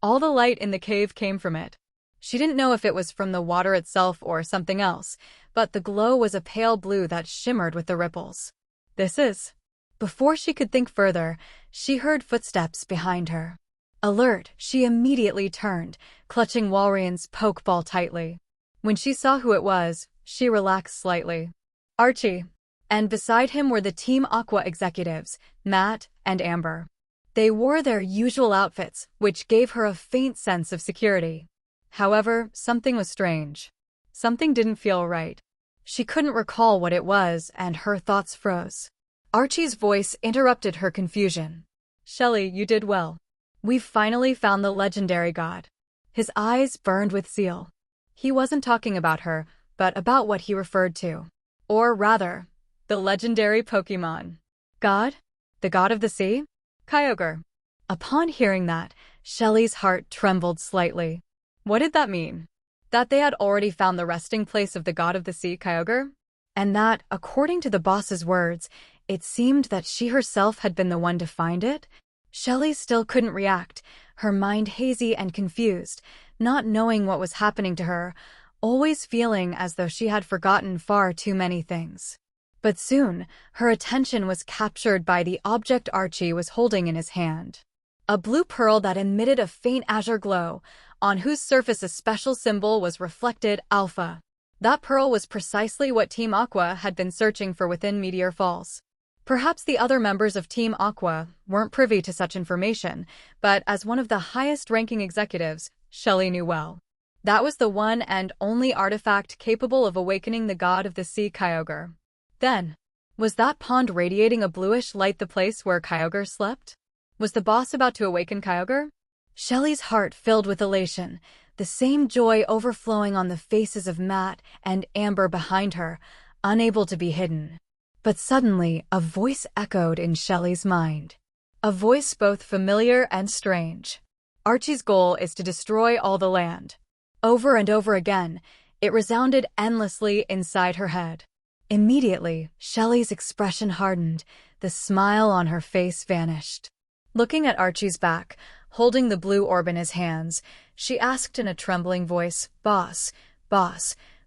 All the light in the cave came from it. She didn't know if it was from the water itself or something else, but the glow was a pale blue that shimmered with the ripples. This is... Before she could think further, she heard footsteps behind her. Alert, she immediately turned, clutching Walrein's Pokeball tightly. When she saw who it was, she relaxed slightly. Archie. And beside him were the Team Aqua executives, Matt and Amber. They wore their usual outfits, which gave her a faint sense of security. However, something was strange. Something didn't feel right. She couldn't recall what it was, and her thoughts froze. Archie's voice interrupted her confusion. Shelly, you did well. We've finally found the legendary god. His eyes burned with zeal. He wasn't talking about her, but about what he referred to. Or rather, the legendary Pokémon. God? The god of the sea? Kyogre. Upon hearing that, Shelly's heart trembled slightly. What did that mean? That they had already found the resting place of the god of the sea, Kyogre? And that, according to the boss's words, it seemed that she herself had been the one to find it? Shelly still couldn't react, her mind hazy and confused, not knowing what was happening to her, always feeling as though she had forgotten far too many things. But soon, her attention was captured by the object Archie was holding in his hand. A blue pearl that emitted a faint azure glow, on whose surface a special symbol was reflected, Alpha. That pearl was precisely what Team Aqua had been searching for within Meteor Falls. Perhaps the other members of Team Aqua weren't privy to such information, but as one of the highest-ranking executives, Shelly knew well. That was the one and only artifact capable of awakening the god of the sea, Kyogre. Then, was that pond radiating a bluish light the place where Kyogre slept? Was the boss about to awaken Kyogre? Shelly's heart filled with elation, the same joy overflowing on the faces of Matt and Amber behind her, unable to be hidden. But suddenly, a voice echoed in Shelly's mind. A voice both familiar and strange. Archie's goal is to destroy all the land. Over and over again, It resounded endlessly inside her head. Immediately, Shelley's expression hardened, the smile on her face vanished. Looking at Archie's back, holding the blue orb in his hands, she asked in a trembling voice, Boss,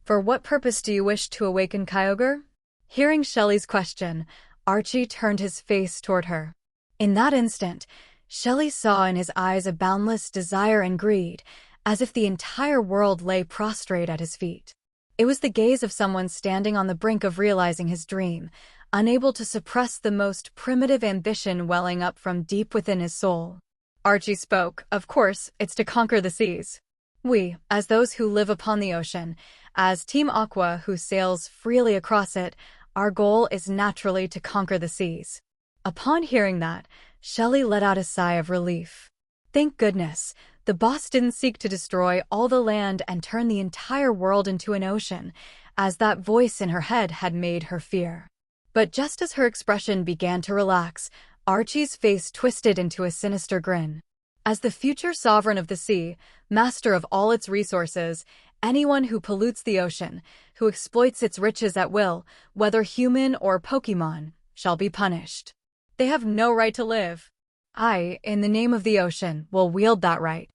for what purpose do you wish to awaken Kyogre? Hearing Shelley's question, Archie turned his face toward her. In that instant, Shelley saw in his eyes a boundless desire and greed, as if the entire world lay prostrate at his feet. It was the gaze of someone standing on the brink of realizing his dream, unable to suppress the most primitive ambition welling up from deep within his soul. Archie spoke. Of course, it's to conquer the seas. We, as those who live upon the ocean, as Team Aqua who sails freely across it, our goal is naturally to conquer the seas. Upon hearing that, Shelley let out a sigh of relief. Thank goodness, the boss didn't seek to destroy all the land and turn the entire world into an ocean, as that voice in her head had made her fear. But just as her expression began to relax, Archie's face twisted into a sinister grin. As the future sovereign of the sea, master of all its resources, anyone who pollutes the ocean, who exploits its riches at will, whether human or Pokémon, shall be punished. They have no right to live. I, in the name of the ocean, will wield that right.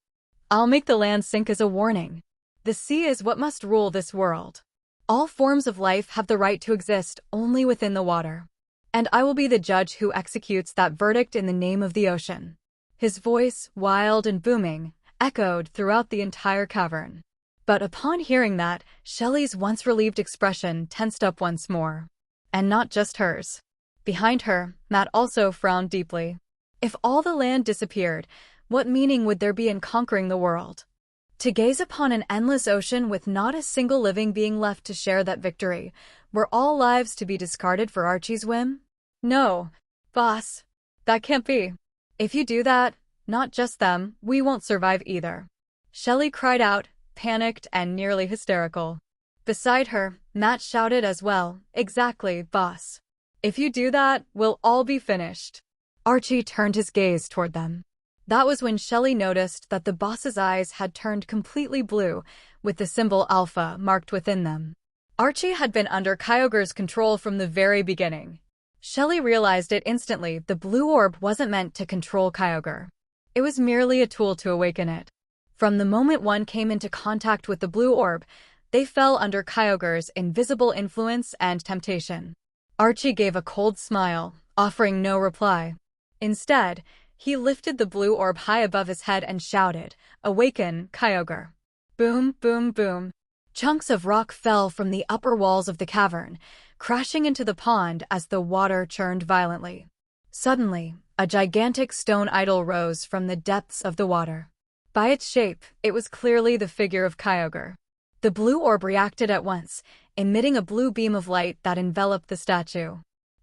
I'll make the land sink as a warning. The sea is what must rule this world. All forms of life have the right to exist only within the water. And I will be the judge who executes that verdict in the name of the ocean. His voice, wild and booming, echoed throughout the entire cavern. But upon hearing that, Shelley's once relieved expression tensed up once more. And not just hers. Behind her, Matt also frowned deeply. If all the land disappeared, what meaning would there be in conquering the world? To gaze upon an endless ocean with not a single living being left to share that victory, were all lives to be discarded for Archie's whim? No, boss, that can't be. If you do that, not just them, we won't survive either. Shelley cried out, panicked and nearly hysterical. Beside her, Matt shouted as well, exactly, boss. If you do that, we'll all be finished. Archie turned his gaze toward them. That was when Shelley noticed that the boss's eyes had turned completely blue, with the symbol Alpha marked within them. Archie had been under Kyogre's control from the very beginning. Shelley realized it instantly. The blue orb wasn't meant to control Kyogre. It was merely a tool to awaken it. From the moment one came into contact with the blue orb, they fell under Kyogre's invisible influence and temptation. Archie gave a cold smile, offering no reply. Instead, he lifted the blue orb high above his head and shouted, "Awaken, Kyogre!" Boom, boom, boom. Chunks of rock fell from the upper walls of the cavern, crashing into the pond as the water churned violently. Suddenly, a gigantic stone idol rose from the depths of the water. By its shape, it was clearly the figure of Kyogre. The blue orb reacted at once, emitting a blue beam of light that enveloped the statue.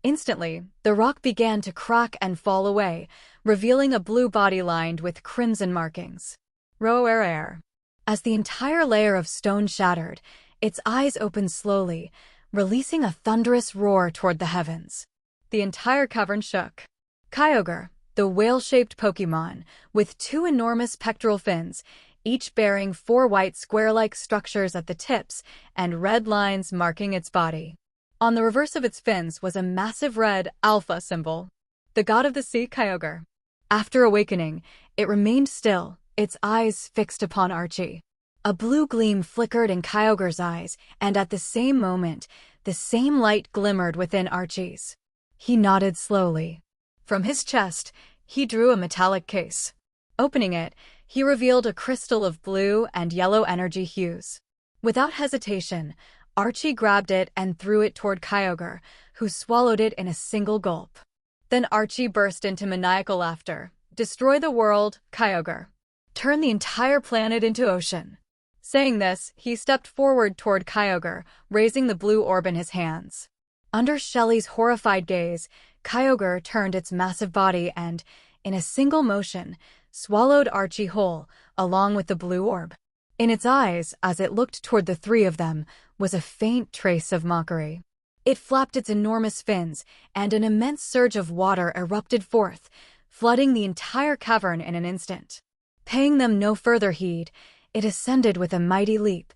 Instantly, the rock began to crack and fall away, revealing a blue body lined with crimson markings. Roar. As the entire layer of stone shattered, its eyes opened slowly, releasing a thunderous roar toward the heavens. The entire cavern shook. Kyogre, the whale-shaped Pokémon, with two enormous pectoral fins, each bearing four white square-like structures at the tips and red lines marking its body. On the reverse of its fins was a massive red Alpha symbol. The god of the sea, Kyogre. After awakening, it remained still, its eyes fixed upon Archie. A blue gleam flickered in Kyogre's eyes, and at the same moment, the same light glimmered within Archie's. He nodded slowly. From his chest, he drew a metallic case. Opening it, he revealed a crystal of blue and yellow energy hues. Without hesitation, Archie grabbed it and threw it toward Kyogre, who swallowed it in a single gulp. Then Archie burst into maniacal laughter. Destroy the world, Kyogre. Turn the entire planet into ocean. Saying this, he stepped forward toward Kyogre, raising the blue orb in his hands. Under Shelley's horrified gaze, Kyogre turned its massive body and, in a single motion, swallowed Archie whole, along with the blue orb. In its eyes, as it looked toward the three of them, was a faint trace of mockery. It flapped its enormous fins, and an immense surge of water erupted forth, flooding the entire cavern in an instant. Paying them no further heed, it ascended with a mighty leap,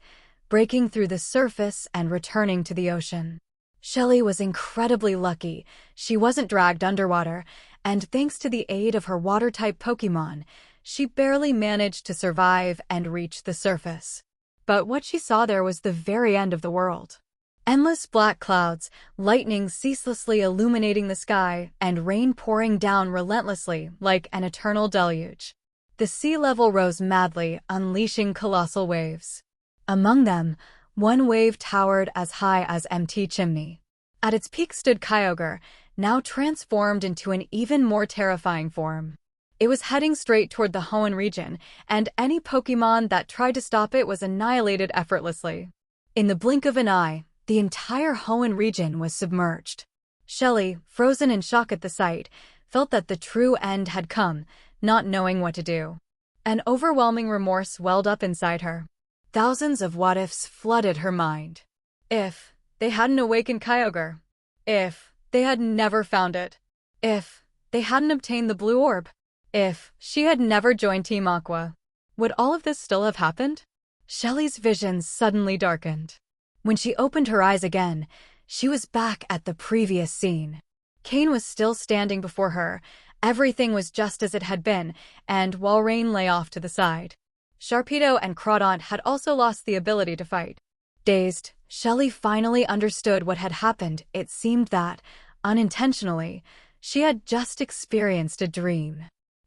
breaking through the surface and returning to the ocean. Shelly was incredibly lucky. She wasn't dragged underwater, and thanks to the aid of her water-type Pokémon, she barely managed to survive and reach the surface. But what she saw there was the very end of the world. Endless black clouds, lightning ceaselessly illuminating the sky, and rain pouring down relentlessly like an eternal deluge. The sea level rose madly, unleashing colossal waves. Among them, one wave towered as high as MT Chimney. At its peak stood Kyogre, now transformed into an even more terrifying form. It was heading straight toward the Hoenn region, and any Pokémon that tried to stop it was annihilated effortlessly. In the blink of an eye, the entire Hoenn region was submerged. Shelly, frozen in shock at the sight, felt that the true end had come, not knowing what to do. An overwhelming remorse welled up inside her. Thousands of what-ifs flooded her mind. If they hadn't awakened Kyogre. If they had never found it. If they hadn't obtained the blue orb. If she had never joined Team Aqua. Would all of this still have happened? Shelly's vision suddenly darkened. When she opened her eyes again, she was back at the previous scene. Cain was still standing before her. Everything was just as it had been, and Walrein lay off to the side. Sharpedo and Crawdaunt had also lost the ability to fight. Dazed, Shelly finally understood what had happened. It seemed that, unintentionally, she had just experienced a dream.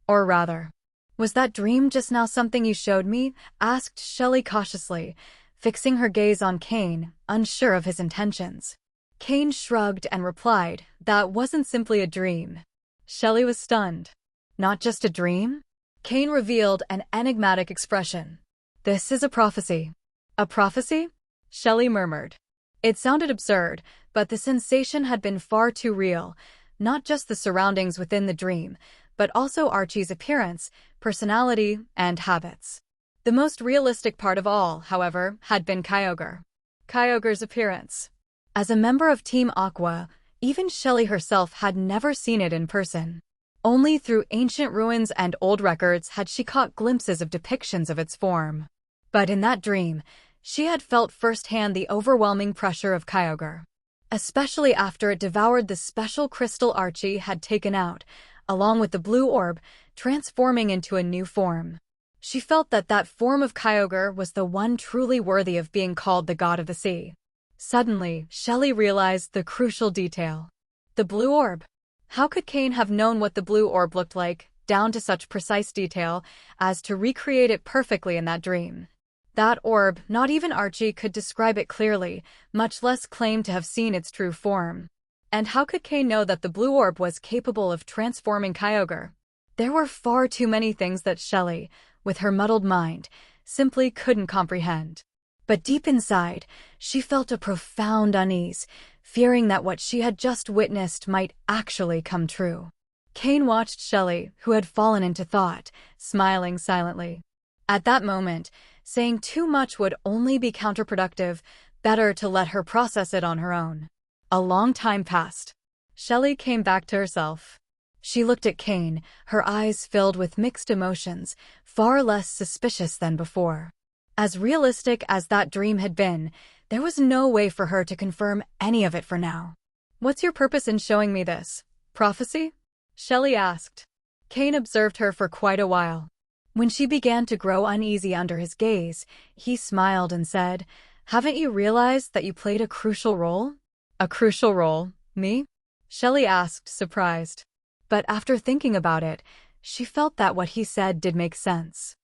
Or rather, was that dream just now something you showed me? Asked Shelly cautiously, fixing her gaze on Cain, unsure of his intentions. Cain shrugged and replied, that wasn't simply a dream. Shelly was stunned. Not just a dream? Cain revealed an enigmatic expression. This is a prophecy. A prophecy? Shelly murmured. It sounded absurd, but the sensation had been far too real, not just the surroundings within the dream, but also Archie's appearance, personality, and habits. The most realistic part of all, however, had been Kyogre. Kyogre's appearance. As a member of Team Aqua, even Shelly herself had never seen it in person. Only through ancient ruins and old records had she caught glimpses of depictions of its form. But in that dream, she had felt firsthand the overwhelming pressure of Kyogre. Especially after it devoured the special crystal Archie had taken out, along with the blue orb, transforming into a new form. She felt that that form of Kyogre was the one truly worthy of being called the god of the sea. Suddenly, Shelly realized the crucial detail. The blue orb. How could Cain have known what the blue orb looked like, down to such precise detail, as to recreate it perfectly in that dream? That orb, not even Archie could describe it clearly, much less claim to have seen its true form. And how could Cain know that the blue orb was capable of transforming Kyogre? There were far too many things that Shelly, with her muddled mind, simply couldn't comprehend. But deep inside, she felt a profound unease, fearing that what she had just witnessed might actually come true. Cain watched Shelly, who had fallen into thought, smiling silently. At that moment, saying too much would only be counterproductive, better to let her process it on her own. A long time passed. Shelly came back to herself. She looked at Cain, her eyes filled with mixed emotions, far less suspicious than before. As realistic as that dream had been, there was no way for her to confirm any of it for now. What's your purpose in showing me this? Prophecy? Shelly asked. Cain observed her for quite a while. When she began to grow uneasy under his gaze, he smiled and said, "Haven't you realized that you played a crucial role?" A crucial role? Me? Shelly asked, surprised. But after thinking about it, she felt that what he said did make sense.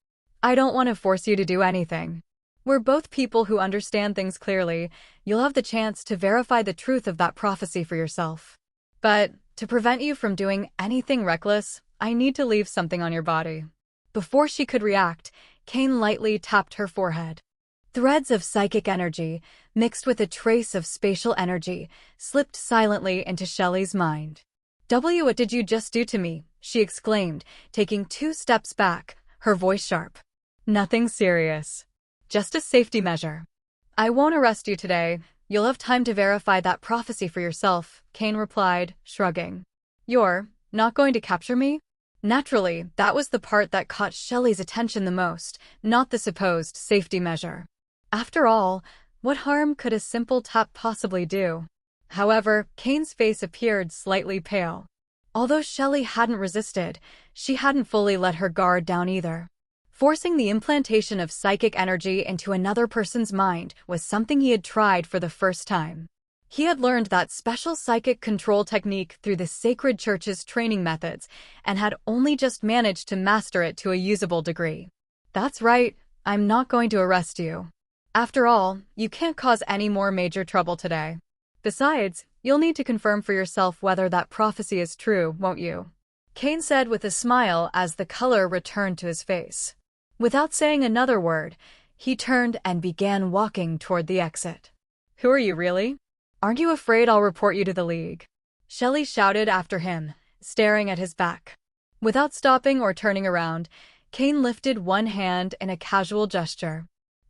I don't want to force you to do anything. We're both people who understand things clearly. You'll have the chance to verify the truth of that prophecy for yourself. But to prevent you from doing anything reckless, I need to leave something on your body. Before she could react, Cain lightly tapped her forehead. Threads of psychic energy, mixed with a trace of spatial energy, slipped silently into Shelly's mind. What did you just do to me?" she exclaimed, taking 2 steps back, her voice sharp. Nothing serious. Just a safety measure. I won't arrest you today. You'll have time to verify that prophecy for yourself, Cain replied, shrugging. You're not going to capture me? Naturally, that was the part that caught Shelly's attention the most, not the supposed safety measure. After all, what harm could a simple tap possibly do? However, Cain's face appeared slightly pale. Although Shelley hadn't resisted, she hadn't fully let her guard down either. Forcing the implantation of psychic energy into another person's mind was something he had tried for the first time. He had learned that special psychic control technique through the Sacred Church's training methods and had only just managed to master it to a usable degree. That's right, I'm not going to arrest you. After all, you can't cause any more major trouble today. Besides, you'll need to confirm for yourself whether that prophecy is true, won't you? Cain said with a smile as the color returned to his face. Without saying another word, he turned and began walking toward the exit. Who are you really? Aren't you afraid I'll report you to the League? Shelley shouted after him, staring at his back. Without stopping or turning around, Cain lifted one hand in a casual gesture.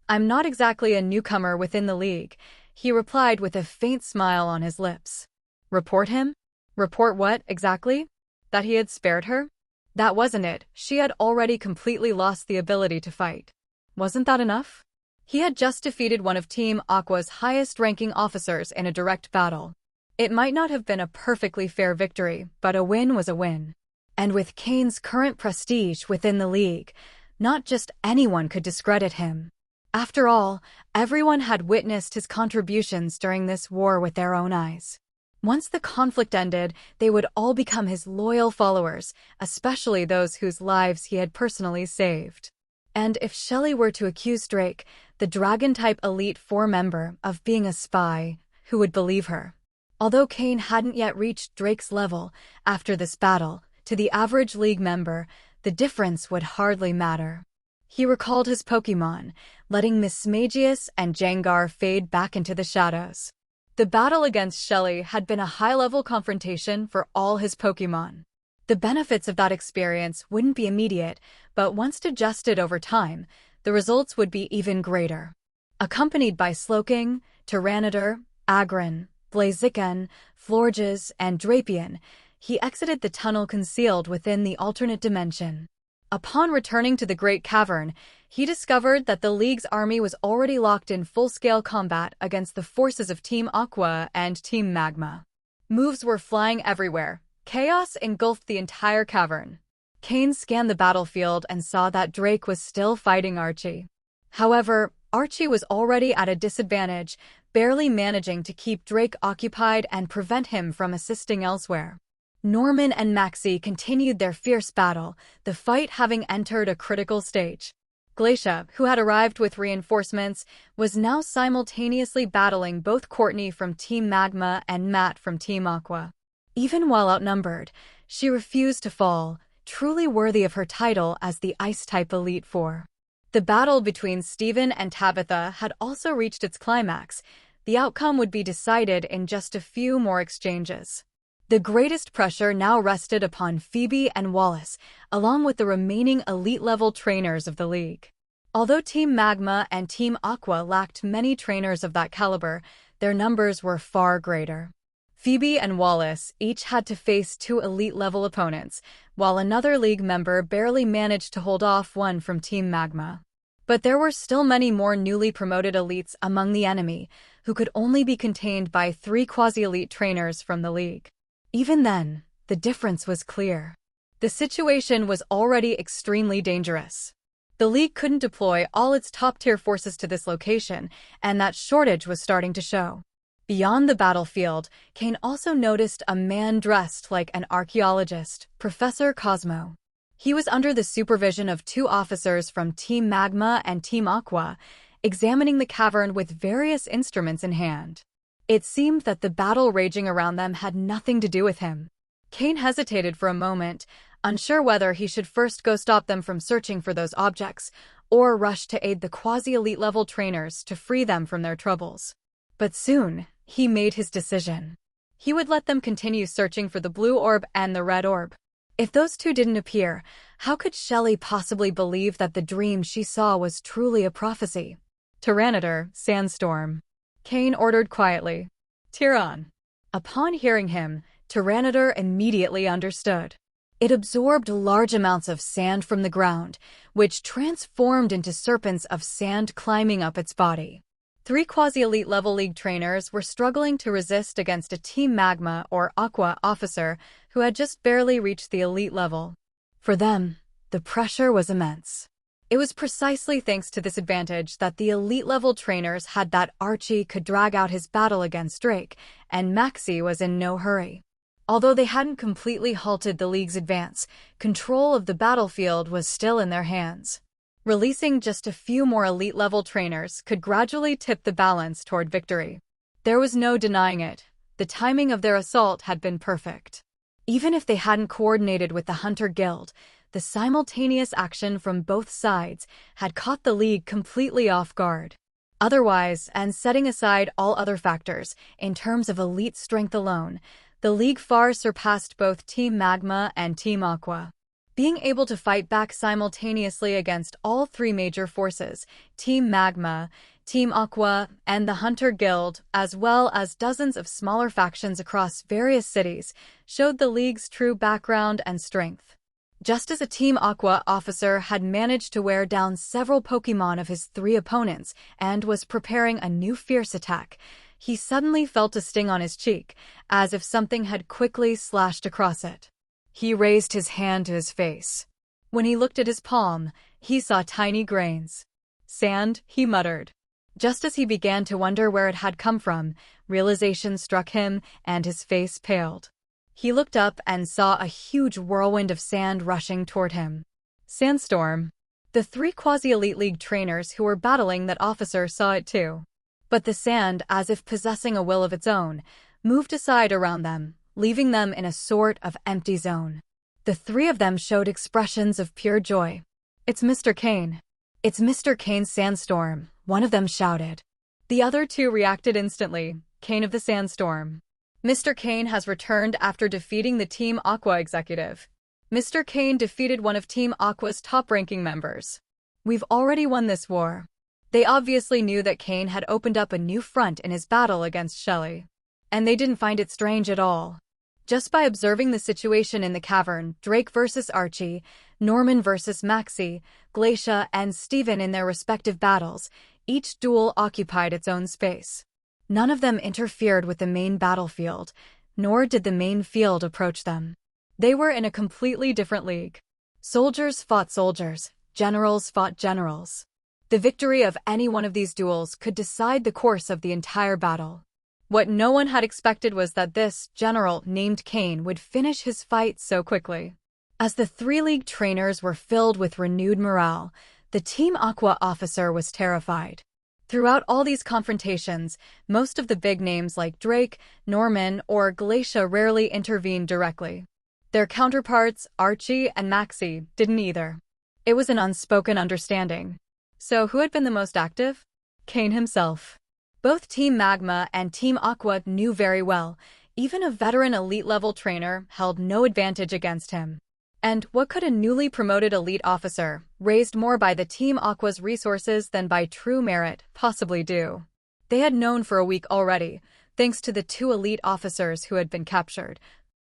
I'm not exactly a newcomer within the League, he replied with a faint smile on his lips. Report him? Report what, exactly? That he had spared her? That wasn't it, she had already completely lost the ability to fight. Wasn't that enough? He had just defeated one of Team Aqua's highest-ranking officers in a direct battle. It might not have been a perfectly fair victory, but a win was a win. And with Cain's current prestige within the League, not just anyone could discredit him. After all, everyone had witnessed his contributions during this war with their own eyes. Once the conflict ended, they would all become his loyal followers, especially those whose lives he had personally saved. And if Shelley were to accuse Drake, the Dragon-type Elite Four member, of being a spy, who would believe her? Although Cain hadn't yet reached Drake's level, after this battle, to the average League member, the difference would hardly matter. He recalled his Pokémon, letting Mismagius and Jengar fade back into the shadows. The battle against Shelley had been a high-level confrontation for all his Pokémon. The benefits of that experience wouldn't be immediate, but once digested over time, the results would be even greater. Accompanied by Slowking, Tyranitar, Aggron, Blaziken, Florges, and Drapion, he exited the tunnel concealed within the alternate dimension. Upon returning to the Great Cavern, he discovered that the League's army was already locked in full-scale combat against the forces of Team Aqua and Team Magma. Moves were flying everywhere. Chaos engulfed the entire cavern. Cain scanned the battlefield and saw that Drake was still fighting Archie. However, Archie was already at a disadvantage, barely managing to keep Drake occupied and prevent him from assisting elsewhere. Norman and Maxie continued their fierce battle, the fight having entered a critical stage. Glacia, who had arrived with reinforcements, was now simultaneously battling both Courtney from Team Magma and Matt from Team Aqua. Even while outnumbered, she refused to fall, truly worthy of her title as the Ice-type Elite Four. The battle between Steven and Tabitha had also reached its climax. The outcome would be decided in just a few more exchanges. The greatest pressure now rested upon Phoebe and Wallace, along with the remaining elite-level trainers of the League. Although Team Magma and Team Aqua lacked many trainers of that caliber, their numbers were far greater. Phoebe and Wallace each had to face two elite-level opponents, while another League member barely managed to hold off one from Team Magma. But there were still many more newly promoted elites among the enemy, who could only be contained by 3 quasi-elite trainers from the League. Even then, the difference was clear. The situation was already extremely dangerous. The League couldn't deploy all its top-tier forces to this location, and that shortage was starting to show. Beyond the battlefield, Cain also noticed a man dressed like an archaeologist, Professor Cosmo. He was under the supervision of 2 officers from Team Magma and Team Aqua, examining the cavern with various instruments in hand. It seemed that the battle raging around them had nothing to do with him. Cain hesitated for a moment, unsure whether he should first go stop them from searching for those objects, or rush to aid the quasi-elite level trainers to free them from their troubles. But soon, he made his decision. He would let them continue searching for the blue orb and the red orb. If those 2 didn't appear, how could Shelley possibly believe that the dream she saw was truly a prophecy? Tyranitar, Sandstorm. Cain ordered quietly. Tyron. Upon hearing him, Tyranitar immediately understood. It absorbed large amounts of sand from the ground, which transformed into serpents of sand climbing up its body. 3 quasi-elite level league trainers were struggling to resist against a Team Magma or Aqua officer who had just barely reached the elite level. For them, the pressure was immense. It was precisely thanks to this advantage that the elite-level trainers had that Archie could drag out his battle against Drake, and Maxie was in no hurry. Although they hadn't completely halted the League's advance, control of the battlefield was still in their hands. Releasing just a few more elite-level trainers could gradually tip the balance toward victory. There was no denying it. The timing of their assault had been perfect. Even if they hadn't coordinated with the Hunter Guild, the simultaneous action from both sides had caught the League completely off guard. Otherwise, and setting aside all other factors, in terms of elite strength alone, the League far surpassed both Team Magma and Team Aqua. Being able to fight back simultaneously against all 3 major forces, Team Magma, Team Aqua, and the Hunter Guild, as well as dozens of smaller factions across various cities, showed the League's true background and strength. Just as a Team Aqua officer had managed to wear down several Pokémon of his 3 opponents and was preparing a new fierce attack, he suddenly felt a sting on his cheek, as if something had quickly slashed across it. He raised his hand to his face. When he looked at his palm, he saw tiny grains. "Sand," he muttered. Just as he began to wonder where it had come from, realization struck him and his face paled. He looked up and saw a huge whirlwind of sand rushing toward him. Sandstorm. The 3 quasi-elite league trainers who were battling that officer saw it too. But the sand, as if possessing a will of its own, moved aside around them, leaving them in a sort of empty zone. The 3 of them showed expressions of pure joy. "It's Mr. Cain. It's Mr. Cain's sandstorm," one of them shouted. The other 2 reacted instantly. "Cain of the Sandstorm. Mr. Cain has returned after defeating the Team Aqua executive. Mr. Cain defeated one of Team Aqua's top-ranking members. We've already won this war." They obviously knew that Cain had opened up a new front in his battle against Shelly. And they didn't find it strange at all. Just by observing the situation in the cavern, Drake versus Archie, Norman versus Maxie, Glacia and Steven in their respective battles, each duel occupied its own space. None of them interfered with the main battlefield, nor did the main field approach them. They were in a completely different league. Soldiers fought soldiers, generals fought generals. The victory of any one of these duels could decide the course of the entire battle. What no one had expected was that this general named Cain would finish his fight so quickly. As the 3 league trainers were filled with renewed morale, the Team Aqua officer was terrified. Throughout all these confrontations, most of the big names like Drake, Norman, or Glacia rarely intervened directly. Their counterparts, Archie and Maxie, didn't either. It was an unspoken understanding. So who had been the most active? Cain himself. Both Team Magma and Team Aqua knew very well, even a veteran elite-level trainer held no advantage against him. And what could a newly promoted elite officer, raised more by the Team Aqua's resources than by true merit, possibly do? They had known for a week already, thanks to the 2 elite officers who had been captured.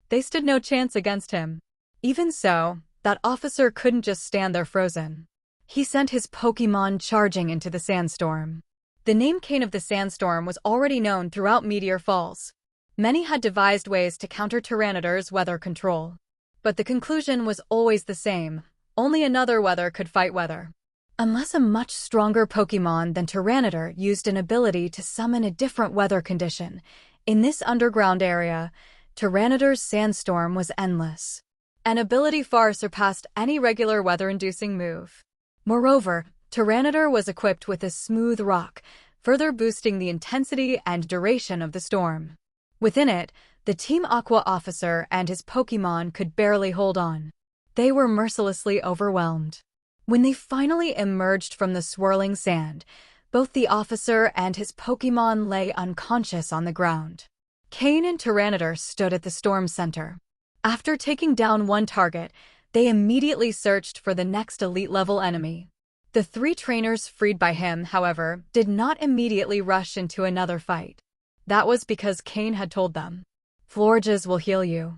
They stood no chance against him. Even so, that officer couldn't just stand there frozen. He sent his Pokémon charging into the sandstorm. The name Cain of the Sandstorm was already known throughout Meteor Falls. Many had devised ways to counter Tyranidar's weather control. But the conclusion was always the same. Only another weather could fight weather. Unless a much stronger Pokémon than Tyranitar used an ability to summon a different weather condition, in this underground area, Tyranidar's sandstorm was endless. An ability far surpassed any regular weather-inducing move. Moreover, Tyranitar was equipped with a smooth rock, further boosting the intensity and duration of the storm. Within it, the Team Aqua officer and his Pokémon could barely hold on. They were mercilessly overwhelmed. When they finally emerged from the swirling sand, both the officer and his Pokémon lay unconscious on the ground. Cain and Tyranitar stood at the storm center. After taking down one target, they immediately searched for the next elite-level enemy. The 3 trainers freed by him, however, did not immediately rush into another fight. That was because Cain had told them, "Florges will heal you."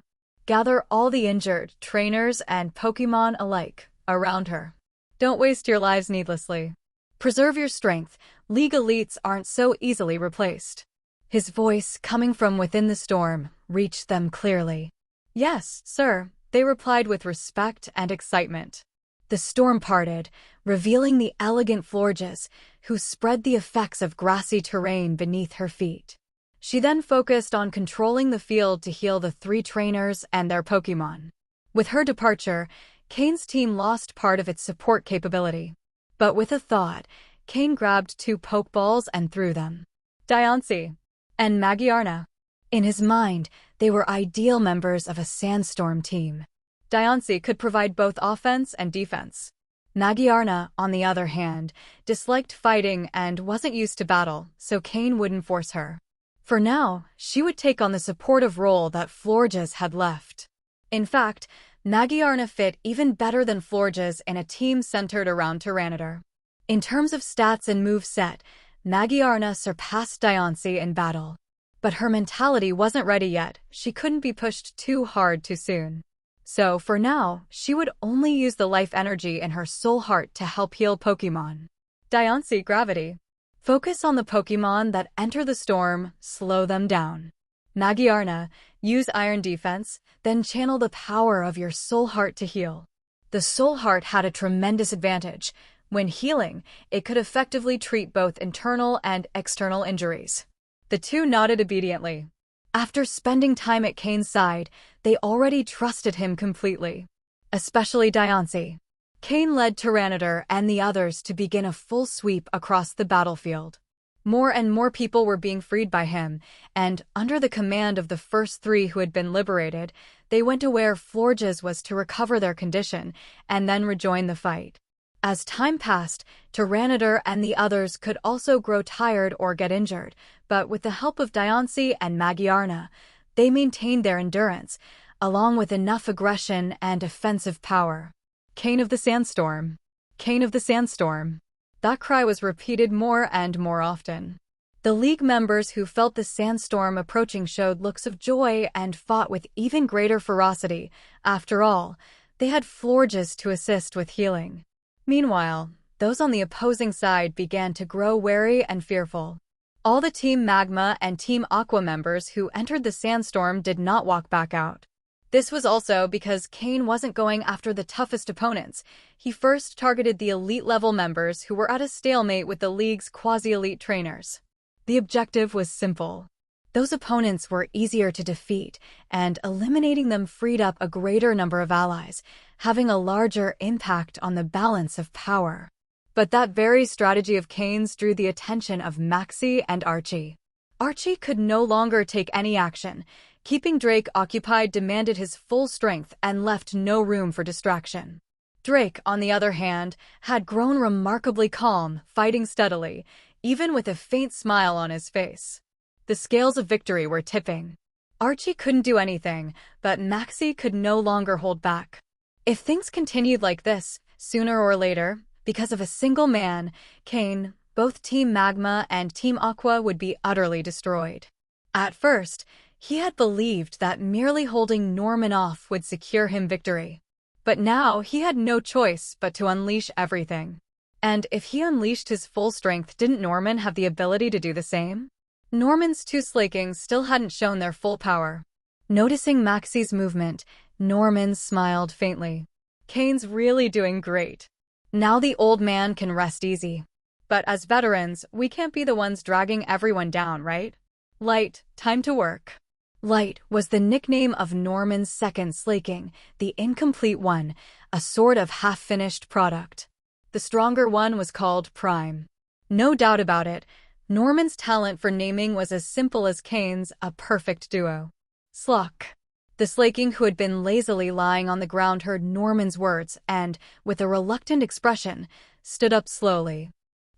Gather all the injured, trainers and Pokémon alike, around her. Don't waste your lives needlessly. Preserve your strength. League elites aren't so easily replaced. His voice, coming from within the storm, reached them clearly. Yes, sir, they replied with respect and excitement. The storm parted, revealing the elegant Florges, who spread the effects of grassy terrain beneath her feet. She then focused on controlling the field to heal the 3 trainers and their Pokémon. With her departure, Cain's team lost part of its support capability. But with a thought, Cain grabbed 2 Pokeballs and threw them. Diancie and Magiarna. In his mind, they were ideal members of a sandstorm team. Diancie could provide both offense and defense. Magiarna, on the other hand, disliked fighting and wasn't used to battle, so Cain wouldn't force her. For now, she would take on the supportive role that Florges had left. In fact, Magiarna fit even better than Florges in a team centered around Tyranitar. In terms of stats and moveset, Magiarna surpassed Diancie in battle. But her mentality wasn't ready yet. She couldn't be pushed too hard too soon. So, for now, she would only use the life energy in her soul heart to help heal Pokémon. Diancie Gravity. Focus on the Pokémon that enter the storm, slow them down. Magiarna, use Iron Defense, then channel the power of your soul heart to heal. The soul heart had a tremendous advantage. When healing, it could effectively treat both internal and external injuries. The 2 nodded obediently. After spending time at Cain's side, they already trusted him completely. Especially Diancie. Cain led Tyranitar and the others to begin a full sweep across the battlefield. More and more people were being freed by him, and, under the command of the first 3 who had been liberated, they went to where Florges was to recover their condition and then rejoin the fight. As time passed, Tyranitar and the others could also grow tired or get injured, but with the help of Diancie and Magiarna, they maintained their endurance, along with enough aggression and offensive power. Cain of the Sandstorm. Cain of the Sandstorm. That cry was repeated more and more often. The League members who felt the sandstorm approaching showed looks of joy and fought with even greater ferocity. After all, they had Florges to assist with healing. Meanwhile, those on the opposing side began to grow wary and fearful. All the Team Magma and Team Aqua members who entered the sandstorm did not walk back out. This was also because Cain wasn't going after the toughest opponents. He first targeted the elite-level members who were at a stalemate with the League's quasi-elite trainers. The objective was simple. Those opponents were easier to defeat, and eliminating them freed up a greater number of allies, having a larger impact on the balance of power. But that very strategy of Cain's drew the attention of Maxie and Archie. Archie could no longer take any action. Keeping Drake occupied demanded his full strength and left no room for distraction. Drake, on the other hand, had grown remarkably calm, fighting steadily, even with a faint smile on his face. The scales of victory were tipping. Archie couldn't do anything, but Maxie could no longer hold back. If things continued like this, sooner or later, because of a single man, Cain, both Team Magma and Team Aqua would be utterly destroyed. At first, he had believed that merely holding Norman off would secure him victory. But now he had no choice but to unleash everything. And if he unleashed his full strength, didn't Norman have the ability to do the same? Norman's 2 Slakings still hadn't shown their full power. Noticing Maxie's movement, Norman smiled faintly. Cain's really doing great. Now the old man can rest easy. But as veterans, we can't be the ones dragging everyone down, right? Light, time to work. Light was the nickname of Norman's second Slaking, the incomplete one, a sort of half-finished product. The stronger one was called Prime. No doubt about it, Norman's talent for naming was as simple as Cain's, a perfect duo. Sluck. The Slaking who had been lazily lying on the ground heard Norman's words and, with a reluctant expression, stood up slowly.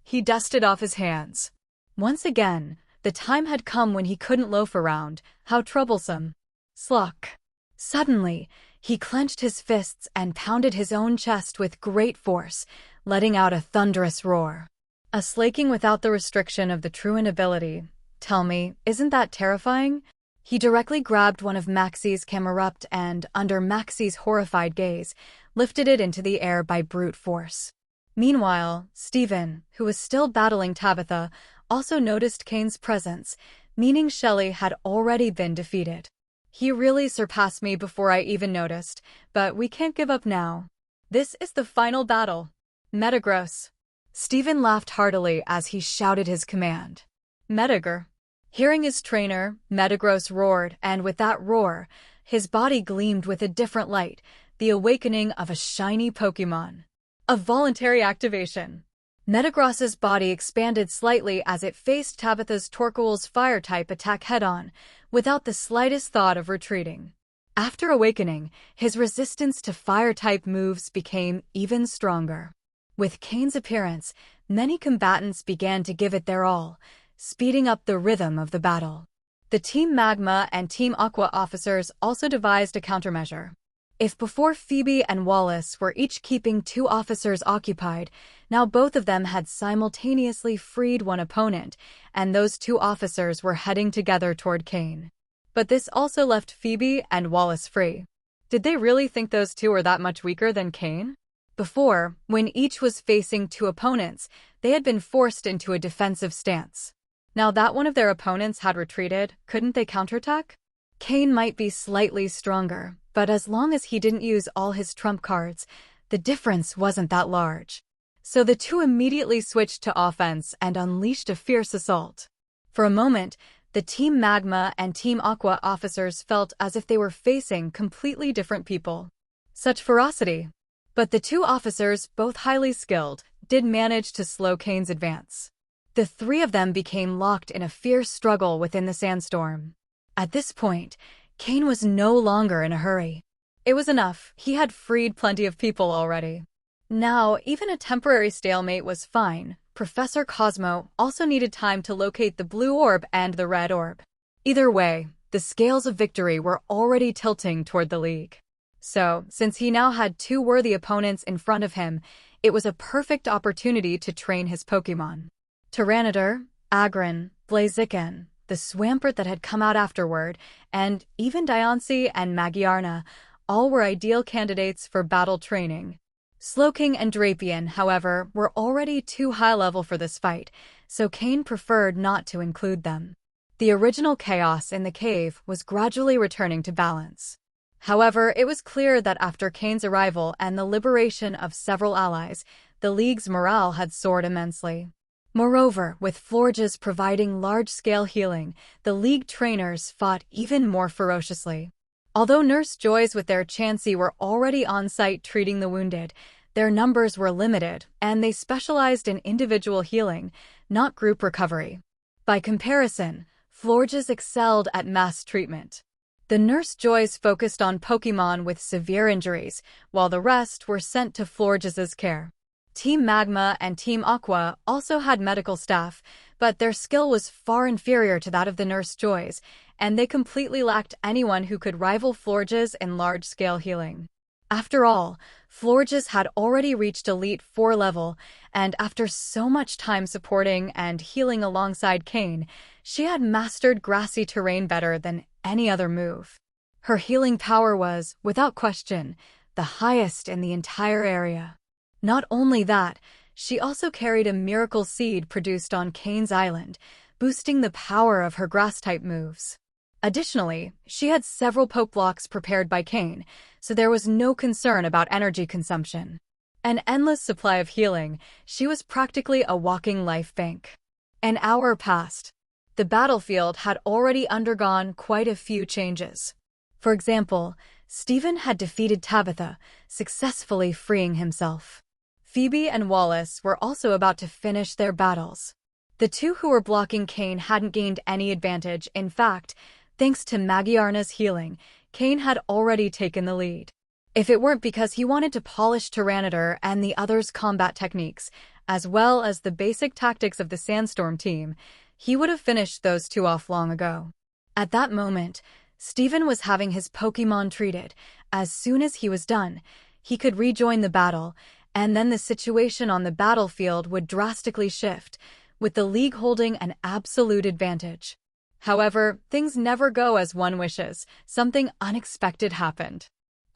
He dusted off his hands. Once again, the time had come when he couldn't loaf around. How troublesome. Sluck. Suddenly, he clenched his fists and pounded his own chest with great force, letting out a thunderous roar. A Slaking without the restriction of the Truant ability. Tell me, isn't that terrifying? He directly grabbed one of Maxie's Camerupt and, under Maxie's horrified gaze, lifted it into the air by brute force. Meanwhile, Stephen, who was still battling Tabitha, also noticed Cain's presence, meaning Shelley had already been defeated. He really surpassed me before I even noticed, but we can't give up now. This is the final battle. Metagross. Stephen laughed heartily as he shouted his command. Metagr. Hearing his trainer, Metagross roared, and with that roar, his body gleamed with a different light, the awakening of a shiny Pokémon. A voluntary activation. Metagross's body expanded slightly as it faced Tabitha's Torkoal's fire-type attack head-on, without the slightest thought of retreating. After awakening, his resistance to fire-type moves became even stronger. With Cain's appearance, many combatants began to give it their all, speeding up the rhythm of the battle. The Team Magma and Team Aqua officers also devised a countermeasure. If before Phoebe and Wallace were each keeping 2 officers occupied, now both of them had simultaneously freed one opponent, and those 2 officers were heading together toward Cain. But this also left Phoebe and Wallace free. Did they really think those 2 were that much weaker than Cain? Before, when each was facing 2 opponents, they had been forced into a defensive stance. Now that one of their opponents had retreated, couldn't they counterattack? Cain might be slightly stronger, but as long as he didn't use all his trump cards, the difference wasn't that large. So the 2 immediately switched to offense and unleashed a fierce assault. For a moment, the Team Magma and Team Aqua officers felt as if they were facing completely different people. Such ferocity. But the 2 officers, both highly skilled, did manage to slow Cain's advance. The 3 of them became locked in a fierce struggle within the sandstorm. At this point, Cain was no longer in a hurry. It was enough, he had freed plenty of people already. Now, even a temporary stalemate was fine. Professor Cosmo also needed time to locate the blue orb and the red orb. Either way, the scales of victory were already tilting toward the League. So, since he now had 2 worthy opponents in front of him, it was a perfect opportunity to train his Pokémon. Tyranitar, Aggron, Blaziken, the Swampert that had come out afterward, and even Diancie and Magiarna, all were ideal candidates for battle training. Slowking and Drapion, however, were already too high-level for this fight, so Cain preferred not to include them. The original chaos in the cave was gradually returning to balance. However, it was clear that after Cain's arrival and the liberation of several allies, the League's morale had soared immensely. Moreover, with Florges providing large-scale healing, the League trainers fought even more ferociously. Although Nurse Joys with their Chansey were already on-site treating the wounded, their numbers were limited, and they specialized in individual healing, not group recovery. By comparison, Florges excelled at mass treatment. The Nurse Joys focused on Pokémon with severe injuries, while the rest were sent to Florges' care. Team Magma and Team Aqua also had medical staff, but their skill was far inferior to that of the Nurse Joys, and they completely lacked anyone who could rival Florges in large-scale healing. After all, Florges had already reached Elite 4 level, and after so much time supporting and healing alongside Cain, she had mastered grassy terrain better than any other move. Her healing power was, without question, the highest in the entire area. Not only that, she also carried a miracle seed produced on Cain's Island, boosting the power of her grass-type moves. Additionally, she had several poke blocks prepared by Cain, so there was no concern about energy consumption. An endless supply of healing, she was practically a walking life bank. An hour passed. The battlefield had already undergone quite a few changes. For example, Stephen had defeated Tabitha, successfully freeing himself. Phoebe and Wallace were also about to finish their battles. The 2 who were blocking Cain hadn't gained any advantage. In fact, thanks to Magiarna's healing, Cain had already taken the lead. If it weren't because he wanted to polish Tyranitar and the others' combat techniques, as well as the basic tactics of the Sandstorm team, he would have finished those 2 off long ago. At that moment, Stephen was having his Pokémon treated. As soon as he was done, he could rejoin the battle, and then the situation on the battlefield would drastically shift, with the League holding an absolute advantage. However, things never go as one wishes. Something unexpected happened.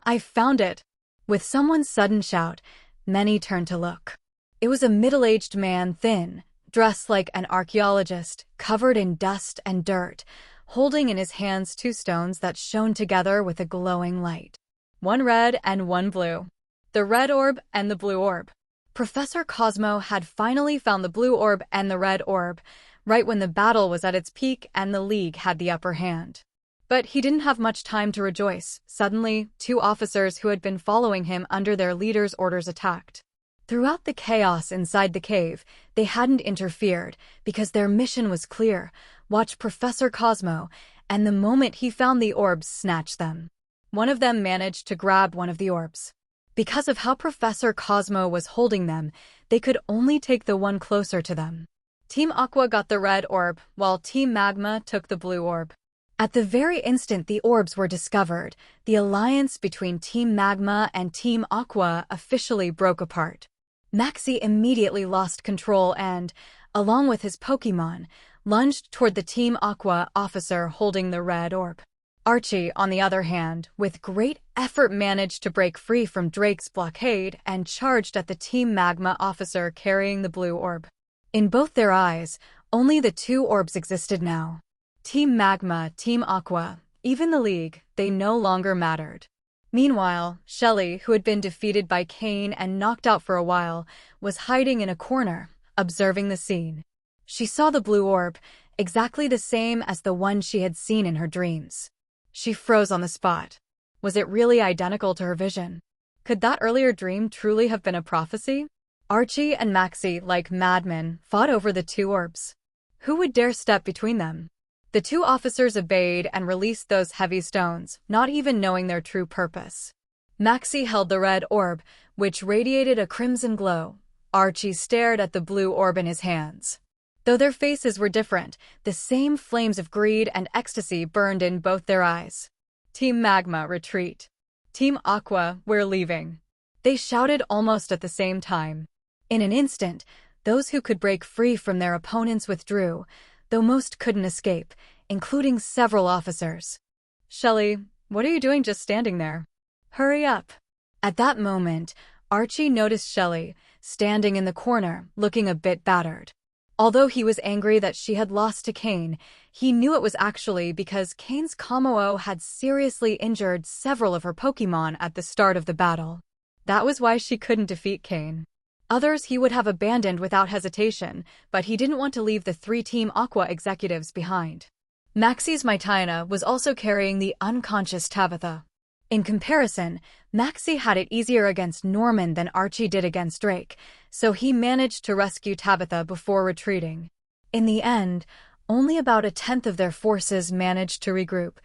"I found it!" With someone's sudden shout, many turned to look. It was a middle-aged man, thin, dressed like an archaeologist, covered in dust and dirt, holding in his hands two stones that shone together with a glowing light. One red and one blue. The red orb and the blue orb. Professor Cosmo had finally found the blue orb and the red orb, right when the battle was at its peak and the League had the upper hand. But he didn't have much time to rejoice. Suddenly, two officers who had been following him under their leader's orders attacked. Throughout the chaos inside the cave, they hadn't interfered because their mission was clear: watch Professor Cosmo, and the moment he found the orbs, snatch them. One of them managed to grab one of the orbs. Because of how Professor Cosmo was holding them, they could only take the one closer to them. Team Aqua got the red orb, while Team Magma took the blue orb. At the very instant the orbs were discovered, the alliance between Team Magma and Team Aqua officially broke apart. Maxie immediately lost control and, along with his Pokémon, lunged toward the Team Aqua officer holding the red orb. Archie, on the other hand, with great effort managed to break free from Drake's blockade and charged at the Team Magma officer carrying the blue orb. In both their eyes, only the two orbs existed now. Team Magma, Team Aqua, even the League, they no longer mattered. Meanwhile, Shelly, who had been defeated by Cain and knocked out for a while, was hiding in a corner, observing the scene. She saw the blue orb, exactly the same as the one she had seen in her dreams. She froze on the spot. Was it really identical to her vision? Could that earlier dream truly have been a prophecy? Archie and Maxie, like madmen, fought over the two orbs. Who would dare step between them? The two officers obeyed and released those heavy stones, not even knowing their true purpose. Maxie held the red orb, which radiated a crimson glow. Archie stared at the blue orb in his hands. Though their faces were different, the same flames of greed and ecstasy burned in both their eyes. Team Magma, retreat. Team Aqua, we're leaving. They shouted almost at the same time. In an instant, those who could break free from their opponents withdrew, though most couldn't escape, including several officers. "Shelly, what are you doing just standing there? Hurry up." At that moment, Archie noticed Shelly, standing in the corner, looking a bit battered. Although he was angry that she had lost to Cain, he knew it was actually because Cain's Kommo-o had seriously injured several of her Pokémon at the start of the battle. That was why she couldn't defeat Cain. Others he would have abandoned without hesitation, but he didn't want to leave the three Team Aqua executives behind. Maxie's Mitina was also carrying the unconscious Tabitha. In comparison, Maxie had it easier against Norman than Archie did against Drake, so he managed to rescue Tabitha before retreating. In the end, only about a tenth of their forces managed to regroup.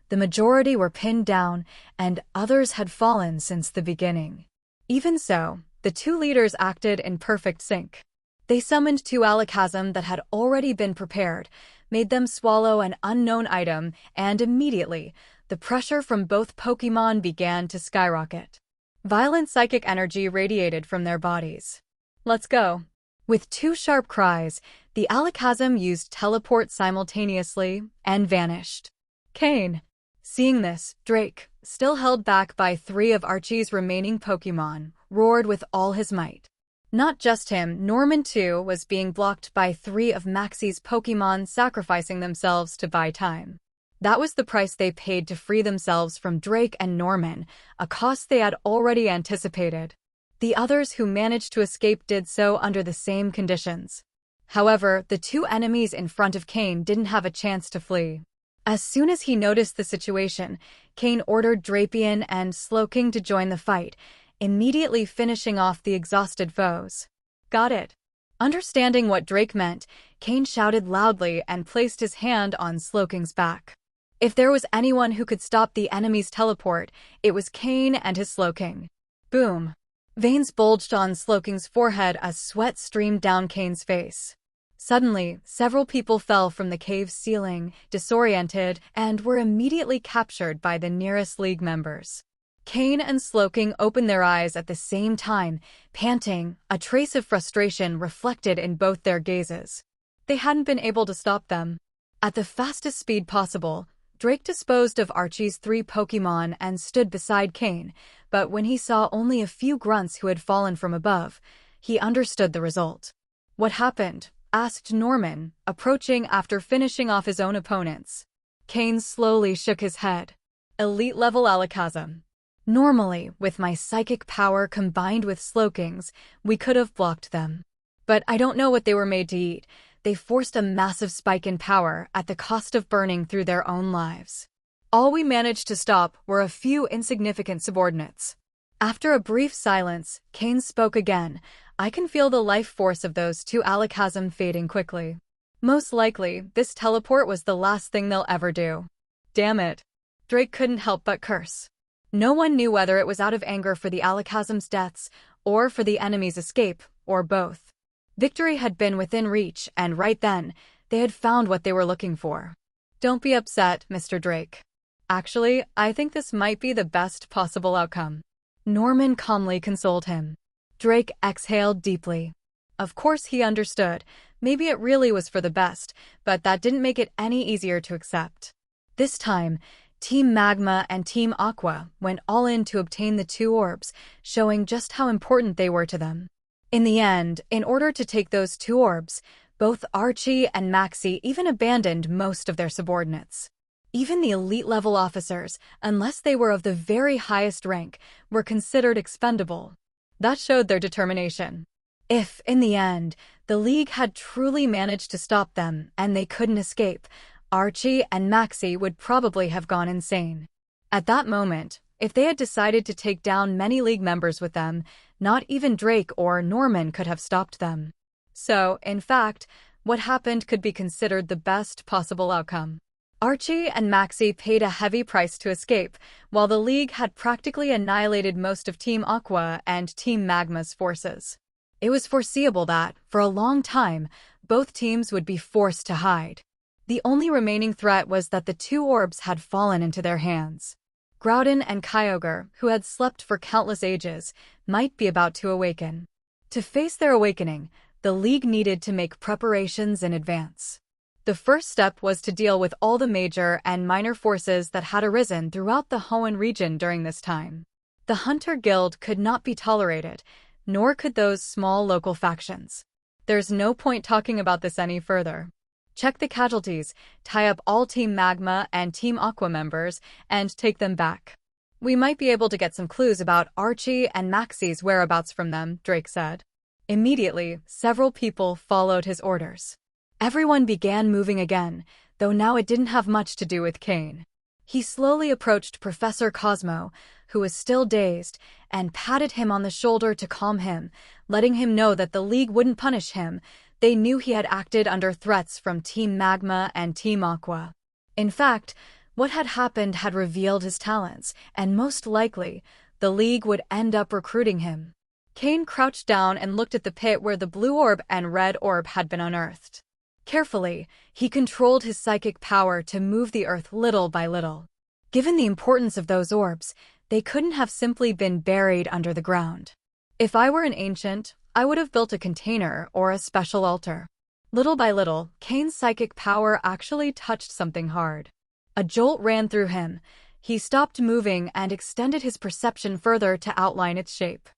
The majority were pinned down, and others had fallen since the beginning. Even so, the two leaders acted in perfect sync. They summoned two Alakazam that had already been prepared, made them swallow an unknown item, and immediately, the pressure from both Pokémon began to skyrocket. Violent psychic energy radiated from their bodies. "Let's go." With two sharp cries, the Alakazam used teleport simultaneously and vanished. Cain. Seeing this, Drake, still held back by three of Archie's remaining Pokémon, roared with all his might. Not just him, Norman too was being blocked by three of Maxie's Pokémon sacrificing themselves to buy time. That was the price they paid to free themselves from Drake and Norman, a cost they had already anticipated. The others who managed to escape did so under the same conditions. However, the two enemies in front of Cain didn't have a chance to flee. As soon as he noticed the situation, Cain ordered Drapion and Slowking to join the fight, immediately finishing off the exhausted foes. "Got it." Understanding what Drake meant, Cain shouted loudly and placed his hand on Slowking's back. If there was anyone who could stop the enemy's teleport, it was Cain and his Slowking. Boom. Veins bulged on Slowking's forehead as sweat streamed down Cain's face. Suddenly, several people fell from the cave's ceiling, disoriented, and were immediately captured by the nearest League members. Cain and Slowking opened their eyes at the same time, panting, a trace of frustration reflected in both their gazes. They hadn't been able to stop them. At the fastest speed possible, Drake disposed of Archie's 3 Pokémon and stood beside Cain, but when he saw only a few grunts who had fallen from above, he understood the result. "What happened?" asked Norman, approaching after finishing off his own opponents. Cain slowly shook his head. "Elite-level Alakazam. Normally, with my psychic power combined with Slowking's, we could have blocked them. But I don't know what they were made to eat. They forced a massive spike in power at the cost of burning through their own lives. All we managed to stop were a few insignificant subordinates." After a brief silence, Cain spoke again. "I can feel the life force of those 2 Alakazam fading quickly. Most likely, this teleport was the last thing they'll ever do." Damn it. Drake couldn't help but curse. No one knew whether it was out of anger for the Alakazam's deaths, or for the enemy's escape, or both. Victory had been within reach, and right then, they had found what they were looking for. "Don't be upset, Mr. Drake. Actually, I think this might be the best possible outcome." Norman calmly consoled him. Drake exhaled deeply. Of course he understood. Maybe it really was for the best, but that didn't make it any easier to accept. This time, Team Magma and Team Aqua went all in to obtain the 2 orbs, showing just how important they were to them. In the end, in order to take those 2 orbs, both Archie and Maxie even abandoned most of their subordinates. Even the elite-level officers, unless they were of the very highest rank, were considered expendable. That showed their determination. If, in the end, the League had truly managed to stop them and they couldn't escape, Archie and Maxie would probably have gone insane. At that moment, if they had decided to take down many League members with them, not even Drake or Norman could have stopped them. So, in fact, what happened could be considered the best possible outcome. Archie and Maxie paid a heavy price to escape, while the League had practically annihilated most of Team Aqua and Team Magma's forces. It was foreseeable that, for a long time, both teams would be forced to hide. The only remaining threat was that the 2 orbs had fallen into their hands. Groudon and Kyogre, who had slept for countless ages, might be about to awaken. To face their awakening, the League needed to make preparations in advance. The first step was to deal with all the major and minor forces that had arisen throughout the Hoenn region during this time. The Hunter Guild could not be tolerated, nor could those small local factions. There's no point talking about this any further. Check the casualties, tie up all Team Magma and Team Aqua members, and take them back. "We might be able to get some clues about Archie and Maxie's whereabouts from them," Drake said. Immediately, several people followed his orders. Everyone began moving again, though now it didn't have much to do with Cain. He slowly approached Professor Cosmo, who was still dazed, and patted him on the shoulder to calm him, letting him know that the League wouldn't punish him. They knew he had acted under threats from Team Magma and Team Aqua. In fact, what had happened had revealed his talents, and most likely, the League would end up recruiting him. Cain crouched down and looked at the pit where the blue orb and red orb had been unearthed. Carefully, he controlled his psychic power to move the earth little by little. Given the importance of those orbs, they couldn't have simply been buried under the ground. If I were an ancient, I would have built a container or a special altar. Little by little, Cain's psychic power actually touched something hard. A jolt ran through him. He stopped moving and extended his perception further to outline its shape.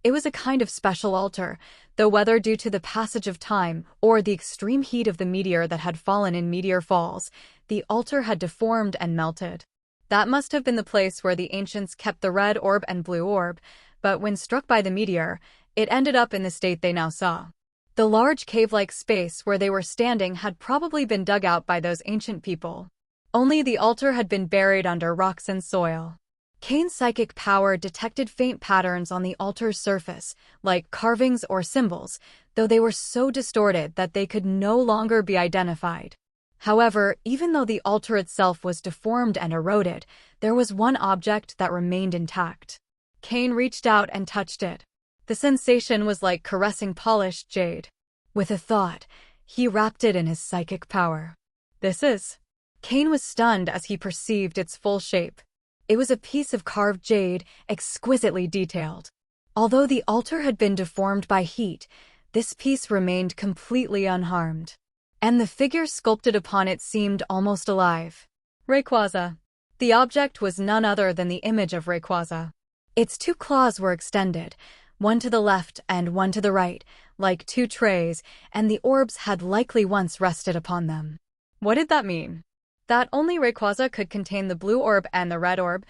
It was a kind of special altar, though whether due to the passage of time or the extreme heat of the meteor that had fallen in Meteor Falls, the altar had deformed and melted. That must have been the place where the ancients kept the red orb and blue orb, but when struck by the meteor, it ended up in the state they now saw. The large cave-like space where they were standing had probably been dug out by those ancient people. Only the altar had been buried under rocks and soil. Cain's psychic power detected faint patterns on the altar's surface, like carvings or symbols, though they were so distorted that they could no longer be identified. However, even though the altar itself was deformed and eroded, there was one object that remained intact. Cain reached out and touched it. The sensation was like caressing polished jade. With a thought, he wrapped it in his psychic power. This is... Cain was stunned as he perceived its full shape. It was a piece of carved jade, exquisitely detailed. Although the altar had been deformed by heat, this piece remained completely unharmed. and the figure sculpted upon it seemed almost alive. Rayquaza. The object was none other than the image of Rayquaza. Its two claws were extended, one to the left and one to the right, like two trays, and the orbs had likely once rested upon them. What did that mean? That only Rayquaza could contain the blue orb and the red orb?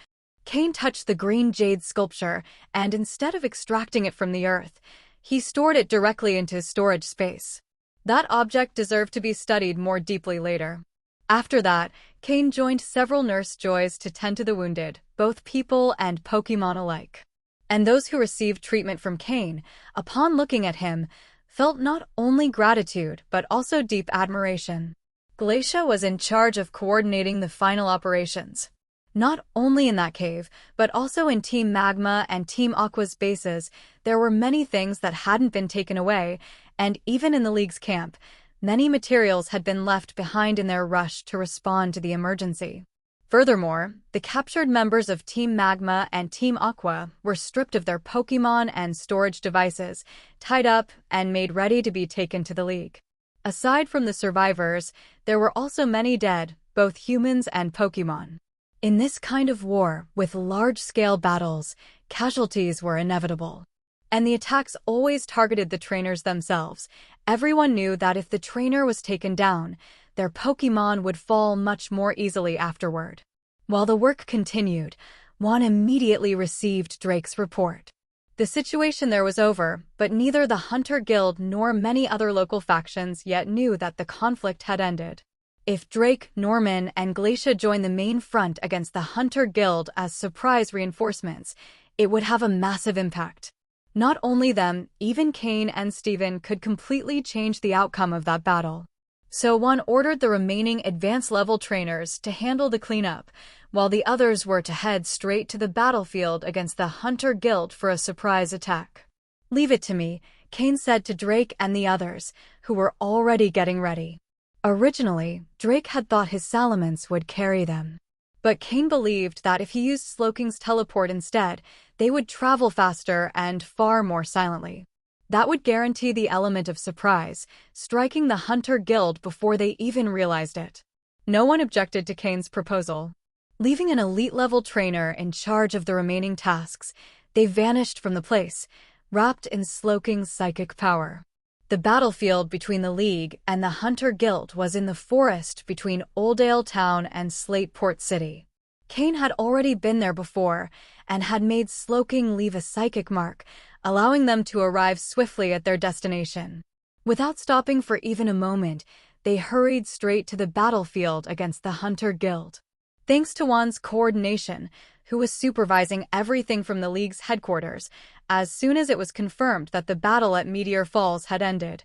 Cain touched the green jade sculpture, and instead of extracting it from the earth, he stored it directly into his storage space. That object deserved to be studied more deeply later. After that, Cain joined several nurse joys to tend to the wounded, both people and Pokémon alike. And those who received treatment from Cain, upon looking at him, felt not only gratitude but also deep admiration. Glacia was in charge of coordinating the final operations. Not only in that cave, but also in Team Magma and Team Aqua's bases, there were many things that hadn't been taken away, and even in the League's camp, many materials had been left behind in their rush to respond to the emergency. Furthermore, the captured members of Team Magma and Team Aqua were stripped of their Pokémon and storage devices, tied up, and made ready to be taken to the League. Aside from the survivors, there were also many dead, both humans and Pokémon. In this kind of war, with large-scale battles, casualties were inevitable. And the attacks always targeted the trainers themselves. Everyone knew that if the trainer was taken down, their Pokémon would fall much more easily afterward. While the work continued, Juan immediately received Drake's report. The situation there was over, but neither the Hunter Guild nor many other local factions yet knew that the conflict had ended. If Drake, Norman, and Glacia joined the main front against the Hunter Guild as surprise reinforcements, it would have a massive impact. Not only them, even Cain and Steven could completely change the outcome of that battle. So Juan ordered the remaining advanced-level trainers to handle the cleanup, while the others were to head straight to the battlefield against the Hunter Guild for a surprise attack. "Leave it to me," Cain said to Drake and the others, who were already getting ready. Originally, Drake had thought his Salamence would carry them. But Cain believed that if he used Slowking's teleport instead, they would travel faster and far more silently. That would guarantee the element of surprise, striking the Hunter Guild before they even realized it. No one objected to Cain's proposal. Leaving an elite-level trainer in charge of the remaining tasks, they vanished from the place, wrapped in Slowking's psychic power. The battlefield between the League and the Hunter Guild was in the forest between Oldale Town and Slateport City. Cain had already been there before and had made Slowking leave a psychic mark, allowing them to arrive swiftly at their destination. Without stopping for even a moment, they hurried straight to the battlefield against the Hunter Guild. Thanks to Juan's coordination, who was supervising everything from the League's headquarters, as soon as it was confirmed that the battle at Meteor Falls had ended,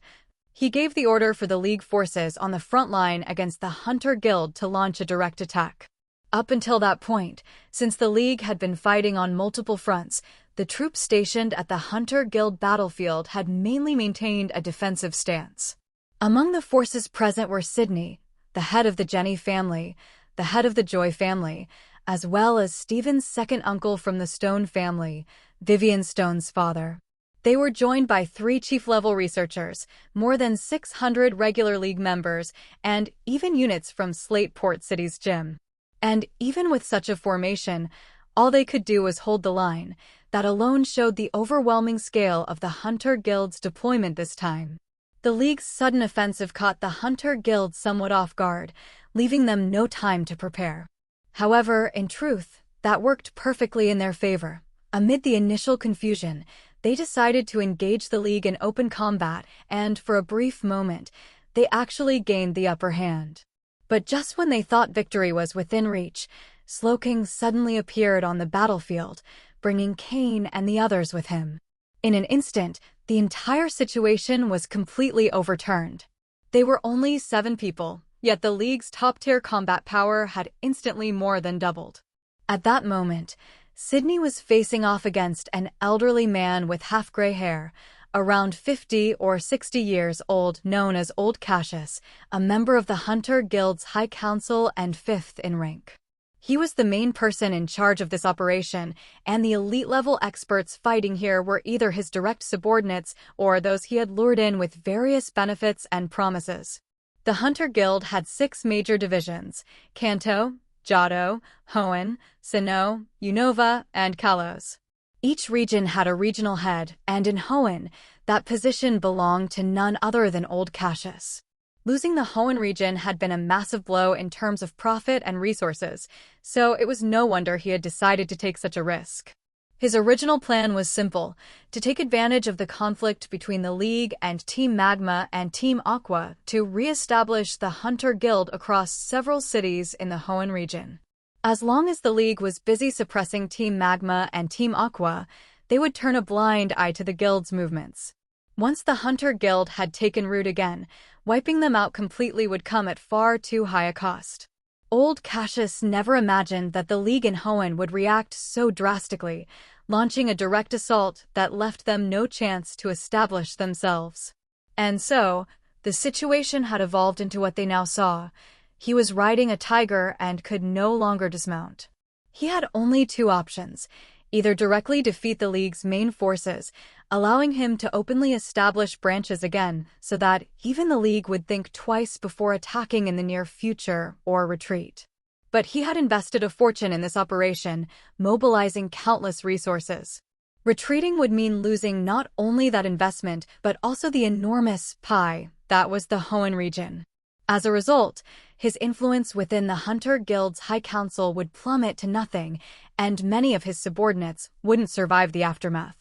he gave the order for the League forces on the front line against the Hunter Guild to launch a direct attack. Up until that point, since the League had been fighting on multiple fronts, the troops stationed at the Hunter Guild battlefield had mainly maintained a defensive stance. Among the forces present were Sydney, the head of the Jenny family, the head of the Joy family, as well as Stephen's second uncle from the Stone family, Vivian Stone's father. They were joined by 3 chief-level researchers, more than 600 regular League members, and even units from Slateport City's gym. And even with such a formation, all they could do was hold the line. That alone showed the overwhelming scale of the Hunter Guild's deployment this time. The League's sudden offensive caught the Hunter Guild somewhat off guard, leaving them no time to prepare. However, in truth, that worked perfectly in their favor. Amid the initial confusion, they decided to engage the League in open combat, and for a brief moment, they actually gained the upper hand. But just when they thought victory was within reach, Slowking suddenly appeared on the battlefield, bringing Cain and the others with him. In an instant, the entire situation was completely overturned. They were only 7 people, yet the League's top-tier combat power had instantly more than doubled. At that moment, Sydney was facing off against an elderly man with half-gray hair, around 50 or 60 years old, known as Old Cassius, a member of the Hunter Guild's High Council and 5th in rank. He was the main person in charge of this operation, and the elite-level experts fighting here were either his direct subordinates or those he had lured in with various benefits and promises. The Hunter Guild had 6 major divisions: Kanto, Johto, Hoenn, Sinnoh, Unova, and Kalos. Each region had a regional head, and in Hoenn, that position belonged to none other than Old Cassius. Losing the Hoenn region had been a massive blow in terms of profit and resources, so it was no wonder he had decided to take such a risk. His original plan was simple: to take advantage of the conflict between the League and Team Magma and Team Aqua to re-establish the Hunter Guild across several cities in the Hoenn region. As long as the League was busy suppressing Team Magma and Team Aqua, they would turn a blind eye to the Guild's movements. Once the Hunter Guild had taken root again, wiping them out completely would come at far too high a cost. Old Cassius never imagined that the League in Hoenn would react so drastically, launching a direct assault that left them no chance to establish themselves. And so, the situation had evolved into what they now saw. He was riding a tiger and could no longer dismount. He had only 2 options: either directly defeat the League's main forces, allowing him to openly establish branches again so that even the League would think twice before attacking in the near future, or retreat. But he had invested a fortune in this operation, mobilizing countless resources. Retreating would mean losing not only that investment, but also the enormous pie that was the Hoenn region. As a result, his influence within the Hunter Guild's High Council would plummet to nothing, and many of his subordinates wouldn't survive the aftermath.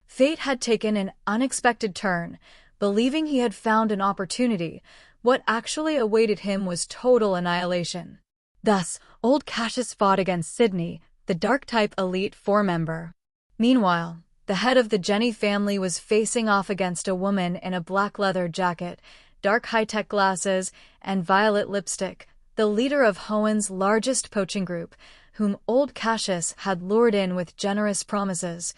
Fate had taken an unexpected turn. Believing he had found an opportunity, what actually awaited him was total annihilation. Thus, Old Cassius fought against Sydney, the Dark-type Elite Four member. Meanwhile, the head of the Jenny family was facing off against a woman in a black leather jacket, dark high-tech glasses, and violet lipstick, the leader of Hoenn's largest poaching group, whom Old Cassius had lured in with generous promises,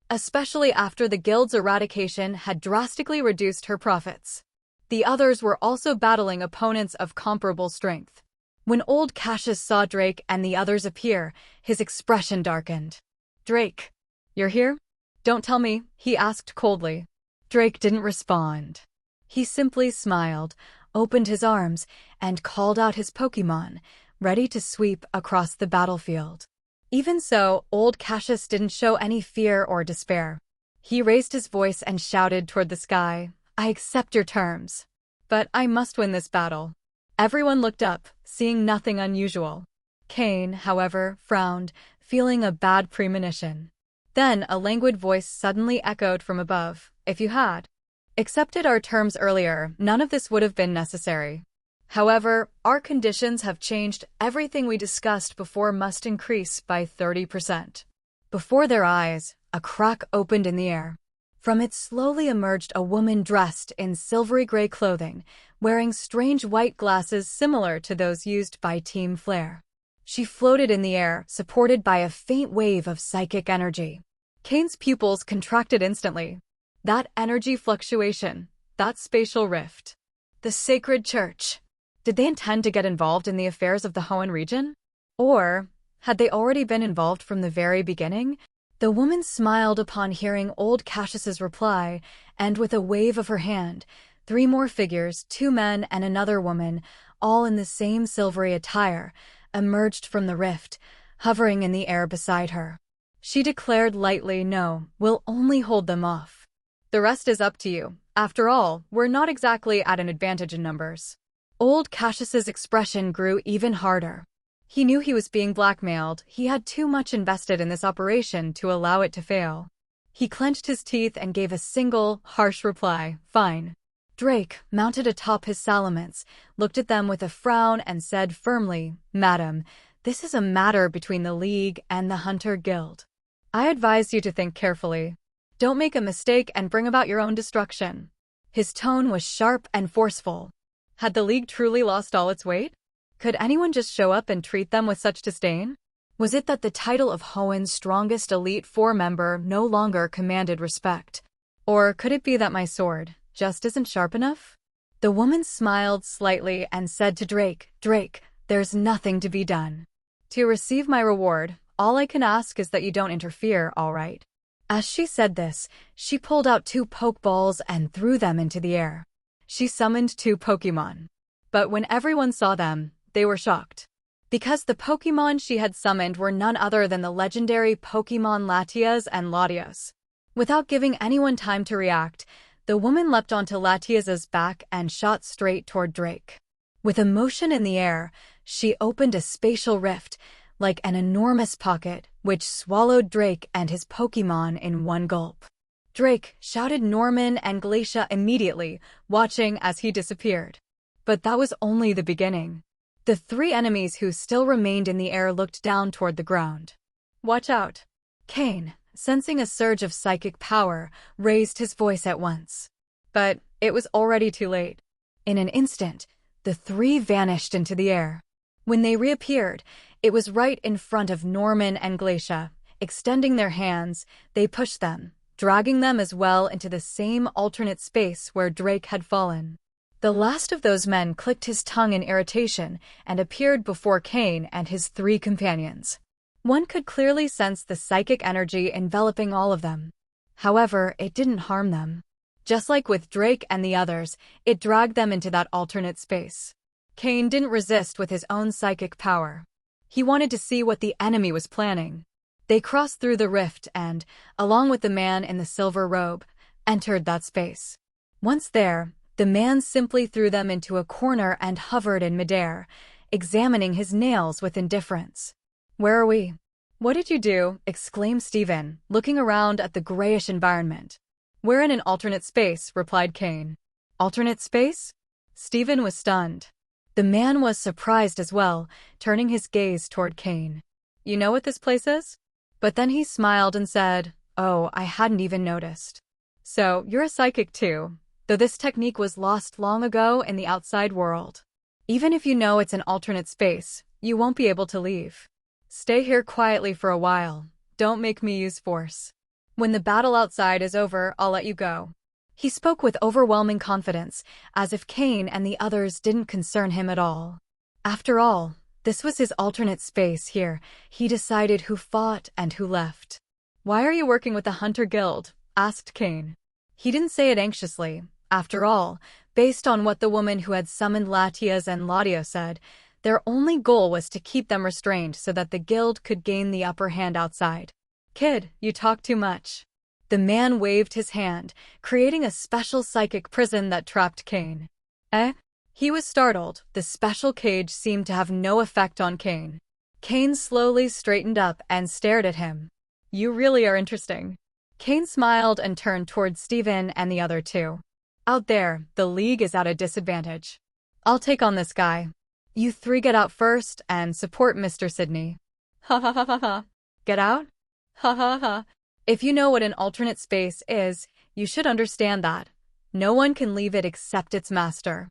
especially after the guild's eradication had drastically reduced her profits. The others were also battling opponents of comparable strength. When Old Cassius saw Drake and the others appear, his expression darkened. "Drake, you're here? Don't tell me," he asked coldly. Drake didn't respond. He simply smiled, opened his arms, and called out his Pokémon, ready to sweep across the battlefield. Even so, Old Cassius didn't show any fear or despair. He raised his voice and shouted toward the sky, "I accept your terms. But I must win this battle." Everyone looked up, seeing nothing unusual. Cain, however, frowned, feeling a bad premonition. Then a languid voice suddenly echoed from above, "If you had accepted our terms earlier, none of this would have been necessary. However, our conditions have changed. Everything we discussed before must increase by 30%. Before their eyes, a crack opened in the air. From it slowly emerged a woman dressed in silvery gray clothing, wearing strange white glasses similar to those used by Team Flare. She floated in the air, supported by a faint wave of psychic energy. Cain's pupils contracted instantly. That energy fluctuation, that spatial rift. The sacred church. Did they intend to get involved in the affairs of the Hoenn region? Or had they already been involved from the very beginning? The woman smiled upon hearing Old Cassius's reply, and with a wave of her hand, 3 more figures, 2 men and another woman, all in the same silvery attire, emerged from the rift, hovering in the air beside her. She declared lightly, "No, we'll only hold them off. The rest is up to you. After all, we're not exactly at an advantage in numbers." Old Cassius's expression grew even harder. He knew he was being blackmailed. He had too much invested in this operation to allow it to fail. He clenched his teeth and gave a single, harsh reply, "Fine." Drake, mounted atop his salamence, looked at them with a frown and said firmly, "Madam, this is a matter between the League and the Hunter Guild. I advise you to think carefully. Don't make a mistake and bring about your own destruction." His tone was sharp and forceful. Had the League truly lost all its weight? Could anyone just show up and treat them with such disdain? Was it that the title of Hoenn's strongest Elite Four member no longer commanded respect? Or could it be that my sword just isn't sharp enough? The woman smiled slightly and said to Drake, "Drake, there's nothing to be done. To receive my reward, all I can ask is that you don't interfere, all right?" As she said this, she pulled out 2 Pokeballs and threw them into the air. She summoned 2 Pokémon. But when everyone saw them, they were shocked. Because the Pokémon she had summoned were none other than the legendary Pokémon Latias and Latios. Without giving anyone time to react, the woman leapt onto Latias's back and shot straight toward Drake. With a motion in the air, she opened a spatial rift, like an enormous pocket, which swallowed Drake and his Pokémon in one gulp. Drake, shouted Norman and Glacia immediately, watching as he disappeared. But that was only the beginning. The three enemies who still remained in the air looked down toward the ground. Watch out! Cain, sensing a surge of psychic power, raised his voice at once. But it was already too late. In an instant, the three vanished into the air. When they reappeared, it was right in front of Norman and Glacia. Extending their hands, they pushed them, dragging them as well into the same alternate space where Drake had fallen. The last of those men clicked his tongue in irritation and appeared before Cain and his three companions. One could clearly sense the psychic energy enveloping all of them. However, it didn't harm them. Just like with Drake and the others, it dragged them into that alternate space. Cain didn't resist with his own psychic power. He wanted to see what the enemy was planning. They crossed through the rift and, along with the man in the silver robe, entered that space. Once there, the man simply threw them into a corner and hovered in midair, examining his nails with indifference. "Where are we?" "What did you do?" exclaimed Stephen, looking around at the grayish environment. "We're in an alternate space," replied Cain. "Alternate space?" Stephen was stunned. The man was surprised as well, turning his gaze toward Cain. "You know what this place is?" But then he smiled and said, "Oh, I hadn't even noticed." "So, you're a psychic too, though this technique was lost long ago in the outside world. Even if you know it's an alternate space, you won't be able to leave. Stay here quietly for a while. Don't make me use force. When the battle outside is over, I'll let you go." He spoke with overwhelming confidence, as if Cain and the others didn't concern him at all. After all, this was his alternate space here. He decided who fought and who left. "Why are you working with the Hunter Guild?" asked Cain. He didn't say it anxiously. After all, based on what the woman who had summoned Latias and Ladio said, their only goal was to keep them restrained so that the guild could gain the upper hand outside. "Kid, you talk too much." The man waved his hand, creating a special psychic prison that trapped Cain. "Eh?" He was startled. The special cage seemed to have no effect on Cain. Cain slowly straightened up and stared at him. "You really are interesting." Cain smiled and turned towards Stephen and the other two. "Out there, the League is at a disadvantage. I'll take on this guy. You three get out first and support Mr. Sydney." "Ha ha ha ha ha." "Get out?" "Ha ha ha. If you know what an alternate space is, you should understand that. No one can leave it except its master."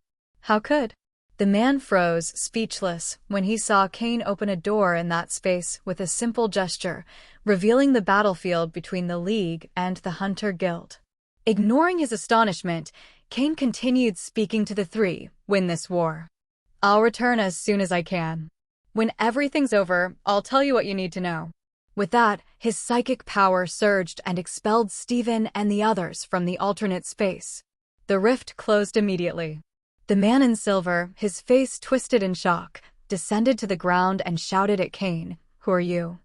"How could?" The man froze, speechless, when he saw Cain open a door in that space with a simple gesture, revealing the battlefield between the League and the Hunter Guild. Ignoring his astonishment, Cain continued speaking to the three. "Win this war. I'll return as soon as I can. When everything's over, I'll tell you what you need to know." With that, his psychic power surged and expelled Stephen and the others from the alternate space. The rift closed immediately. The man in silver, his face twisted in shock, descended to the ground and shouted at Cain, "Who are you?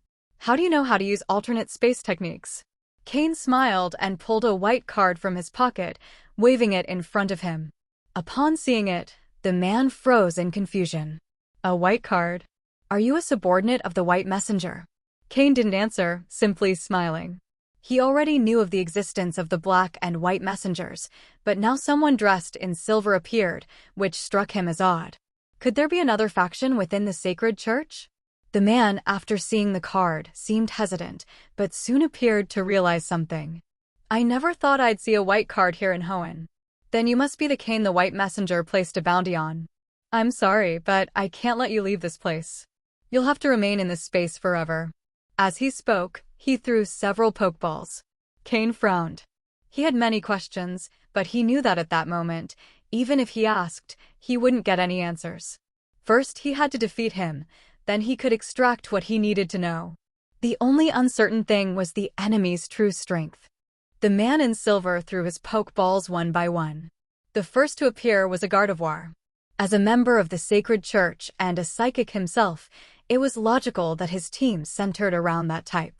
How do you know how to use alternate space techniques?" Cain smiled and pulled a white card from his pocket, waving it in front of him. Upon seeing it, the man froze in confusion. "A white card? Are you a subordinate of the White Messenger?" Cain didn't answer, simply smiling. He already knew of the existence of the Black and White Messengers, but now someone dressed in silver appeared, which struck him as odd. Could there be another faction within the sacred church? The man, after seeing the card, seemed hesitant, but soon appeared to realize something. "I never thought I'd see a white card here in Hoenn." "Then you must be the Cain the White Messenger placed a bounty on." "I'm sorry, but I can't let you leave this place. You'll have to remain in this space forever." As he spoke, he threw several pokeballs. Cain frowned. He had many questions, but he knew that at that moment, even if he asked, he wouldn't get any answers. First, he had to defeat him, then he could extract what he needed to know. The only uncertain thing was the enemy's true strength. The man in silver threw his pokeballs one by one. The first to appear was a Gardevoir. As a member of the sacred church and a psychic himself, it was logical that his team centered around that type.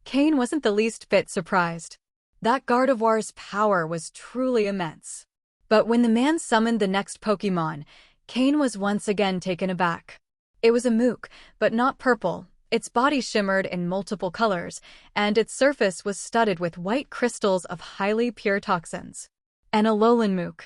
Cain wasn't the least bit surprised. That Gardevoir's power was truly immense. But when the man summoned the next Pokémon, Cain was once again taken aback. It was a mook, but not purple. Its body shimmered in multiple colors, and its surface was studded with white crystals of highly pure toxins. An Alolan mook.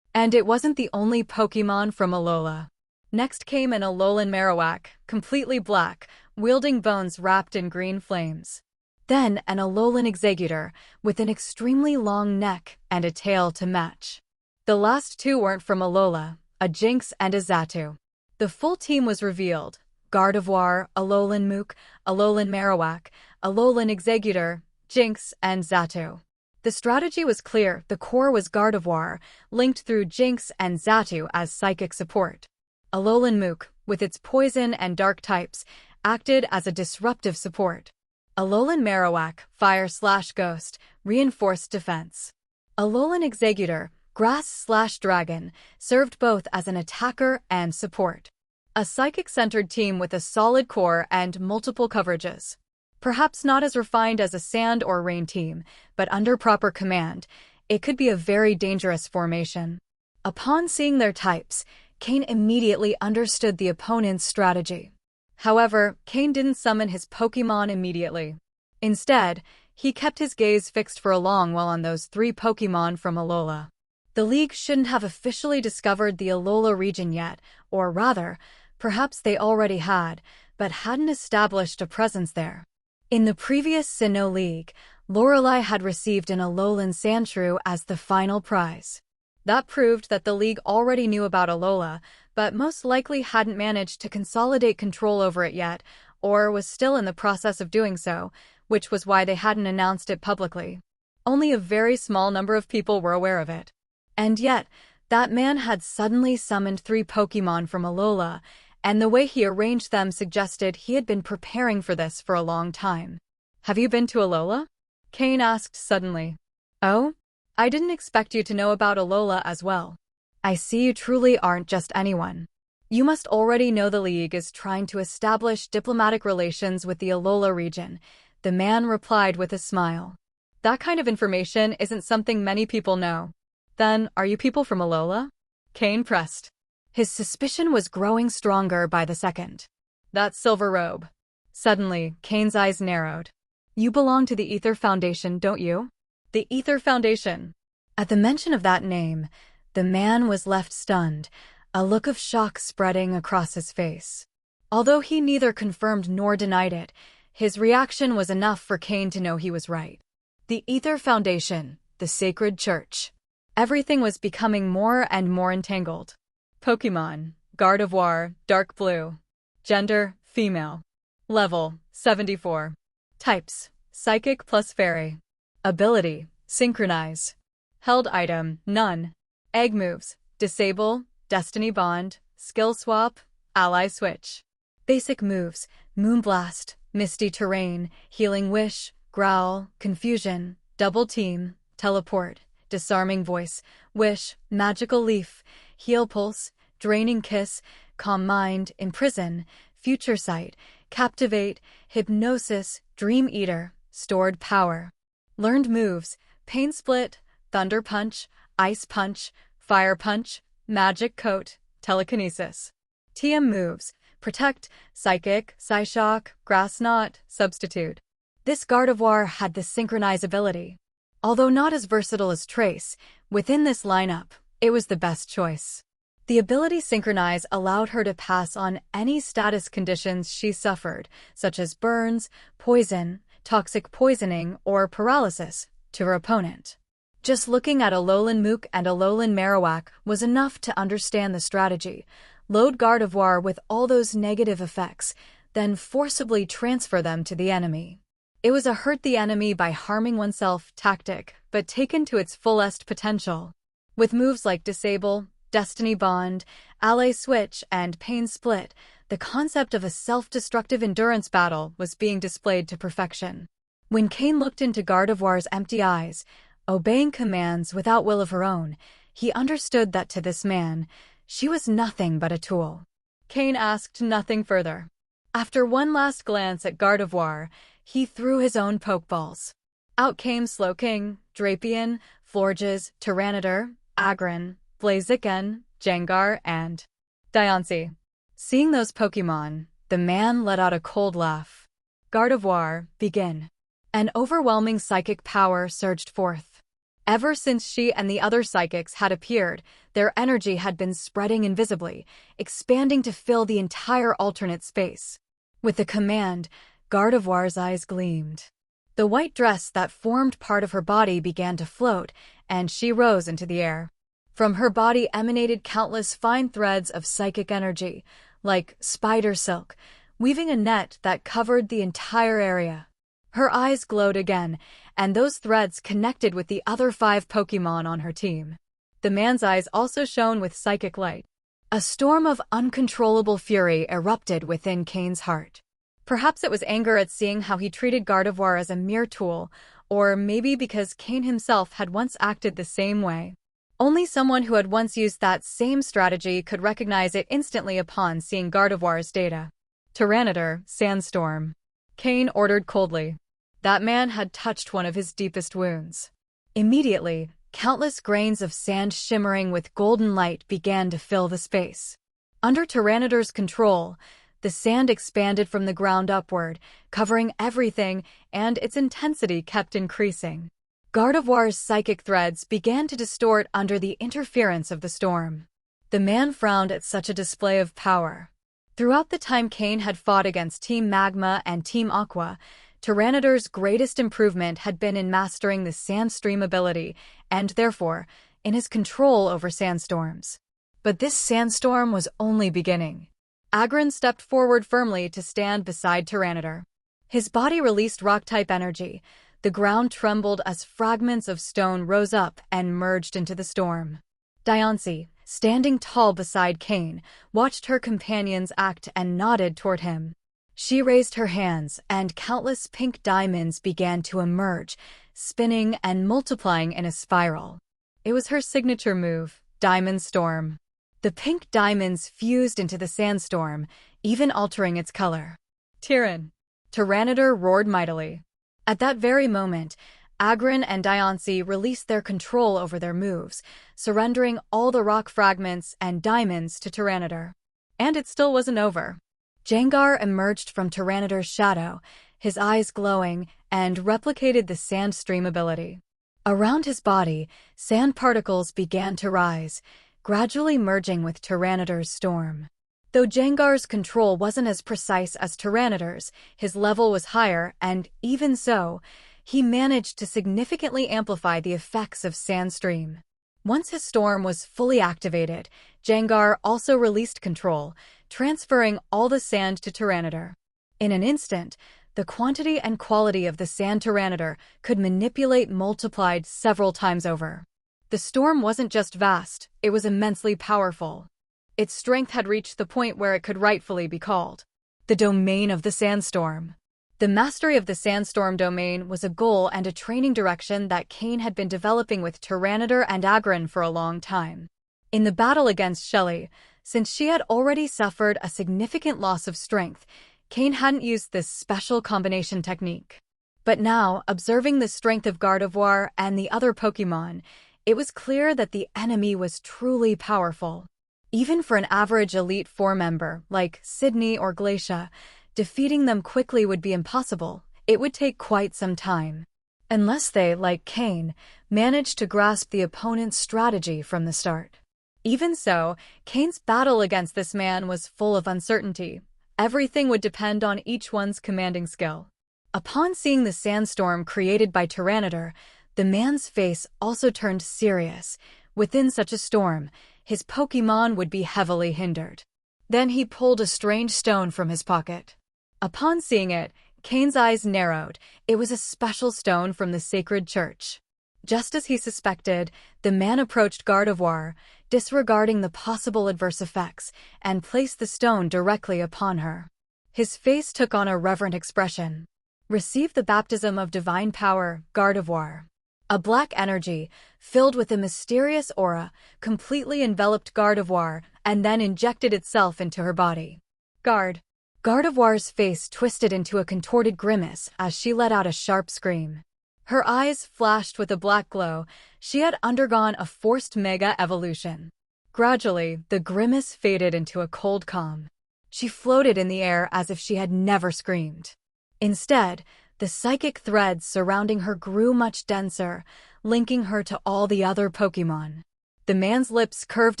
And it wasn't the only Pokémon from Alola. Next came an Alolan Marowak, completely black, wielding bones wrapped in green flames. Then an Alolan Exeggutor, with an extremely long neck and a tail to match. The last two weren't from Alola, a Jynx and a Xatu. The full team was revealed: Gardevoir, Alolan Mook, Alolan Marowak, Alolan Exeggutor, Jynx, and Xatu. The strategy was clear: the core was Gardevoir, linked through Jynx and Xatu as psychic support. Alolan Mook, with its poison and dark types, acted as a disruptive support. Alolan Marowak, Fire/Ghost, reinforced defense. Alolan Exeggutor, Grass/Dragon, served both as an attacker and support. A psychic-centered team with a solid core and multiple coverages. Perhaps not as refined as a sand or rain team, but under proper command, it could be a very dangerous formation. Upon seeing their types, Cain immediately understood the opponent's strategy. However, Cain didn't summon his Pokémon immediately. Instead, he kept his gaze fixed for a long while on those three Pokémon from Alola. The League shouldn't have officially discovered the Alola region yet, or rather, perhaps they already had, but hadn't established a presence there. In the previous Sinnoh League, Lorelei had received an Alolan Sandshrew as the final prize. That proved that the League already knew about Alola, but most likely hadn't managed to consolidate control over it yet, or was still in the process of doing so, which was why they hadn't announced it publicly. Only a very small number of people were aware of it. And yet, that man had suddenly summoned three Pokémon from Alola, and the way he arranged them suggested he had been preparing for this for a long time. "Have you been to Alola?" Cain asked suddenly. "Oh? I didn't expect you to know about Alola as well. I see you truly aren't just anyone. You must already know the League is trying to establish diplomatic relations with the Alola region," the man replied with a smile. "That kind of information isn't something many people know." "Then, are you people from Alola?" Cain pressed. His suspicion was growing stronger by the second. "That silver robe." Suddenly, Cain's eyes narrowed. "You belong to the Ether Foundation, don't you?" The Ether Foundation. At the mention of that name, the man was left stunned, a look of shock spreading across his face. Although he neither confirmed nor denied it, his reaction was enough for Cain to know he was right. The Ether Foundation, the sacred church. Everything was becoming more and more entangled. Pokémon, Gardevoir, dark blue. Gender, female. Level, 74. Types, psychic plus fairy. Ability, synchronize. Held item, none. Egg moves, disable, destiny bond, skill swap, ally switch. Basic moves, moonblast, misty terrain, healing wish, growl, confusion, double team, teleport, disarming voice, wish, magical leaf, heal pulse, draining kiss, calm mind, imprison, future sight, captivate, hypnosis, dream eater, stored power. Learned moves, pain split, thunder punch, ice punch, fire punch, magic coat, telekinesis. TM moves, protect, psychic, psyshock, grass knot, substitute. This Gardevoir had the synchronize ability. Although not as versatile as Trace, within this lineup, it was the best choice. The ability Synchronize allowed her to pass on any status conditions she suffered, such as burns, poison, toxic poisoning, or paralysis, to her opponent. Just looking at Alolan Mook and Alolan Marowak was enough to understand the strategy. Load Gardevoir with all those negative effects, then forcibly transfer them to the enemy. It was a hurt the enemy by harming oneself tactic, but taken to its fullest potential. With moves like Disable, Destiny Bond, Ally Switch, and Pain Split, the concept of a self-destructive endurance battle was being displayed to perfection. When Cain looked into Gardevoir's empty eyes, obeying commands without will of her own, he understood that to this man, She was nothing but a tool. Cain asked nothing further. After one last glance at Gardevoir, he threw his own Pokeballs. Out came Slowking, Drapion, Florges, Tyranitar, Aggron, Blaziken, Gengar, and Diancie. Seeing those Pokémon, the man let out a cold laugh. Gardevoir, begin. An overwhelming psychic power surged forth. Ever since she and the other psychics had appeared, their energy had been spreading invisibly, expanding to fill the entire alternate space. With the command, Gardevoir's eyes gleamed. The white dress that formed part of her body began to float, and she rose into the air. From her body emanated countless fine threads of psychic energy, like spider silk, weaving a net that covered the entire area. Her eyes glowed again, and those threads connected with the other 5 Pokémon on her team. The man's eyes also shone with psychic light. A storm of uncontrollable fury erupted within Cain's heart. Perhaps it was anger at seeing how he treated Gardevoir as a mere tool, or maybe because Cain himself had once acted the same way. Only someone who had once used that same strategy could recognize it instantly upon seeing Gardevoir's data. Tyranitar, Sandstorm. Cain ordered coldly. That man had touched one of his deepest wounds. Immediately, countless grains of sand shimmering with golden light began to fill the space. Under Tyranitar's control, the sand expanded from the ground upward, covering everything, and its intensity kept increasing. Gardevoir's psychic threads began to distort under the interference of the storm. The man frowned at such a display of power. Throughout the time Cain had fought against Team Magma and Team Aqua, Tyranitar's greatest improvement had been in mastering the Sandstream ability, and therefore, in his control over sandstorms. But this sandstorm was only beginning. Aggron stepped forward firmly to stand beside Tyranitar. His body released rock-type energy. The ground trembled as fragments of stone rose up and merged into the storm. Diancie, standing tall beside Cain, watched her companions act and nodded toward him. She raised her hands, and countless pink diamonds began to emerge, spinning and multiplying in a spiral. It was her signature move, Diamond Storm. The pink diamonds fused into the sandstorm, even altering its color. Tyranitar roared mightily. At that very moment, Aggron and Diancie released their control over their moves, surrendering all the rock fragments and diamonds to Tyranitar. And it still wasn't over. Gengar emerged from Tyranitar's shadow, his eyes glowing, and replicated the Sandstream ability. Around his body, sand particles began to rise, gradually merging with Tyranitar's storm. Though Gengar's control wasn't as precise as Tyranitar's, his level was higher, and even so, he managed to significantly amplify the effects of Sandstream. Once his storm was fully activated, Gengar also released control, transferring all the sand to Tyranitar. In an instant, the quantity and quality of the sand Tyranitar could manipulate multiplied several times over. The storm wasn't just vast, it was immensely powerful. Its strength had reached the point where it could rightfully be called the domain of the sandstorm. The mastery of the sandstorm domain was a goal and a training direction that Cain had been developing with Tyranitar and Aggron for a long time. In the battle against Shelly, since she had already suffered a significant loss of strength, Cain hadn't used this special combination technique. But now, observing the strength of Gardevoir and the other Pokémon, it was clear that the enemy was truly powerful. Even for an average Elite Four member, like Sydney or Glacia, defeating them quickly would be impossible. It would take quite some time. Unless they, like Cain, managed to grasp the opponent's strategy from the start. Even so, Cain's battle against this man was full of uncertainty. Everything would depend on each one's commanding skill. Upon seeing the sandstorm created by Tyranitar, the man's face also turned serious. Within such a storm, his Pokémon would be heavily hindered. Then he pulled a strange stone from his pocket. Upon seeing it, Cain's eyes narrowed. It was a special stone from the sacred church. Just as he suspected, the man approached Gardevoir, disregarding the possible adverse effects, and placed the stone directly upon her. His face took on a reverent expression. Receive the baptism of divine power, Gardevoir. A black energy, filled with a mysterious aura, completely enveloped Gardevoir and then injected itself into her body. Gardevoir's face twisted into a contorted grimace as she let out a sharp scream. Her eyes flashed with a black glow. She had undergone a forced mega evolution. Gradually, the grimace faded into a cold calm. She floated in the air as if she had never screamed. Instead, the psychic threads surrounding her grew much denser, linking her to all the other Pokémon. The man's lips curved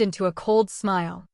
into a cold smile.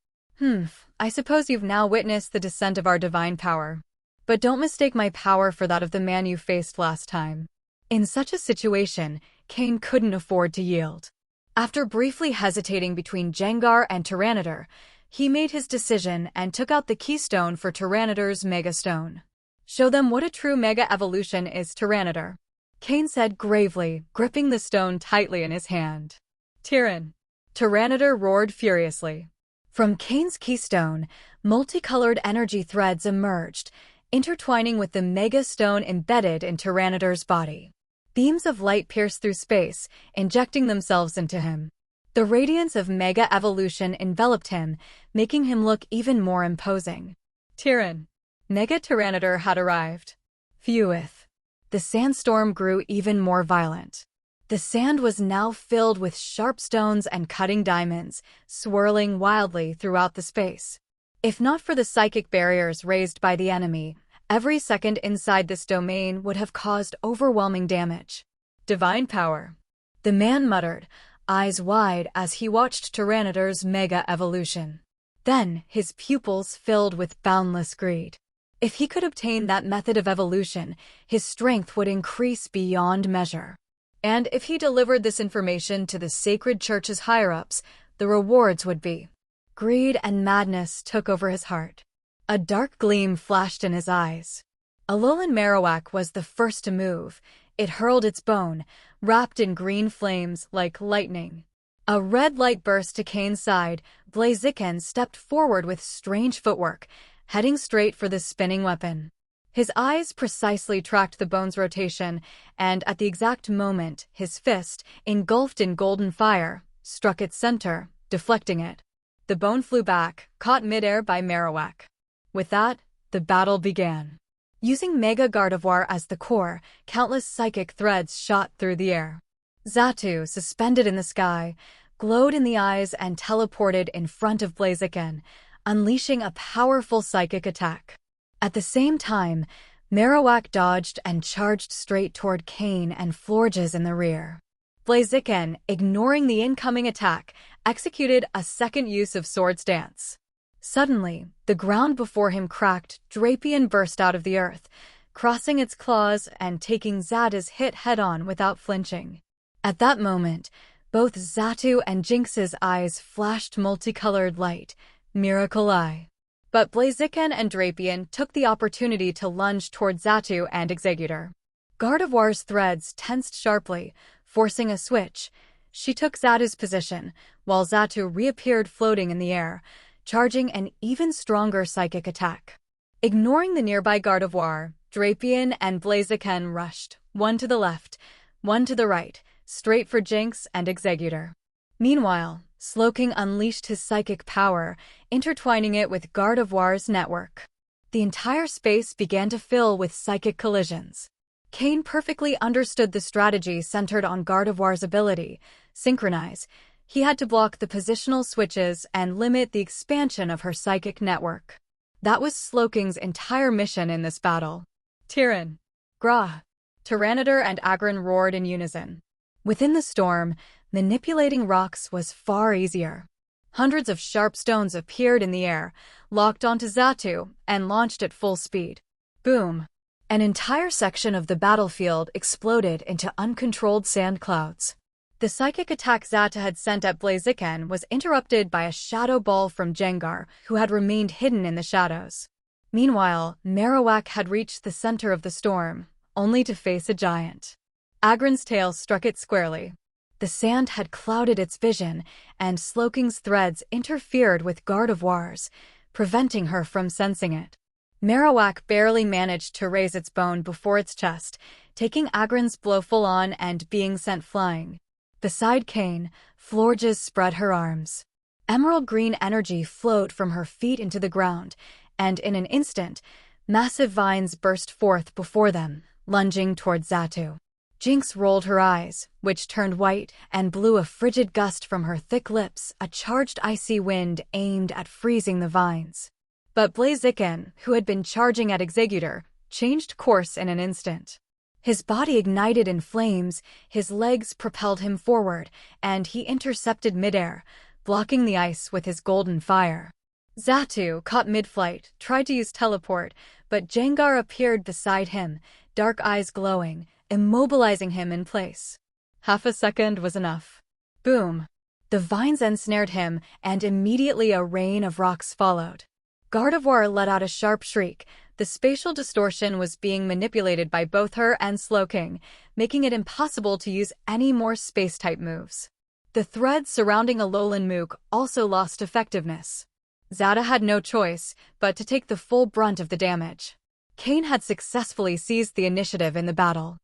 I suppose you've now witnessed the descent of our divine power. But don't mistake my power for that of the man you faced last time. In such a situation, Cain couldn't afford to yield. After briefly hesitating between Gengar and Tyranitar, he made his decision and took out the keystone for Tyranitar's Mega Stone. Show them what a true Mega Evolution is, Tyranitar, Cain said gravely, gripping the stone tightly in his hand. Tyranitar roared furiously. From Cain's keystone, multicolored energy threads emerged, intertwining with the Mega Stone embedded in Tyranitar's body. Beams of light pierced through space, injecting themselves into him. The radiance of Mega Evolution enveloped him, making him look even more imposing. Mega Tyranitar had arrived. Phew! The sandstorm grew even more violent. The sand was now filled with sharp stones and cutting diamonds, swirling wildly throughout the space. If not for the psychic barriers raised by the enemy, every second inside this domain would have caused overwhelming damage. Divine power, the man muttered, eyes wide as he watched Tyranitar's Mega Evolution. Then his pupils filled with boundless greed. If he could obtain that method of evolution, his strength would increase beyond measure. And if he delivered this information to the sacred church's higher-ups, the rewards would be. Greed and madness took over his heart. A dark gleam flashed in his eyes. Alolan Marowak was the first to move. It hurled its bone, wrapped in green flames like lightning. A red light burst to Cain's side. Blaziken stepped forward with strange footwork, heading straight for the spinning weapon. His eyes precisely tracked the bone's rotation, and at the exact moment, his fist, engulfed in golden fire, struck its center, deflecting it. The bone flew back, caught midair by Marowak. With that, the battle began. Using Mega Gardevoir as the core, countless psychic threads shot through the air. Xatu, suspended in the sky, glowed in the eyes and teleported in front of Blaziken, unleashing a powerful psychic attack. At the same time, Marowak dodged and charged straight toward Cain and Florges in the rear. Blaziken, ignoring the incoming attack, executed a second use of Swords Dance. Suddenly, the ground before him cracked. Drapion burst out of the earth, crossing its claws and taking Xatu's hit head-on without flinching. At that moment, both Xatu and Jinx's eyes flashed multicolored light. Miracle Eye. But Blaziken and Drapion took the opportunity to lunge toward Xatu and Exeggutor. Gardevoir's threads tensed sharply, forcing a switch. She took Xatu's position, while Xatu reappeared floating in the air, charging an even stronger psychic attack. Ignoring the nearby Gardevoir, Drapion and Blaziken rushed, one to the left, one to the right, straight for Jinx and Exeggutor. Meanwhile, Slowking unleashed his psychic power, intertwining it with Gardevoir's network. The entire space began to fill with psychic collisions. Cain perfectly understood the strategy centered on Gardevoir's ability, Synchronize. He had to block the positional switches and limit the expansion of her psychic network. That was Slowking's entire mission in this battle. Tyran, Gra, Tyranitar and Aggron roared in unison. Within the storm, manipulating rocks was far easier. Hundreds of sharp stones appeared in the air, locked onto Xatu, and launched at full speed. Boom! An entire section of the battlefield exploded into uncontrolled sand clouds. The psychic attack Xatu had sent at Blaziken was interrupted by a shadow ball from Gengar, who had remained hidden in the shadows. Meanwhile, Marowak had reached the center of the storm, only to face a giant. Aggron's tail struck it squarely. The sand had clouded its vision, and Slowking's threads interfered with Gardevoir's, preventing her from sensing it. Marowak barely managed to raise its bone before its chest, taking Agron's blow full-on and being sent flying. Beside Cain, Florges spread her arms. Emerald green energy flowed from her feet into the ground, and in an instant, massive vines burst forth before them, lunging toward Xatu. Jinx rolled her eyes, which turned white, and blew a frigid gust from her thick lips, a charged icy wind aimed at freezing the vines. But Blaziken, who had been charging at Executor, changed course in an instant. His body ignited in flames, his legs propelled him forward, and he intercepted midair, blocking the ice with his golden fire. Xatu, caught mid-flight, tried to use teleport, but Jengar appeared beside him, dark eyes glowing, immobilizing him in place. Half a second was enough. Boom! The vines ensnared him, and immediately a rain of rocks followed. Gardevoir let out a sharp shriek. The spatial distortion was being manipulated by both her and Slowking, making it impossible to use any more space-type moves. The threads surrounding Alolan Mook also lost effectiveness. Zata had no choice but to take the full brunt of the damage. Cain had successfully seized the initiative in the battle.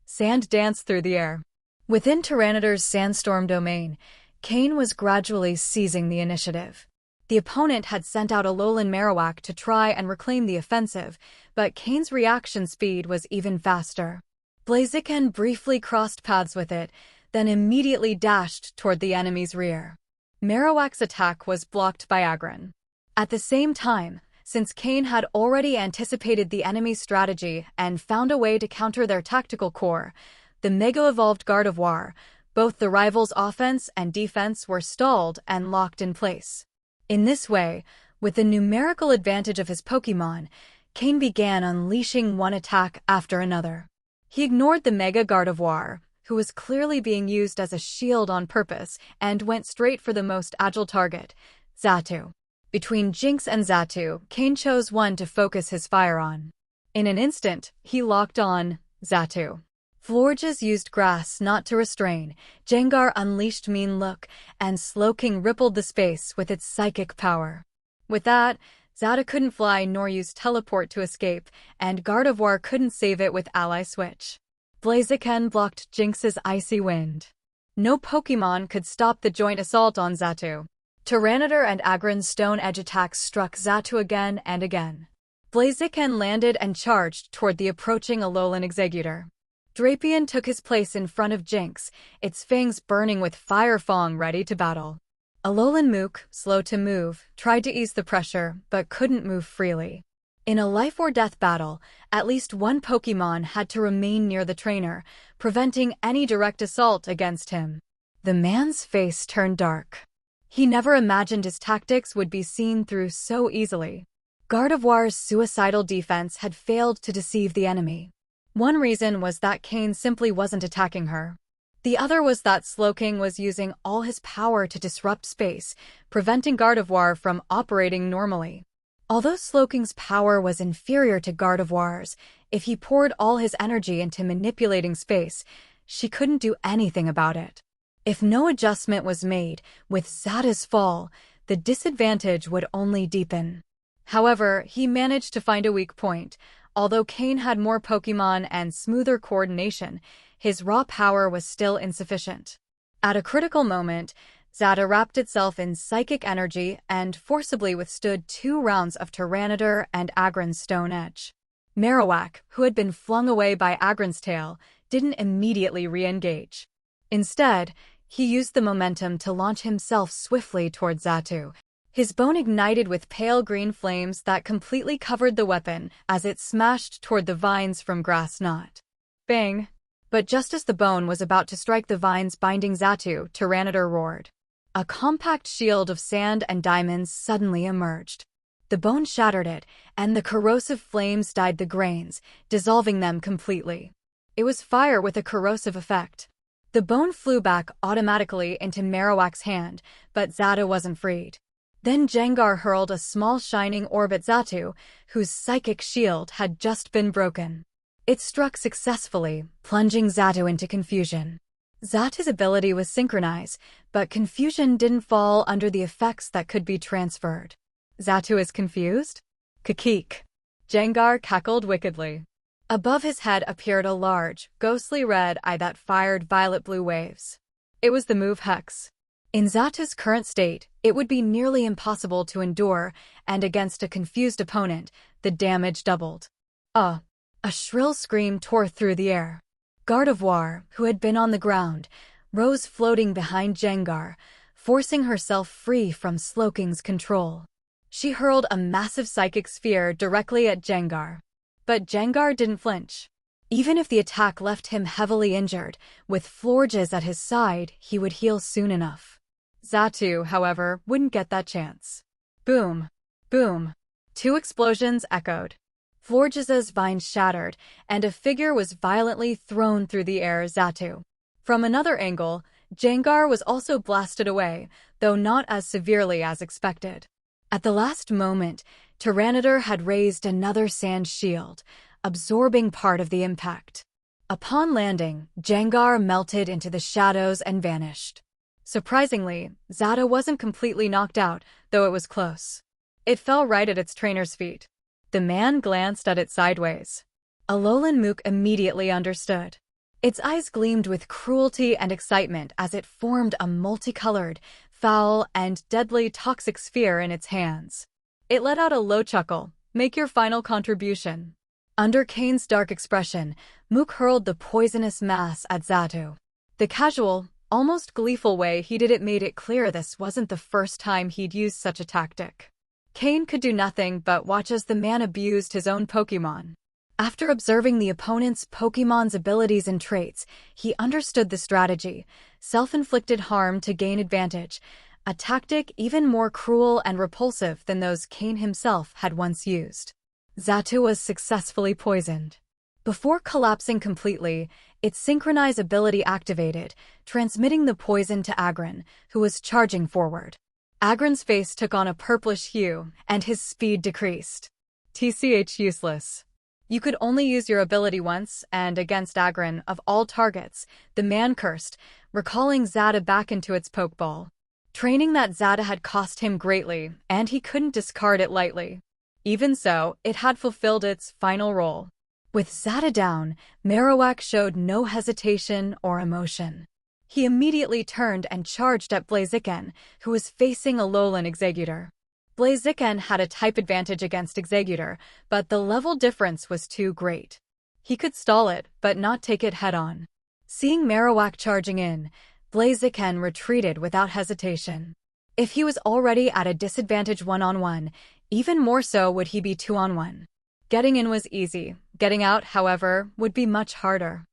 Sand danced through the air. Within Tyranidar's sandstorm domain, Cain was gradually seizing the initiative. The opponent had sent out Alolan Marowak to try and reclaim the offensive, but Cain's reaction speed was even faster. Blaziken briefly crossed paths with it, then immediately dashed toward the enemy's rear. Marowak's attack was blocked by Agron. At the same time, since Cain had already anticipated the enemy's strategy and found a way to counter their tactical core, the Mega-Evolved Gardevoir, both the rival's offense and defense were stalled and locked in place. In this way, with the numerical advantage of his Pokémon, Cain began unleashing one attack after another. He ignored the Mega Gardevoir, who was clearly being used as a shield on purpose, and went straight for the most agile target, Xatu. Between Jinx and Xatu, Cain chose one to focus his fire on. In an instant, he locked on Xatu. Florges used grass not to restrain, Jengar unleashed Mean Look, and Slowking rippled the space with its psychic power. With that, Zata couldn't fly nor use teleport to escape, and Gardevoir couldn't save it with Ally Switch. Blaziken blocked Jinx's icy wind. No Pokémon could stop the joint assault on Xatu. Tyranitar and Agron's Stone Edge attacks struck Xatu again and again. Blaziken landed and charged toward the approaching Alolan Executor. Drapion took his place in front of Jinx, its fangs burning with Fire Fang ready to battle. Alolan Mook, slow to move, tried to ease the pressure, but couldn't move freely. In a life-or-death battle, at least one Pokémon had to remain near the trainer, preventing any direct assault against him. The man's face turned dark. He never imagined his tactics would be seen through so easily. Gardevoir's suicidal defense had failed to deceive the enemy. One reason was that Cain simply wasn't attacking her. The other was that Slowking was using all his power to disrupt space, preventing Gardevoir from operating normally. Although Slowking's power was inferior to Gardevoir's, if he poured all his energy into manipulating space, she couldn't do anything about it. If no adjustment was made, with Zata's fall, the disadvantage would only deepen. However, he managed to find a weak point. Although Cain had more Pokémon and smoother coordination, his raw power was still insufficient. At a critical moment, Zata wrapped itself in psychic energy and forcibly withstood 2 rounds of Tyranitar and Agron's Stone Edge. Marowak, who had been flung away by Agron's tail, didn't immediately re-engage. Instead, he used the momentum to launch himself swiftly toward Xatu. His bone ignited with pale green flames that completely covered the weapon as it smashed toward the vines from Grass Knot. Bang! But just as the bone was about to strike the vines binding Xatu, Tyranitar roared. A compact shield of sand and diamonds suddenly emerged. The bone shattered it, and the corrosive flames dyed the grains, dissolving them completely. It was fire with a corrosive effect. The bone flew back automatically into Marowak's hand, but Zata wasn't freed. Then Jengar hurled a small shining orb at Xatu, whose psychic shield had just been broken. It struck successfully, plunging Xatu into confusion. Xatu's ability was synchronize, but confusion didn't fall under the effects that could be transferred. Xatu is confused? Kakik. Jengar cackled wickedly. Above his head appeared a large, ghostly red eye that fired violet-blue waves. It was the move Hex. In Zatu's current state, it would be nearly impossible to endure, and against a confused opponent, the damage doubled. A shrill scream tore through the air. Gardevoir, who had been on the ground, rose floating behind Jengar, forcing herself free from Slowking's control. She hurled a massive psychic sphere directly at Jengar. But Jengar didn't flinch. Even if the attack left him heavily injured, with Florges at his side, he would heal soon enough. Xatu, however, wouldn't get that chance. Boom! Boom! Two explosions echoed. Florges' vine shattered, and a figure was violently thrown through the air. Xatu. From another angle, Jengar was also blasted away, though not as severely as expected. At the last moment, Tyranitar had raised another sand shield, absorbing part of the impact. Upon landing, Jengar melted into the shadows and vanished. Surprisingly, Xatu wasn't completely knocked out, though it was close. It fell right at its trainer's feet. The man glanced at it sideways. Alolan Mook immediately understood. Its eyes gleamed with cruelty and excitement as it formed a multicolored, foul, and deadly toxic sphere in its hands. It let out a low chuckle. Make your final contribution. Under Cain's dark expression, Mook hurled the poisonous mass at Xatu. The casual, almost gleeful way he did it made it clear this wasn't the first time he'd used such a tactic. Cain could do nothing but watch as the man abused his own Pokémon. After observing the opponent's Pokémon's abilities and traits, he understood the strategy: self-inflicted harm to gain advantage, a tactic even more cruel and repulsive than those Cain himself had once used. Xatu was successfully poisoned. Before collapsing completely, its synchronized ability activated, transmitting the poison to Agron, who was charging forward. Agron's face took on a purplish hue, and his speed decreased. TCH useless. You could only use your ability once, and against Agron, of all targets, the man cursed, recalling Xatu back into its Pokeball. Training that Xatu had cost him greatly, and he couldn't discard it lightly. Even so, it had fulfilled its final role. With Xatu down, Marowak showed no hesitation or emotion. He immediately turned and charged at Blaziken, who was facing Alolan Exeggutor. Blaziken had a type advantage against Exeggutor, but the level difference was too great. He could stall it, but not take it head-on. Seeing Marowak charging in, Blaziken retreated without hesitation. If he was already at a disadvantage one-on-one, even more so would he be two-on-one. Getting in was easy. Getting out, however, would be much harder.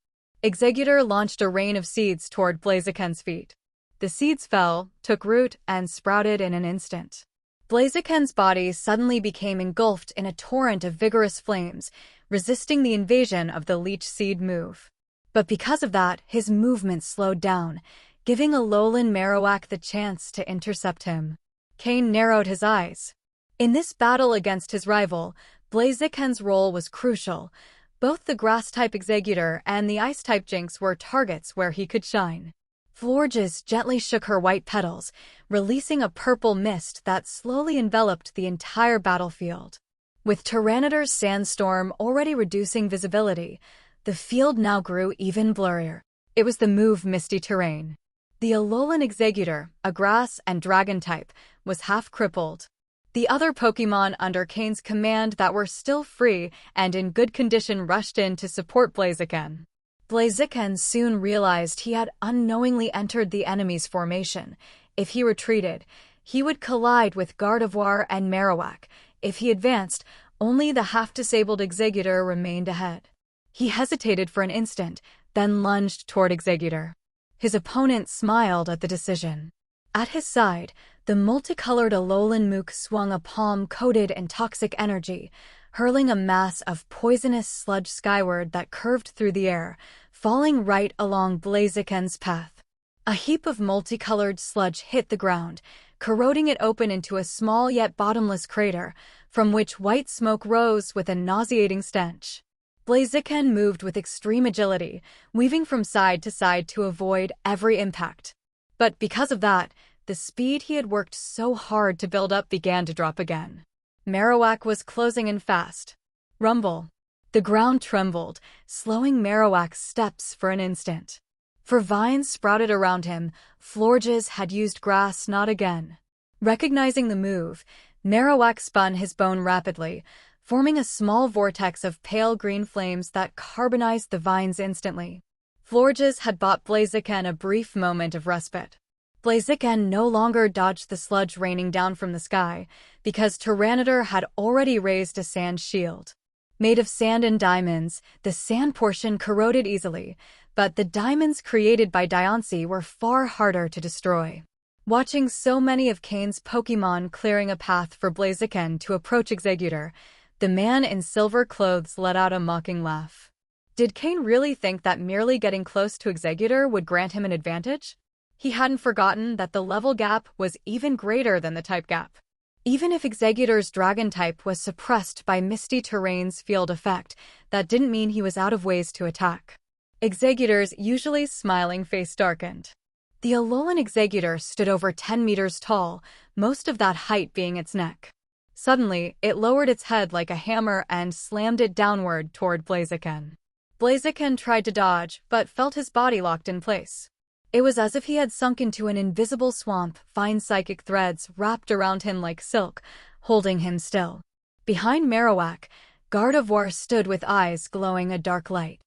Exeggutor launched a rain of seeds toward Blaziken's feet. The seeds fell, took root, and sprouted in an instant. Blaziken's body suddenly became engulfed in a torrent of vigorous flames, resisting the invasion of the leech seed move. But because of that, his movement slowed down, giving Alolan Marowak the chance to intercept him. Cain narrowed his eyes. In this battle against his rival, Blaziken's role was crucial. Both the Grass-type Exeggutor and the Ice-type Jinx were targets where he could shine. Florges gently shook her white petals, releasing a purple mist that slowly enveloped the entire battlefield. With Tyranitar's sandstorm already reducing visibility, the field now grew even blurrier. It was the move Misty Terrain. The Alolan Exeggutor, a grass and dragon type, was half crippled. The other Pokémon under Cain's command that were still free and in good condition rushed in to support Blaziken. Blaziken soon realized he had unknowingly entered the enemy's formation. If he retreated, he would collide with Gardevoir and Marowak. If he advanced, only the half-disabled Exeggutor remained ahead. He hesitated for an instant, then lunged toward Exeggutor. His opponent smiled at the decision. At his side, the multicolored Alolan Mook swung a palm coated in toxic energy, hurling a mass of poisonous sludge skyward that curved through the air, falling right along Blaziken's path. A heap of multicolored sludge hit the ground, corroding it open into a small yet bottomless crater, from which white smoke rose with a nauseating stench. Blaziken moved with extreme agility, weaving from side to side to avoid every impact. But because of that, the speed he had worked so hard to build up began to drop again. Marowak was closing in fast. Rumble. The ground trembled, slowing Marowak's steps for an instant. For vines sprouted around him, Florges had used grass not again. Recognizing the move, Marowak spun his bone rapidly, forming a small vortex of pale green flames that carbonized the vines instantly. Florges had bought Blaziken a brief moment of respite. Blaziken no longer dodged the sludge raining down from the sky, because Tyranitar had already raised a sand shield. Made of sand and diamonds, the sand portion corroded easily, but the diamonds created by Diancie were far harder to destroy. Watching so many of Cain's Pokémon clearing a path for Blaziken to approach Exeggutor, the man in silver clothes let out a mocking laugh. Did Cain really think that merely getting close to Exeggutor would grant him an advantage? He hadn't forgotten that the level gap was even greater than the type gap. Even if Exeggutor's dragon type was suppressed by Misty Terrain's field effect, that didn't mean he was out of ways to attack. Exeggutor's usually smiling face darkened. The Alolan Exeggutor stood over 10 meters tall, most of that height being its neck. Suddenly, it lowered its head like a hammer and slammed it downward toward Blaziken. Blaziken tried to dodge, but felt his body locked in place. It was as if he had sunk into an invisible swamp, fine psychic threads wrapped around him like silk, holding him still. Behind Marowak, Gardevoir stood with eyes glowing a dark light.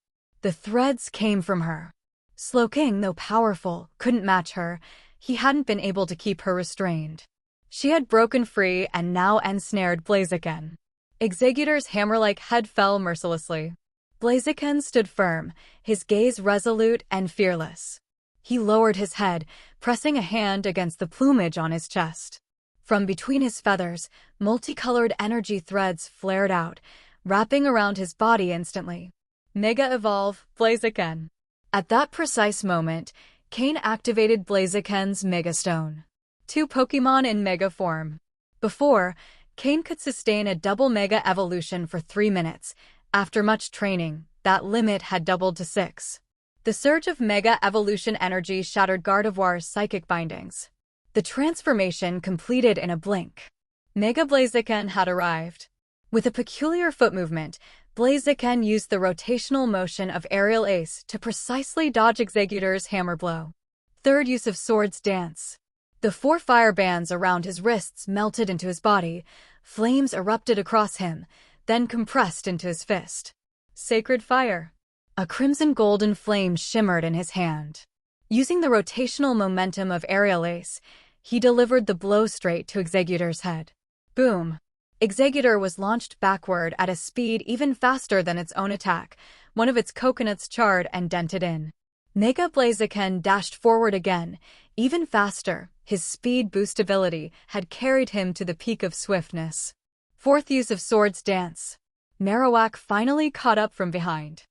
The threads came from her. Slowking, though powerful, couldn't match her. He hadn't been able to keep her restrained. She had broken free and now ensnared Blaziken. Exeggutor's hammer-like head fell mercilessly. Blaziken stood firm, his gaze resolute and fearless. He lowered his head, pressing a hand against the plumage on his chest. From between his feathers, multicolored energy threads flared out, wrapping around his body instantly. Mega Evolve, Blaziken. At that precise moment, Cain activated Blaziken's Mega Stone. 2 Pokémon in Mega form. Before, Cain could sustain a double Mega Evolution for 3 minutes. After much training, that limit had doubled to 6. The surge of Mega Evolution energy shattered Gardevoir's psychic bindings. The transformation completed in a blink. Mega Blaziken had arrived. With a peculiar foot movement, Blaziken used the rotational motion of Aerial Ace to precisely dodge Exeggutor's hammer blow. Third use of Swords Dance. The 4 fire bands around his wrists melted into his body, flames erupted across him, then compressed into his fist. Sacred Fire. A crimson-golden flame shimmered in his hand. Using the rotational momentum of Aerial Ace, he delivered the blow straight to Exeggutor's head. Boom! Exeggutor was launched backward at a speed even faster than its own attack. One of its coconuts charred and dented in. Mega Blaziken dashed forward again, even faster. His speed boost ability had carried him to the peak of swiftness. Fourth use of Swords Dance. Marowak finally caught up from behind.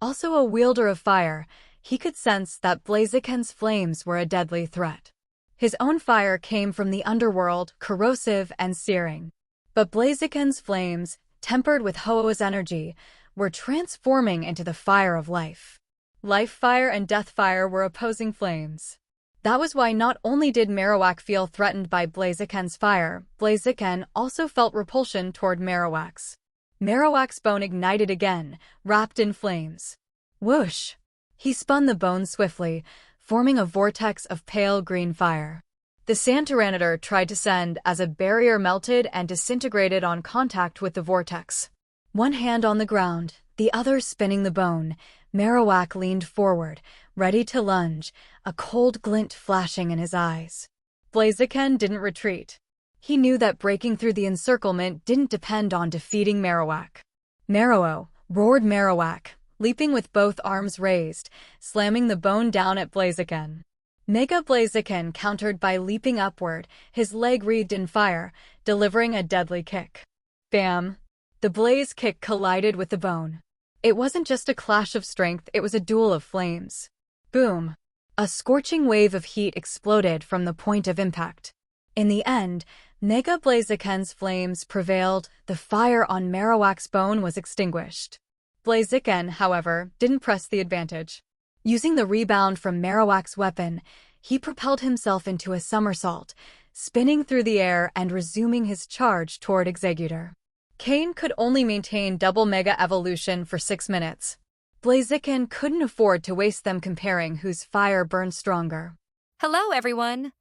Also a wielder of fire, he could sense that Blaziken's flames were a deadly threat. His own fire came from the underworld, corrosive and searing. But Blaziken's flames, tempered with Ho-Oh's energy, were transforming into the fire of life. Life Fire and Death Fire were opposing flames. That was why not only did Marowak feel threatened by Blaziken's fire, Blaziken also felt repulsion toward Marowak's. Marowak's bone ignited again, wrapped in flames. Whoosh! He spun the bone swiftly, forming a vortex of pale green fire. The Sand Tyranitar tried to send as a barrier melted and disintegrated on contact with the vortex. One hand on the ground, the other spinning the bone, Marowak leaned forward, ready to lunge, a cold glint flashing in his eyes. Blaziken didn't retreat. He knew that breaking through the encirclement didn't depend on defeating Marowak. Marrow! Roared Marowak, leaping with both arms raised, slamming the bone down at Blaziken. Mega Blaziken countered by leaping upward, his leg wreathed in fire, delivering a deadly kick. Bam! The blaze kick collided with the bone. It wasn't just a clash of strength, it was a duel of flames. Boom! A scorching wave of heat exploded from the point of impact. In the end, Mega Blaziken's flames prevailed, the fire on Marowak's bone was extinguished. Blaziken, however, didn't press the advantage. Using the rebound from Marowak's weapon, he propelled himself into a somersault, spinning through the air and resuming his charge toward Exeggutor. Cain could only maintain double Mega Evolution for 6 minutes. Blaziken couldn't afford to waste them comparing whose fire burned stronger.
Hello, everyone!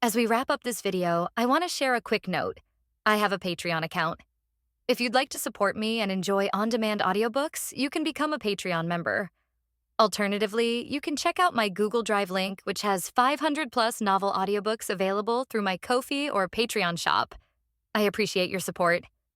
As we wrap up this video, I want to share a quick note. I have a Patreon account. If you'd like to support me and enjoy on-demand audiobooks, you can become a Patreon member. Alternatively, you can check out my Google Drive link, which has 500-plus novel audiobooks available through my Ko-fi or Patreon shop. I appreciate your support.